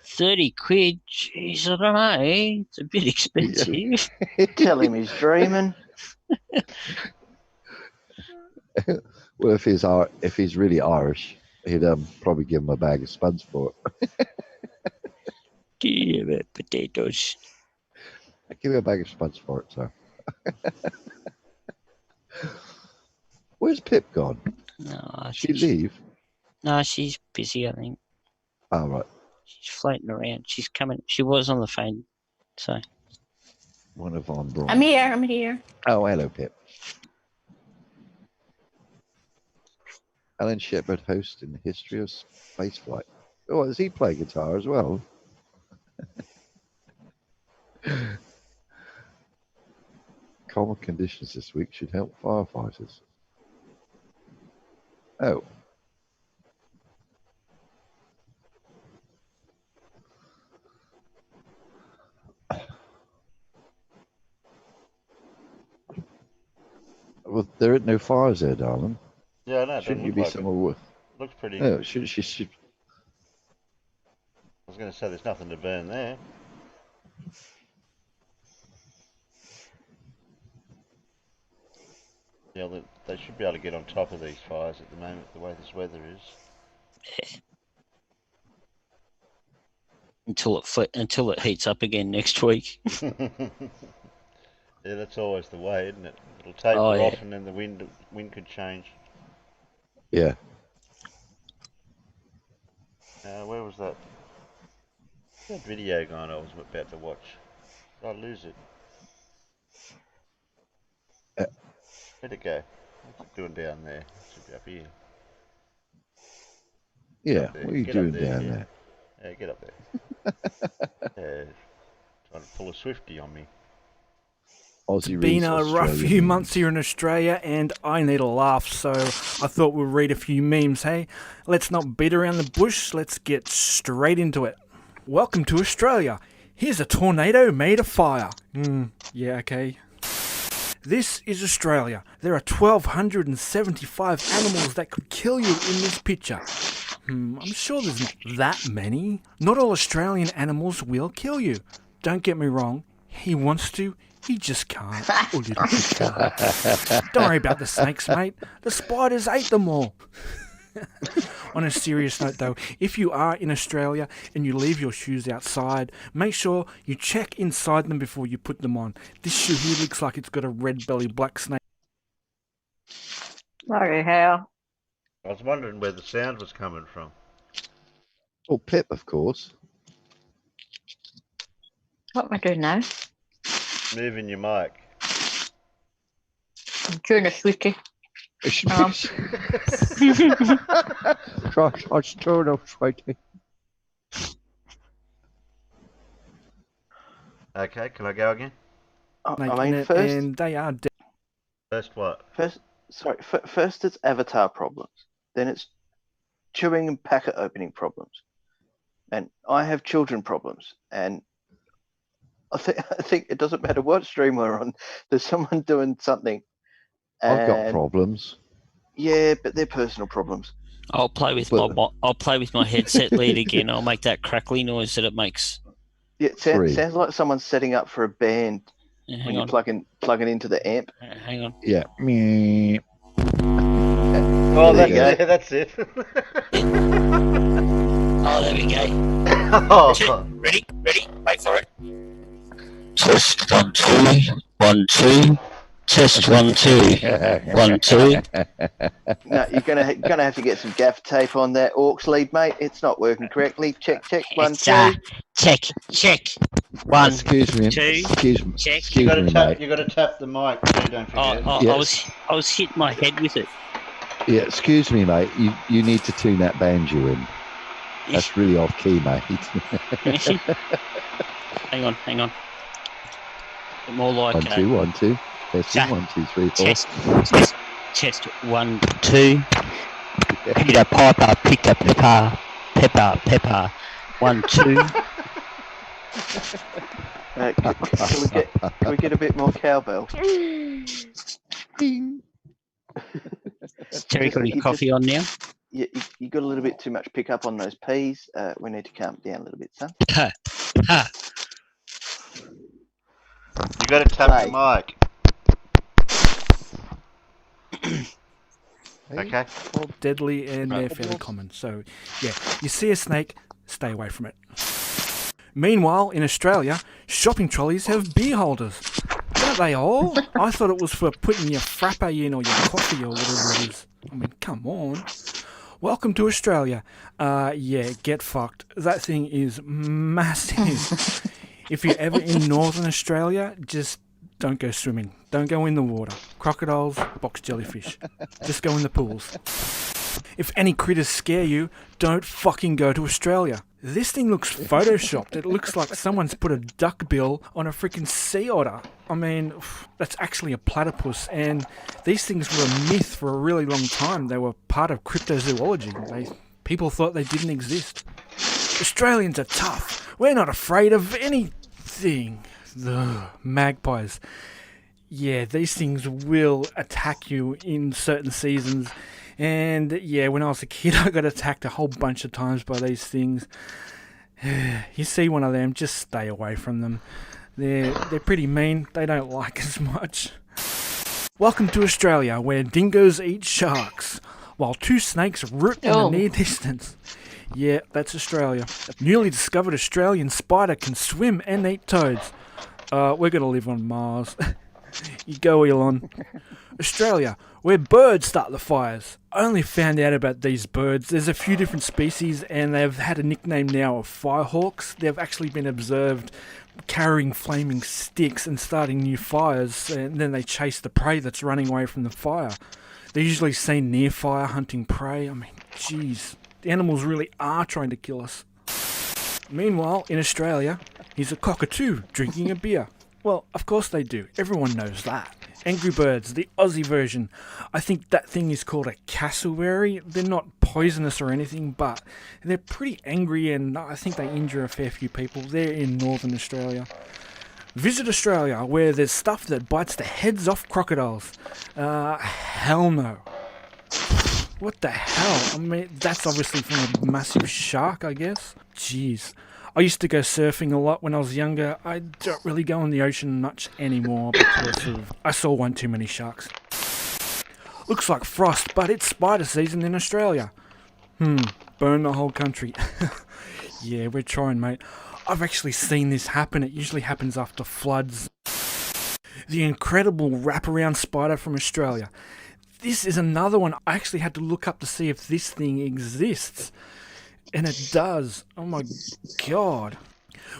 30 quid? Jeez, I don't know. It's a bit expensive. Tell him he's dreaming. Well, if he's really Irish, he'd probably give him a bag of spuds for it. Give it potatoes. I'd give you a bag of spuds for it, sir. Where's Pip gone? No, She leave? No, she's busy, I think. Oh, right. She's floating around. She's coming. She was on the phone, so. One of Von Braun. I'm here. I'm here. Oh, hello, Pip. Alan Shepard host in the history of spaceflight. Oh, does he play guitar as well? Common conditions this week should help firefighters. Oh. Well, there ain't no fires there, darling. Yeah, no, it Shouldn't you doesn't be look like somewhere with? it. Looks pretty. No, should. I was going to say there's nothing to burn there. Yeah, they should be able to get on top of these fires at the moment, the way this weather is. Until it heats up again next week. Yeah, that's always the way, isn't it? It'll taper off, and then the wind could change. Yeah. Where was that? That video going I was about to watch. Did I lose it? Where'd it go? What's it doing down there? It should be up here. Yeah, what are you doing down there? Yeah, get up there. Trying to pull a Swiftie on me. Aussie It's been a rough Australian few months here in Australia, and I need a laugh, so I thought we'd read a few memes, hey? Let's not beat around the bush, let's get straight into it. Welcome to Australia. Here's a tornado made of fire. Yeah, okay. This is Australia. There are 1,275 animals that could kill you in this picture. I'm sure there's not that many. Not all Australian animals will kill you. Don't get me wrong. He wants to, he just can't. Or little bit can't. Don't worry about the snakes, mate. The spiders ate them all. On a serious note, though, if you are in Australia and you leave your shoes outside, make sure you check inside them before you put them on. This shoe here looks like it's got a red belly black snake. Bloody hell. I was wondering where the sound was coming from. Oh, Pip, of course. What am I doing now? Moving your mic. I'm chewing a sweetie. Gosh, I stirred up sweetie. Okay, can I go again? I mean, first, and they are dead. First what? First it's avatar problems. Then it's chewing and packet opening problems. And I have children problems. And I think it doesn't matter what stream we're on. There's someone doing something. I've got problems. Yeah, but they're personal problems. I'll play with my headset lead again. I'll make that crackly noise that it makes. Yeah, it sounds like someone's setting up for a band when you're plugging into the amp. Hang on. Yeah. Me. Oh, that's it. Oh, there we go. Oh. Ready? Wait for it. Test 1 2 1 2. Test 1, 2. 1, 2. No, you're gonna have to get some gaff tape on that aux lead, mate. It's not working correctly. Check. 1, 2. Check. 1, Excuse me. 2. Excuse me. Check. Excuse me, mate. You got to tap the mic too. Don't forget. I was hitting my head with it. Yeah, excuse me, mate. You need to tune that banjo in. That's really off key, mate. Hang on. More like 1, 2, 1, 2. Testing 1, 2, 3, 4. Test 1, 2. Peter Piper picked up pepper. 1, 2. Can we get a bit more cowbell? Ding. Terry got his coffee on now. You got a little bit too much pick up on those P's. We need to calm down a little bit, son. You got to tap the mic. Okay. All deadly and they're fairly common. So, yeah, you see a snake, stay away from it. Meanwhile, in Australia, shopping trolleys have beer holders. Don't they all? I thought it was for putting your frappe in or your coffee or whatever it is. I mean, come on. Welcome to Australia. Yeah, get fucked. That thing is massive. If you're ever in Northern Australia, just don't go swimming. Don't go in the water. Crocodiles, box jellyfish. Just go in the pools. If any critters scare you, don't fucking go to Australia. This thing looks photoshopped. It looks like someone's put a duck bill on a freaking sea otter. I mean, that's actually a platypus, and these things were a myth for a really long time. They were part of cryptozoology. People thought they didn't exist. Australians are tough. We're not afraid of anything. Ugh, magpies. Yeah, these things will attack you in certain seasons. And yeah, when I was a kid, I got attacked a whole bunch of times by these things. You see one of them, just stay away from them. They're pretty mean. They don't like us much. Welcome to Australia, where dingoes eat sharks, while two snakes root in the near distance. Yeah, that's Australia. A newly discovered Australian spider can swim and eat toads. We're going to live on Mars. You go, Elon. Australia, where birds start the fires. I only found out about these birds. There's a few different species, and they've had a nickname now of firehawks. They've actually been observed carrying flaming sticks and starting new fires, and then they chase the prey that's running away from the fire. They're usually seen near fire hunting prey. I mean, jeez, the animals really are trying to kill us. Meanwhile, in Australia, here's a cockatoo drinking a beer. Well, of course they do. Everyone knows that. Angry Birds, the Aussie version. I think that thing is called a cassowary. They're not poisonous or anything, but they're pretty angry, and I think they injure a fair few people. They're in Northern Australia. Visit Australia, where there's stuff that bites the heads off crocodiles. Hell no. What the hell? I mean, that's obviously from a massive shark, I guess. Jeez. I used to go surfing a lot when I was younger. I don't really go in the ocean much anymore because I saw one too many sharks. Looks like frost, but it's spider season in Australia. Burn the whole country. Yeah, we're trying, mate. I've actually seen this happen. It usually happens after floods. The incredible wraparound spider from Australia. This is another one. I actually had to look up to see if this thing exists. And it does. Oh my god.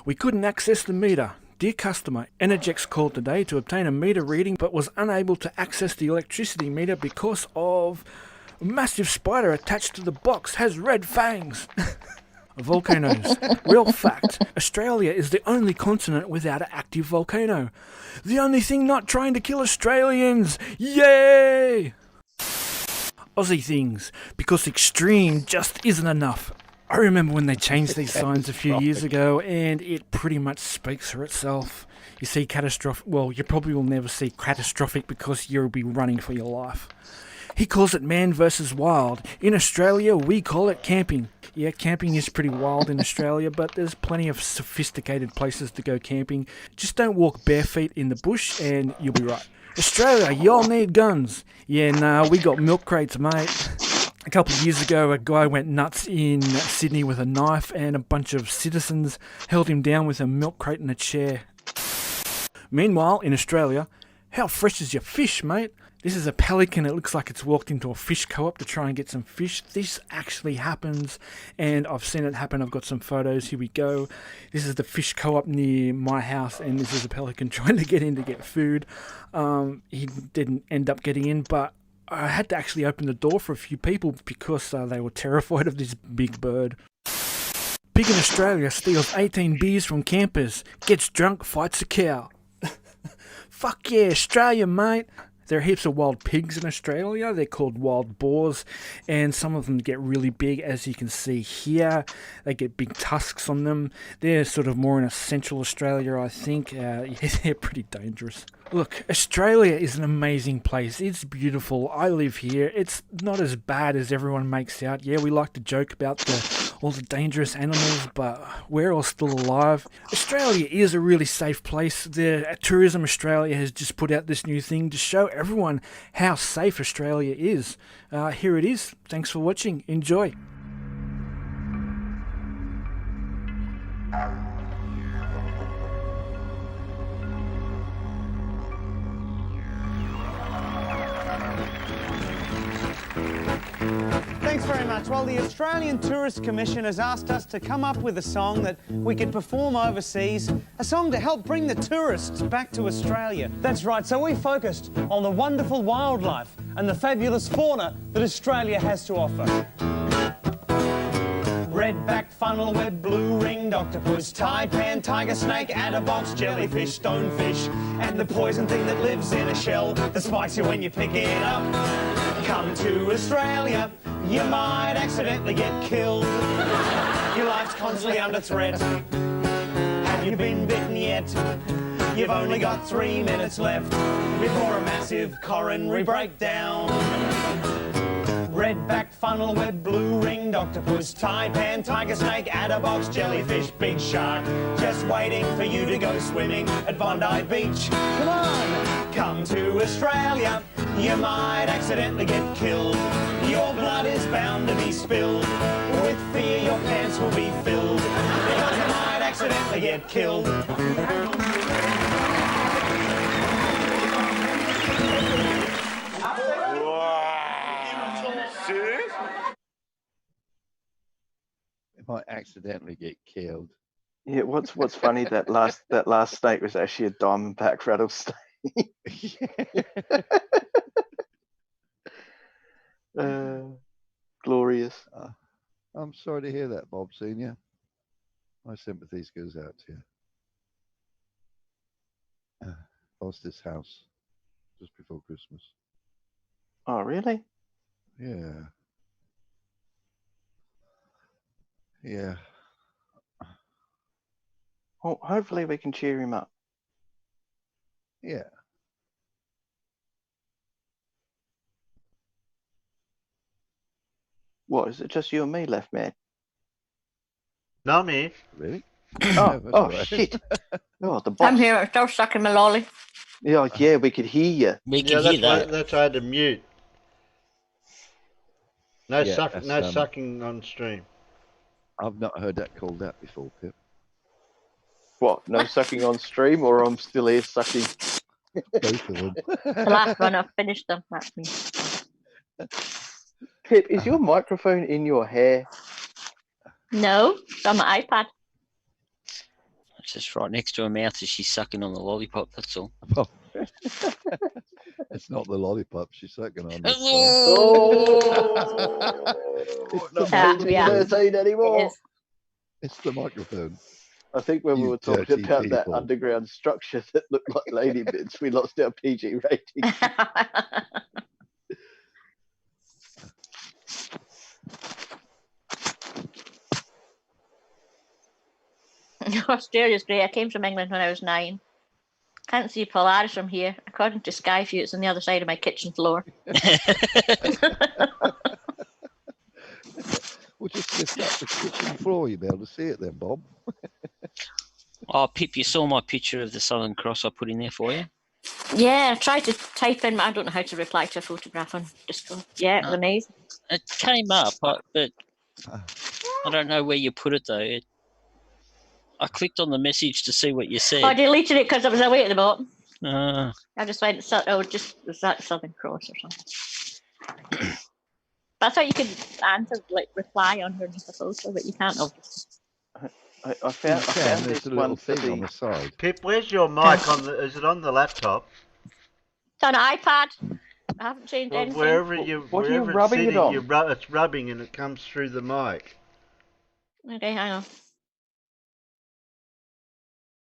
We couldn't access the meter. Dear customer, Energex called today to obtain a meter reading but was unable to access the electricity meter because of a massive spider attached to the box has red fangs. Volcanoes. Real fact. Australia is the only continent without an active volcano. The only thing not trying to kill Australians. Yay! Aussie things. Because extreme just isn't enough. I remember when they changed these signs a few years ago, and it pretty much speaks for itself. You see catastrophic, well, you probably will never see catastrophic because you'll be running for your life. He calls it man versus wild. In Australia, we call it camping. Yeah, camping is pretty wild in Australia, but there's plenty of sophisticated places to go camping. Just don't walk bare feet in the bush, and you'll be right. Australia, y'all need guns. Yeah, nah, we got milk crates, mate. A couple of years ago, a guy went nuts in Sydney with a knife, and a bunch of citizens held him down with a milk crate and a chair. Meanwhile, in Australia, How fresh is your fish, mate? This is a pelican. It looks like it's walked into a fish co-op to try and get some fish. This actually happens, and I've seen it happen. I've got some photos. Here we go. This is the fish co-op near my house, and this is a pelican trying to get in to get food. He didn't end up getting in, but I had to actually open the door for a few people because they were terrified of this big bird. Pig in Australia steals 18 beers from campers, gets drunk, fights a cow. Fuck yeah, Australia, mate. There are heaps of wild pigs in Australia. They're called wild boars, and some of them get really big, as you can see here. They get big tusks on them. They're sort of more in a central Australia, I think. Yeah, they're pretty dangerous. Look, Australia is an amazing place. It's beautiful. I live here. It's not as bad as everyone makes out. Yeah, we like to joke about all the dangerous animals, but we're all still alive. Australia is a really safe place. The Tourism Australia has just put out this new thing to show everyone how safe Australia is. Here it is. Thanks for watching. Enjoy. Thanks very much. Well, the Australian Tourist Commission has asked us to come up with a song that we could perform overseas, a song to help bring the tourists back to Australia. That's right, so we focused on the wonderful wildlife and the fabulous fauna that Australia has to offer. Redback, funnel-web, blue-ringed octopus, taipan, tiger snake, adderbox, jellyfish, stonefish, and the poison thing that lives in a shell that spikes you when you pick it up. Come to Australia, you might accidentally get killed. Your life's constantly under threat. Have you been bitten yet? You've only got 3 minutes left before a massive coronary breakdown. Redback, funnel-web, blue-ringed octopus, taipan, tiger snake, adderbox, jellyfish, big shark, just waiting for you to go swimming at Bondi Beach. Come on, come to Australia, you might accidentally get killed. Your blood is bound to be spilled. With fear, your pants will be filled because you might accidentally get killed. Might accidentally get killed. Yeah, what's funny, that last snake was actually a diamondback rattlesnake. Glorious. I'm sorry to hear that, Bob Senior. My sympathies goes out to you. Lost his house just before Christmas. Oh, really? Yeah. Yeah. Well, hopefully we can cheer him up. Yeah. What, is it just you and me left, man? No, me. Really? Oh, shit. Oh, the boss. I'm here. I'm still sucking my lolly. Yeah, we could hear you. We can hear that. That's why I had to mute. No, Yeah, sucking on stream. I've not heard that called out before, Pip. What, no sucking on stream, or I'm still here sucking? Both of them. The last one, I've finished them. That's me. Pip, is your microphone in your hair? No, it's on my iPad. It's just right next to her mouth as she's sucking on the lollipop, that's all. Oh. It's not the lollipop she's sucking on. It's not PG-13 anymore. It's the microphone. I think when we You were talking dirty about that people. underground structure that looked like lady bits, we lost our PG rating. Australia's great. I came from England when I was 9. Can't see Polaris from here. According to Skyview, it's on the other side of my kitchen floor. We'll just lift up the kitchen floor, you'll be able to see it then, Bob. Oh, Pip, you saw my picture of the Southern Cross I put in there for you? Yeah, I tried to type in, but I don't know how to reply to a photograph on Discord. Yeah, it was amazing. It came up, but I don't know where you put it, though. I clicked on the message to see what you said. I deleted it because I was away at the bottom. Uh, I just went, was that Southern Cross or something? That's how you could answer, like reply underneath the photo, but you can't obviously. I found There's this a little one for thing on the. the side. Pip, where's your mic on the? Is it on the laptop? It's on an iPad. I haven't changed Well, anything. wherever What are you it's rubbing it sitting, on? it's rubbing and it comes through the mic. Okay, hang on.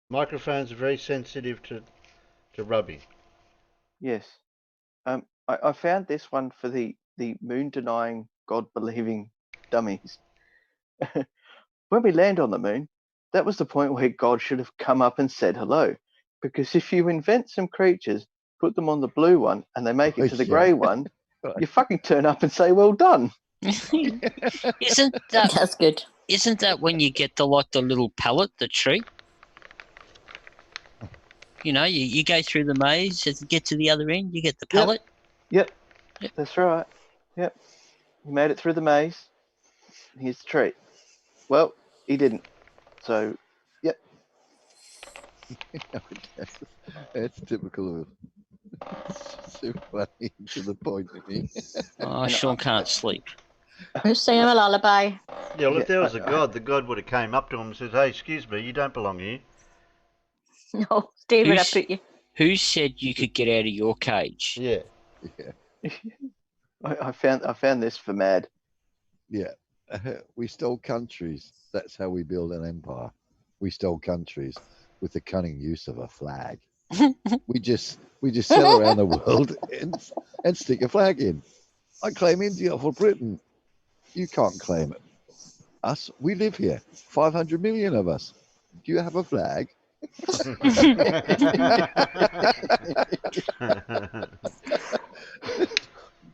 Microphones are very sensitive to rubbing. Yes. I found this one for the moon denying, God believing dummies. When we land on the moon, that was the point where God should have come up and said hello. Because if you invent some creatures, put them on the blue one, and they make it to the grey one, you fucking turn up and say, "Well done." isn't that That's good. Isn't that when you get the little pallet, the tree? You know, you go through the maze, as you get to the other end, you get the pallet. Yep. That's right. Yep. He made it through the maze. Here's the tree. Well, he didn't. So, yep. It's typical of so funny to the point of me. I sure can't sleep. Who's singing a lullaby? Yeah, well, if there was a God, the God would have came up to him and said, "Hey, excuse me, you don't belong here." No, David, I put you. Who said you could get out of your cage? Yeah. I found this for Mad. Yeah. We stole countries. That's how we build an empire. We stole countries with the cunning use of a flag. we just sail around the world and stick a flag in. I claim India for Britain. You can't claim it. Us, we live here. 500 million of us. Do you have a flag?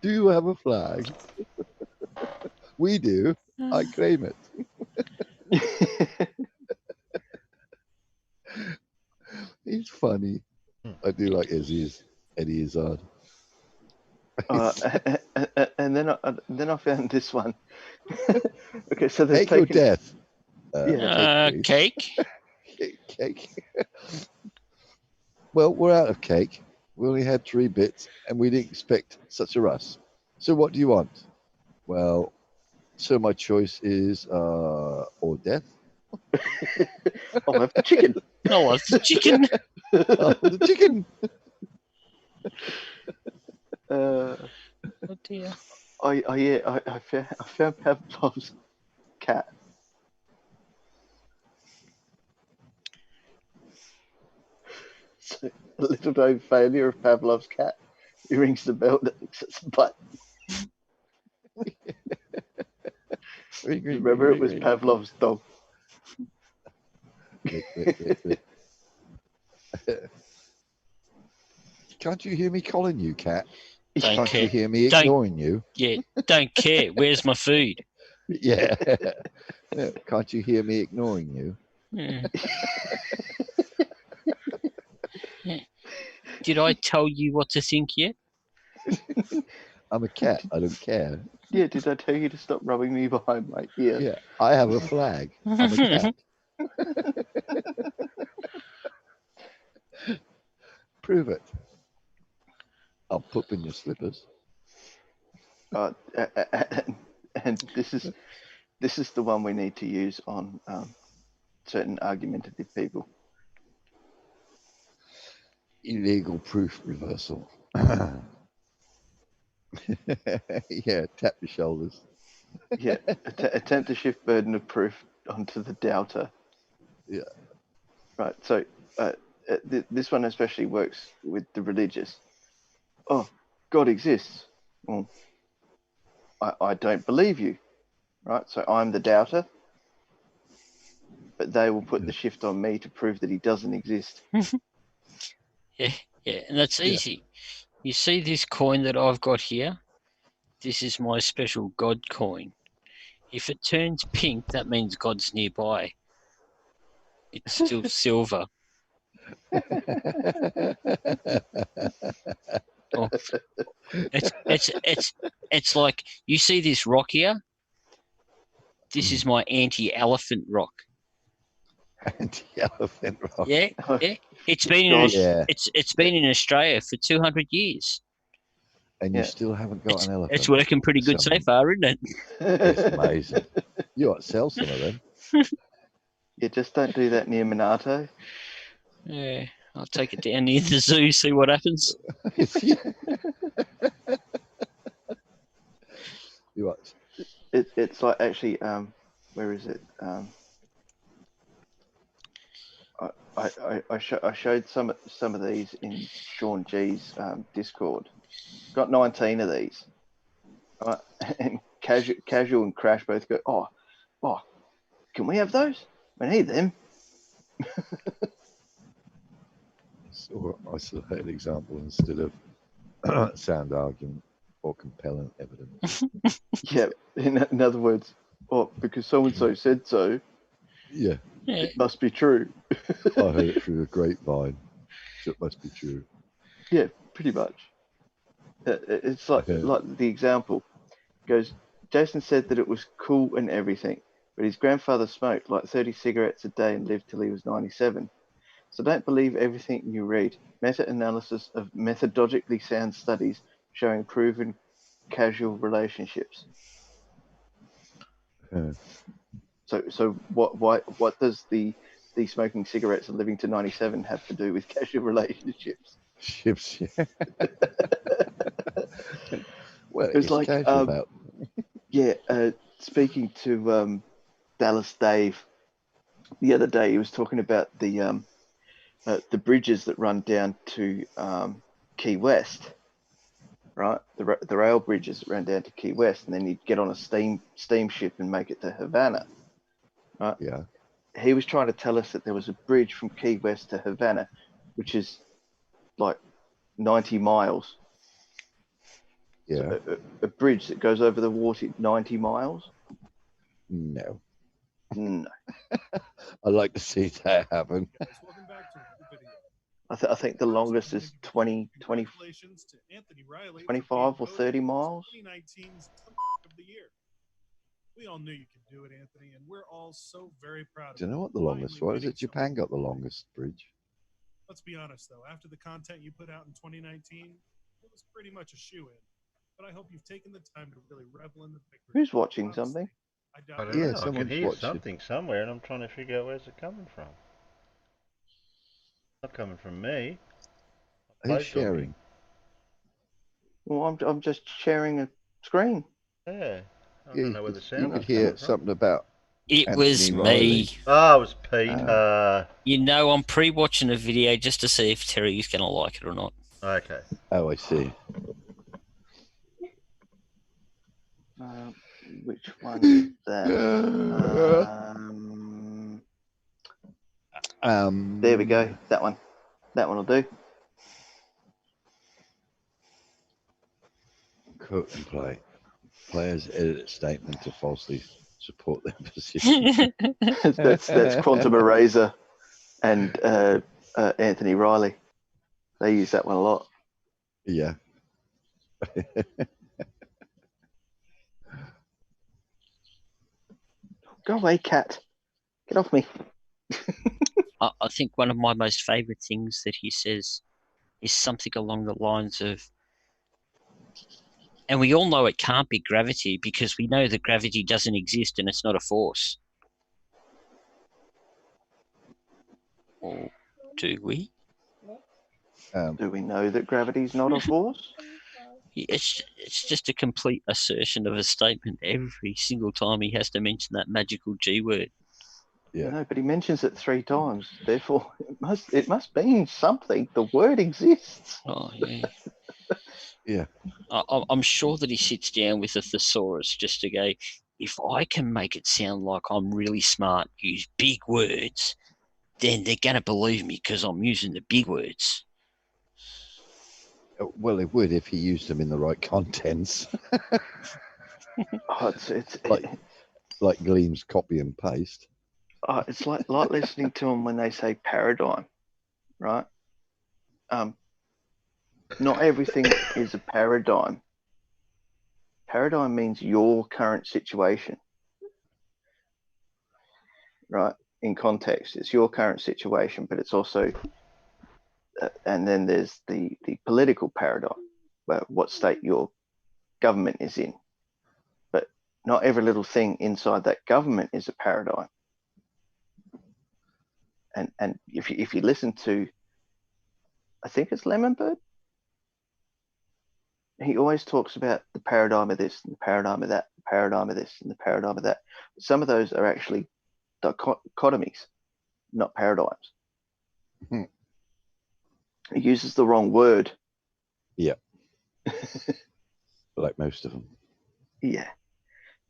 Do you have a flag? We do. I claim it. He's funny. I do like Eddie Izzard. And then I found this one. Okay, so Cake or death? Cake. Cake. Well, we're out of cake. We only had 3 bits, and we didn't expect such a rush. So what do you want? Well, so my choice is or death. I'll have the chicken. I'll have the chicken. I'll have the chicken. Oh dear. I found Pavlov's cat. So, a little known failure of Pavlov's cat. He rings the bell and looks at some button. Remember, it was Pavlov's dog. Wait. Can't you hear me calling you, cat? Can't you hear me ignoring you? Yeah, don't care. Where's my food? Yeah. Can't you hear me ignoring you? Yeah. Yeah. Did I tell you what to think yet? I'm a cat. I don't care. Yeah, did I tell you to stop rubbing me behind my ear? Yeah, I have a flag. I'm a cat. Prove it. I'll poop in your slippers. And this is the one we need to use on certain argumentative people. Illegal proof reversal. Yeah, tap your shoulders. Yeah, attempt to shift burden of proof onto the doubter. Yeah. Right, so this one especially works with the religious. Oh, God exists. Well, I don't believe you. Right, so I'm the doubter. But they will put the shift on me to prove that he doesn't exist. Yeah, and that's easy. You see this coin that I've got here? This is my special God coin. If it turns pink, that means God's nearby. It's still silver. Oh, it's like, you see this rock here? This is my anti-elephant rock. Anti-elephant. Right? Yeah, yeah. It's been Yeah. it's been in Australia for 200 years. And you still haven't got an elephant. It's working pretty good so far, isn't it? It's amazing. You ought to sell some of them. Yeah, just don't do that near Minato. Yeah, I'll take it down near the zoo, see what happens. You what? It's like actually, where is it? I showed some of these in Sean G's Discord. Got 19 of these, right? And casual and Crash both go, oh, can we have those? We need them. So I still had an example instead of sound argument or compelling evidence. Yeah, in other words, because so and so said so. Yeah. It must be true. I heard it through the grapevine, so it must be true. Yeah, pretty much. It's like the example goes. Jason said that it was cool and everything, but his grandfather smoked like 30 cigarettes a day and lived till he was 97. So don't believe everything you read. Meta-analysis of methodologically sound studies showing proven casual relationships. So what does the smoking cigarettes and living to 97 have to do with casual relationships? Ships, yeah. Well, It's like casual about. Yeah, speaking to Dallas Dave the other day, he was talking about the bridges that run down to Key West, right? The rail bridges that run down to Key West, and then you'd get on a steamship and make it to Havana, right? Yeah. He was trying to tell us that there was a bridge from Key West to Havana, which is like 90 miles. Yeah. So a bridge that goes over the water 90 miles? No. No. I'd like to see that happen. I think the longest is 20, 25 or 30 miles. We all knew you could do it, Anthony, and we're all so very proud of Do you know what the longest was? Is it Japan got the longest bridge? Let's be honest, though. After the content you put out in 2019, it was pretty much a shoe-in. But I hope you've taken the time to really revel in the victory. Who's watching something? I don't know. I can hear something somewhere, and I'm trying to figure out where's it coming from. It's not coming from me. Who's sharing? Well, I'm just sharing a screen. Yeah. I don't know where the sound You was could hear coming from. something about. It Anthony was Riley. me. Oh, it was Pete. You know, I'm pre-watching a video just to see if Terry's going to like it or not. Okay. Oh, I see. Which one is that? There we go. That one. That one will do. Quote and play. Players edit a statement to falsely support their position. that's Quantum Eraser and Anthony Riley. They use that one a lot. Yeah. Go away, cat. Get off me. I think one of my most favourite things that he says is something along the lines of, and we all know it can't be gravity because we know that gravity doesn't exist and it's not a force. Or do we? Do we know that gravity's not a force? It's just a complete assertion of a statement every single time he has to mention that magical G word. Yeah. No, but he mentions it 3 times. Therefore, it must mean something. The word exists. Oh yeah. Yeah. I'm sure that he sits down with a thesaurus just to go, if I can make it sound like I'm really smart, use big words, then they're going to believe me because I'm using the big words. Well, it would if he used them in the right contents. It's like Gleam's copy and paste. It's like listening to them when they say paradigm, right? Not everything is a paradigm. Paradigm means your current situation, right? in context. It's your current situation, but it's also, and then there's the political paradigm, what state your government is in. But not every little thing inside that government is a paradigm. And if you listen to, I think it's Lemonbird, he always talks about the paradigm of this and the paradigm of that, the paradigm of this and the paradigm of that. Some of those are actually dichotomies, not paradigms. Hmm. He uses the wrong word. Yeah. Like most of them. Yeah.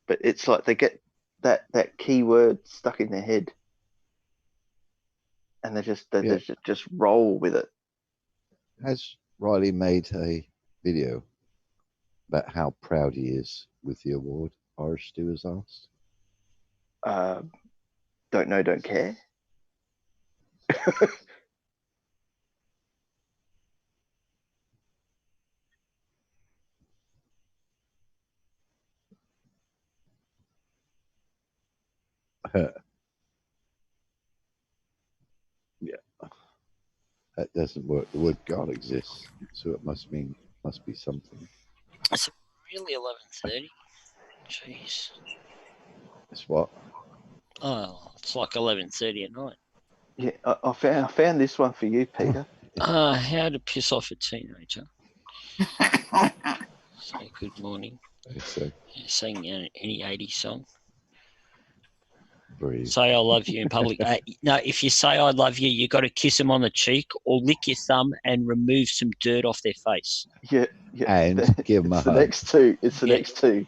But it's like they get that key word stuck in their head, and they just roll with it. Has Riley made a video about how proud he is with the award? Irish Stew has asked. Don't know, don't care. Yeah. That doesn't work. The word God exists, so it must be something. It's really 11:30. Jeez. It's what? Oh, it's like 11:30 at night. Yeah, I found this one for you, Peter. How to piss off a teenager. Say good morning. So, sing any 80s song. breathe. Say I love you in public. No, if you say I love you, you got to kiss them on the cheek or lick your thumb and remove some dirt off their face. Yeah. And give them a hug. Next two. It's the next two.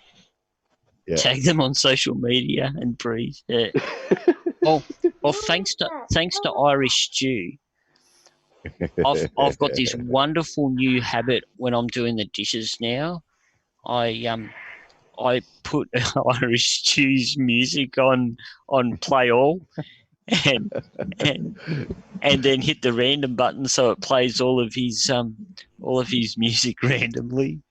Yeah. Tag them on social media and breathe. Yeah. well, thanks to Irish Stew, I've got this wonderful new habit when I'm doing the dishes now. I put Irish Stew's music on play all, and then hit the random button so it plays all of his music randomly,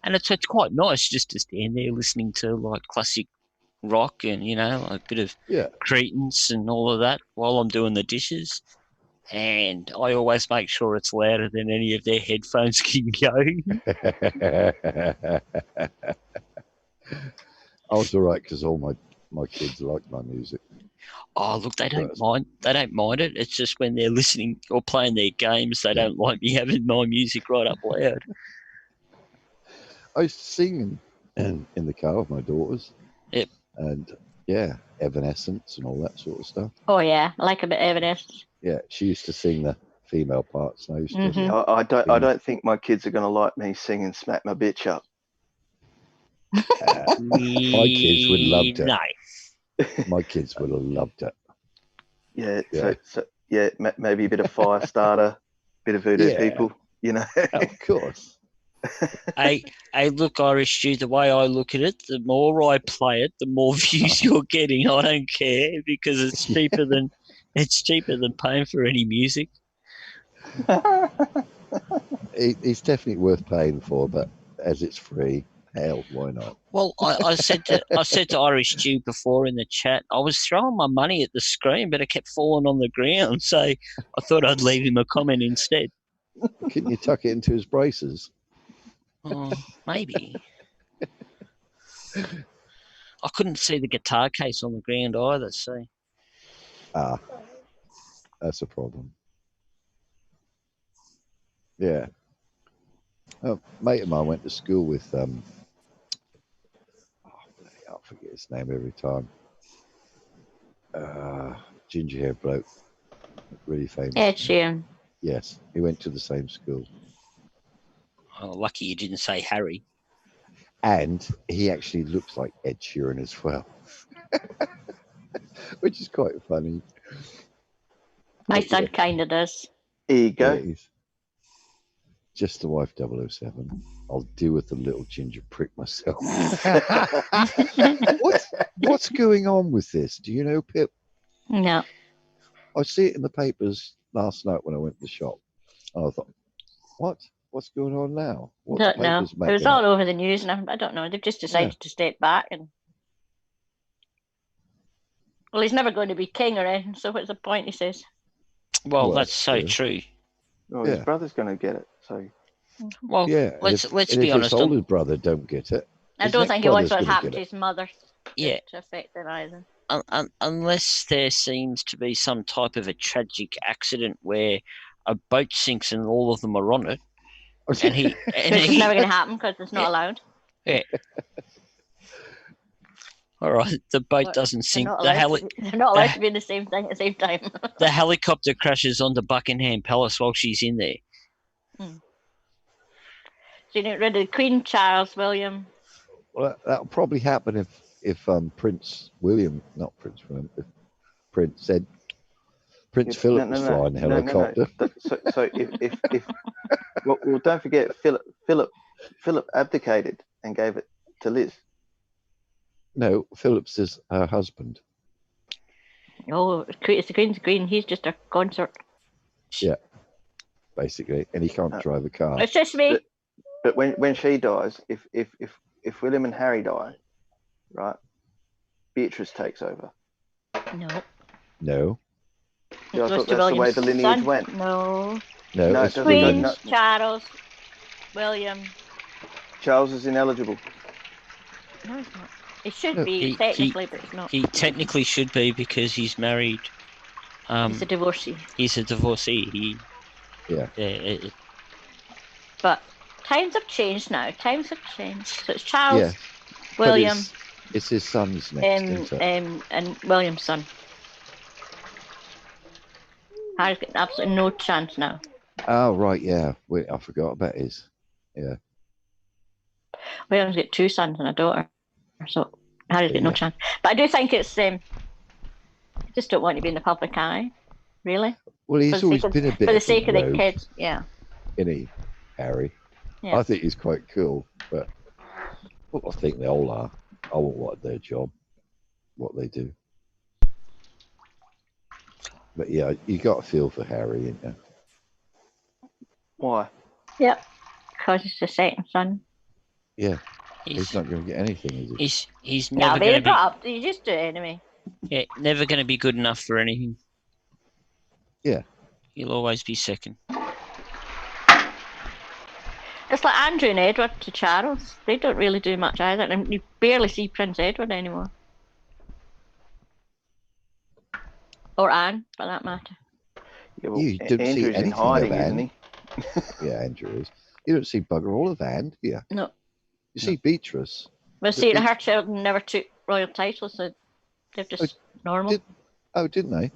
and it's quite nice just to stand there listening to like classic rock and a bit of Cretans and all of that while I'm doing the dishes. And I always make sure it's louder than any of their headphones can go. I was all right because all my kids like my music. Oh, look, they don't mind. They don't mind it. It's just when they're listening or playing their games, they don't like me having my music right up loud. I used to sing in the car with my daughters. Yep. And Evanescence and all that sort of stuff. Oh yeah, I like a bit of Evanescence. Yeah, she used to sing the female parts. And I used to. Yeah, I don't think my kids are going to like me singing "Smack My Bitch Up." My kids would have loved it. No. My kids would have loved it. Yeah. So maybe a bit of Firestarter, bit of Voodoo People. Of course. Hey, look, Irish Stew, the way I look at it, the more I play it, the more views you're getting. I don't care because it's cheaper than paying for any music. It's definitely worth paying for, but as it's free, hell, why not? Well, I said to Irish Stew before in the chat, I was throwing my money at the screen, but it kept falling on the ground, so I thought I'd leave him a comment instead. Couldn't you tuck it into his braces? Oh, maybe. I couldn't see the guitar case on the ground either, so. That's a problem. Yeah. A mate of mine went to school with I forget his name every time. Ginger hair bloke, really famous. Ed Sheeran. Yes, he went to the same school. Oh, lucky you didn't say Harry. And he actually looks like Ed Sheeran as well, which is quite funny. My son kind of does. Here you go. Yeah, just the wife 007. I'll deal with the little ginger prick myself. What's going on with this? Do you know, Pip? No. I see it in the papers last night when I went to the shop. And I thought, what's going on now? Don't know. It was all over the news, and I don't know. They've just decided to step back and. Well, he's never going to be king or anything, so what's the point, he says? Well, that's so true. Well, his brother's going to get it, so... Well, Yeah, let's and be if his honest. older brother don't get it, I his don't next think he wants brother's what's gonna happened get to it. his mother Yeah. to affect him either. Unless there seems to be some type of a tragic accident where a boat sinks and all of them are on it, and he and Which is he, never going to happen because it's not allowed. yeah. All right, the boat But doesn't they're sink. not The allowed, they're not allowed to be in the same thing at the same time. the helicopter crashes onto Buckingham Palace while she's in there. So you get rid of Queen Charles, William. Well, that'll probably happen if Prince William, not Prince William, if Prince Philip was flying the helicopter. So if well, don't forget Philip abdicated and gave it to Liz. No, Philip's is her husband. Oh, it's the Queen's Queen. He's just a consort. Yeah, basically, and he can't drive a car. It's just me. But when she dies, if William and Harry die, right, Beatrice takes over. No. Yeah, I thought that's the way the lineage went. No, it's Queen Charles, William. Charles is ineligible. No, he's not. It should be technically, but it's not. He technically should be because he's married. He's a divorcee. He's a divorcee. But times have changed now. Times have changed. So it's Charles, Yeah, William. It's his son's next. And William's son. Harry's got absolutely no chance now. Oh right, yeah. Wait, I forgot about his. Yeah. William's got 2 sons and a daughter, so Harry's got no chance. But I do think it's just don't want to be in the public eye, really. Well, he's always been a bit for the sake of the rogue, kids, yeah. Isn't he, Harry? Yeah. I think he's quite cool, but well, I think they all are. I won't want their job, what they do. But yeah, you got a feel for Harry, ain't you? Why? Yep, because he's the second son. Yeah, he's not going to get anything, is he? He's never they going to be. brought up. You just do it anyway. Yeah, never going to be good enough for anything. Yeah. He'll always be second. It's like Andrew and Edward to Charles. They don't really do much either. And you barely see Prince Edward anymore. Or Anne, for that matter. Yeah, well, You don't see Andrew's in anything hiding, of isn't Anne. he? Yeah, Andrew is. You don't see bugger all of Anne, do you? No. You see Beatrice. Well, see, her children never took royal titles, so they're just normal. Didn't they?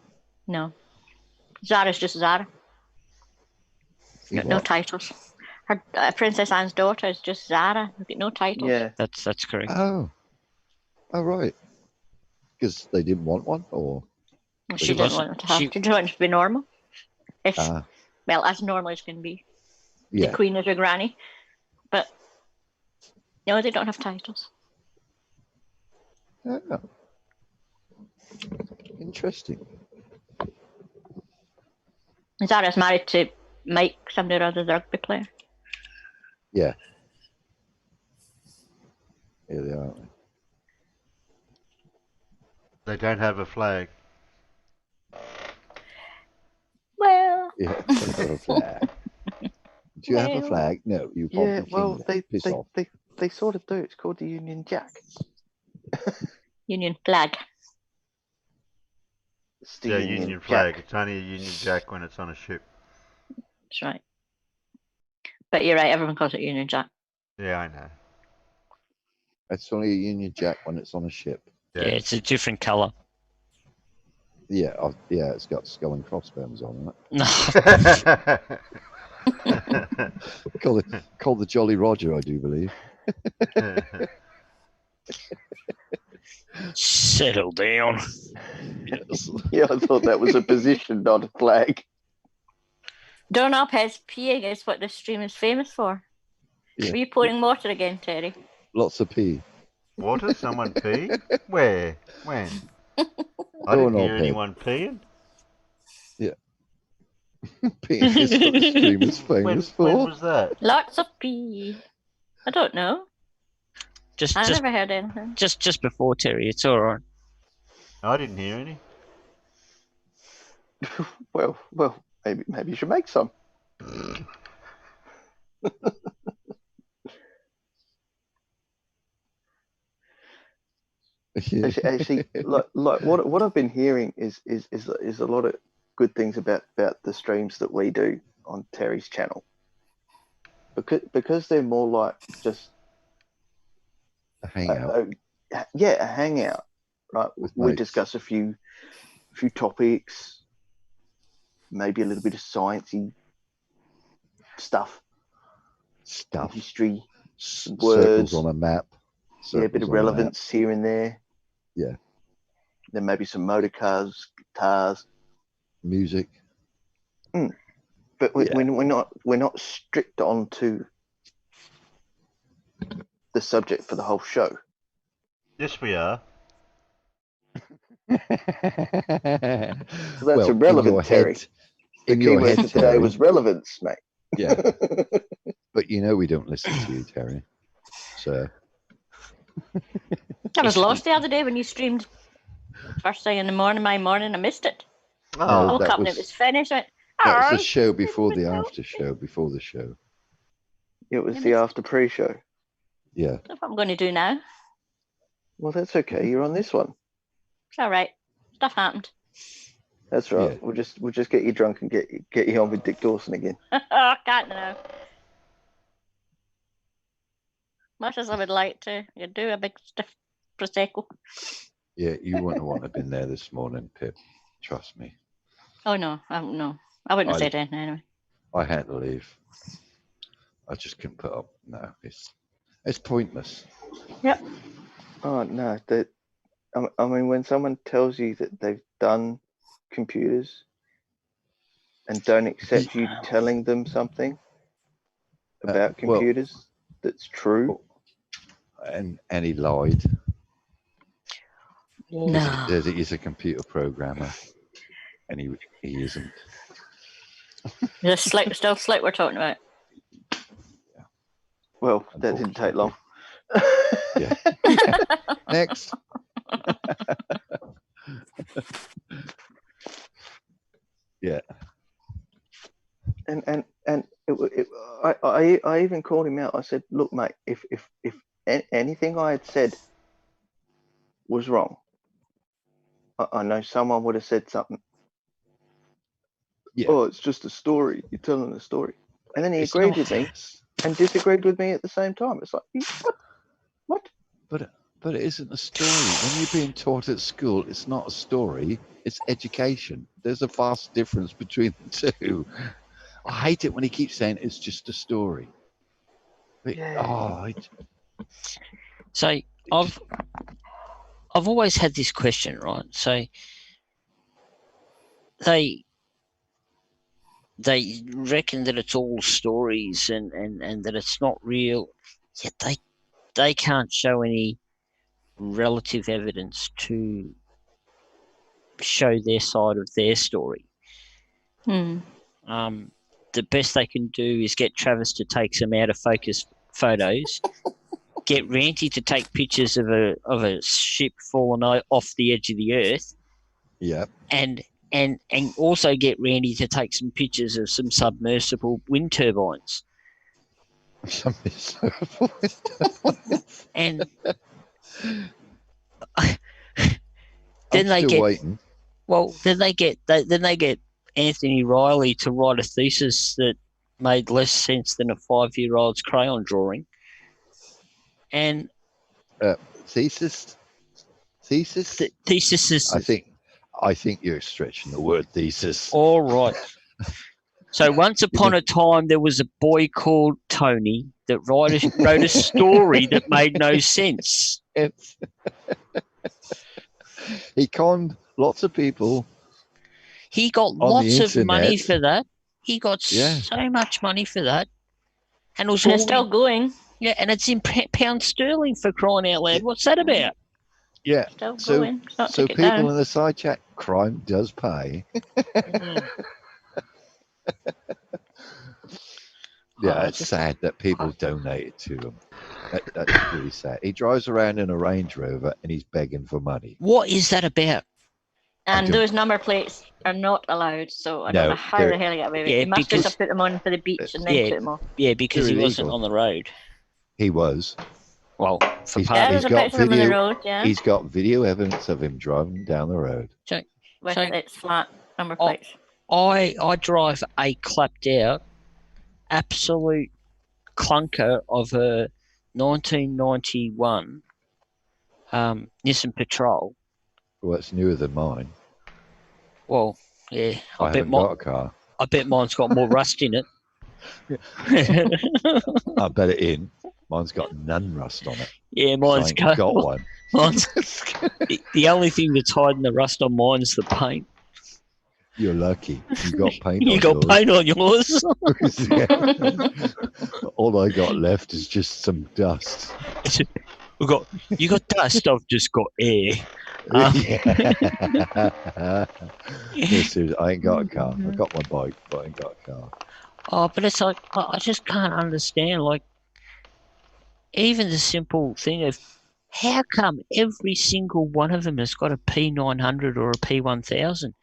No. Zara's just Zara. See No what? titles. Her Princess Anne's daughter is just Zara. They've got no titles. Yeah. That's correct. Oh, right. Because they didn't want one, or Well, she didn't want them to have. She didn't want them to be normal. Well, as normal as can be. Yeah. The Queen is her granny. But no, they don't have titles. Oh. Interesting. Zara's married to Mike, somebody or other, the rugby player. Yeah. Yeah, they are. They don't have a flag. Well. Yeah, they have a flag. Do you have a flag? No, you can't. Yeah, be well, king. Piss off. they sort of do. It's called the Union Jack. Union flag. It's the Yeah, Union Union Jack. flag. It's only a Union Jack when it's on a ship. That's right. But you're right, everyone calls it Union Jack. Yeah, I know. It's only a Union Jack when it's on a ship. Yeah, it's a different colour. Yeah, yeah, it's got skull and crossbones on No. it. called the Jolly Roger, I do believe. Settle down. Yes. Yeah, I thought that was a position, not a flag. Doorknob has peeing is what this stream is famous for. Yeah. Are you pouring water again, Terry? Lots of pee. Water? Someone pee? Where? When? I Go didn't on, hear old head. anyone peeing. Yeah. Peeing is what the stream is famous for. When was that? Lots of pee. I don't know. I never heard anything. Just before, Terry. It's all right. I didn't hear any. Well, maybe you should make some. Actually, like what I've been hearing is a lot of good things about the streams that we do on Terry's channel, because they're more like just A hangout. a hangout, right? We discuss a few topics, maybe a little bit of sciencey stuff, history, Circles words on a map. Yeah, a bit of relevance here and there. Yeah. Then maybe some motor cars, guitars, music. But we're not strict on to the subject for the whole show. Yes, we are. So that's irrelevant, Terry. The keyword for today was relevance, mate. Yeah. But you know we don't listen to you, Terry. So. I was lost the other day when you streamed first thing in the morning, my morning. I missed it. I woke up and it was finished. That was the show before the after show, before the show. It was the after pre-show. Yeah. That's what I'm going to do now. Well, that's okay. You're on this one. It's all right. Stuff happened. That's right. Yeah. We'll just get you drunk and get you on with Dick Dawson again. I can't now. Much as I would like to, you do a big stiff prosecco. Yeah, you wouldn't want to have been there this morning, Pip. Trust me. Oh no, I wouldn't have said anything anyway. I had to leave. I just couldn't put up. No, it's pointless. Yep. Oh no, I mean, when someone tells you that they've done computers and don't accept you telling them something about computers that's true, and he lied. No. He's a computer programmer, and he isn't. Still slick we're talking about. Well, that didn't take long. Yeah. Next. Yeah. And I even called him out. I said, "Look, mate, if anything I had said was wrong, I know someone would have said something. Yeah. Oh, it's just a story. You're telling a story." And then he agreed with me and disagreed with me at the same time. It's like, what? But it isn't a story. When you're being taught at school, it's not a story. It's education. There's a vast difference between the two. I hate it when he keeps saying it's just a story. But, So I've always had this question, right? So they reckon that it's all stories and that it's not real, yet they can't show any relative evidence to show their side of their story. The best they can do is get Travis to take some out of focus photos, get Ranty to take pictures of a ship falling off the edge of the earth. Yeah. And also get Randy to take some pictures of some submersible wind turbines. And then they get waiting. Well, then they get Anthony Riley to write a thesis that made less sense than a 5-year-old's crayon drawing. And thesis. Thesis is. I think you're stretching the word thesis. All right. So once upon a time, there was a boy called Tony that wrote a story that made no sense. He conned lots of people. He got lots of money for that. He got so much money for that. And it's still going. Yeah, and it's in pound sterling, for crying out loud. What's that about? Yeah. Still going. So people in the side chat, crime does pay. Yeah, it's sad that people donate it to them. That's really sad. He drives around in a Range Rover and he's begging for money. What is that about? And don't- those number plates are not allowed, so I don't No, know how they're- the hell he got away with it. Yeah, He must just because- have put them on for the beach and then yeah, took them off. Yeah, because They're he wasn't illegal. on the road. He was. Well, for He's, part Yeah, of he's there's a got picture of him on the video. road, yeah. He's got video evidence of him driving down the road. So, With so its flat number Oh. plates. I drive a clapped out, absolute clunker of a 1991 Nissan Patrol. Well, it's newer than mine. Well, yeah, I haven't got a car. I bet mine's got more rust in it. I bet it in. Mine's got none rust on it. Yeah, 'cause I mine's ain't got one. Mine's the only thing that's hiding the rust on mine's the paint. You're lucky. You got paint You on got yours. paint on yours. Yeah. All I got left is just some dust. You got dust. I've just got air. Yeah, seriously, I ain't got a car. I got my bike, but I ain't got a car. Oh, but it's like I just can't understand. Like, even the simple thing of how come every single one of them has got a P900 or a P1000?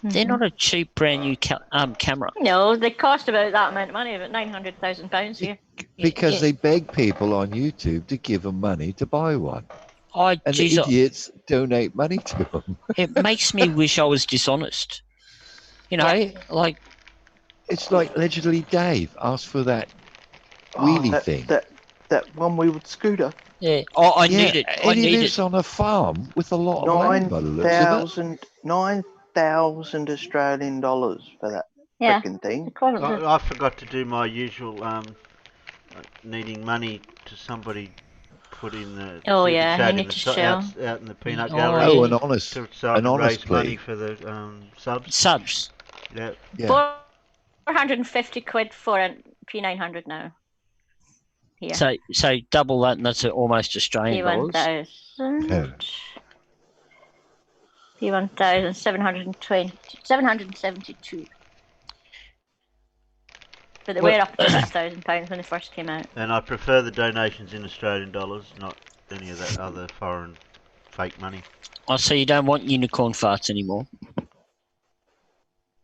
They're not a cheap brand new camera. No, they cost about that amount of money, about £900,000 here. Because they beg people on YouTube to give them money to buy one. And the geez, idiots donate money to them. It makes me wish I was dishonest. You know, like It's like allegedly Dave asked for that wheelie thing. That one-wheeled scooter. Yeah. Oh, I Yeah, need it. and I he need lives it. on a farm with a lot of land by the looks of it. 9,000 Australian dollars for that Yeah. freaking thing. I forgot to do my usual needing money to somebody put in the Oh, super yeah, chat you in need the to show. out in the peanut Oh, gallery. Oh, an honest, so I an can honest raise money plea. for the subs. Subs. Yeah. Yeah. 450 quid for a P900 now. Here. So double that, and that's almost Australian dollars. P1000. P1000, 772. But they were up to about £1,000 when they first came out. And I prefer the donations in Australian dollars, not any of that other foreign fake money. I see you don't want unicorn farts anymore.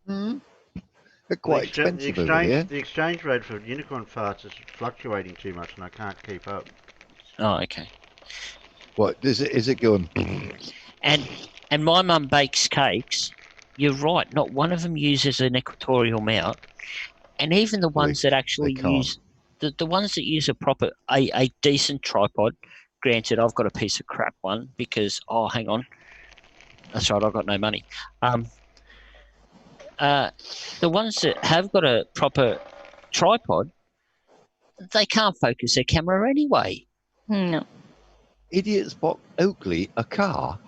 They're quite expensive over here. The exchange rate for unicorn farts is fluctuating too much, and I can't keep up. Oh, okay. What is it going? And my mum bakes cakes. You're right. Not one of them uses an equatorial mount, and even the ones that actually use the ones that use a decent tripod. Granted, I've got a piece of crap one because hang on, that's right, I've got no money. The ones that have got a proper tripod, they can't focus their camera anyway. No. Idiots bought Oakley a car.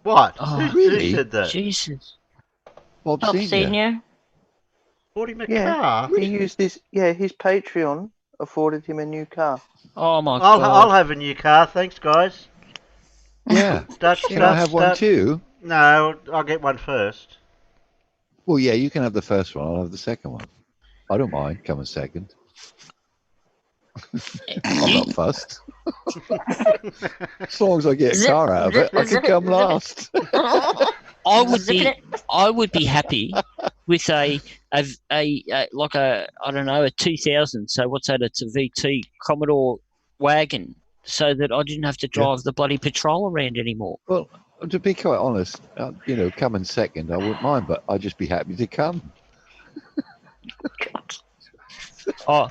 What? Oh, Who said that? Jesus. Bob Bob Senior. Senior. Bought him a Yeah, car? he used his Patreon afforded him a new car. Oh my I'll god. have a new car, thanks guys. Yeah. Can I have one too? No, I'll get one first. Well, yeah, you can have the first one. I'll have the second one. I don't mind coming second. I'm not fussed. As long as I get a car out of it, I can come last. I would be happy with a like a I don't know, a 2000. So what's that? It's a VT Commodore wagon, so that I didn't have to drive the bloody patrol around anymore. Well, to be quite honest, coming second, I wouldn't mind, but I'd just be happy to come. Oh,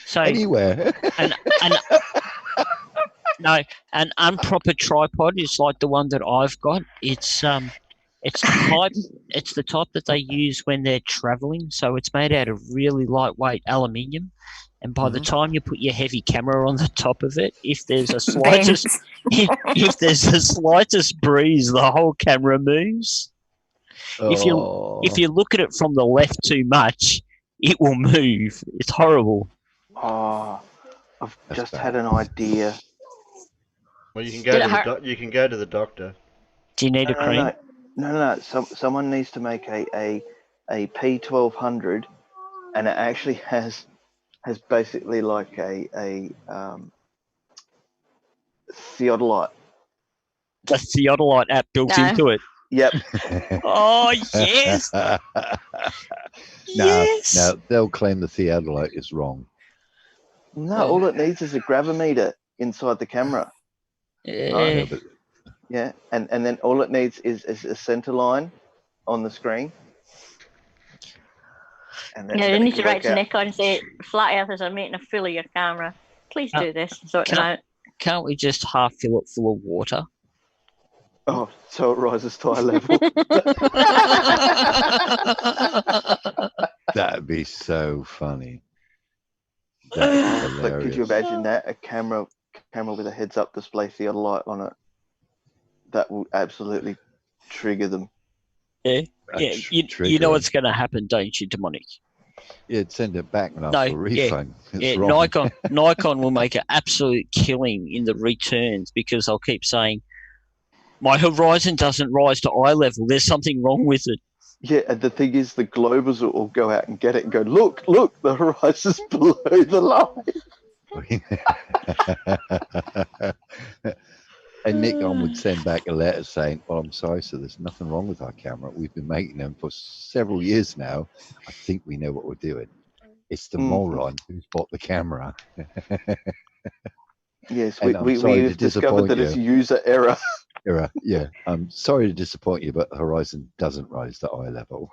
so anywhere. No, an improper tripod is like the one that I've got. It's the type that they use when they're traveling. So it's made out of really lightweight aluminium, and by the time you put your heavy camera on the top of it, if there's a slightest if there's the slightest breeze, the whole camera moves. If you look at it from the left too much, it will move. It's horrible. Oh, I've just had an idea. Well, you can go to the doctor. Do you need a cream? No. Someone needs to make a P1200, and it actually has basically like a theodolite. A theodolite app built No. into it. Yep. Oh yes. Yes. No, they'll claim the theodolite is wrong. No, all it needs is a gravimeter inside the camera. Yeah. No, but Yeah, and then all it needs is a center line on the screen. And Yeah, you it need can to write work to out. Nikon and say, flat earthers are making a fool of your camera. Please do this and sort them out. Can't we just half fill it full of water? Oh, so it rises to eye level. that'd be so funny. That is hilarious. But could you imagine that? A camera with a heads-up display theodolite on it. That will absolutely trigger them. Yeah. You know what's going to happen, don't you, Demonic? Yeah, send it back and ask for a refund. It's Yeah, wrong. Nikon will make an absolute killing in the returns because I'll keep saying, my horizon doesn't rise to eye level. There's something wrong with it. Yeah, and the thing is, the Globers will go out and get it and go, look, the horizon's below the line. And Nikon would send back a letter saying, well, I'm sorry, sir, there's nothing wrong with our camera. We've been making them for several years now. I think we know what we're doing. It's the moron who's bought the camera. Yes, And we've discovered that it's user error. Yeah, I'm sorry to disappoint you, but Horizon doesn't rise to eye level.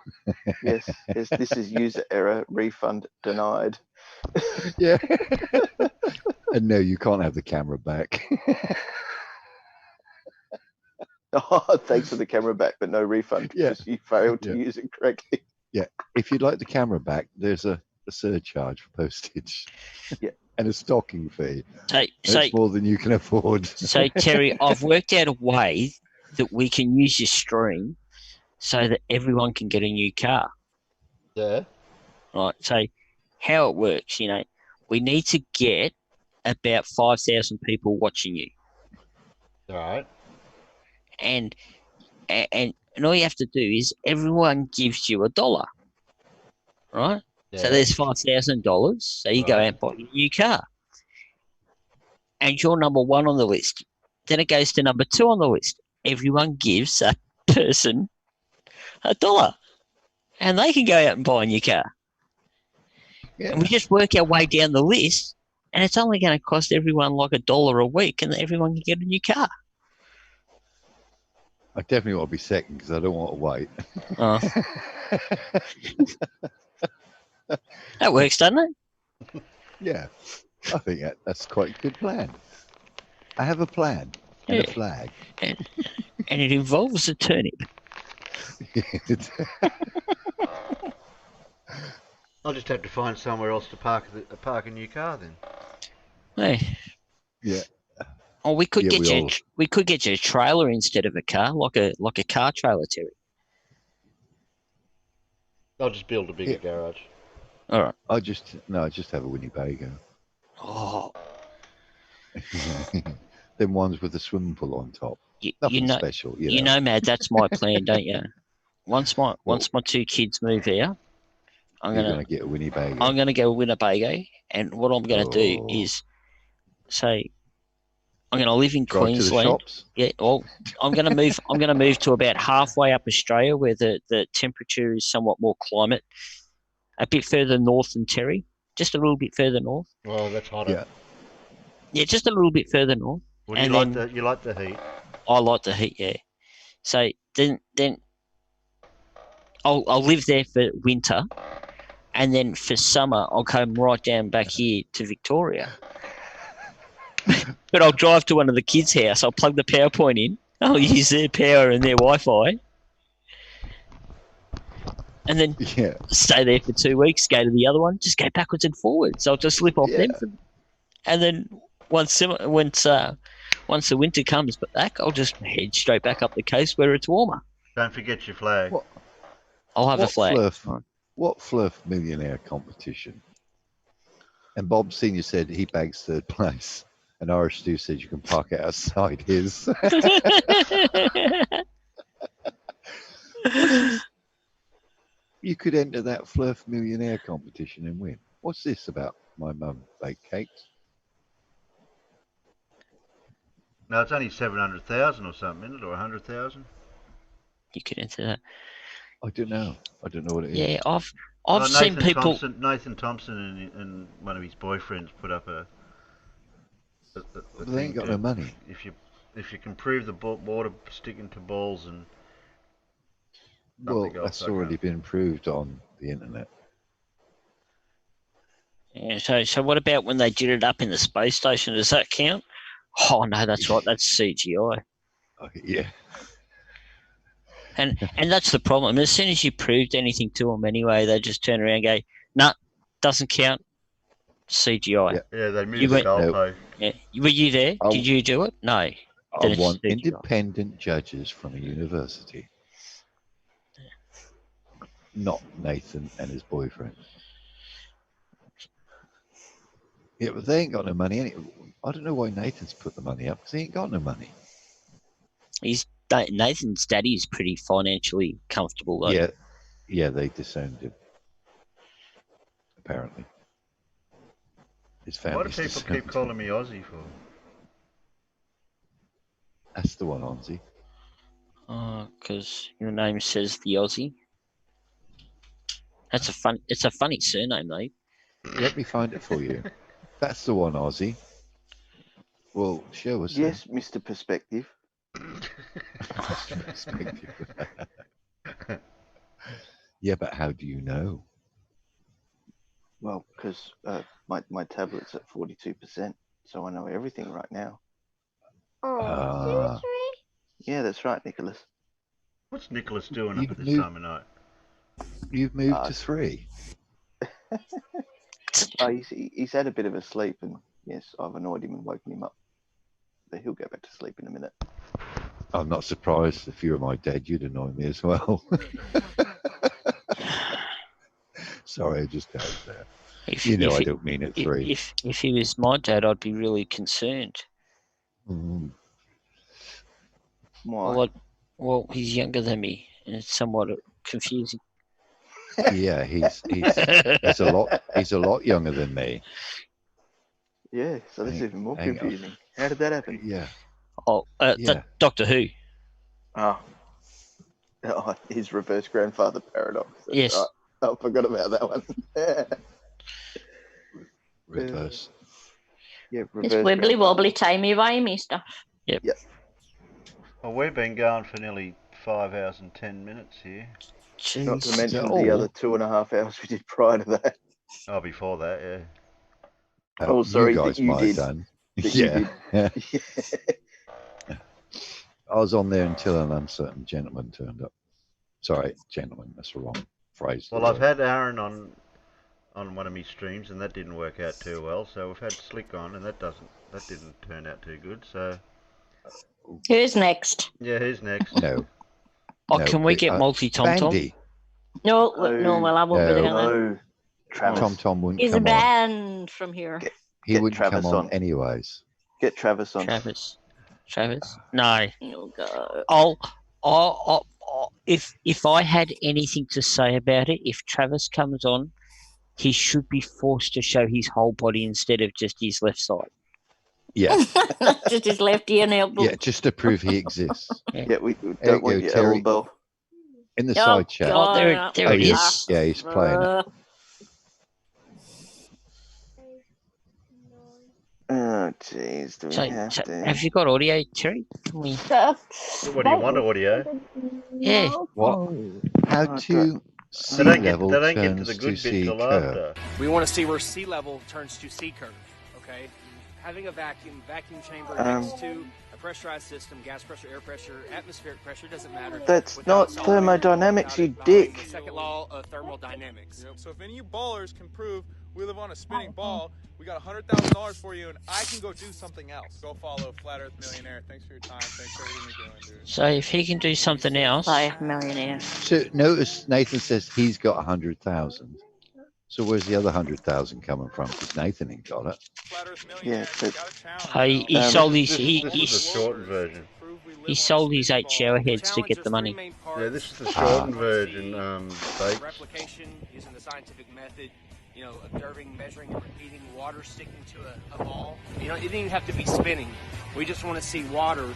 Yes, this is user error, refund denied. Yeah. And no, you can't have the camera back. Oh, thanks for the camera back, but no refund because you failed to use it correctly. Yeah, if you'd like the camera back, there's a surcharge for postage. Yeah. And a stocking fee. So it's more than you can afford. So, Terry, I've worked out a way that we can use your stream so that everyone can get a new car. Yeah. Right. So, how it works, we need to get about 5,000 people watching you. All right. And all you have to do is everyone gives you $1, right? Yeah. So there's $5,000. So you go out and buy a new car. And you're number one on the list. Then it goes to number 2 on the list. Everyone gives a person $1. And they can go out and buy a new car. Yeah. And we just work our way down the list. And it's only going to cost everyone like $1 a week. And everyone can get a new car. I definitely want to be second because I don't want to wait. Oh. That works, doesn't it? Yeah. I think that's quite a good plan. I have a plan and a flag. And it involves a turnip. I'll just have to find somewhere else to park a new car then. Hey. Yeah. Oh, we could get you a trailer instead of a car, like a car trailer, Terry. I'll just build a bigger garage. All right. I just have a Winnebago. Oh. Them ones with the swimming pool on top. Nothing special. You know, Mad, that's my plan, don't you? Once my 2 kids move out, I'm gonna get a Winnebago. I'm gonna go Winnebago, and what I'm gonna do is say I'm gonna live in Queensland. To the shops. Yeah. Well, I'm gonna move. I'm gonna move to about halfway up Australia, where the temperature is somewhat more climate. A bit further north than Terry, just a little bit further north. Well, that's hotter. Yeah, just a little bit further north. Well, you like the heat. I like the heat, yeah. So then I'll live there for winter, and then for summer I'll come right down back here to Victoria. But I'll drive to one of the kids' house. I'll plug the power point in. I'll use their power and their Wi-Fi. And then stay there for 2 weeks, go to the other one, just go backwards and forwards. I'll just slip off them. And then once the winter comes back, I'll just head straight back up the coast where it's warmer. Don't forget your flag. I'll have a flag. What Fluff millionaire competition? And Bob Senior said he bags 3rd place. And Irish Stu said you can park it outside his. You could enter that Fluff millionaire competition and win. What's this about my mum baked cakes? No, it's only 700,000 or something, isn't it, or 100,000? You could enter that. I don't know. I don't know what it is. Yeah, I've seen people. Nathan Thompson and one of his boyfriends put up a They ain't got no money. If you can prove the water sticking to balls and Well, something else, that's already been proved on the internet. Yeah, so what about when they did it up in the space station? Does that count? Oh no, that's right. That's CGI. Oh, yeah. And that's the problem. As soon as you proved anything to them anyway, they just turn around and go, "Nah, doesn't count. CGI." Yeah, they moved the goalpost. Yeah, were you there? Did you do it? No. I want independent judges from a university. Not Nathan and his boyfriend. Yeah, but they ain't got no money. I don't know why Nathan's put the money up, because he ain't got no money. Nathan's daddy is pretty financially comfortable, though. Yeah, they disowned him. Apparently. His Why do family's people disowned keep him. calling me Ozzie for? That's the one, Ozzie. Because your name says the Aussie. It's a funny surname, though. Let me find it for you. That's the one, Ozzie. Well, show us. Yes, Mr. Perspective. Perspective. Yeah, but how do you know? Well, because my tablet's at 42%, so I know everything right now. Yeah, that's right, Nicholas. What's Nicholas doing up at this time of night? You've moved to 3. He's had a bit of a sleep, and yes, I've annoyed him and woken him up. But he'll go back to sleep in a minute. I'm not surprised. If you were my dad, you'd annoy me as well. Sorry, I just had that. I don't mean it 3. If he was my dad, I'd be really concerned. Why? Well, he's younger than me, and it's somewhat confusing. Yeah, he's a lot younger than me. Yeah, so that's even more confusing. How did that happen? Yeah. Doctor Who. Oh, his reverse grandfather paradox. That's Yes. right. I forgot about that one. Reverse. Yeah, It's wibbly wobbly, timey wimey stuff. Yep. Well, we've been going for nearly 5 hours and 10 minutes here. Not to mention the other 2.5 hours we did prior to that. Oh, before that, yeah. Oh, sorry, you guys that you might did. have done. That you Yeah. did. I was on there until an uncertain gentleman turned up. Sorry, gentleman, that's the wrong phrase. Well, I've had Aaron on one of my streams, and that didn't work out too well. So we've had Slick on, and that didn't turn out too good. So Who's next? yeah, who's next? No. Can we get multi-tom tom? No, well, I won't be there then. No, Travis. Tom wouldn't He's come on. banned from here. He wouldn't Travis come on on. anyways. Get Travis on. Travis. No. Oh God. I'll if I had anything to say about it, if Travis comes on, he should be forced to show his whole body instead of just his left side. Yeah. Just his left ear and elbow. Yeah, just to prove he exists. Yeah, we There don't you want go, your Terry. elbow. In the Oh, side chat. God. There it is. Yeah, he's playing it. Oh, jeez, do we have to? Have you got audio, Terry? Can we... What do you want, audio? Yeah. What? How to sea They don't level get to turns the to good bit sea till curve. after. We want to see where sea level turns to sea curve, okay? Having a vacuum chamber next to a pressurized system, gas pressure, air pressure, atmospheric pressure, doesn't matter. That's Without not solid thermodynamics, air, you without it, dick. the second law of thermodynamics. So if any of you ballers can prove we live on a spinning ball, we got $100,000 for you, and I can go do something else. Go follow Flat Earth Millionaire. Thanks for your time. Thanks for everything you're doing, dude. So if he can do something else... Millionaire. So notice Nathan says he's got 100,000. So where's the other 100,000 coming from? Because Nathan ain't got it. Yeah, but He sold his... This is the shortened version. He sold his 8 shower heads to get the money. Yeah, this is the shortened version. Bakes. Replication using the scientific method observing, measuring, and repeating water sticking to a ball. It doesn't even have to be spinning. We just want to see water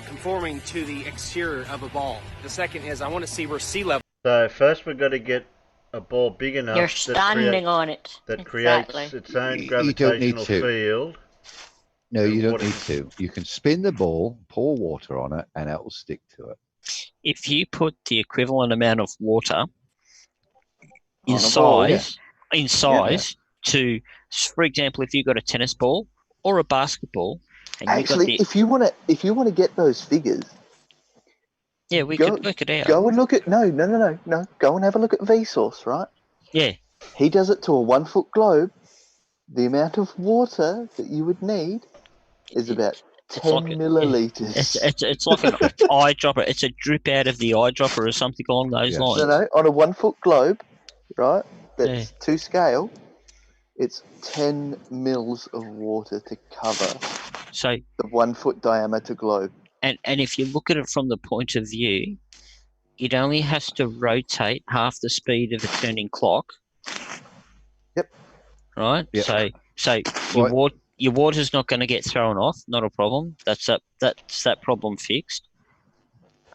conforming to the exterior of a ball. The second is I want to see where sea level. So first we've got to get a ball big enough You're standing on it. that Exactly. creates its own You don't need gravitational to. field. No, And you don't water- need to. You can spin the ball, pour water on it, and it will stick to it. If you put the equivalent amount of water in On a ball, size to, for example, if you've got a tennis ball or a basketball, and Actually, you've got if you want to get those figures, we could work it out. Go and look at no. Go and have a look at Vsauce, right? Yeah. He does it to a 1 foot globe. The amount of water that you would need is about 10 milliliters. It's like an eyedropper. It's a drip out of the eyedropper or something along those lines. No, on a 1 foot globe, right? That's to scale. It's 10 mils of water to cover the 1 foot diameter globe. And if you look at it from the point of view, it only has to rotate half the speed of a turning clock. Yep. Right. Yep. So your water's not going to get thrown off. Not a problem. That's that problem fixed.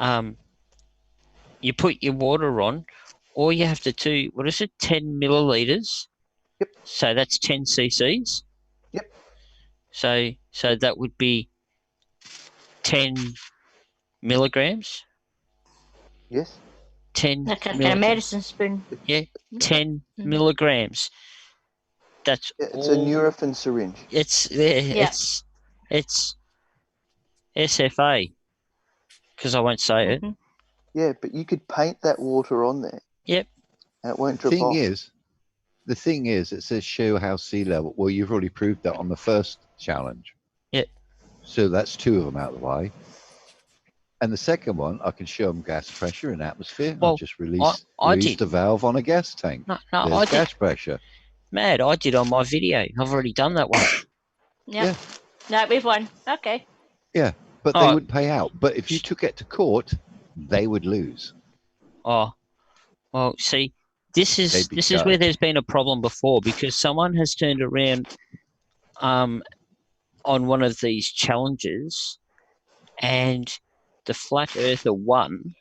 You put your water on. All you have to do, 10 milliliters. Yep. So that's 10 cc's. Yep. So that would be 10 milligrams. Yes. 10 Like a medicine spoon. Yeah, 10 milligrams. That's it's a Nurofen syringe. It's it's SFA. Because I won't say it. Yeah, but you could paint that water on there. Yep. And it won't drip off. The thing is, it says show how sea level. Well, you've already proved that on the first challenge. Yeah. So that's 2 of them out of the way. And the second one, I can show them gas pressure and atmosphere. I'll just release the valve on a gas tank. No, There's gas pressure. Mad, I did on my video. I've already done that one. Yeah. No, we've won. Okay. Yeah, but they would pay out. But if you took it to court, they would lose. Oh, well, see, this is where there's been a problem before because someone has turned around on one of these challenges and the flat earther won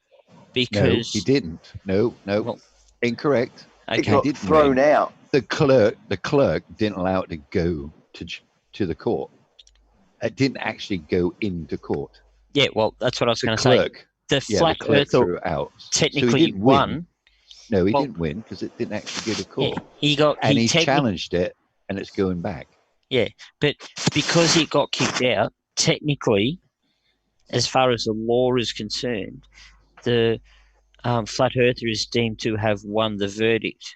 because... No, he didn't. No. Well, incorrect. Okay. It got thrown out. The clerk didn't allow it to go to the court. It didn't actually go into court. Yeah, well, that's what I was going to say. The flat earther technically won. No, he didn't win because it didn't actually go to court. Yeah, he challenged it, and it's going back. Yeah, but because it got kicked out, technically, as far as the law is concerned, the flat earther is deemed to have won the verdict.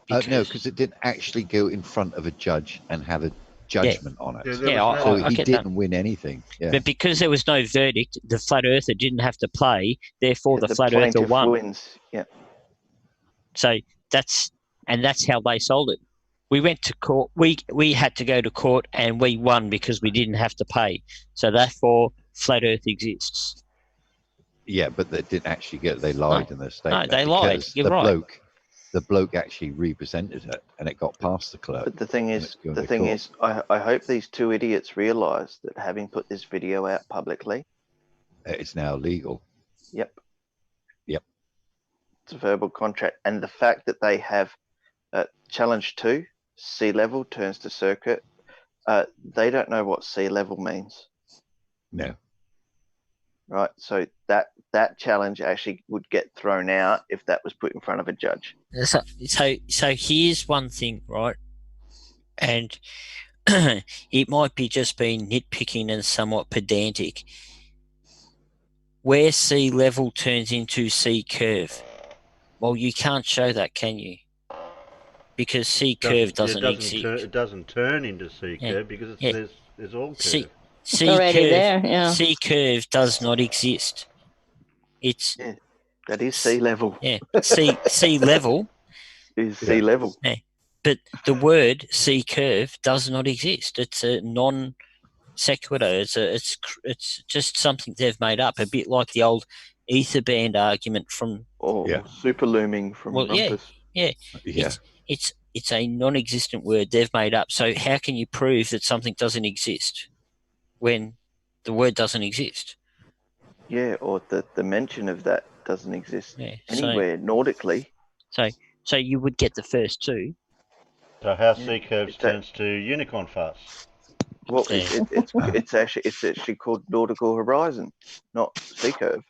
No, because it didn't actually go in front of a judge and have a judgment on it. So he didn't win anything. Yeah. But because there was no verdict, the flat earther didn't have to pay. Therefore, the flat earther won. Wins. Yeah. So that's how they sold it. We went to court. We had to go to court, and we won because we didn't have to pay. So therefore, flat Earth exists. Yeah, but they didn't actually get. They lied in their statement. No, they lied. You're right. The bloke actually represented it, and it got past the clerk. But the thing is, I hope these 2 idiots realise that having put this video out publicly, it's now legal. Yep. Yep. It's a verbal contract, and the fact that they have challenge 2, sea level turns to circuit. They don't know what sea level means. No. Right, so that challenge actually would get thrown out if that was put in front of a judge. So here's one thing, right? And it might be just being nitpicking and somewhat pedantic. Where sea level turns into sea curve, well, you can't show that, can you? Because sea curve doesn't exist. It doesn't turn into sea curve because there's all curve. Sea curve does not exist. It's that is sea level. Yeah, sea level is sea level. Yeah, but the word sea curve does not exist. It's a non sequitur. It's just something they've made up. A bit like the old ether band argument from super looming from Rumpus. Yeah. It's a non-existent word they've made up. So how can you prove that something doesn't exist when the word doesn't exist? Yeah, or the mention of that doesn't exist anywhere nautically. So you would get the first two. So how sea curves turns to unicorn farce. Well, it's actually called nautical horizon, not sea curve.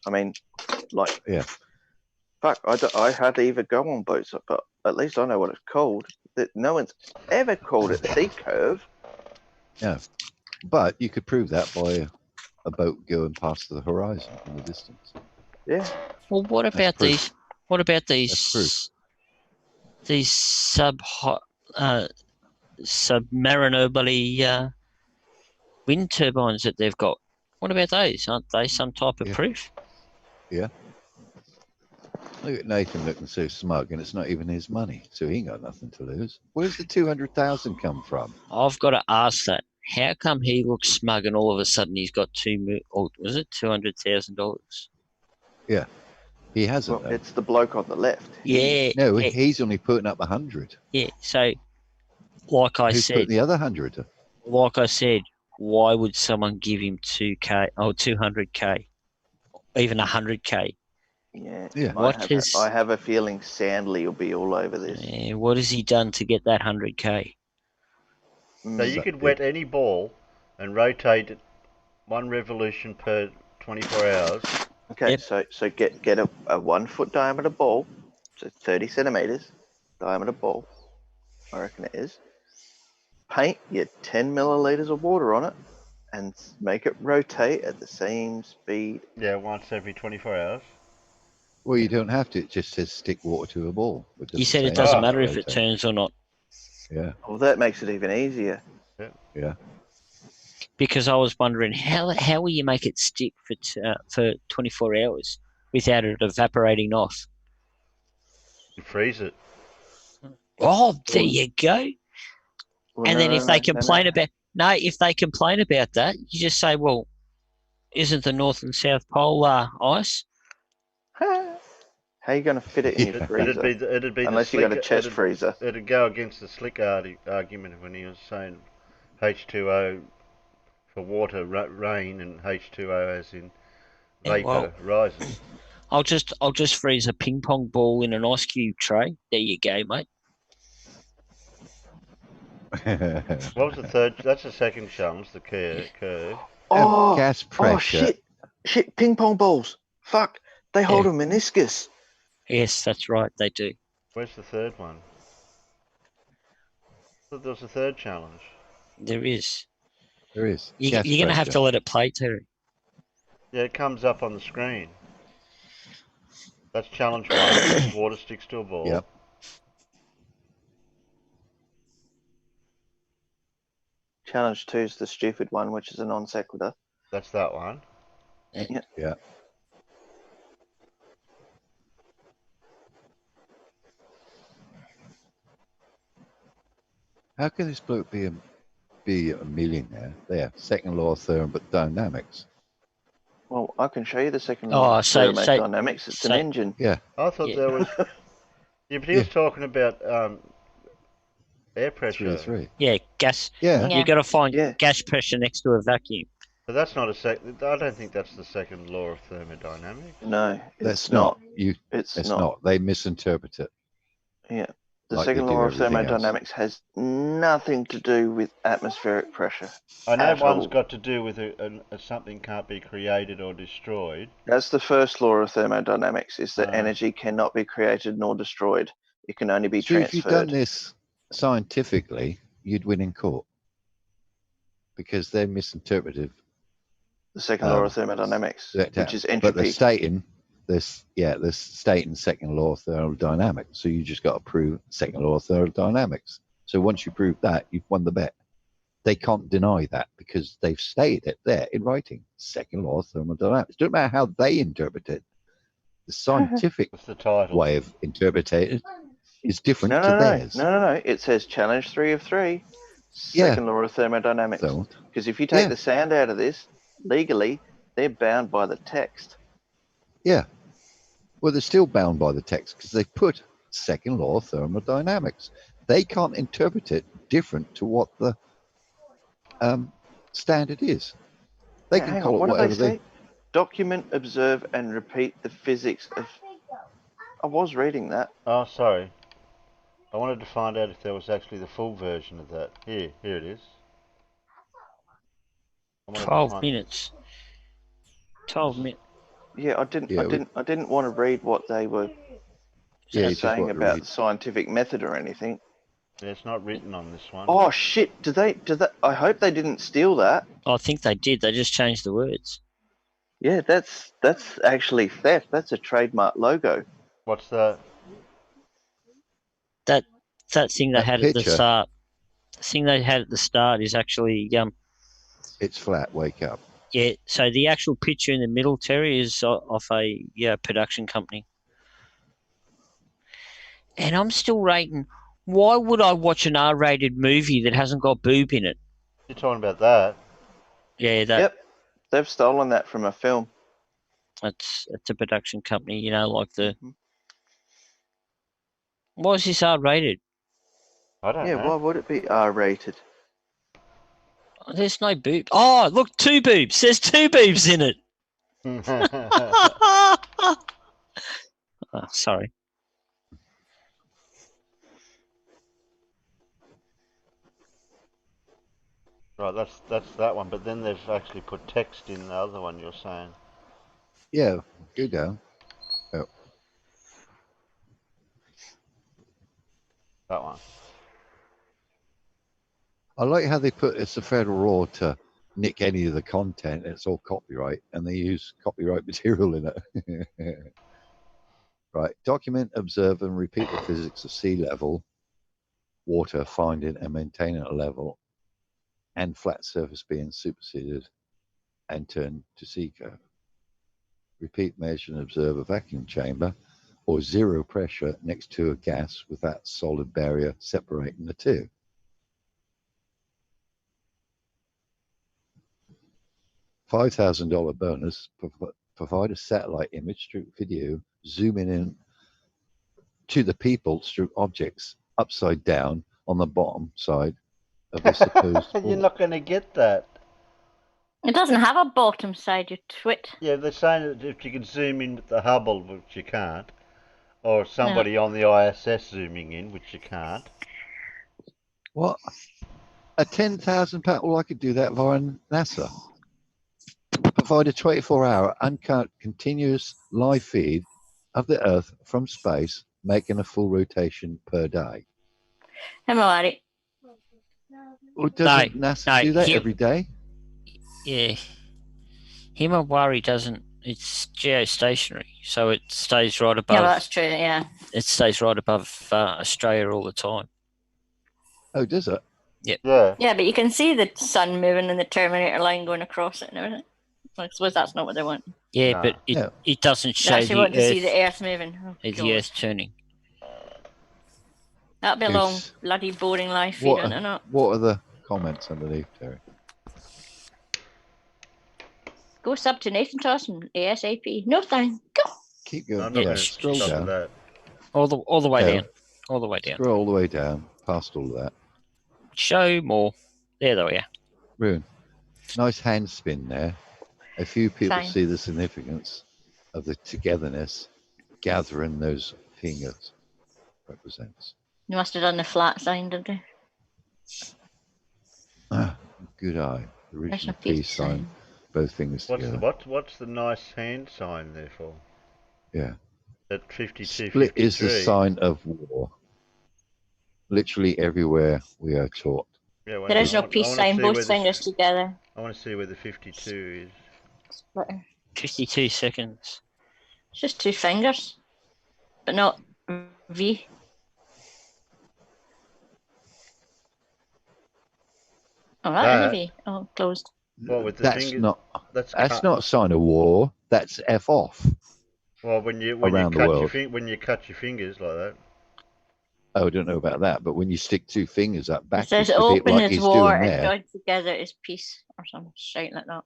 I mean, like, fuck, I hardly even go on boats, but at least I know what it's called. That no one's ever called it sea curve. Yeah, but you could prove that by a boat going past the horizon in the distance. Yeah. Well, what about these? What about these? These submarinably wind turbines that they've got. What about those? Aren't they some type of proof? Yeah. Look at Nathan looking so smug, and it's not even his money, so he ain't got nothing to lose. Where's the 200,000 come from? I've got to ask that. How come he looks smug and all of a sudden he's got $200,000? Yeah, he hasn't. Well, it's the bloke on the left. Yeah. No, he's only putting up 100. Yeah. So, like I Who's said, putting the other 100? Like I said, why would someone give him 2K or 200K, even 100K? Yeah. I have a feeling Sandley will be all over this. Yeah, what has he done to get that 100K? So you could wet any ball and rotate it 1 revolution per 24 hours. Okay, so get a 1 foot diameter ball, so 30 centimeters diameter ball, I reckon it is. Paint your 10 milliliters of water on it and make it rotate at the same speed. Yeah, once every 24 hours. Well, you don't have to. It just says stick water to a ball. You said it doesn't matter if it turns or not. Yeah. Well, that makes it even easier. Yeah. Because I was wondering how will you make it stick for 24 hours without it evaporating off? You freeze it. Oh, there you go. Well, and then if they complain about that, you just say, well, isn't the North and South Pole ice? How are you going to fit it in your freezer? It'd be unless you got a chest freezer. It'd go against the Slick argument when he was saying H2O for water, rain, and H2O as in vapor rises. I'll just freeze a ping pong ball in an ice cube tray. There you go, mate. What was the third? That's the second challenge, the curve. Oh, gas pressure. Oh, shit, ping pong balls. Fuck, they hold a meniscus. Yes, that's right, they do. Where's the third one? I thought there was a third challenge. There is. There is. You're going to have to let it play, Terry. Yeah, it comes up on the screen. That's challenge 1. Water sticks to a ball. Yep. Challenge 2 is the stupid one, which is a non sequitur. That's that one. Yeah. How can this bloke be a millionaire? There, second law of thermodynamics. Well, I can show you the second law of thermodynamics. It's an engine. Yeah. I thought there was. Yeah, but he was talking about air pressure. 3. Yeah, gas. Yeah. You got to find gas pressure next to a vacuum. But that's not I don't think that's the second law of thermodynamics. No, that's not. It's not. They misinterpret it. Yeah. The second law of thermodynamics has nothing to do with atmospheric pressure. I know one's got to do with something can't be created or destroyed. That's the first law of thermodynamics, is that energy cannot be created nor destroyed. It can only be transferred. If you'd done this scientifically, you'd win in court. Because they're misinterpreted. The second law of thermodynamics, which is entropy. But they're stating they're stating second law of thermodynamics. So you just got to prove second law of thermodynamics. So once you prove that, you've won the bet. They can't deny that because they've stated it there in writing. Second law of thermodynamics. Doesn't matter how they interpret it. The scientific way of interpreting it is different to theirs. No. It says challenge 3 of 3. Second law of thermodynamics. Because if you take the sound out of this, legally, they're bound by the text. Yeah. Well, they're still bound by the text because they put second law of thermodynamics. They can't interpret it different to what the standard is. They Yeah, can hang call on, it what do whatever they say? Document, observe, and repeat the physics of. I was reading that. Oh, sorry. I wanted to find out if there was actually the full version of that. Here it is. 12 minutes. 12 minutes. Yeah, I didn't want to read what they were saying about the scientific method or anything. Yeah, it's not written on this one. Oh shit! Do they? I hope they didn't steal that. I think they did. They just changed the words. Yeah, that's actually theft. That's a trademark logo. What's that? That thing they That had at the picture. start. The thing they had at the start is actually It's flat. Wake up. yeah. So the actual picture in the middle, Terry, is off a production company. And I'm still rating. Why would I watch an R-rated movie that hasn't got boob in it? You're talking about that? Yeah, that. Yep, they've stolen that from a film. It's a production company, you know, like the. Why is this R-rated? I don't know. Yeah, why would it be R-rated? Oh, there's no boob. Oh, look, 2 boobs. There's 2 boobs in it. Oh, sorry. Right, that's that one. But then they've actually put text in the other one. You're saying? Yeah, go down. Oh. That one. I like how they put it's a federal law to nick any of the content. It's all copyright, and they use copyright material in it. Right. Document, observe, and repeat the physics of sea level, water finding and maintaining a level, and flat surface being superseded and turned to sea curve. Repeat, measure, and observe a vacuum chamber or zero pressure next to a gas with that solid barrier separating the two. $5,000 bonus, provide a satellite image through video, zooming in to the people through objects upside down on the bottom side of the supposed You're not going to get that. It doesn't have a bottom side, you twit. Yeah, they're saying that if you can zoom in with the Hubble, which you can't, or somebody on the ISS zooming in, which you can't. What? A £10,000? Well, I could do that via NASA. Provide a 24-hour uncut continuous live feed of the Earth from space, making a full rotation per day. Himawari. Well, doesn't NASA do that every day? Yeah. Himawari doesn't. It's geostationary, so it stays right above. Yeah, well, that's true. Yeah. It stays right above Australia all the time. Oh, does it? Yep. Yeah. Yeah, but you can see the sun moving and the Terminator line going across it and everything. I suppose that's not what they want. Yeah, but it doesn't They show actually the want to see Earth. the Earth moving. Oh, The God. Earth turning. That'll be a long, Goose. bloody, boring life feed, What isn't it? Not? what are the comments underneath, Terry? Go sub to Nathan Tosson ASAP. No thank you. Keep going. I'm not Yeah, going to scroll stop down. that. All the way Yeah. down. All the way down. Scroll all the way down, past all of that. Show more. There we are. Ruin. Nice hand spin there. A few people Fine. see the significance of the togetherness gathering those fingers represents. You must have done the flat sign, did they? Good eye. The There's original a peace peace sign. Both fingers together. What's the nice hand sign there for? Yeah. At 52, Split is the 53. sign of war. Literally everywhere we are taught. Yeah, well, There is I no want- I peace wanna sign, see both where fingers together. I want to see where the 52 is. Splitter. 52 seconds. It's just 2 fingers, but not V. Oh, that is a V. Oh, closed. Well, with the That's fingers, not. that's That's cut. not a sign of war. That's F off. Well, when you around the cut world. when you cut your fingers like that. Oh, I don't know about that, but when you stick 2 fingers up It backwards, says a bit open like is he's war doing and there, joined together is peace, or some shit like that.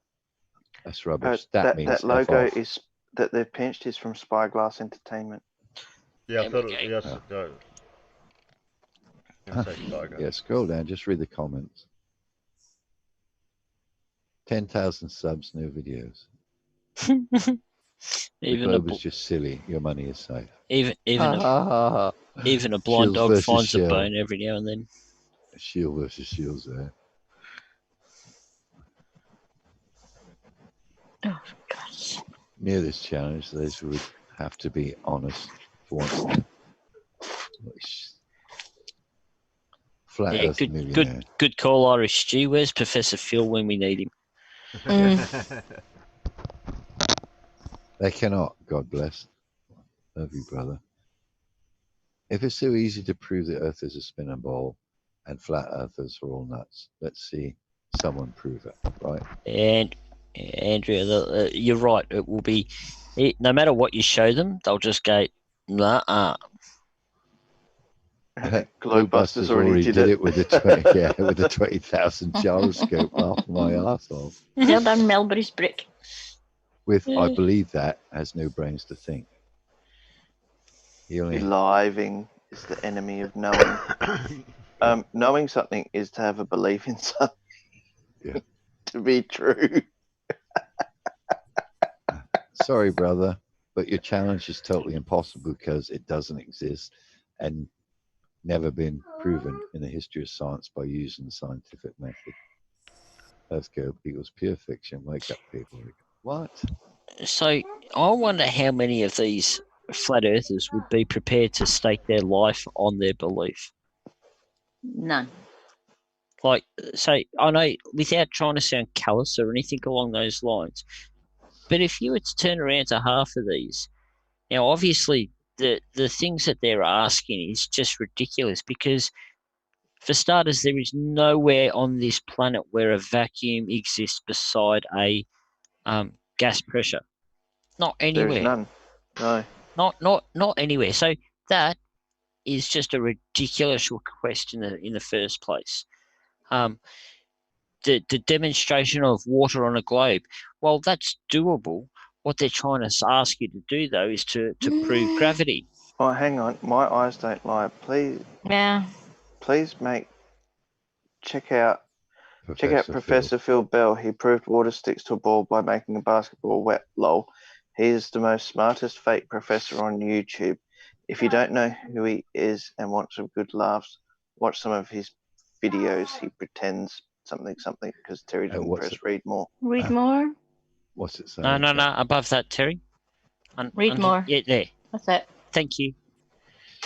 that's rubbish. That means that F logo off. is that they've pinched is from Spyglass Entertainment. Yeah, I There thought we it go. was. Gonna say tiger. Yeah, scroll down. Just read the comments. 10,000 subs, no videos. The Even a globe is just silly. Your money is safe. even Ah, even a blind Shields dog versus finds a Shell. bone every now and then. Shield versus Shields there. Oh, gosh. Near this challenge, those would have to be honest for once. Flat Yeah, Earth good millionaire. good call, Irish G. Where's Professor Phil when we need him? They cannot, God bless. Love you, brother. If it's so easy to prove the Earth is a spinning ball and flat earthers are all nuts, let's see someone prove it, right? And Andrea, you're right. It will be, no matter what you show them, they'll just go, nah. Globebusters already did it with the 20, with the 20,000 gyroscope laughing my ass off. Well done, Melbury's brick. With I believe that has no brains to think. He only Believing is the enemy of knowing. Knowing something is to have a belief in something. Yeah. To be true. Sorry, brother, but your challenge is totally impossible because it doesn't exist and never been proven in the history of science by using the scientific method. Earthscope equals pure fiction. Wake up, people. What? So I wonder how many of these flat earthers would be prepared to stake their life on their belief. None. Like, say, I know without trying to sound callous or anything along those lines, but if you were to turn around to half of these, now obviously the things that they're asking is just ridiculous because, for starters, there is nowhere on this planet where a vacuum exists beside a gas pressure. Not anywhere. There's none. No. Not anywhere. So that is just a ridiculous request in the first place. The demonstration of water on a globe, well, that's doable. What they're trying to ask you to do, though, is to prove gravity. Oh, hang on. My eyes don't lie. Please. Yeah. Please check out Professor Professor Phil Bell. He proved water sticks to a ball by making a basketball wet. Lol. He is the most smartest fake professor on YouTube. If you don't know who he is and want some good laughs, watch some of his videos. He pretends something because Terry didn't press read more. Read more. What's it say? No. Above that, Terry. Read more. Yeah, there. That's it. Thank you.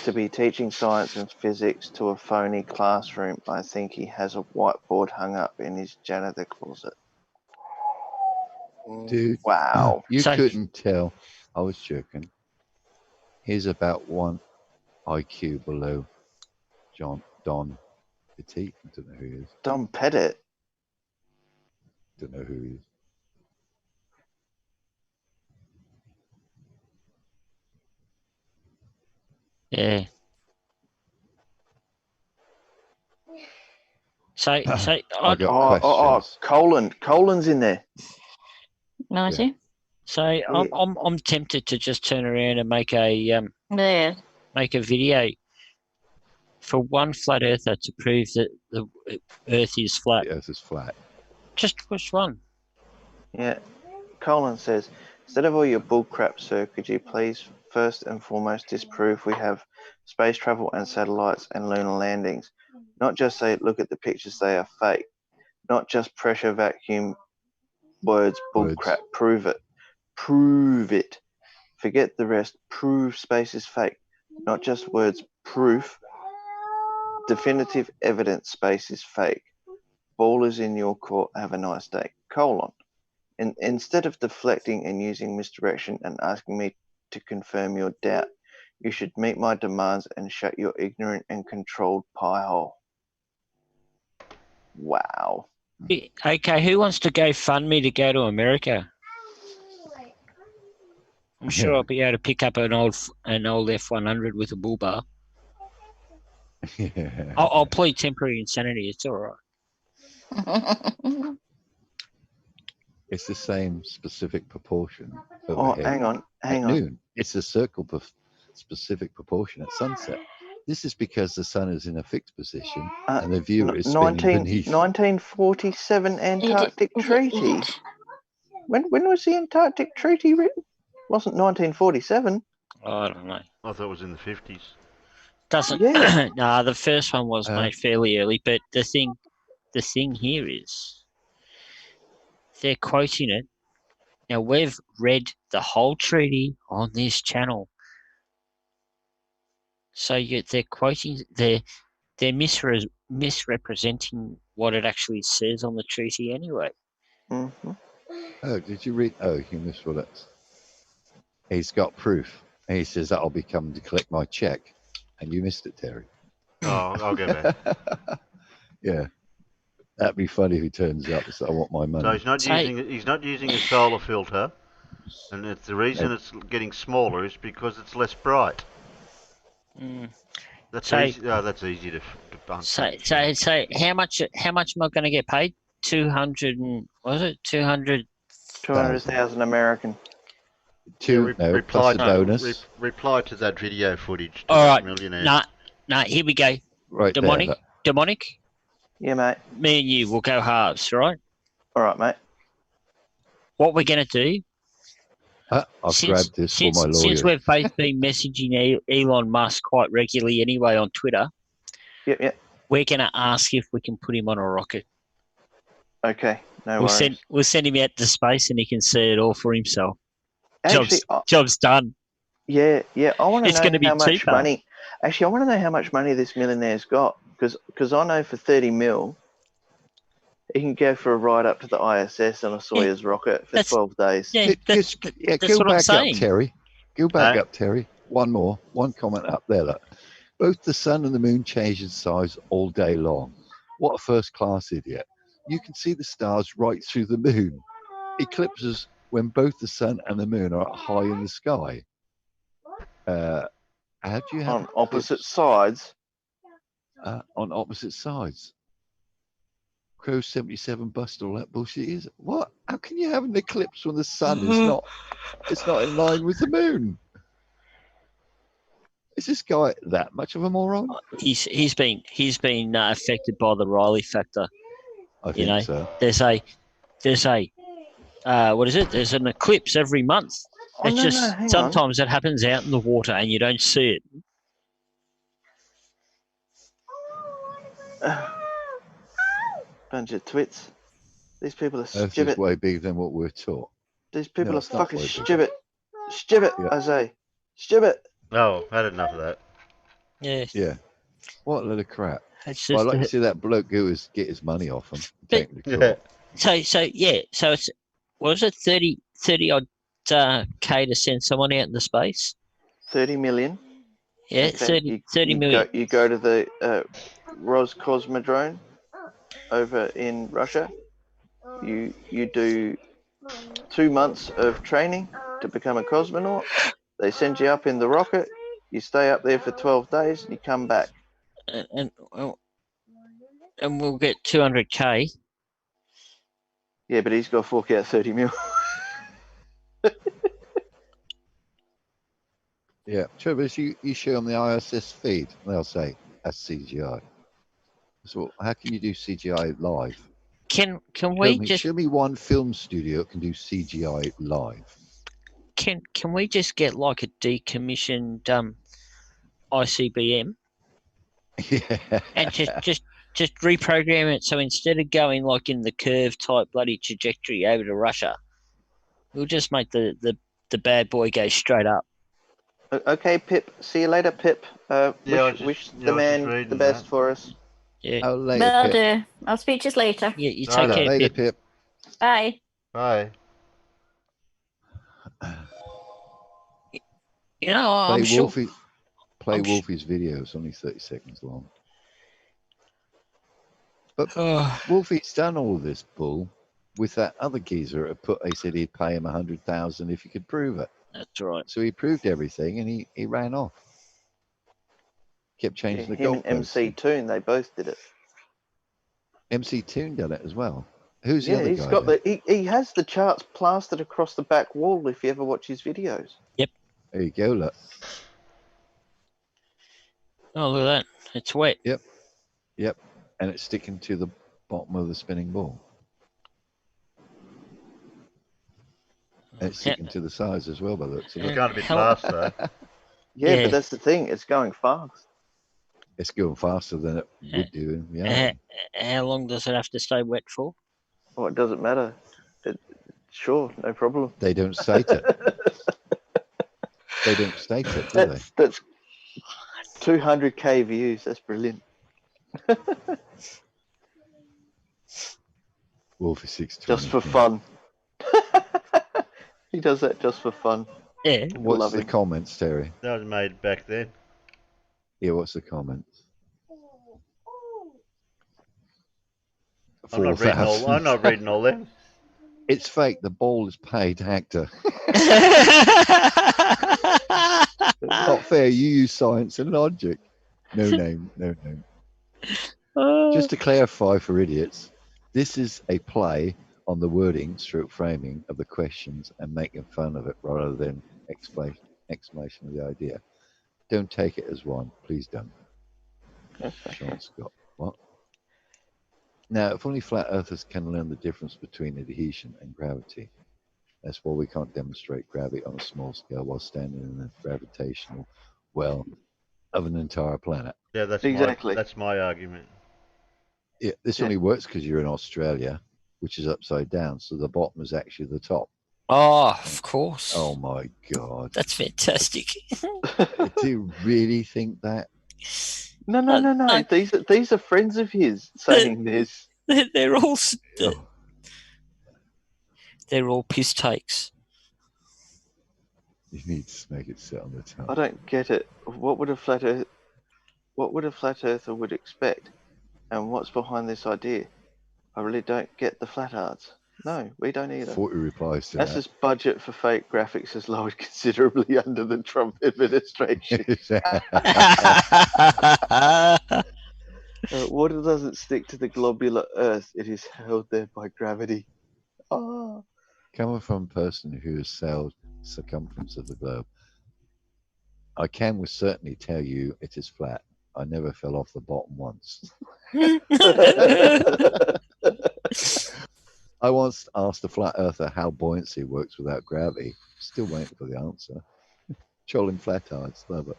To be teaching science and physics to a phony classroom, I think he has a whiteboard hung up in his janitor closet. Dude, wow. You couldn't tell. I was joking. He's about 1 IQ below Don Petit. I don't know who he is. Don Pettit. Don't know who he is. Yeah. So I got questions. Colin's in there. No, is he? So I'm tempted to just turn around and make a video for one flat earther to prove that the Earth is flat. The Earth is flat. Just one. Yeah. Colin says, instead of all your bullcrap, sir, could you please first and foremost disprove we have space travel and satellites and lunar landings? Not just say, look at the pictures, they are fake. Not just pressure vacuum words, bullcrap. Prove it. Prove it. Forget the rest. Prove space is fake. Not just words. Proof. Definitive evidence space is fake. Ball is in your court. Have a nice day. Colon. Instead of deflecting and using misdirection and asking me to confirm your doubt, you should meet my demands and shut your ignorant and controlled pie hole. Wow. Okay, who wants to go fund me to go to America? I'm sure I'll be able to pick up an old F100 with a bull bar. Yeah. I'll plead temporary insanity. It's all right. It's the same specific proportion. Oh, hang on. Noon. It's a circle specific proportion at sunset. This is because the sun is in a fixed position and the viewer is spinning 1947 Antarctic Treaty. When was the Antarctic Treaty written? Wasn't 1947? I don't know. I thought it was in the 50s. Doesn't. Yeah. Nah, the first one was made fairly early, but the thing here is they're quoting it. Now we've read the whole treaty on this channel, so they're quoting. They're misrepresenting what it actually says on the treaty anyway. Mm-hmm. Oh, did you read? Oh, you missed what it's. He's got proof. And he says that'll be coming to collect my check. And you missed it, Terry. Oh, I'll go back. Yeah. That'd be funny if he turns up and says, I want my money. So he's not using a solar filter, and it's the reason it's getting smaller is because it's less bright. That's easy. Oh, that's easy to bump. So how much am I going to get paid? 200 and was it 200? 200,000 American. Plus a bonus. Reply to that video footage. All right. Millionaire. Nah. Here we go. Right Demonic. Demonic. Yeah, mate. Me and you will go halves, right? All right, mate. What we're going to do? I've grabbed this for my lawyer. Since we've both been messaging Elon Musk quite regularly anyway on Twitter. Yep. We're going to ask if we can put him on a rocket. Okay. No worries. We'll send him out to space and he can see it all for himself. Actually, Job's done. Yeah. I want to know how much cheaper. money. Actually, I want to know how much money this millionaire's got because I know for 30 mil, he can go for a ride up to the ISS on a Soyuz rocket for 12 days. Yeah, that's go what back I'm saying. up, Terry. Go back up, Terry. One comment up there. Look. Both the sun and the moon change in size all day long. What a first-class idiot. You can see the stars right through the moon. Eclipses when both the sun and the moon are high in the sky. How do you have on opposite sides? On opposite sides. Crow 77 bust all that bullshit is. What? How can you have an eclipse when the sun is not? It's not in line with the moon. Is this guy that much of a moron? He's been affected by the Riley factor. I think so. There's a what is it? There's an eclipse every month. Sometimes it happens out in the water and you don't see it. Bunch of twits. These people are Earth stupid. is way bigger than what we're taught. These people are fucking way stupid. Stupid, I say. Stupid. Oh, I had enough of that. Yeah. What a load of crap. It's Well, I'd just like to see that bloke get his money off him. So it's what is it? 30 odd K to send someone out into space. 30 million. Yeah, Okay. 30 million. You go to the Roscosmodrome over in Russia. You do 2 months of training to become a cosmonaut. They send you up in the rocket. You stay up there for 12 days and you come back. And we'll get 200K. Yeah, but he's got to fork out 30 mil. Yeah, trouble is you show them the ISS feed, they'll say that's CGI. So how can you do CGI live? Can we just show me one film studio that can do CGI live? Can we just get like a decommissioned ICBM? Yeah. And just reprogram it so instead of going like in the curve type bloody trajectory over to Russia, we'll just make the bad boy go straight up. Okay, Pip. See you later, Pip. Wish the man the best for us. Yeah. Will do. I'll speak to you later. Yeah, you take care, later, Pip. Bye. Bye. You know, I'm sure. Wolfie's video. It's only 30 seconds long. But Wolfie's done all of this bull with that other geezer. He said he'd pay him 100,000 if he could prove it. That's right. So he proved everything, and he ran off. Kept changing the him goalposts. and MC Toon, they both did it. MC Toon done it as well. Who's the Yeah, other he's guy? got he has the charts plastered across the back wall if you ever watch his videos. Yep. There you go, look. Oh, look at that. It's wet. Yep. Yep. And it's sticking to the bottom of the spinning ball. And it's sticking to the sides as well by the looks of it. It's going a bit fast though. Yeah, but that's the thing. It's going fast. It's going faster than it would do in reality. How long does it have to stay wet for? Well, it doesn't matter. Sure, no problem. They don't state it. They don't state it, do they? That's 200k views. That's brilliant. Wolfie 620. Just for fun. He does that just for fun. Yeah. What's Love the him. comments, Terry? That was made back then. Yeah, what's the comments? I'm not reading all them. It's fake. The ball is paid actor. Not fair. You use science and logic. No name. No name. Just to clarify for idiots, this is a play on the wording, stroke framing of the questions and making fun of it rather than explanation of the idea. Don't take it as one. Please don't. Sean Scott. What? Now, if only flat earthers can learn the difference between adhesion and gravity. That's why we can't demonstrate gravity on a small scale while standing in the gravitational well of an entire planet. Yeah, that's my argument. Yeah, this only works because you're in Australia, which is upside down, so the bottom is actually the top. Oh, of course. Oh my God. That's fantastic. Do you really think that? No. These are friends of his saying this. They're all they're all piss takes. You need to make it sit on the tongue. I don't get it. What would a flat earther would expect? And what's behind this idea? I really don't get the flat earths. No, we don't either. 40 replies to NASA's budget for fake graphics has lowered considerably under the Trump administration. Water doesn't stick to the globular Earth; it is held there by gravity. Oh. Coming from a person who has sailed the circumference of the globe, I can with certainty tell you it is flat. I never fell off the bottom once. I once asked a flat earther how buoyancy works without gravity. Still waiting for the answer. Trolling flatards, love it.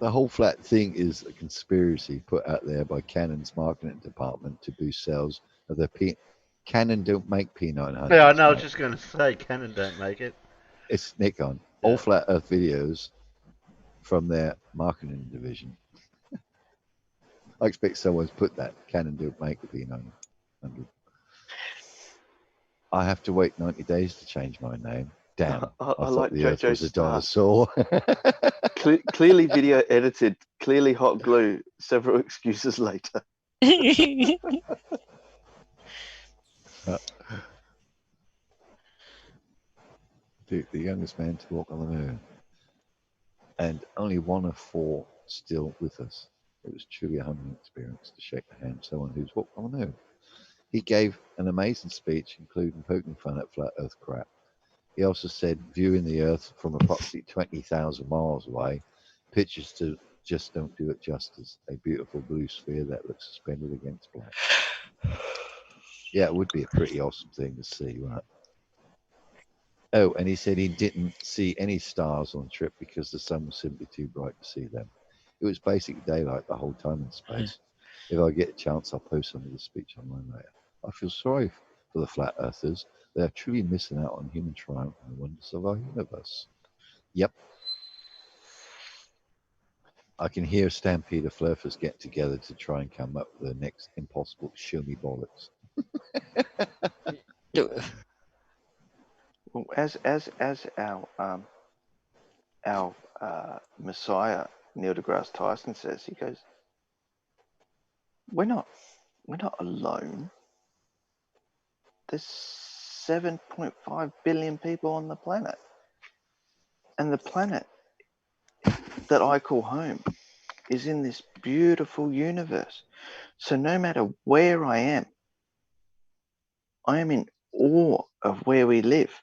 The whole flat thing is a conspiracy put out there by Canon's marketing department to boost sales of their Canon don't make P900. Yeah, I know. I was just going to say Canon don't make it. It's Nikon. All flat Earth videos from their marketing division. I expect someone's put that. Canon don't make the P900. I have to wait 90 days to change my name. Damn. I thought like the Earth was a JoJo's dinosaur. Clearly video edited, clearly hot glue, several excuses later. The youngest man to walk on the moon. And only one of four still with us. It was truly a humbling experience to shake the hand of someone who's walked on the moon. He gave an amazing speech, including poking fun at flat Earth crap. He also said, viewing the Earth from approximately 20,000 miles away, pictures just don't do it justice. A beautiful blue sphere that looks suspended against black. Yeah, it would be a pretty awesome thing to see, wouldn't it? Oh, and he said he didn't see any stars on the trip because the sun was simply too bright to see them. It was basically daylight the whole time in space. If I get a chance, I'll post some of the speech online later. I feel sorry for the flat earthers. They are truly missing out on human triumph and the wonders of our universe. Yep. I can hear a stampede of flirters get together to try and come up with the next impossible show me bollocks. Well, as our Messiah Neil deGrasse Tyson says, he goes, we're not alone. There's 7.5 billion people on the planet, and the planet that I call home is in this beautiful universe. So no matter where I am in awe of where we live.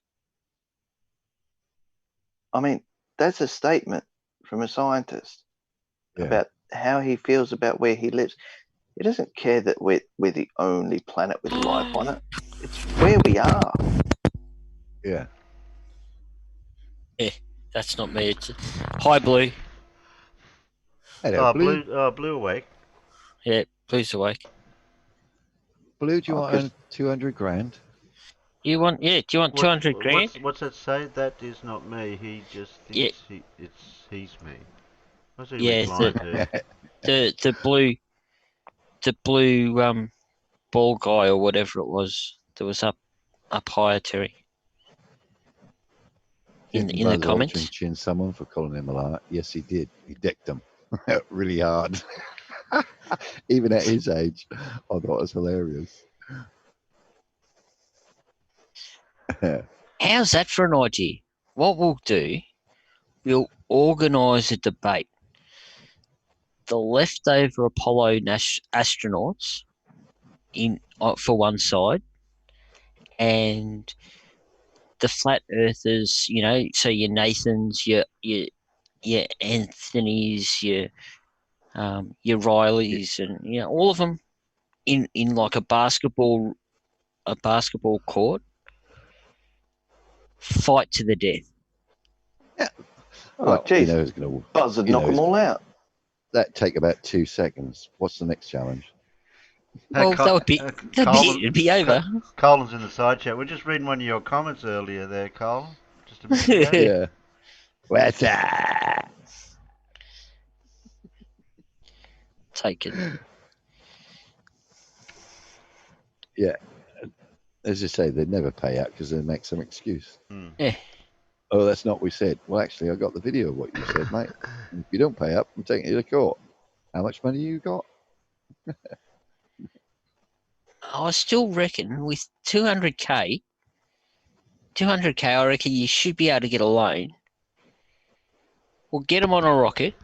I mean, that's a statement from a scientist Yeah. about how he feels about where he lives. He doesn't care that we're the only planet with life on it. It's where we are. Yeah. Yeah, that's not me. It's hi, Blue. Hello, Blue. Blue awake. Yeah, Blue's awake. Blue, do you Oh, want 'cause- 200 grand? You want? Yeah. Do you want 200 grand? What's that say? That is not me. He just thinks he's me. What's he Yeah, replying to? the blue ball guy or whatever it was that was up higher, Terry. In the Buzz comments. Aldrin chin someone for calling him a liar? Yes, he did. He decked them really hard. Even at his age, I thought it was hilarious. How's that for an idea? What we'll do, we'll organise a debate. The leftover Apollo astronauts for one side, and the flat earthers. You know, so your Nathans, your Anthonys, your Rileys, and all of them in like a basketball court, fight to the death. Well, geez. who's going to Buzz would knock them all out. That'd take about 2 seconds. What's the next challenge? Well, it'd be over. Colin's in the side chat. We're just reading one of your comments earlier there, Colin. Just a minute ago. Yeah. What's that? Take it. Yeah. As you say, they'd never pay out because they make some excuse. Yeah. Oh, that's not what we said. Well, actually, I got the video of what you said, mate. If you don't pay up, I'm taking you to court. How much money you got? I still reckon with 200k, I reckon you should be able to get a loan. We'll get them on a rocket,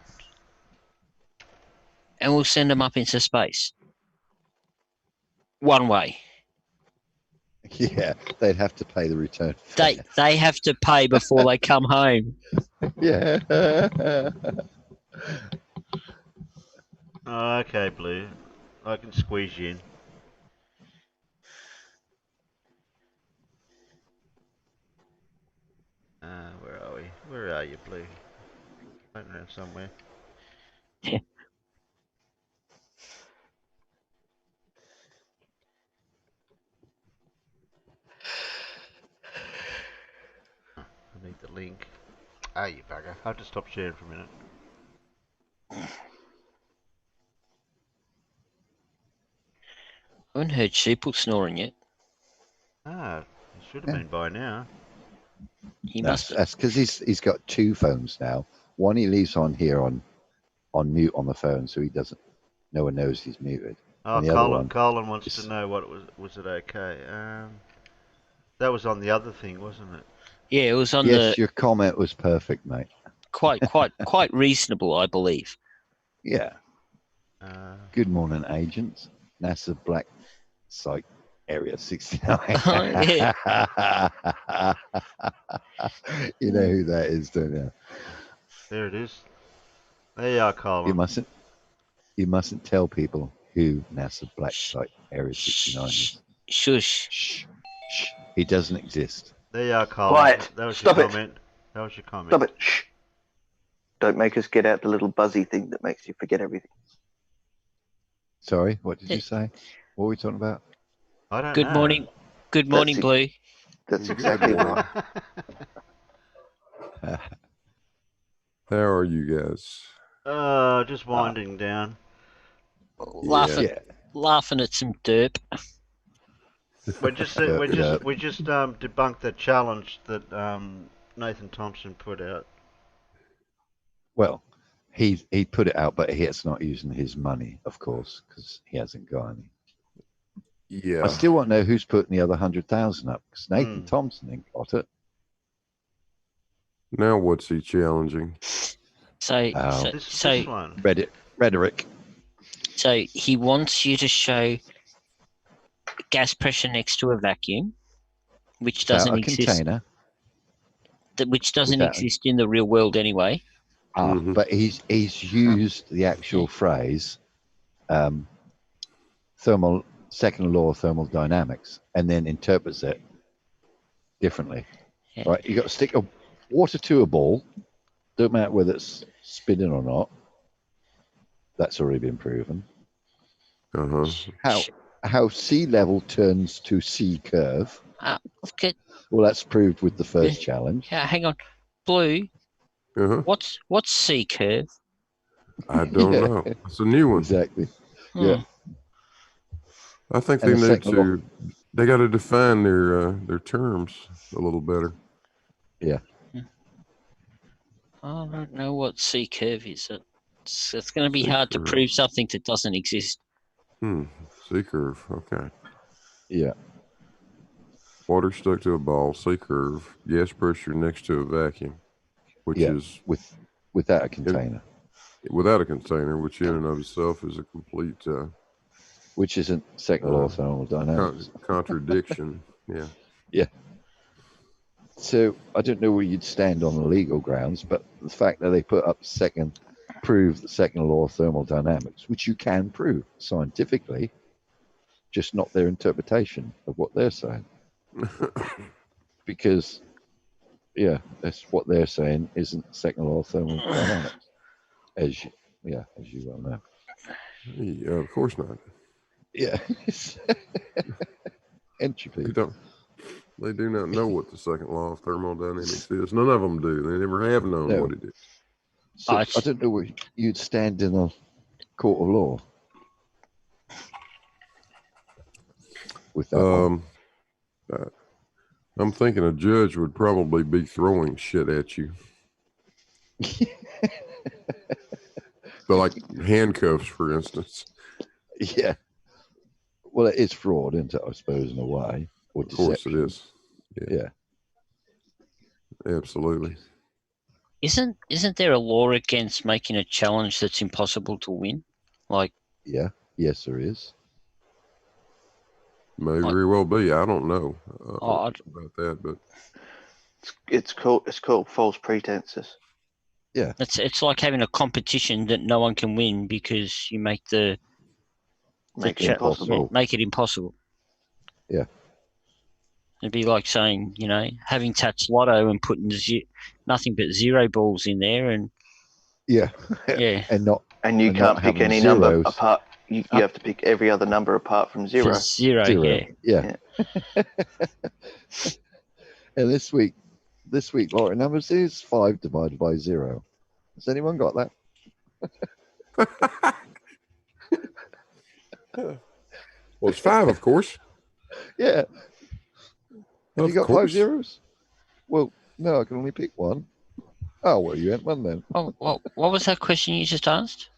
and we'll send them up into space. One way. Yeah, they'd have to pay the return fare. They have to pay before they come home. Yeah. Oh, okay, Blue. I can squeeze you in. Where are we? Where are you, Blue? Floating around somewhere. Yeah. I need the link. Ah, you bugger. I have to stop sharing for a minute. I haven't heard sheeple snoring yet. Ah, it should have been by now. That's because he's got 2 phones now. One he leaves on here on mute on the phone, so no one knows he's muted. Oh, And the other one Colin wants to know what it was it okay? That was on the other thing, wasn't it? Yeah, it was on Yes, your comment was perfect, mate. Quite reasonable, I believe. Yeah. Good morning, agents. NASA Black Site Area 69. You know who that is, don't you? There it is. There you are, Colin. You mustn't tell people who NASA Black Site Area 69 is. Shush. Shh. He doesn't exist. There you are, Colin. Quiet. That was Stop your it. comment. That was your comment. Stop it. Shh. Don't make us get out the little buzzy thing that makes you forget everything. Sorry, what did you say? What were we talking about? I don't Good know. morning. Good morning, Blue. That's exactly right. How are you guys? Just winding down. Laughing at some derp. We just debunked the challenge that Nathan Thompson put out. Well, he put it out, but it's not using his money, of course, because he hasn't got any. Yeah. I still want to know who's putting the other 100,000 up, because Nathan Thompson ain't got it. Now what's he challenging? This one. Rhetoric. So he wants you to show gas pressure next to a vacuum, which doesn't a exist. container. Which doesn't Without- exist in the real world anyway. But he's used the actual phrase second law of thermodynamics and then interprets it differently. Yeah. Right? You got to stick a water to a ball, don't matter whether it's spinning or not. That's already been proven. How sea level turns to sea curve. Okay. Well, that's proved with the first challenge. Yeah, hang on. Blue. What's C curve? I don't know. It's a new one. Exactly. Hmm. Yeah. I think And they the need second law- to. They got to define their terms a little better. Yeah. I don't know what C curve is. It's going to be C hard to curve. prove something that doesn't exist. C curve. Okay. Yeah. Water stuck to a ball. C curve. Gas pressure next to a vacuum, which is without a container. Without a container, which in and of itself is a complete. Which isn't second law of thermodynamics. Contradiction. Yeah. Yeah. So I don't know where you'd stand on the legal grounds, but the fact that they put up prove the second law of thermodynamics, which you can prove scientifically, just not their interpretation of what they're saying. Because, yeah, that's what they're saying isn't second law of thermodynamics, as you well know. Yeah, of course not. Yeah. Entropy. They do not know what the second law of thermodynamics is. None of them do. They never have known what it is. So I don't know where you'd stand in a court of law with that one. I'm thinking a judge would probably be throwing shit at you. So like handcuffs, for instance. Yeah. Well, it is fraud, isn't it, I suppose, in a way. Or of course it is. Yeah. Absolutely. Isn't there a law against making a challenge that's impossible to win? Like, yeah, yes, there is. May very well be. I don't know about that, but it's called false pretenses. Yeah, it's like having a competition that no one can win because you make it impossible. Make it impossible. Yeah. It'd be like saying, having Tats Lotto and putting nothing but zero balls in there, and yeah, and you can't pick any number apart. You have to pick every other number apart from zero. Zero. Yeah. And this week, lottery numbers is 5 divided by 0. Has anyone got that? Well, it's 5, of course. Yeah. Have you got course. 5 zeros? Well, no, I can only pick one. Oh, well, you had one then. Oh, well, what was that question you just asked?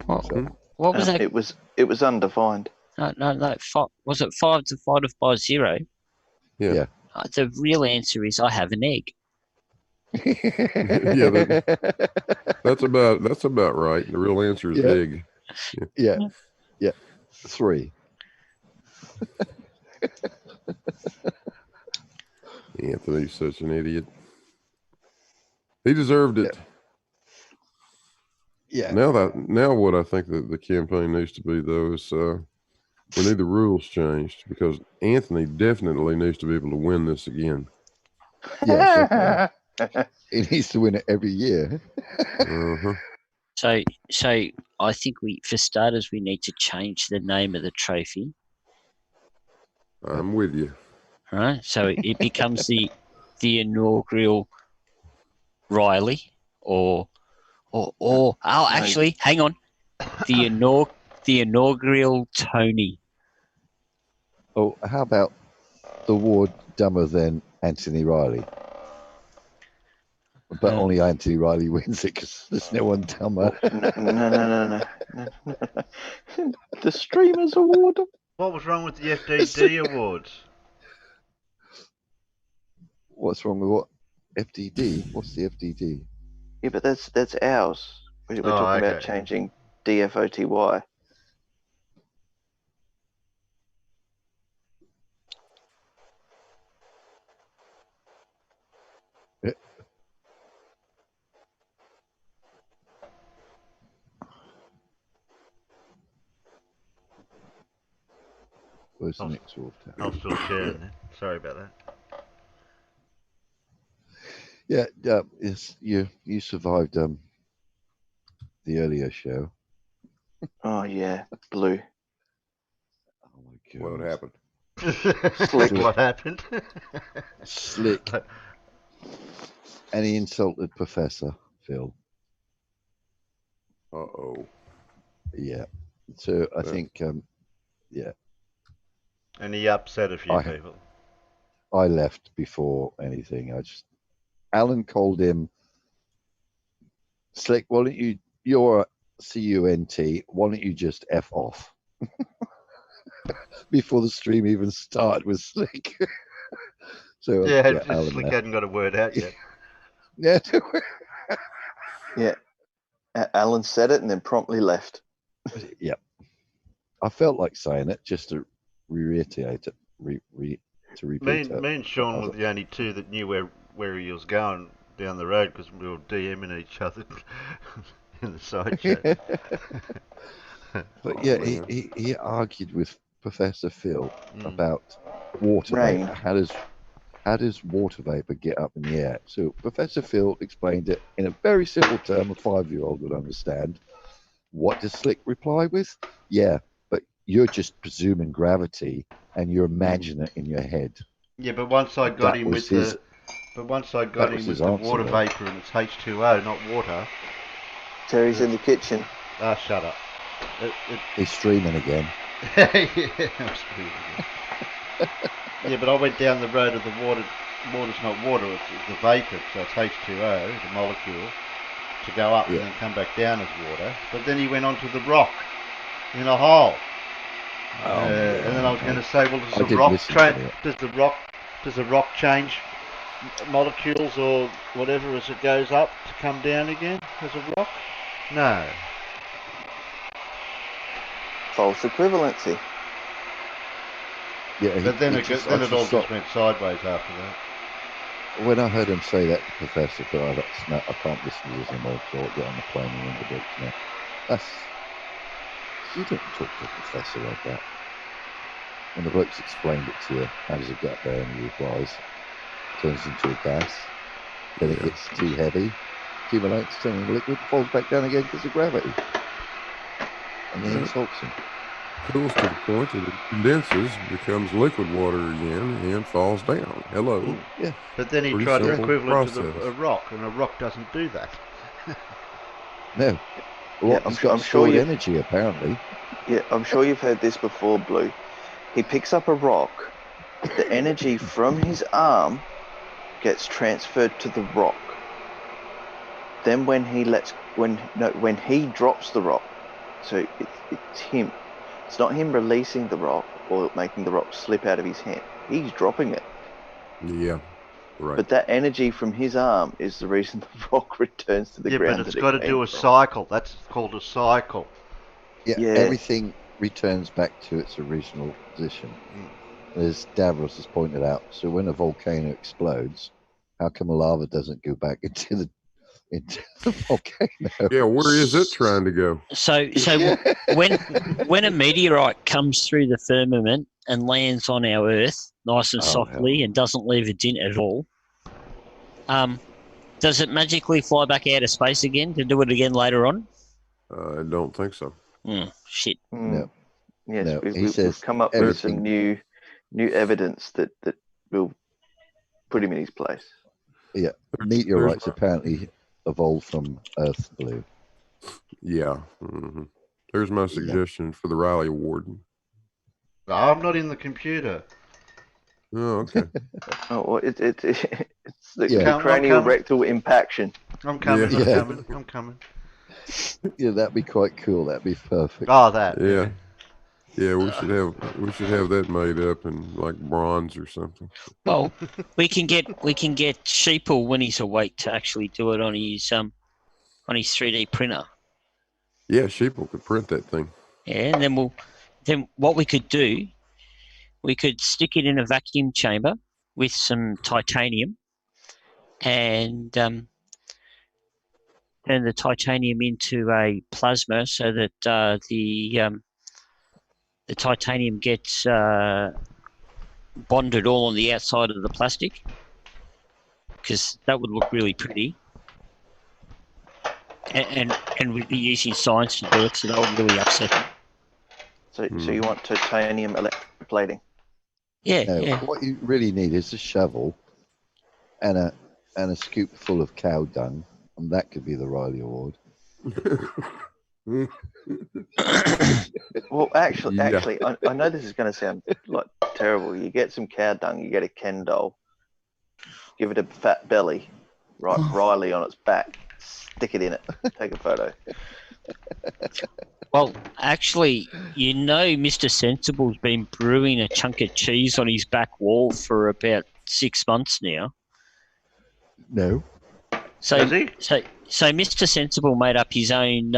What was that? It was undefined. No. Was it 5 divided by 0? Yeah. The real answer is I have an egg. Yeah, that's about right. The real answer is egg. Yeah. 3. Anthony's such an idiot. He deserved it. Yeah. Now what I think that the campaign needs to be though is we need the rules changed because Anthony definitely needs to be able to win this again. Yeah, he needs to win it every year. So I think for starters we need to change the name of the trophy. I'm with you. All right, so it becomes the inaugural Riley, or actually, hang on, the inaugural Tony. Oh, how about the award dumber than Anthony Riley? But only Anthony Riley wins it because there's no one dumber. No. The Streamers Award. What was wrong with the FDD awards? What's wrong with what? FDD? What's the FDD? Yeah, but that's ours. We're talking about changing DFOTY. Where's the next wolf tower? I'm still sharing that. Sorry about that. Yeah, it's, you survived the earlier show. Oh yeah, Blue. Oh my god. What happened? Slick. What happened? Slick. And he insulted Professor Phil. Uh-oh. Yeah. So I think, yeah. And he upset a few people. I left before anything. Alan called him, Slick, why don't you're CUNT, why don't you just F off? Before the stream even started with Slick. So Alan Slick left. hadn't got a word out yet. Yeah. Yeah. Alan said it and then promptly left. Yep. I felt like saying it just to reiterate it. To repeat it. Me and Sean were the only two that knew where he was going down the road because we were DMing each other in the side chat. But yeah, he argued with Professor Phil about water Rain. vapor. How does water vapor get up in the air? So Professor Phil explained it in a very simple term a 5-year-old would understand. What does Slick reply with? Yeah, but you're just presuming gravity and you're imagining it in your head. Yeah, but once I got him with the water vapor and it's H2O, not water. Terry's in the kitchen. Ah, shut up. He's streaming again. I'm streaming again. Yeah, but I went down the road of the water. Water's not water, it's the vapor, so it's H2O, the molecule, to go up and then come back down as water. But then he went onto the rock in a hole. And then I was going to say, well, does the rock change molecules or whatever as it goes up to come down again as a rock? No. False equivalency. Yeah, but then it all just went sideways after that. When I heard him say that to Professor Phil, I thought, I can't listen to this anymore, so I'll get on the plane and read the books now. You don't talk to a professor like that. When the bloke's explained it to you, how does it get there? And he replies, turns into a gas, then it gets too heavy, accumulates, turns into liquid, falls back down again because of gravity. And then insults him. Cools to the point that it condenses, becomes liquid water again, and falls down. Hello. Yeah. But then he tried to equivalent to a rock, and a rock doesn't do that. No. Well, I'm sure energy, apparently. Yeah, I'm sure you've heard this before, Blue. He picks up a rock, the energy from his arm gets transferred to the rock. Then when he drops the rock, so it's him. It's not him releasing the rock or making the rock slip out of his hand. He's dropping it. Yeah, right. But that energy from his arm is the reason the rock returns to the ground. Yeah, but it's got to do a cycle. That's called a cycle. Yeah, everything returns back to its original position. As Davros has pointed out, so when a volcano explodes, how come lava doesn't go back into the volcano? Yeah, where is it trying to go? So when a meteorite comes through the firmament and lands on our Earth nice and softly and doesn't leave a dent at all, does it magically fly back out of space again to do it again later on? I don't think so. Shit. No. Yes, No, we've come up with some new evidence that will put him in his place. Yeah, meteorites apparently evolved from Earth blue. Yeah. There's my suggestion for the Riley Award. I'm not in the computer. Oh, okay. Well, it's the craniorectal impaction. I'm coming. I'm coming. Yeah, that'd be quite cool. That'd be perfect. Oh, that. Yeah. Yeah, we should have that made up in like bronze or something. Well, we can get Sheeple when he's awake to actually do it on his 3D printer. Yeah, Sheeple could print that thing. Yeah, and then what we could do, we could stick it in a vacuum chamber with some titanium and turn the titanium into a plasma so that the the titanium gets bonded all on the outside of the plastic, because that would look really pretty. And we'd be using science to do it, so that would really upset them. So you want titanium electroplating? Yeah, No, yeah. what you really need is a shovel and a scoop full of cow dung, and that could be the Riley Award. Well, actually, Yeah. I know this is going to sound like terrible. You get some cow dung, you get a Ken doll, give it a fat belly, write Riley on its back, stick it in it, take a photo. Well, actually, you know, Mr. Sensible's been brewing a chunk of cheese on his back wall for about 6 months now. No. So, Does he? so Mr. Sensible made up his own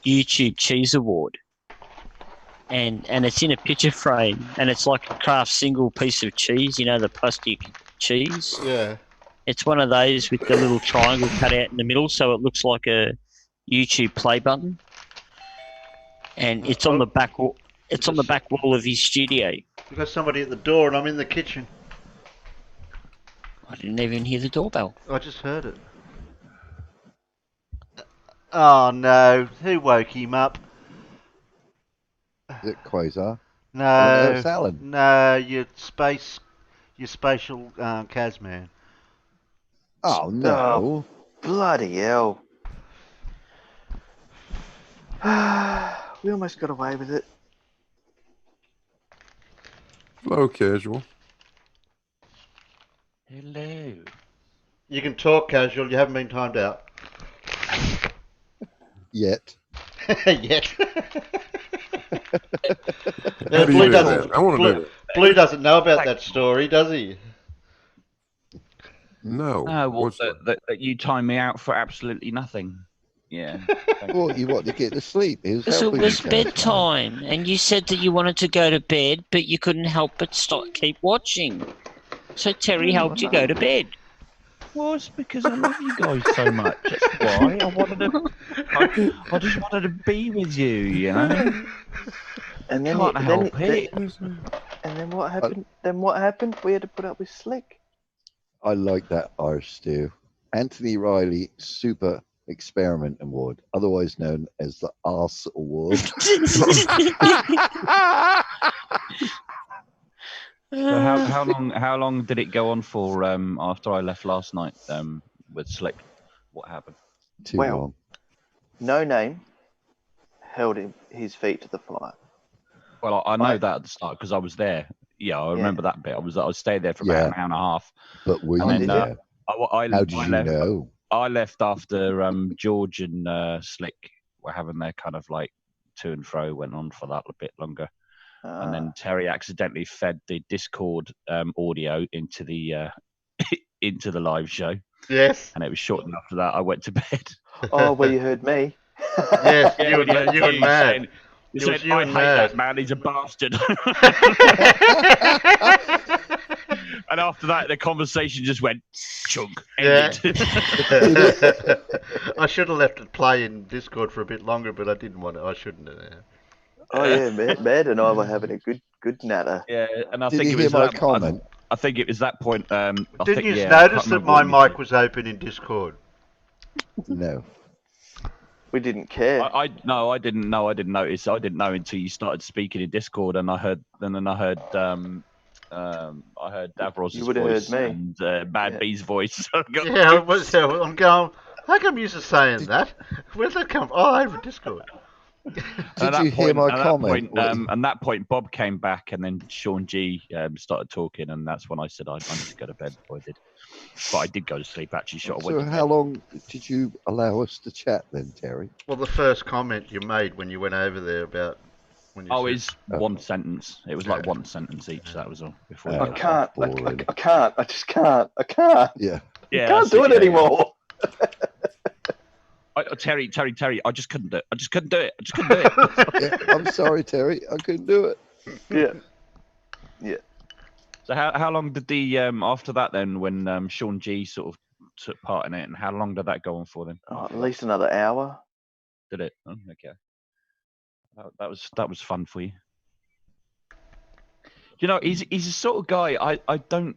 YouTube cheese award, and it's in a picture frame, and it's like a Kraft single piece of cheese. You know, the plastic cheese. Yeah. It's one of those with the little triangle cut out in the middle, so it looks like a YouTube play button, and it's on the back wall. It's on the back wall of his studio. We've got somebody at the door, and I'm in the kitchen. I didn't even hear the doorbell. I just heard it. Oh no! Who woke him up? Is it Quasar? No, it's Alan. no, your spatial Casman. Oh no! Bloody hell! We almost got away with it. Hello, casual. Hello. You can talk, casual. You haven't been timed out. Yet. Yet. How do you do that? I want to do it. Blue doesn't know about that story, does he? No. Well, that you time me out for absolutely nothing. Yeah. Well, you want to get to sleep. So it was bedtime, and you said that you wanted to go to bed, but you couldn't help but keep watching. So Terry helped you go to bed. Well, it's because I love you guys so much. That's why I just wanted to be with you, you know. And then Can't help it. And then what happened? We had to put up with Slick. I like that Irish stew. Anthony Riley Super Experiment Award, otherwise known as the Arse Award. So how long did it go on for after I left last night with Slick? What happened? Too long. No Name held his feet to the fire. Well, I know that at the start because I was there. Yeah, I remember that bit. I stayed there for about an hour and a half. But were you there? How did you know? I left after George and Slick were having their kind of like to and fro, went on for that a bit longer. And then Terry accidentally fed the Discord audio into the into the live show. Yes. And it was shortly after that I went to bed. Oh, well, you heard me. Yes, you and Mad. You said, I hate that man, he's a bastard. And after that, the conversation just went chunk. Ended. Yeah. I should have left it play in Discord for a bit longer, but I didn't want to. I shouldn't have. Oh yeah, Mad and I were having a good natter. Yeah, and I Did think you it was hear my that comment? I think it was that point. Didn't you notice that my mic was open in Discord? No. We didn't care. I didn't know. I didn't notice. I didn't know until you started speaking in Discord, and I heard Davros's voice and Mad B's voice. Yeah, I'm going. How come you're saying that? Where'd that come from? Oh, over Discord. Did you hear my comment? At that point, Bob came back, and then Sean G started talking, and that's when I said I need to go to bed. I did, but I did go to sleep. Actually, So how long did you allow us to chat then, Terry? Well, the first comment you made when you went over there about when you it's one sentence. It was like one sentence each. That was all. Before I can't. I can't. I just can't. I can't. Yeah. Yeah. Can't do it anymore. Terry, I just couldn't do it. I just couldn't do it. Yeah, I'm sorry, Terry. I couldn't do it. Yeah. So how long did the after that then, when Sean G sort of took part in it, and how long did that go on for then? At least another hour. Did it? Oh, okay. That was fun for you. You know, he's the sort of guy I don't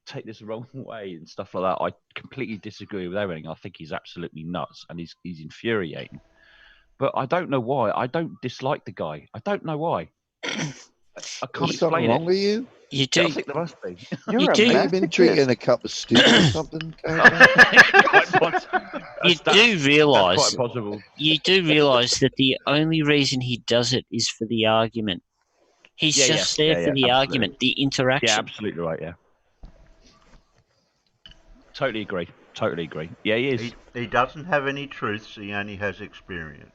take this the wrong way and stuff like that. I completely disagree with everything. I think he's absolutely nuts and he's infuriating. But I don't know why. I don't dislike the guy. I don't know why. I can't There's something explain wrong it. with you? You Yeah, I do. think there must be. You're You a do. Have you been drinking a cup of stew or something? You do realise. That's quite possible. You do realise that the only reason he does it is for the argument. He's Yeah, just there for the absolutely. argument, the interaction. Yeah, absolutely right. Yeah. Totally agree. Totally agree. Yeah, he is. He doesn't have any truths. He only has experience.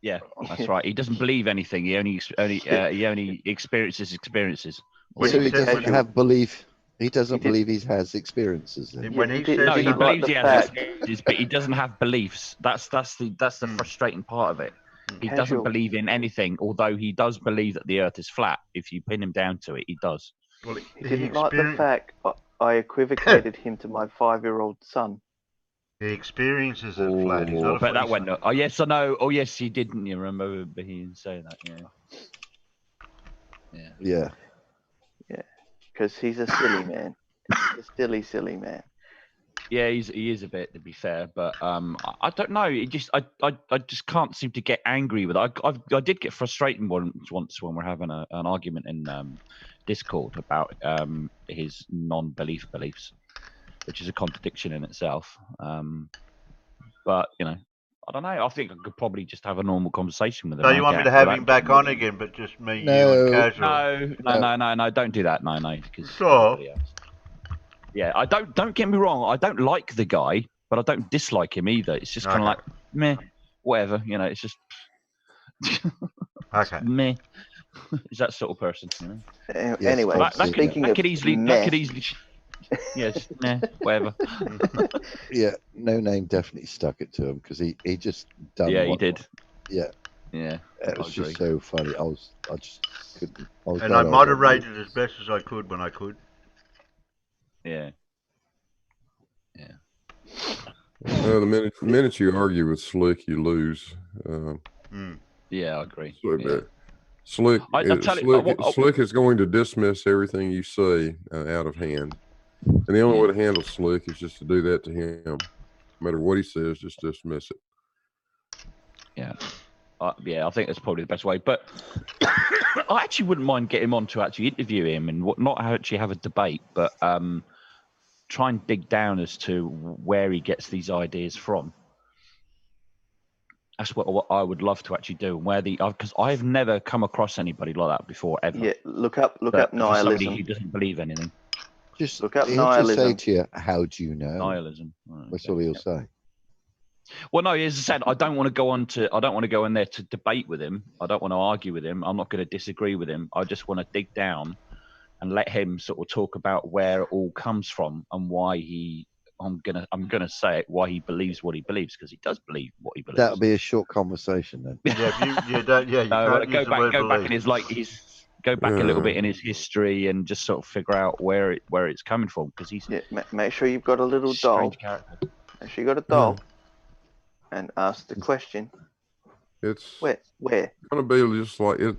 Yeah, that's right. He doesn't believe anything. He only experiences experiences. So he doesn't have belief. He doesn't believe he has experiences. Then. No, he believes he has experiences, but he doesn't have beliefs. That's the frustrating part of it. He doesn't believe in anything, although he does believe that the Earth is flat. If you pin him down to it, he does. Well, He didn't like the fact I equivocated him to my 5-year-old son. He experiences it flat. He's not a But that fleece. went. Oh yes, I know. Oh yes, he didn't. You remember him saying that? Yeah. Yeah. Yeah, because he's a silly man. He's a silly man. Yeah, he is a bit, to be fair, but I don't know. It just I just can't seem to get angry with it. I did get frustrated once when we're having an argument in Discord about his non-belief beliefs, which is a contradiction in itself. But you know, I don't know. I think I could probably just have a normal conversation with him. So you want me to have him back on again, but just me, you, and casual? No, don't do that. No, because Sure. yeah, I don't get me wrong. I don't like the guy, but I don't dislike him either. It's just kind of like meh, whatever. You know, it's just okay, meh. Is that sort of person? You know? Anyway, that could easily. Yes, meh, whatever. Yeah, No Name definitely stuck it to him because he just done. Yeah, he did. Yeah. Yeah. It was just so funny. I just couldn't. And I moderated as best as I could when I could. Yeah. The minute you argue with Slick, you lose. Yeah, I agree. Slick, Slick, Slick is going to dismiss everything you say out of hand. And the only way to handle Slick is just to do that to him. No matter what he says, just dismiss it. Yeah. I think that's probably the best way. But I actually wouldn't mind getting him on to actually interview him and not actually have a debate, but try and dig down as to where he gets these ideas from. That's what I would love to actually do, and because I've never come across anybody like that before ever. Yeah, look up Somebody nihilism. who doesn't believe anything. Just look up he'll nihilism. just say to you, "How do you know?" Nihilism. That's all he'll say. Well, no, as I said, I don't want to go in there to debate with him. I don't want to argue with him. I'm not going to disagree with him. I just want to dig down and let him sort of talk about where it all comes from and why I'm gonna say it, why he believes what he believes, because he does believe what he believes. That'll be a short conversation then. Go back in his go back a little bit in his history and just sort of figure out where it's coming from, because he's make sure you've got a little doll. Make sure you got a doll, and ask the question. It's where gonna be just like it.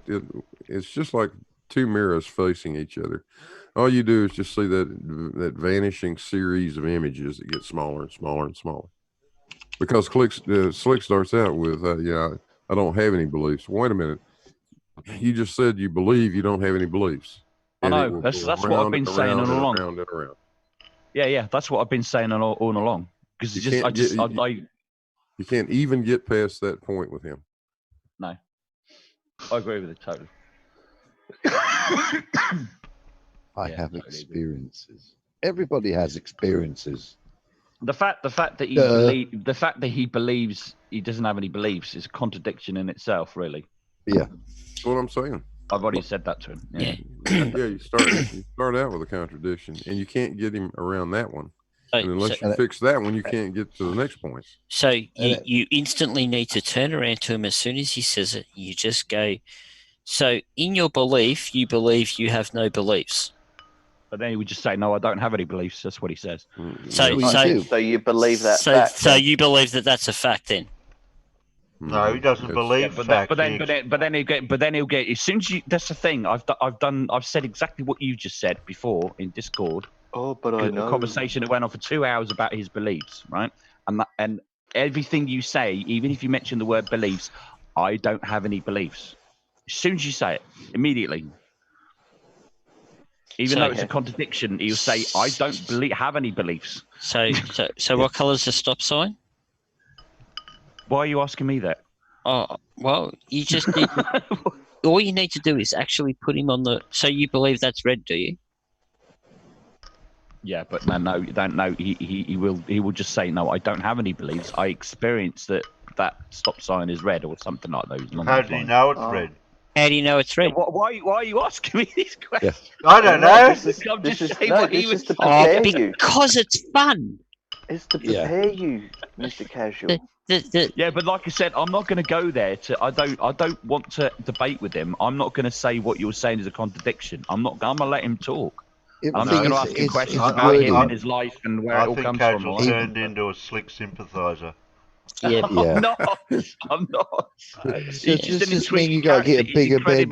It's just like two mirrors facing each other. All you do is just see that vanishing series of images that get smaller and smaller and smaller. Because Slick starts out with, I don't have any beliefs. Wait a minute. You just said you believe you don't have any beliefs. I know. That's what I've been saying all along. Around and around. Yeah. That's what I've been saying all along. Because you can't even get past that point with him. No. I agree with it totally. I have experiences. Everybody has experiences. The fact that he believes he doesn't have any beliefs is a contradiction in itself, really. Yeah, that's what I'm saying. I've already said that to him. Yeah. You start out with a contradiction, and you can't get him around that one. And unless you fix that one, you can't get to the next point. So you instantly need to turn around to him as soon as he says it. You just go, so in your belief, you believe you have no beliefs. But then he would just say, no, I don't have any beliefs. That's what he says. So you believe that fact? So you believe that that's a fact then? No, he doesn't believe fact. But then he'll get. As soon as you, that's the thing. I've said exactly what you just said before in Discord. Oh, but I know. A conversation that went on for 2 hours about his beliefs, right? And everything you say, even if you mention the word beliefs, I don't have any beliefs. As soon as you say it, immediately. Even though it's a contradiction, he'll say, "I don't have any beliefs." So what colour's the stop sign? Why are you asking me that? Oh, well, you just need all you need to do is actually put him on the. So you believe that's red, do you? Yeah, but no, you don't know. He will just say, "No, I don't have any beliefs. I experienced that stop sign is red or something like those." How do you know it's red? How do you know it's red? Why are you asking me these questions? I don't know. I'm just saying what he was to Oh, prepare you. because it's fun. It's to prepare you, Mr. Casual. Yeah, but like I said, I'm not going to go there. I don't want to debate with him. I'm not going to say what you're saying is a contradiction. I'm going to let him talk. I'm just going to ask him questions about him and his life and where it all comes from. I think Casual turned into a slick sympathiser. Yeah, I'm not. He's just an intriguing you got to get a character. bigger bed.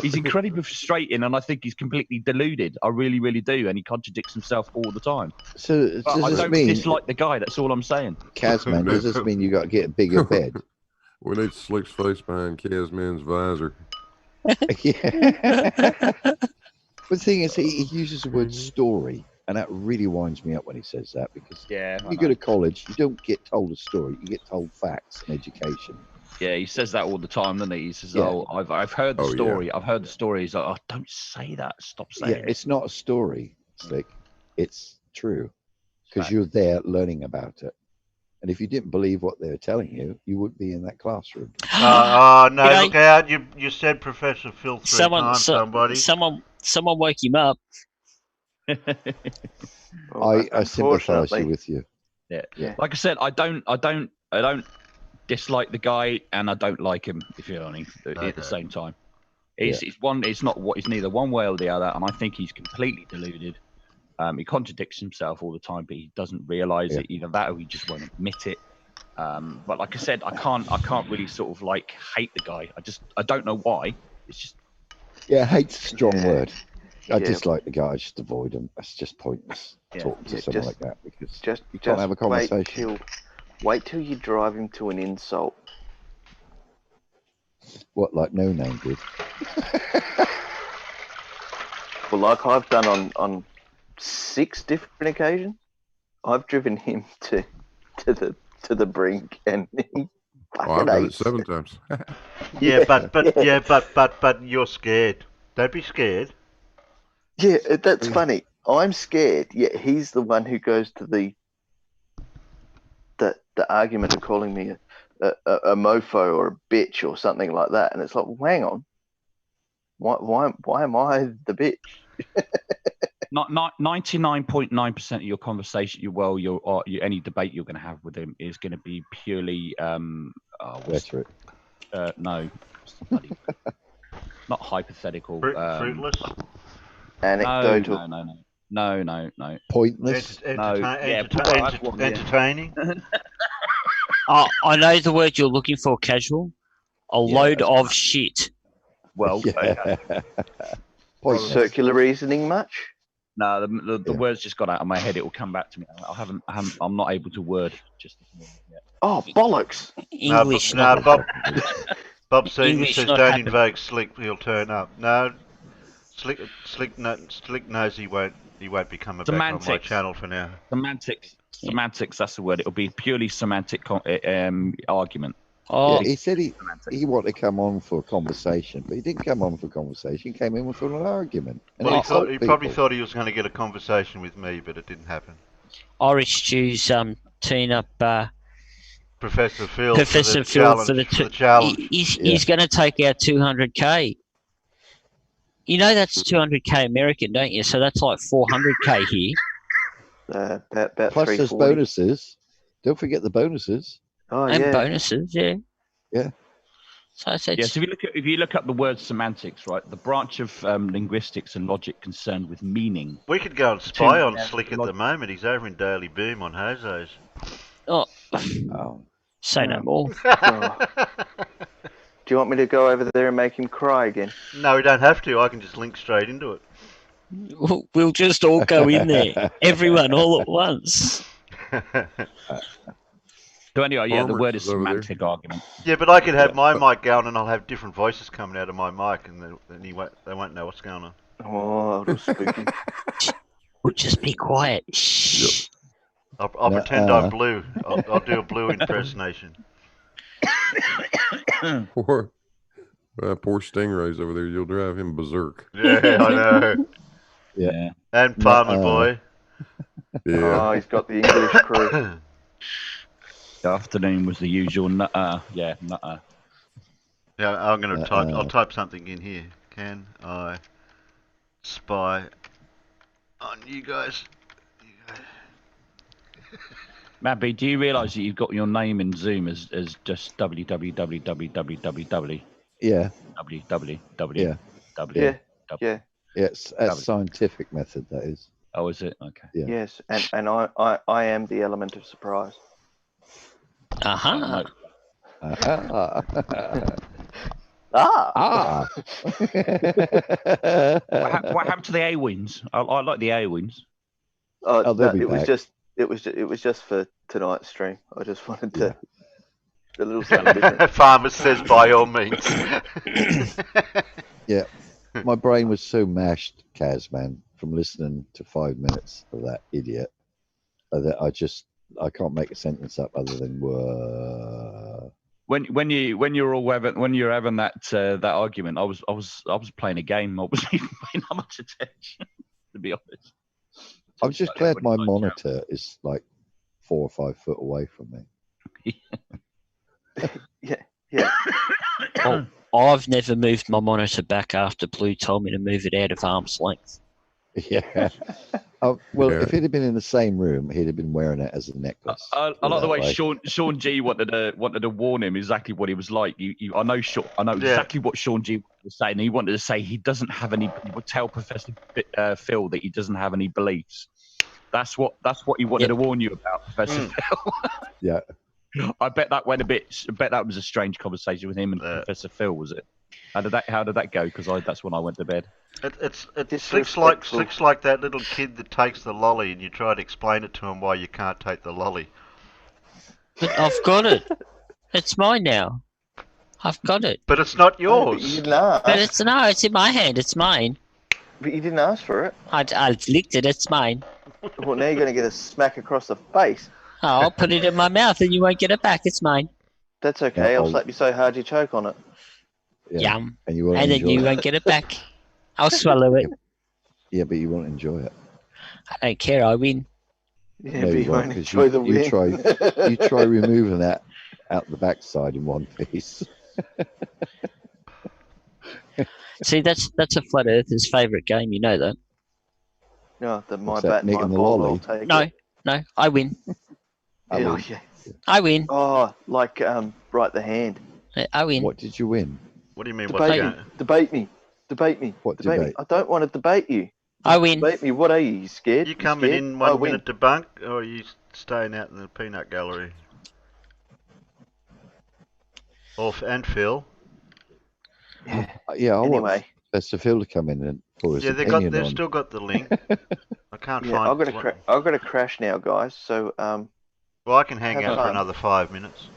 He's incredibly frustrating, and I think he's completely deluded. I really, really do, and he contradicts himself all the time. So But does I this don't mean, dislike the guy. That's all I'm saying. Kazman, does this mean you got to get a bigger bed? We need Slick's face behind Kazman's visor. Yeah. But the thing is, he uses the word story, and that really winds me up when he says that, because when you go to college, you don't get told a story, you get told facts and education. Yeah, he says that all the time, doesn't he? He says, Yeah. "Oh, I've heard the story. I've heard the story." He's like, "Oh, don't say that. Stop saying it." It's not a story, Slick. It's true, because you're there learning about it. And if you didn't believe what they were telling you, you wouldn't be in that classroom. Oh, no, look out. You said Professor Phil three times, somebody. Someone woke him up. I sympathise with you. Yeah. Like I said, I don't dislike the guy, and I don't like him. If you know what I mean, at the same time, it's neither one way or the other, and I think he's completely deluded. He contradicts himself all the time, but he doesn't realise it. Either that, or he just won't admit it. But like I said, I can't really sort of like hate the guy. I don't know why. It's just hate's a strong word. I dislike the guy. I just avoid him. That's just pointless talking to someone like that, because you can't have a conversation. Wait till you drive him to an insult. What, like No Name did? Well, like I've done on 6 different occasions, I've driven him to the brink, and he I've done it 7 times. but you're scared. Don't be scared. Yeah, that's funny. I'm scared, yet he's the one who goes to the argument of calling me a mofo or a bitch or something like that, and it's like, well, hang on, why am I the bitch? Not 99.9% of your conversation, any debate you're going to have with him is going to be purely rhetoric. No, not hypothetical. Fruitless. Anecdotal. No. Pointless. Entertaining. I know the word you're looking for, Casual. A load of shit. Well, Circular reasoning much? No, the words just got out of my head. It will come back to me. I'm not able to word just this morning yet. Oh, bollocks! English. Bob Seaton says don't invoke Slick. He'll turn up. No, Slick knows he won't become back on my channel for now. Semantics. That's the word. It'll be purely semantic argument. Oh, he said he wanted to come on for a conversation, but he didn't come on for a conversation. He came in for an argument. And well, he probably thought he was going to get a conversation with me, but it didn't happen. Irish Stews teeing up Professor Phil for the challenge. He's going to take out 200k. You know that's 200k American, don't you? So that's like 400k here. About plus there's bonuses. Don't forget the bonuses. Oh, and bonuses, yeah. So if you look up the word semantics, right, the branch of linguistics and logic concerned with meaning. We could go and spy on Slick at the moment. He's over in Daily Boom on Jose's. Oh. Say no more. Oh. Do you want me to go over there and make him cry again? No, we don't have to. I can just link straight into it. We'll just all go in there. Everyone all at once. So anyway, yeah, the Farmers word is is over there. semantic argument. Yeah, but I could have Yeah. my mic going and I'll have different voices coming out of my mic, and then they won't know what's going on. Oh, it'll spook him. We'll just be quiet. Shh. I'll pretend I'm blue. I'll do a blue impersonation. Poor Stingray's over there. You'll drive him berserk. Yeah, I know. Yeah. And Palmer boy. Yeah. Oh, he's got the English crew. The afternoon was the usual nutter. Yeah, nutter. Yeah, I'm gonna type. I'll type something in here. Can I spy on you guys? Mabby, do you realise that you've got your name in Zoom as just www. Yeah. www. Yeah. Yeah. It's a scientific method, that is. Oh, is it? Okay. Yeah. Yes, and I am the element of surprise. Uh-huh. What happened to the A-wings? I like the A-wings. Oh, they'll no, be it was back. it was just for tonight's stream. I just wanted to a little something different. Farmer says by all means. Yeah. My brain was so mashed, Kaz, man, from listening to 5 minutes of that idiot that I can't make a sentence up other than whoa. When you're having that argument, I was playing a game. I wasn't even paying that much attention, to be honest. I'm just glad my monitor is like 4 or 5 foot away from me. Yeah. Oh, I've never moved my monitor back after Blue told me to move it out of arm's length. Yeah. Well, if he'd have been in the same room, he'd have been wearing it as a necklace. I like the way Sean G wanted to warn him exactly what he was like. I know exactly what Sean G was saying. He wanted to say he doesn't have any. He would tell Professor Phil that he doesn't have any beliefs. That's what he wanted to warn you about, Professor Phil. Yeah. I bet that went a bit. I bet that was a strange conversation with him and Professor Phil. Was it? How did that go? Because that's when I went to bed. It slicks like that little kid that takes the lolly, and you try to explain it to him why you can't take the lolly. But I've got it. It's mine now. I've got it. But it's not yours. You didn't ask. But it's in my hand. It's mine. But you didn't ask for it. I licked it. It's mine. Well, now you're going to get a smack across the face. Oh, I'll put it in my mouth and you won't get it back. It's mine. That's okay. I'll slap you so hard you choke on it. Yeah. Yum. And then you won't get it back. I'll swallow it. Yeah, but you won't enjoy it. I don't care. I win. Yeah, No, but you won't enjoy the win. You try removing that out the backside in one piece. See, that's a flat earther's favourite game. You know that. No, my What's that, bat, Nick my and the ball. lolly? I'll take No, it. no, I win. Yeah. I win. Oh, like right the hand. I win. What did you win? What do you mean? Debate me. Debate me. Debate me. What debate me. debate? I don't want to debate you. I win. Debate me. What are you? You scared? You coming in 1 minute to bunk, or are you staying out in the peanut gallery? And Phil. Yeah, I Anyway. want Professor Phil to come in and for his Yeah, opinion they've on. still got the link. I can't Yeah, find. I've got to crash now, guys. So Well, I can hang have out for fun. another 5 minutes.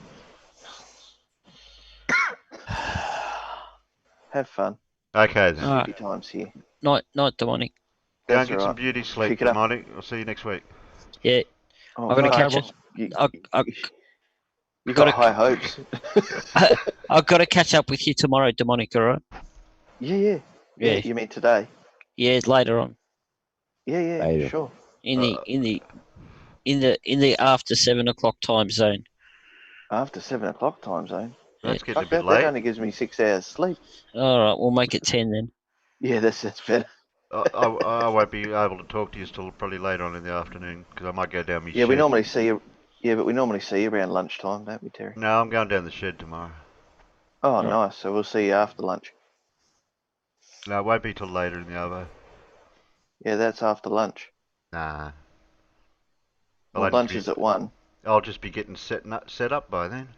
Have fun. Okay then. Alright. Sleepy times here. Night, demonic. Go That's and get all some right. beauty sleep, Pick it up. demonic. I'll see you next week. Yeah. Oh, I'm gonna fuck. catch up. You got high hopes. I've got to catch up with you tomorrow, demonic. All right? Yeah. You mean today? Yeah, later on. Yeah, Later. sure. In the after 7 o'clock time zone. After 7 o'clock time zone. That's getting a Fuck bit that. late. That only gives me 6 hours sleep. All right, we'll make it 10 then. Yeah, that's better. I won't be able to talk to you till probably later on in the afternoon because I might go down my Yeah, we shed. normally see you. Yeah, but we normally see you around lunchtime, don't we, Terry? No, I'm going down the shed tomorrow. Oh, nice. So we'll see you after lunch. No, it won't be till later in the arvo. Yeah, that's after lunch. Nah. Well, lunch is at 1. I'll just be getting set up by then.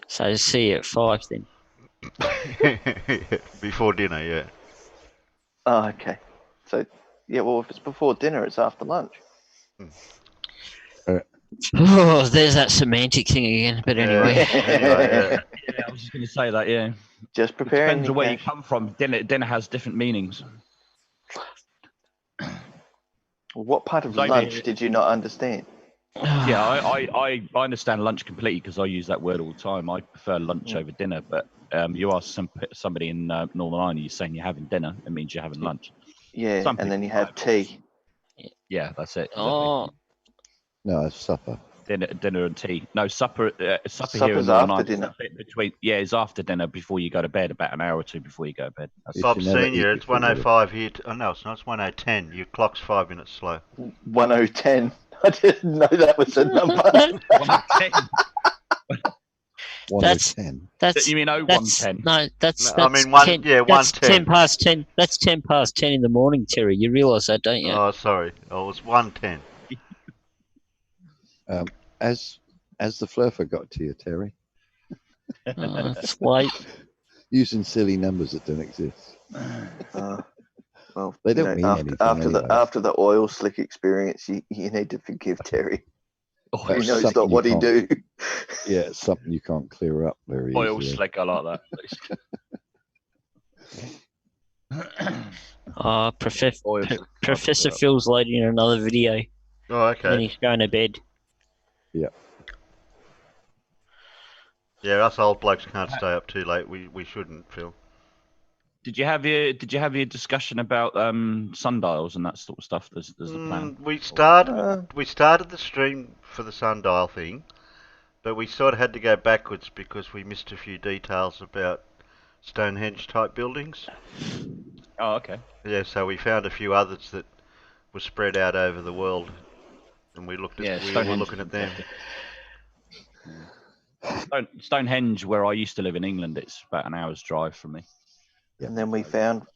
So see you at 5 then. Before dinner, yeah. Oh, okay. So, yeah, well, if it's before dinner, it's after lunch. Oh, there's that semantic thing again. But anyway. Yeah, I was just going to say that. Yeah. Just It preparing. depends on where you come from. Dinner has different meanings. What part of So lunch did you not understand? Yeah, I understand lunch completely because I use that word all the time. I prefer lunch over dinner, but you ask somebody in Northern Ireland, you're saying you're having dinner, it means you're having lunch. Yeah, Some and then people you have tea. Yeah, that's it. Exactly. Oh, No, it's supper. Dinner and tea. No, supper here in Supper's Northern after Ireland. dinner. Between it's after dinner before you go to bed, about an hour or two before you go to bed. That's Bob Senior, it's 1:05 here. Oh no, it's not. It's 1:10. Your clock's 5 minutes slow. 10:10. I didn't know that was a number. 1:10. That's You mean that's 1:10? no, that's I mean, one- 10, yeah, that's 1:10. 10 past 10. That's 10 past 10 in the morning, Terry. You realise that, don't you? Oh, sorry. Oh, it was 1:10. As the fluffer got to you, Terry? Oh, it's late. Using silly numbers that don't exist. Well, They you don't know, mean after, anything after anyway. the after the oil slick experience, you need to forgive Terry. He That's knows something not what you he do. can't- Yeah, it's something you can't clear up very Oil easily. slick, I like Oh, Oil Professor slick. Phil's loading another video. Oh, And then okay. he's going to bed. Yeah. Yeah, us old blokes can't stay up too late. We shouldn't, Phil. Did you have your discussion about sundials and that sort of stuff? There's the plan. We started the stream for the sundial thing, but we sort of had to go backwards because we missed a few details about Stonehenge type buildings. Oh, okay. Yeah, so we found a few others that were spread out over the world, and we looked at Yeah, we were Stonehenge looking at them. Stonehenge, where I used to live in England, it's about an hour's drive from me. And then we found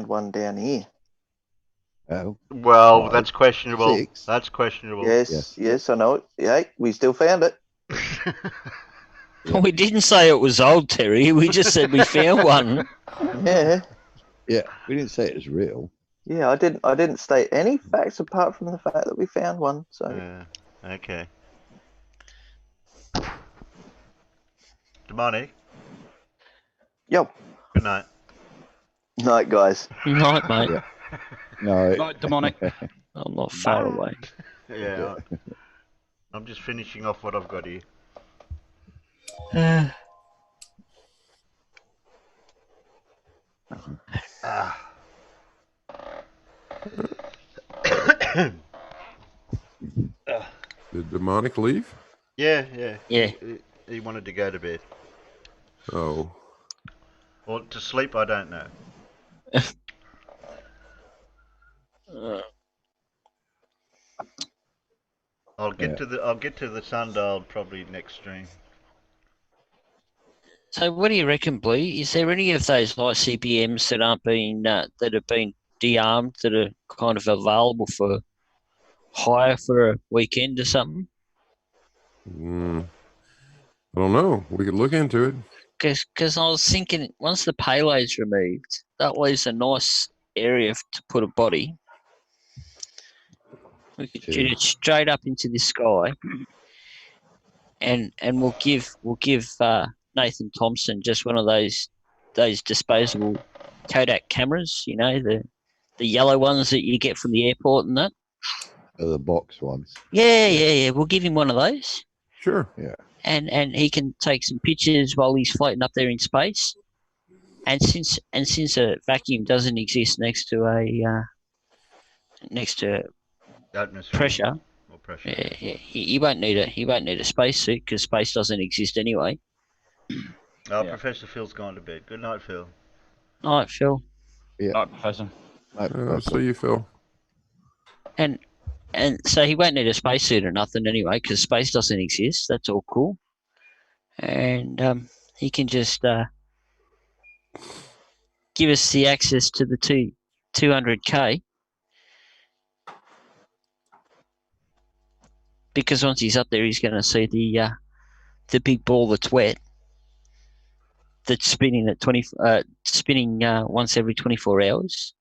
one down here. Oh. Well, 5, that's questionable. 6. That's questionable. Yes, I know it. Yeah, we still found it. We didn't say it was old, Terry. We just said we found one. Yeah. Yeah, we didn't say it was real. Yeah, I didn't state any facts apart from the fact that we found one. So Okay. Demonic. Yo. Good night. Night, guys. Night, mate. Yeah. No. Night, Demonic. I'm not far away. Yeah. I'm just finishing off what I've got here. Did Demonic leave? Yeah. Yeah. He wanted to go to bed. Oh. Or to sleep, I don't know. I'll get to the sundial probably next stream. So, what do you reckon, Blee? Is there any of those ICBMs that aren't being that have been de-armed that are kind of available for hire for a weekend or something? I don't know. We could look into it. Because I was thinking, once the payload's removed, that leaves a nice area to put a body. We could shoot it straight up into the sky, and we'll give Nathan Thompson just one of those disposable Kodak cameras, you know, the yellow ones that you get from the airport and that. The box ones. Yeah. We'll give him one of those. Sure. Yeah. And he can take some pictures while he's floating up there in space. And since a vacuum doesn't exist next to Atmosphere. pressure, Or pressure. yeah, he won't need a spacesuit because space doesn't exist anyway. Oh, yeah. Professor Phil's gone to bed. Good night, Phil. Night, Phil. Yeah. Night, Professor. See you, Phil. And so he won't need a spacesuit or nothing anyway because space doesn't exist. That's all cool. And he can just give us the access to the 200K. because once he's up there, he's going to see the big ball that's wet, that's spinning at once every 24 hours.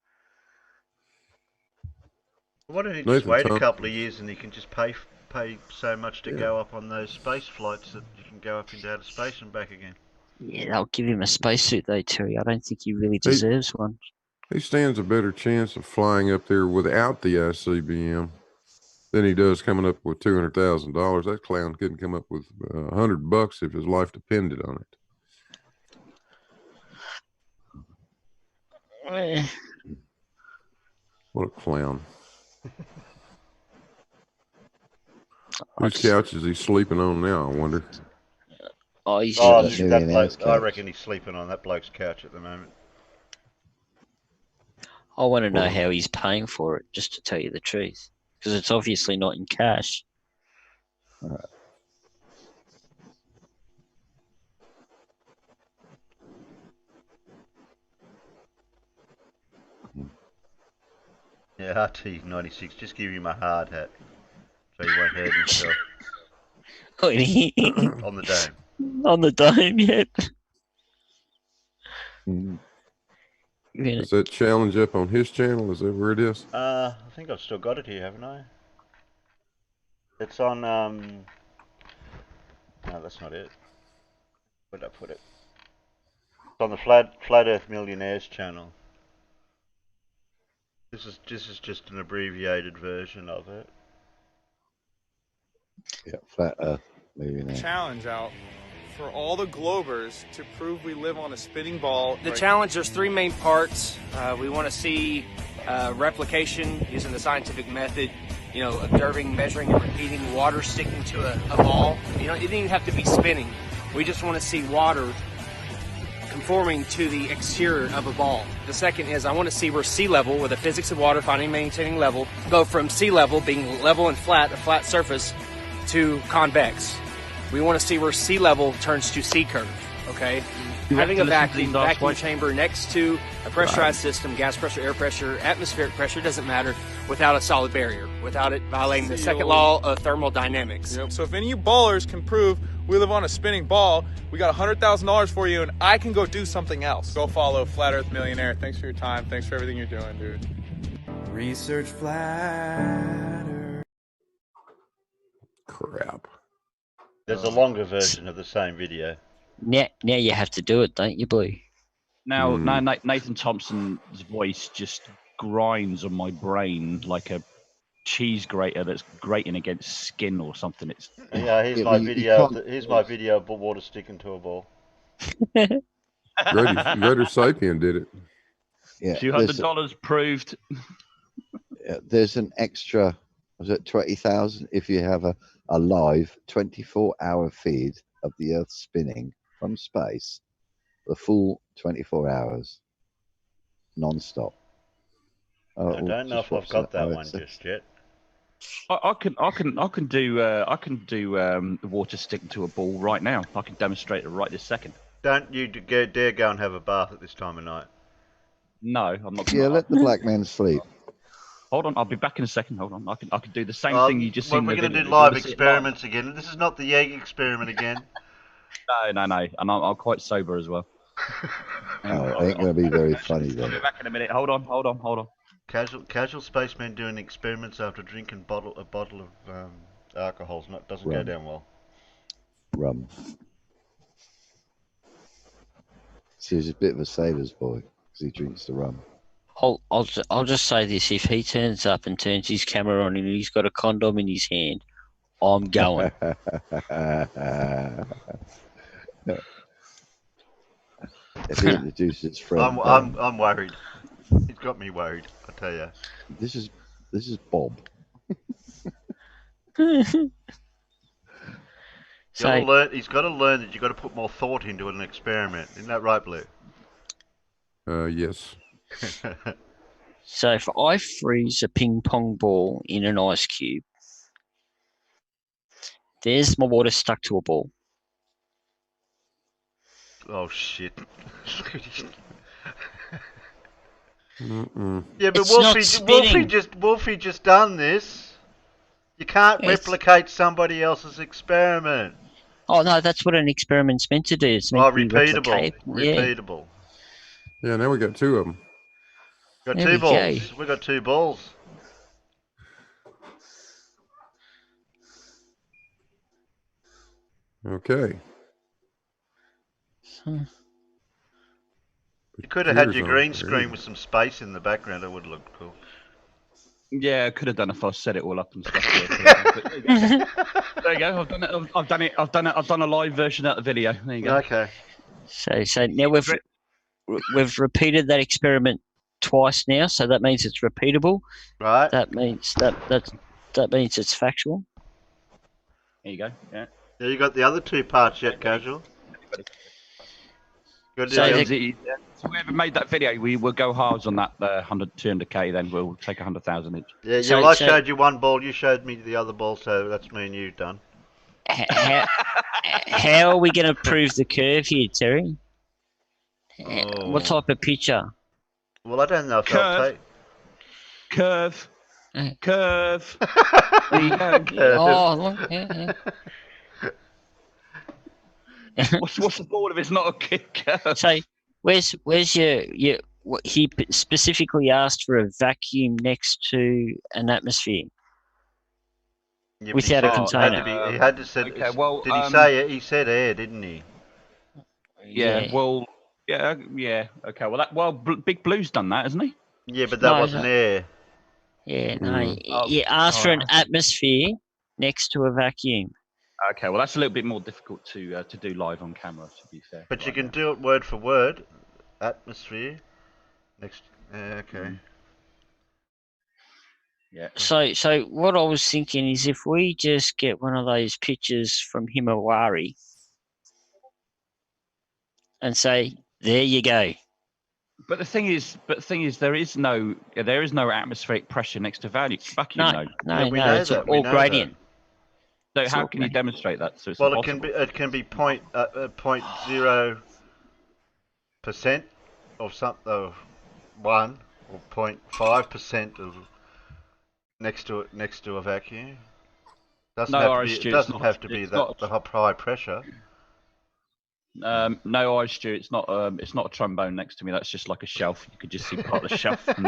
Why don't he just Nathan wait a Thompson. couple of years and he can just pay so much to go up on those space flights that you can go up into outer space and back again? Yeah, they'll give him a spacesuit though, Terry. I don't think he really deserves one. He stands a better chance of flying up there without the ICBM than he does coming up with $200,000. That clown couldn't come up with $100 if his life depended on it. What a clown. Whose couch is he sleeping on now, I wonder? Oh, he's that bloke, I reckon he's sleeping on that bloke's couch at the moment. I want to know how he's paying for it, just to tell you the truth, because it's obviously not in cash. Yeah, RT96, just give him a hard hat so he won't hurt himself. On the dome. On the dome, yet. Is that challenge up on his channel? Is that where it is? I think I've still got it here, haven't I? It's on, no, that's not it. Where'd I put it? It's on the Flat Earth Millionaires channel. This is just an abbreviated version of it. Yeah, Flat Earth Millionaires. Challenge out for all the Globers to prove we live on a spinning ball. The challenge, there's three main parts. We want to see replication using the scientific method, you know, observing, measuring, and repeating water sticking to a ball. You know, it doesn't even have to be spinning. We just want to see water conforming to the exterior of a ball. The second is I want to see where sea level, where the physics of water finding and maintaining level, go from sea level being level and flat, a flat surface, to convex. We want to see where sea level turns to sea curve, okay? Having a vacuum chamber next to a pressurized system, gas pressure, air pressure, atmospheric pressure, doesn't matter, without a solid barrier, without it violating the second law of thermodynamics. Yep. So if any of you ballers can prove we live on a spinning ball, we got $100,000 for you, and I can go do something else. Go follow Flat Earth Millionaire. Thanks for your time. Thanks for everything you're doing, dude. Research Flat Earth. Crap. There's a longer version of the same video. Now you have to do it, don't you, boy? Now, Nathan Thompson's voice just grinds on my brain like a cheese grater that's grating against skin or something. It's Yeah, here's my video. Here's my video of water sticking to a ball. Greater Sapien did it. Yeah, $200 proved. There's an extra, was it 20,000 if you have a live 24-hour feed of the Earth spinning from space, the full 24 hours, non-stop. I don't know if I've got that one just yet. I can do water sticking to a ball right now. I can demonstrate it right this second. Don't you dare go and have a bath at this time of night. No, I'm not. Yeah, let the black man sleep. Hold on, I'll be back in a second. Hold on, I can do the same thing you just well, seen. We're going to do live experiments again. This is not the egg experiment again. No, and I'm quite sober as well. Oh, it ain't going to be very funny I'll then. be back in a minute. Hold on. Casual spacemen doing experiments after drinking a bottle of alcohol doesn't go down well. Rum. See, he's a bit of a sailor's boy because he drinks the rum. I'll just say this: if he turns up and turns his camera on and he's got a condom in his hand, I'm going. If he introduces his friend, I'm worried. He's got me worried. I tell you. This is Bob. He's got to learn that you've got to put more thought into an experiment. Isn't that right, Blue? Yes. So if I freeze a ping pong ball in an ice cube, there's my water stuck to a ball. Oh shit. Mm-mm. Yeah, but It's Wolfie just done this. You can't Yes. replicate somebody else's experiment. Oh no, that's what an experiment's meant to do. It's meant to be repeatable. replicable. Yeah. Repeatable. Yeah, now we got two of them. Got There two we balls. go. We got two balls. Okay. Hmm. You could have had Gears your on. green There screen you with some space in the background. It would have looked cool. Yeah, I could have done if I set it all up and stuff. Yeah, there you go. I've done it. I've done it. I've done a live version of the video. There you go. Okay. So now we've repeated that experiment twice now. So that means it's repeatable. Right. That means that means it's factual. There you go. Yeah. Yeah, you got the other two parts yet, Casual? Good So deal. So whoever made that video, we will go halves on that 100, 200k. Then we'll take 100,000 each. Yeah, So- I so- showed you one ball, you showed me the other ball, so that's me and you done. How are we going to prove the curve here, Terry? Oh. What type of picture? Well, I don't know if they'll Curve. take. Curve. Uh. Curve. There you go. Oh, look. Yeah. What's the board if it's not a curve? So where's your what he specifically asked for a vacuum next to an atmosphere Yeah, but without a he container. he had to say. Okay, well, did he say it? He said air, didn't he? Yeah. Well. Yeah. Yeah. Okay. Well, Big Blue's done that, hasn't he? Yeah, but that wasn't air. Yeah, no. Oh, He asked for an alright. atmosphere next to a vacuum. Okay. Well, that's a little bit more difficult to do live on camera. To be fair. But you can do it word for word. Atmosphere. Next. Okay. Yeah. So what I was thinking is if we just get one of those pictures from Himawari and say, there you go. But the thing is, there is no atmospheric pressure next to vacuum. No, No, it's all gradient. So It's how all can you demonstrate that? So it's Well, impossible. it can be 0.0% of something of 1 or 0.5% of next to a vacuum. Doesn't have to be the high pressure. No, Stu, it's not a trombone next to me. That's just like a shelf. You could just see part of the shelf. And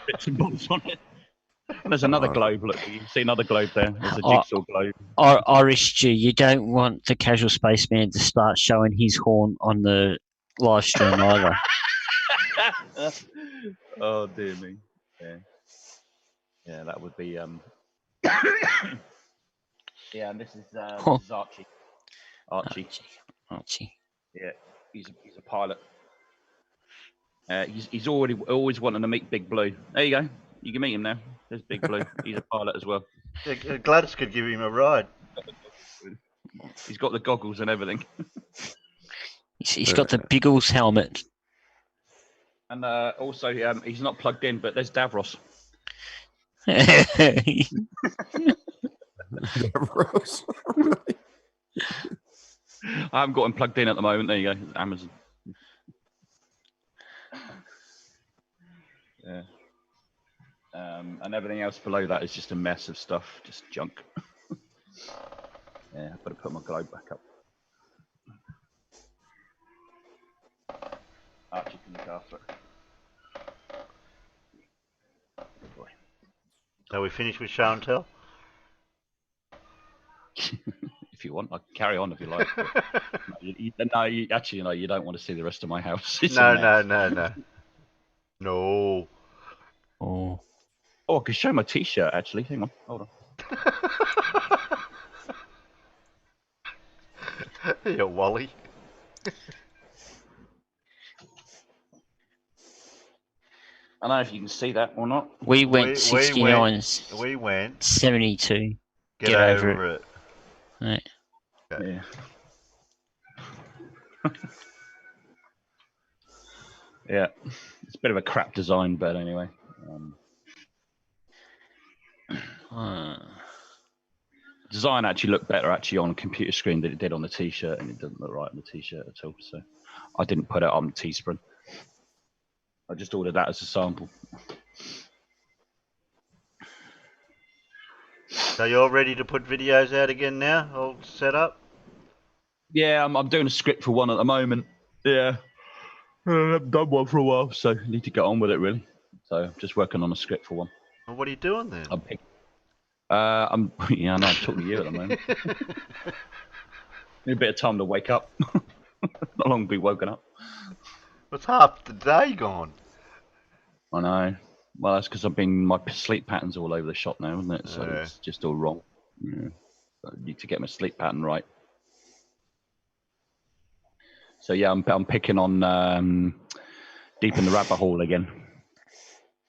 bits and bobs on it. And there's another globe. Look, you can see another globe there. There's a jigsaw globe. Irish Stew, you don't want the casual spaceman to start showing his horn on the live stream either. Oh dear me. Yeah, that would be Yeah, and this is Archie. Archie. Yeah, he's a pilot. He's always wanting to meet Big Blue. There you go. You can meet him now. There's Big Blue. He's a pilot as well. Yeah, Gladys could give him a ride. He's got the goggles and everything. He's got the Biggles helmet. And also, he's not plugged in, but there's Davros. Davros. I haven't got him plugged in at the moment. There you go. Amazon. Yeah. And everything else below that is just a mess of stuff, just junk. Yeah, I've got to put my globe back up. Archie can look after it. Good boy. Are we finished with show and tell? If you want, I can carry on if you like. You don't want to see the rest of my house. It's a mess. No. Oh. Oh, I could show my T-shirt actually. Hang on, hold on. Yeah, Wally. I don't know if you can see that or not. We went 69. We went 72. Get over it. Right. Okay. Yeah. Yeah, it's a bit of a crap design, but anyway. Design actually looked better on a computer screen than it did on the T-shirt, and it doesn't look right on the T-shirt at all. So I didn't put it on Teespring. I just ordered that as a sample. So you're ready to put videos out again now? All set up? Yeah, I'm doing a script for one at the moment. Yeah. I haven't done one for a while, so I need to get on with it, really. So I'm just working on a script for one. Well, what are you doing then? Yeah, I know, I'm talking to you at the moment. Need a bit of time to wake up. Not long to be woken up. What's half the day gone? I know. Well, that's because my sleep pattern's all over the shop now, isn't it? So it's just all wrong. Yeah. I need to get my sleep pattern right. So yeah, I'm picking on Deep in the Rabbit Hole again.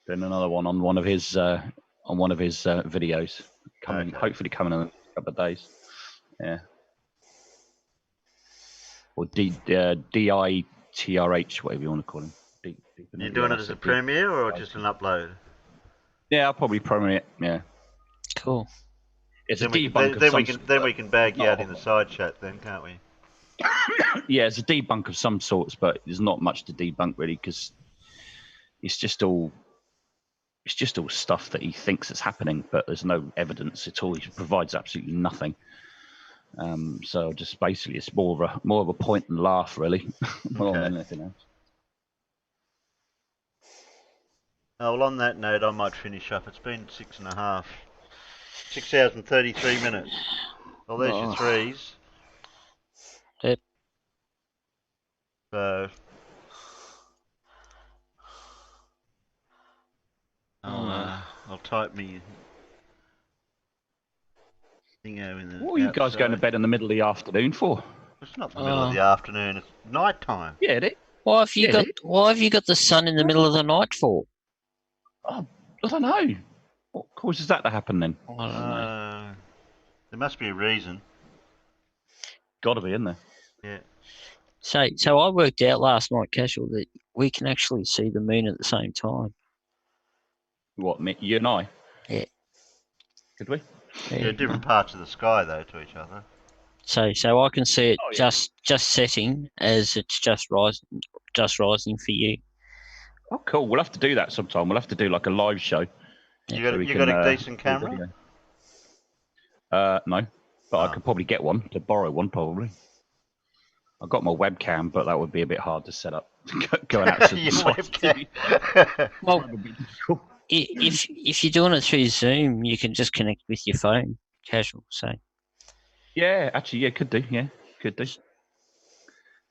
Doing another one on one of his videos. Hopefully coming in a couple of days. Yeah. Or DITRH, whatever you want to call him. You're doing it as a premiere or just an upload? Yeah, I'll probably premiere it. Yeah. Cool. It's then a debunk of some then we can bag you out in the side chat then, can't we? Yeah, it's a debunk of some sorts, but there's not much to debunk really because it's just all stuff that he thinks is happening, but there's no evidence at all. He provides absolutely nothing. So just basically, it's more of a point and laugh, really, more than anything else. Oh, well, on that note, I might finish up. It's been 6 hours and 33 minutes. Well, there's your threes. Yep. So I'll type me thingo in the. What are you guys going to bed in the middle of the afternoon for? It's not the middle of the afternoon. It's night time. Yeah, it is. Why have you got the sun in the middle of the night for? Oh, I don't know. What causes that to happen then? I don't know. There must be a reason. Got to be, isn't there? Yeah. So I worked out last night, Casual, that we can actually see the moon at the same time. What, you and I? Yeah. Could we? Yeah, different parts of the sky though to each other. So I can see it just setting as it's just rising for you. Oh, cool. We'll have to do that sometime. We'll have to do like a live show. You got a decent camera? No, but I could probably get one, to borrow one probably. I've got my webcam, but that would be a bit hard to set up. Going out to the webcam. Well, if you're doing it through Zoom, you can just connect with your phone, Casual. So. Yeah, actually, yeah, could do. Yeah, could do.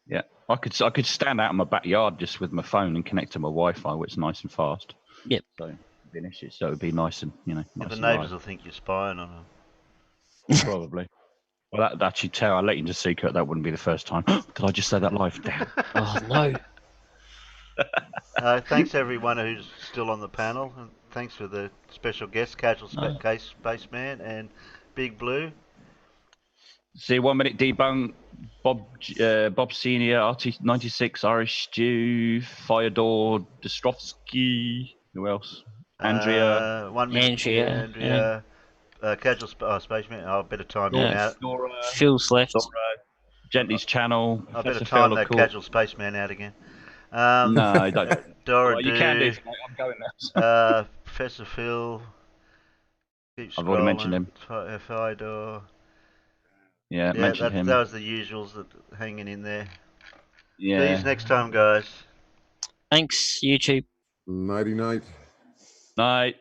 Yeah, I could stand out in my backyard just with my phone and connect to my Wi-Fi, which is nice and fast. Yep. So it'd be an issue. So it'd be nice and nice the and neighbours live. will think you're spying on them. Probably. Well, that actually tell. I'll let you into secret. That wouldn't be the first time. Did I just say that live? Damn. Oh no. Thanks everyone who's still on the panel, and thanks for the special guest, Casual Spaceman and Big Blue. See, 1 minute debunk. Bob Senior, RT96, Irish Stew, Fyodor, Dostrovsky. Who else? Andrea. 1 minute. Andrea. Casual Spaceman. I'll better time him out. Phil's left. Gently's channel. I better time that Casual Spaceman out again. No, don't. Dora You can do. I'm going there. Professor Phil. I've already mentioned him. Fyodor. Yeah, mentioned him. That was the usuals that hanging in there. Yeah. See you next time, guys. Thanks, YouTube. Nighty night. Night.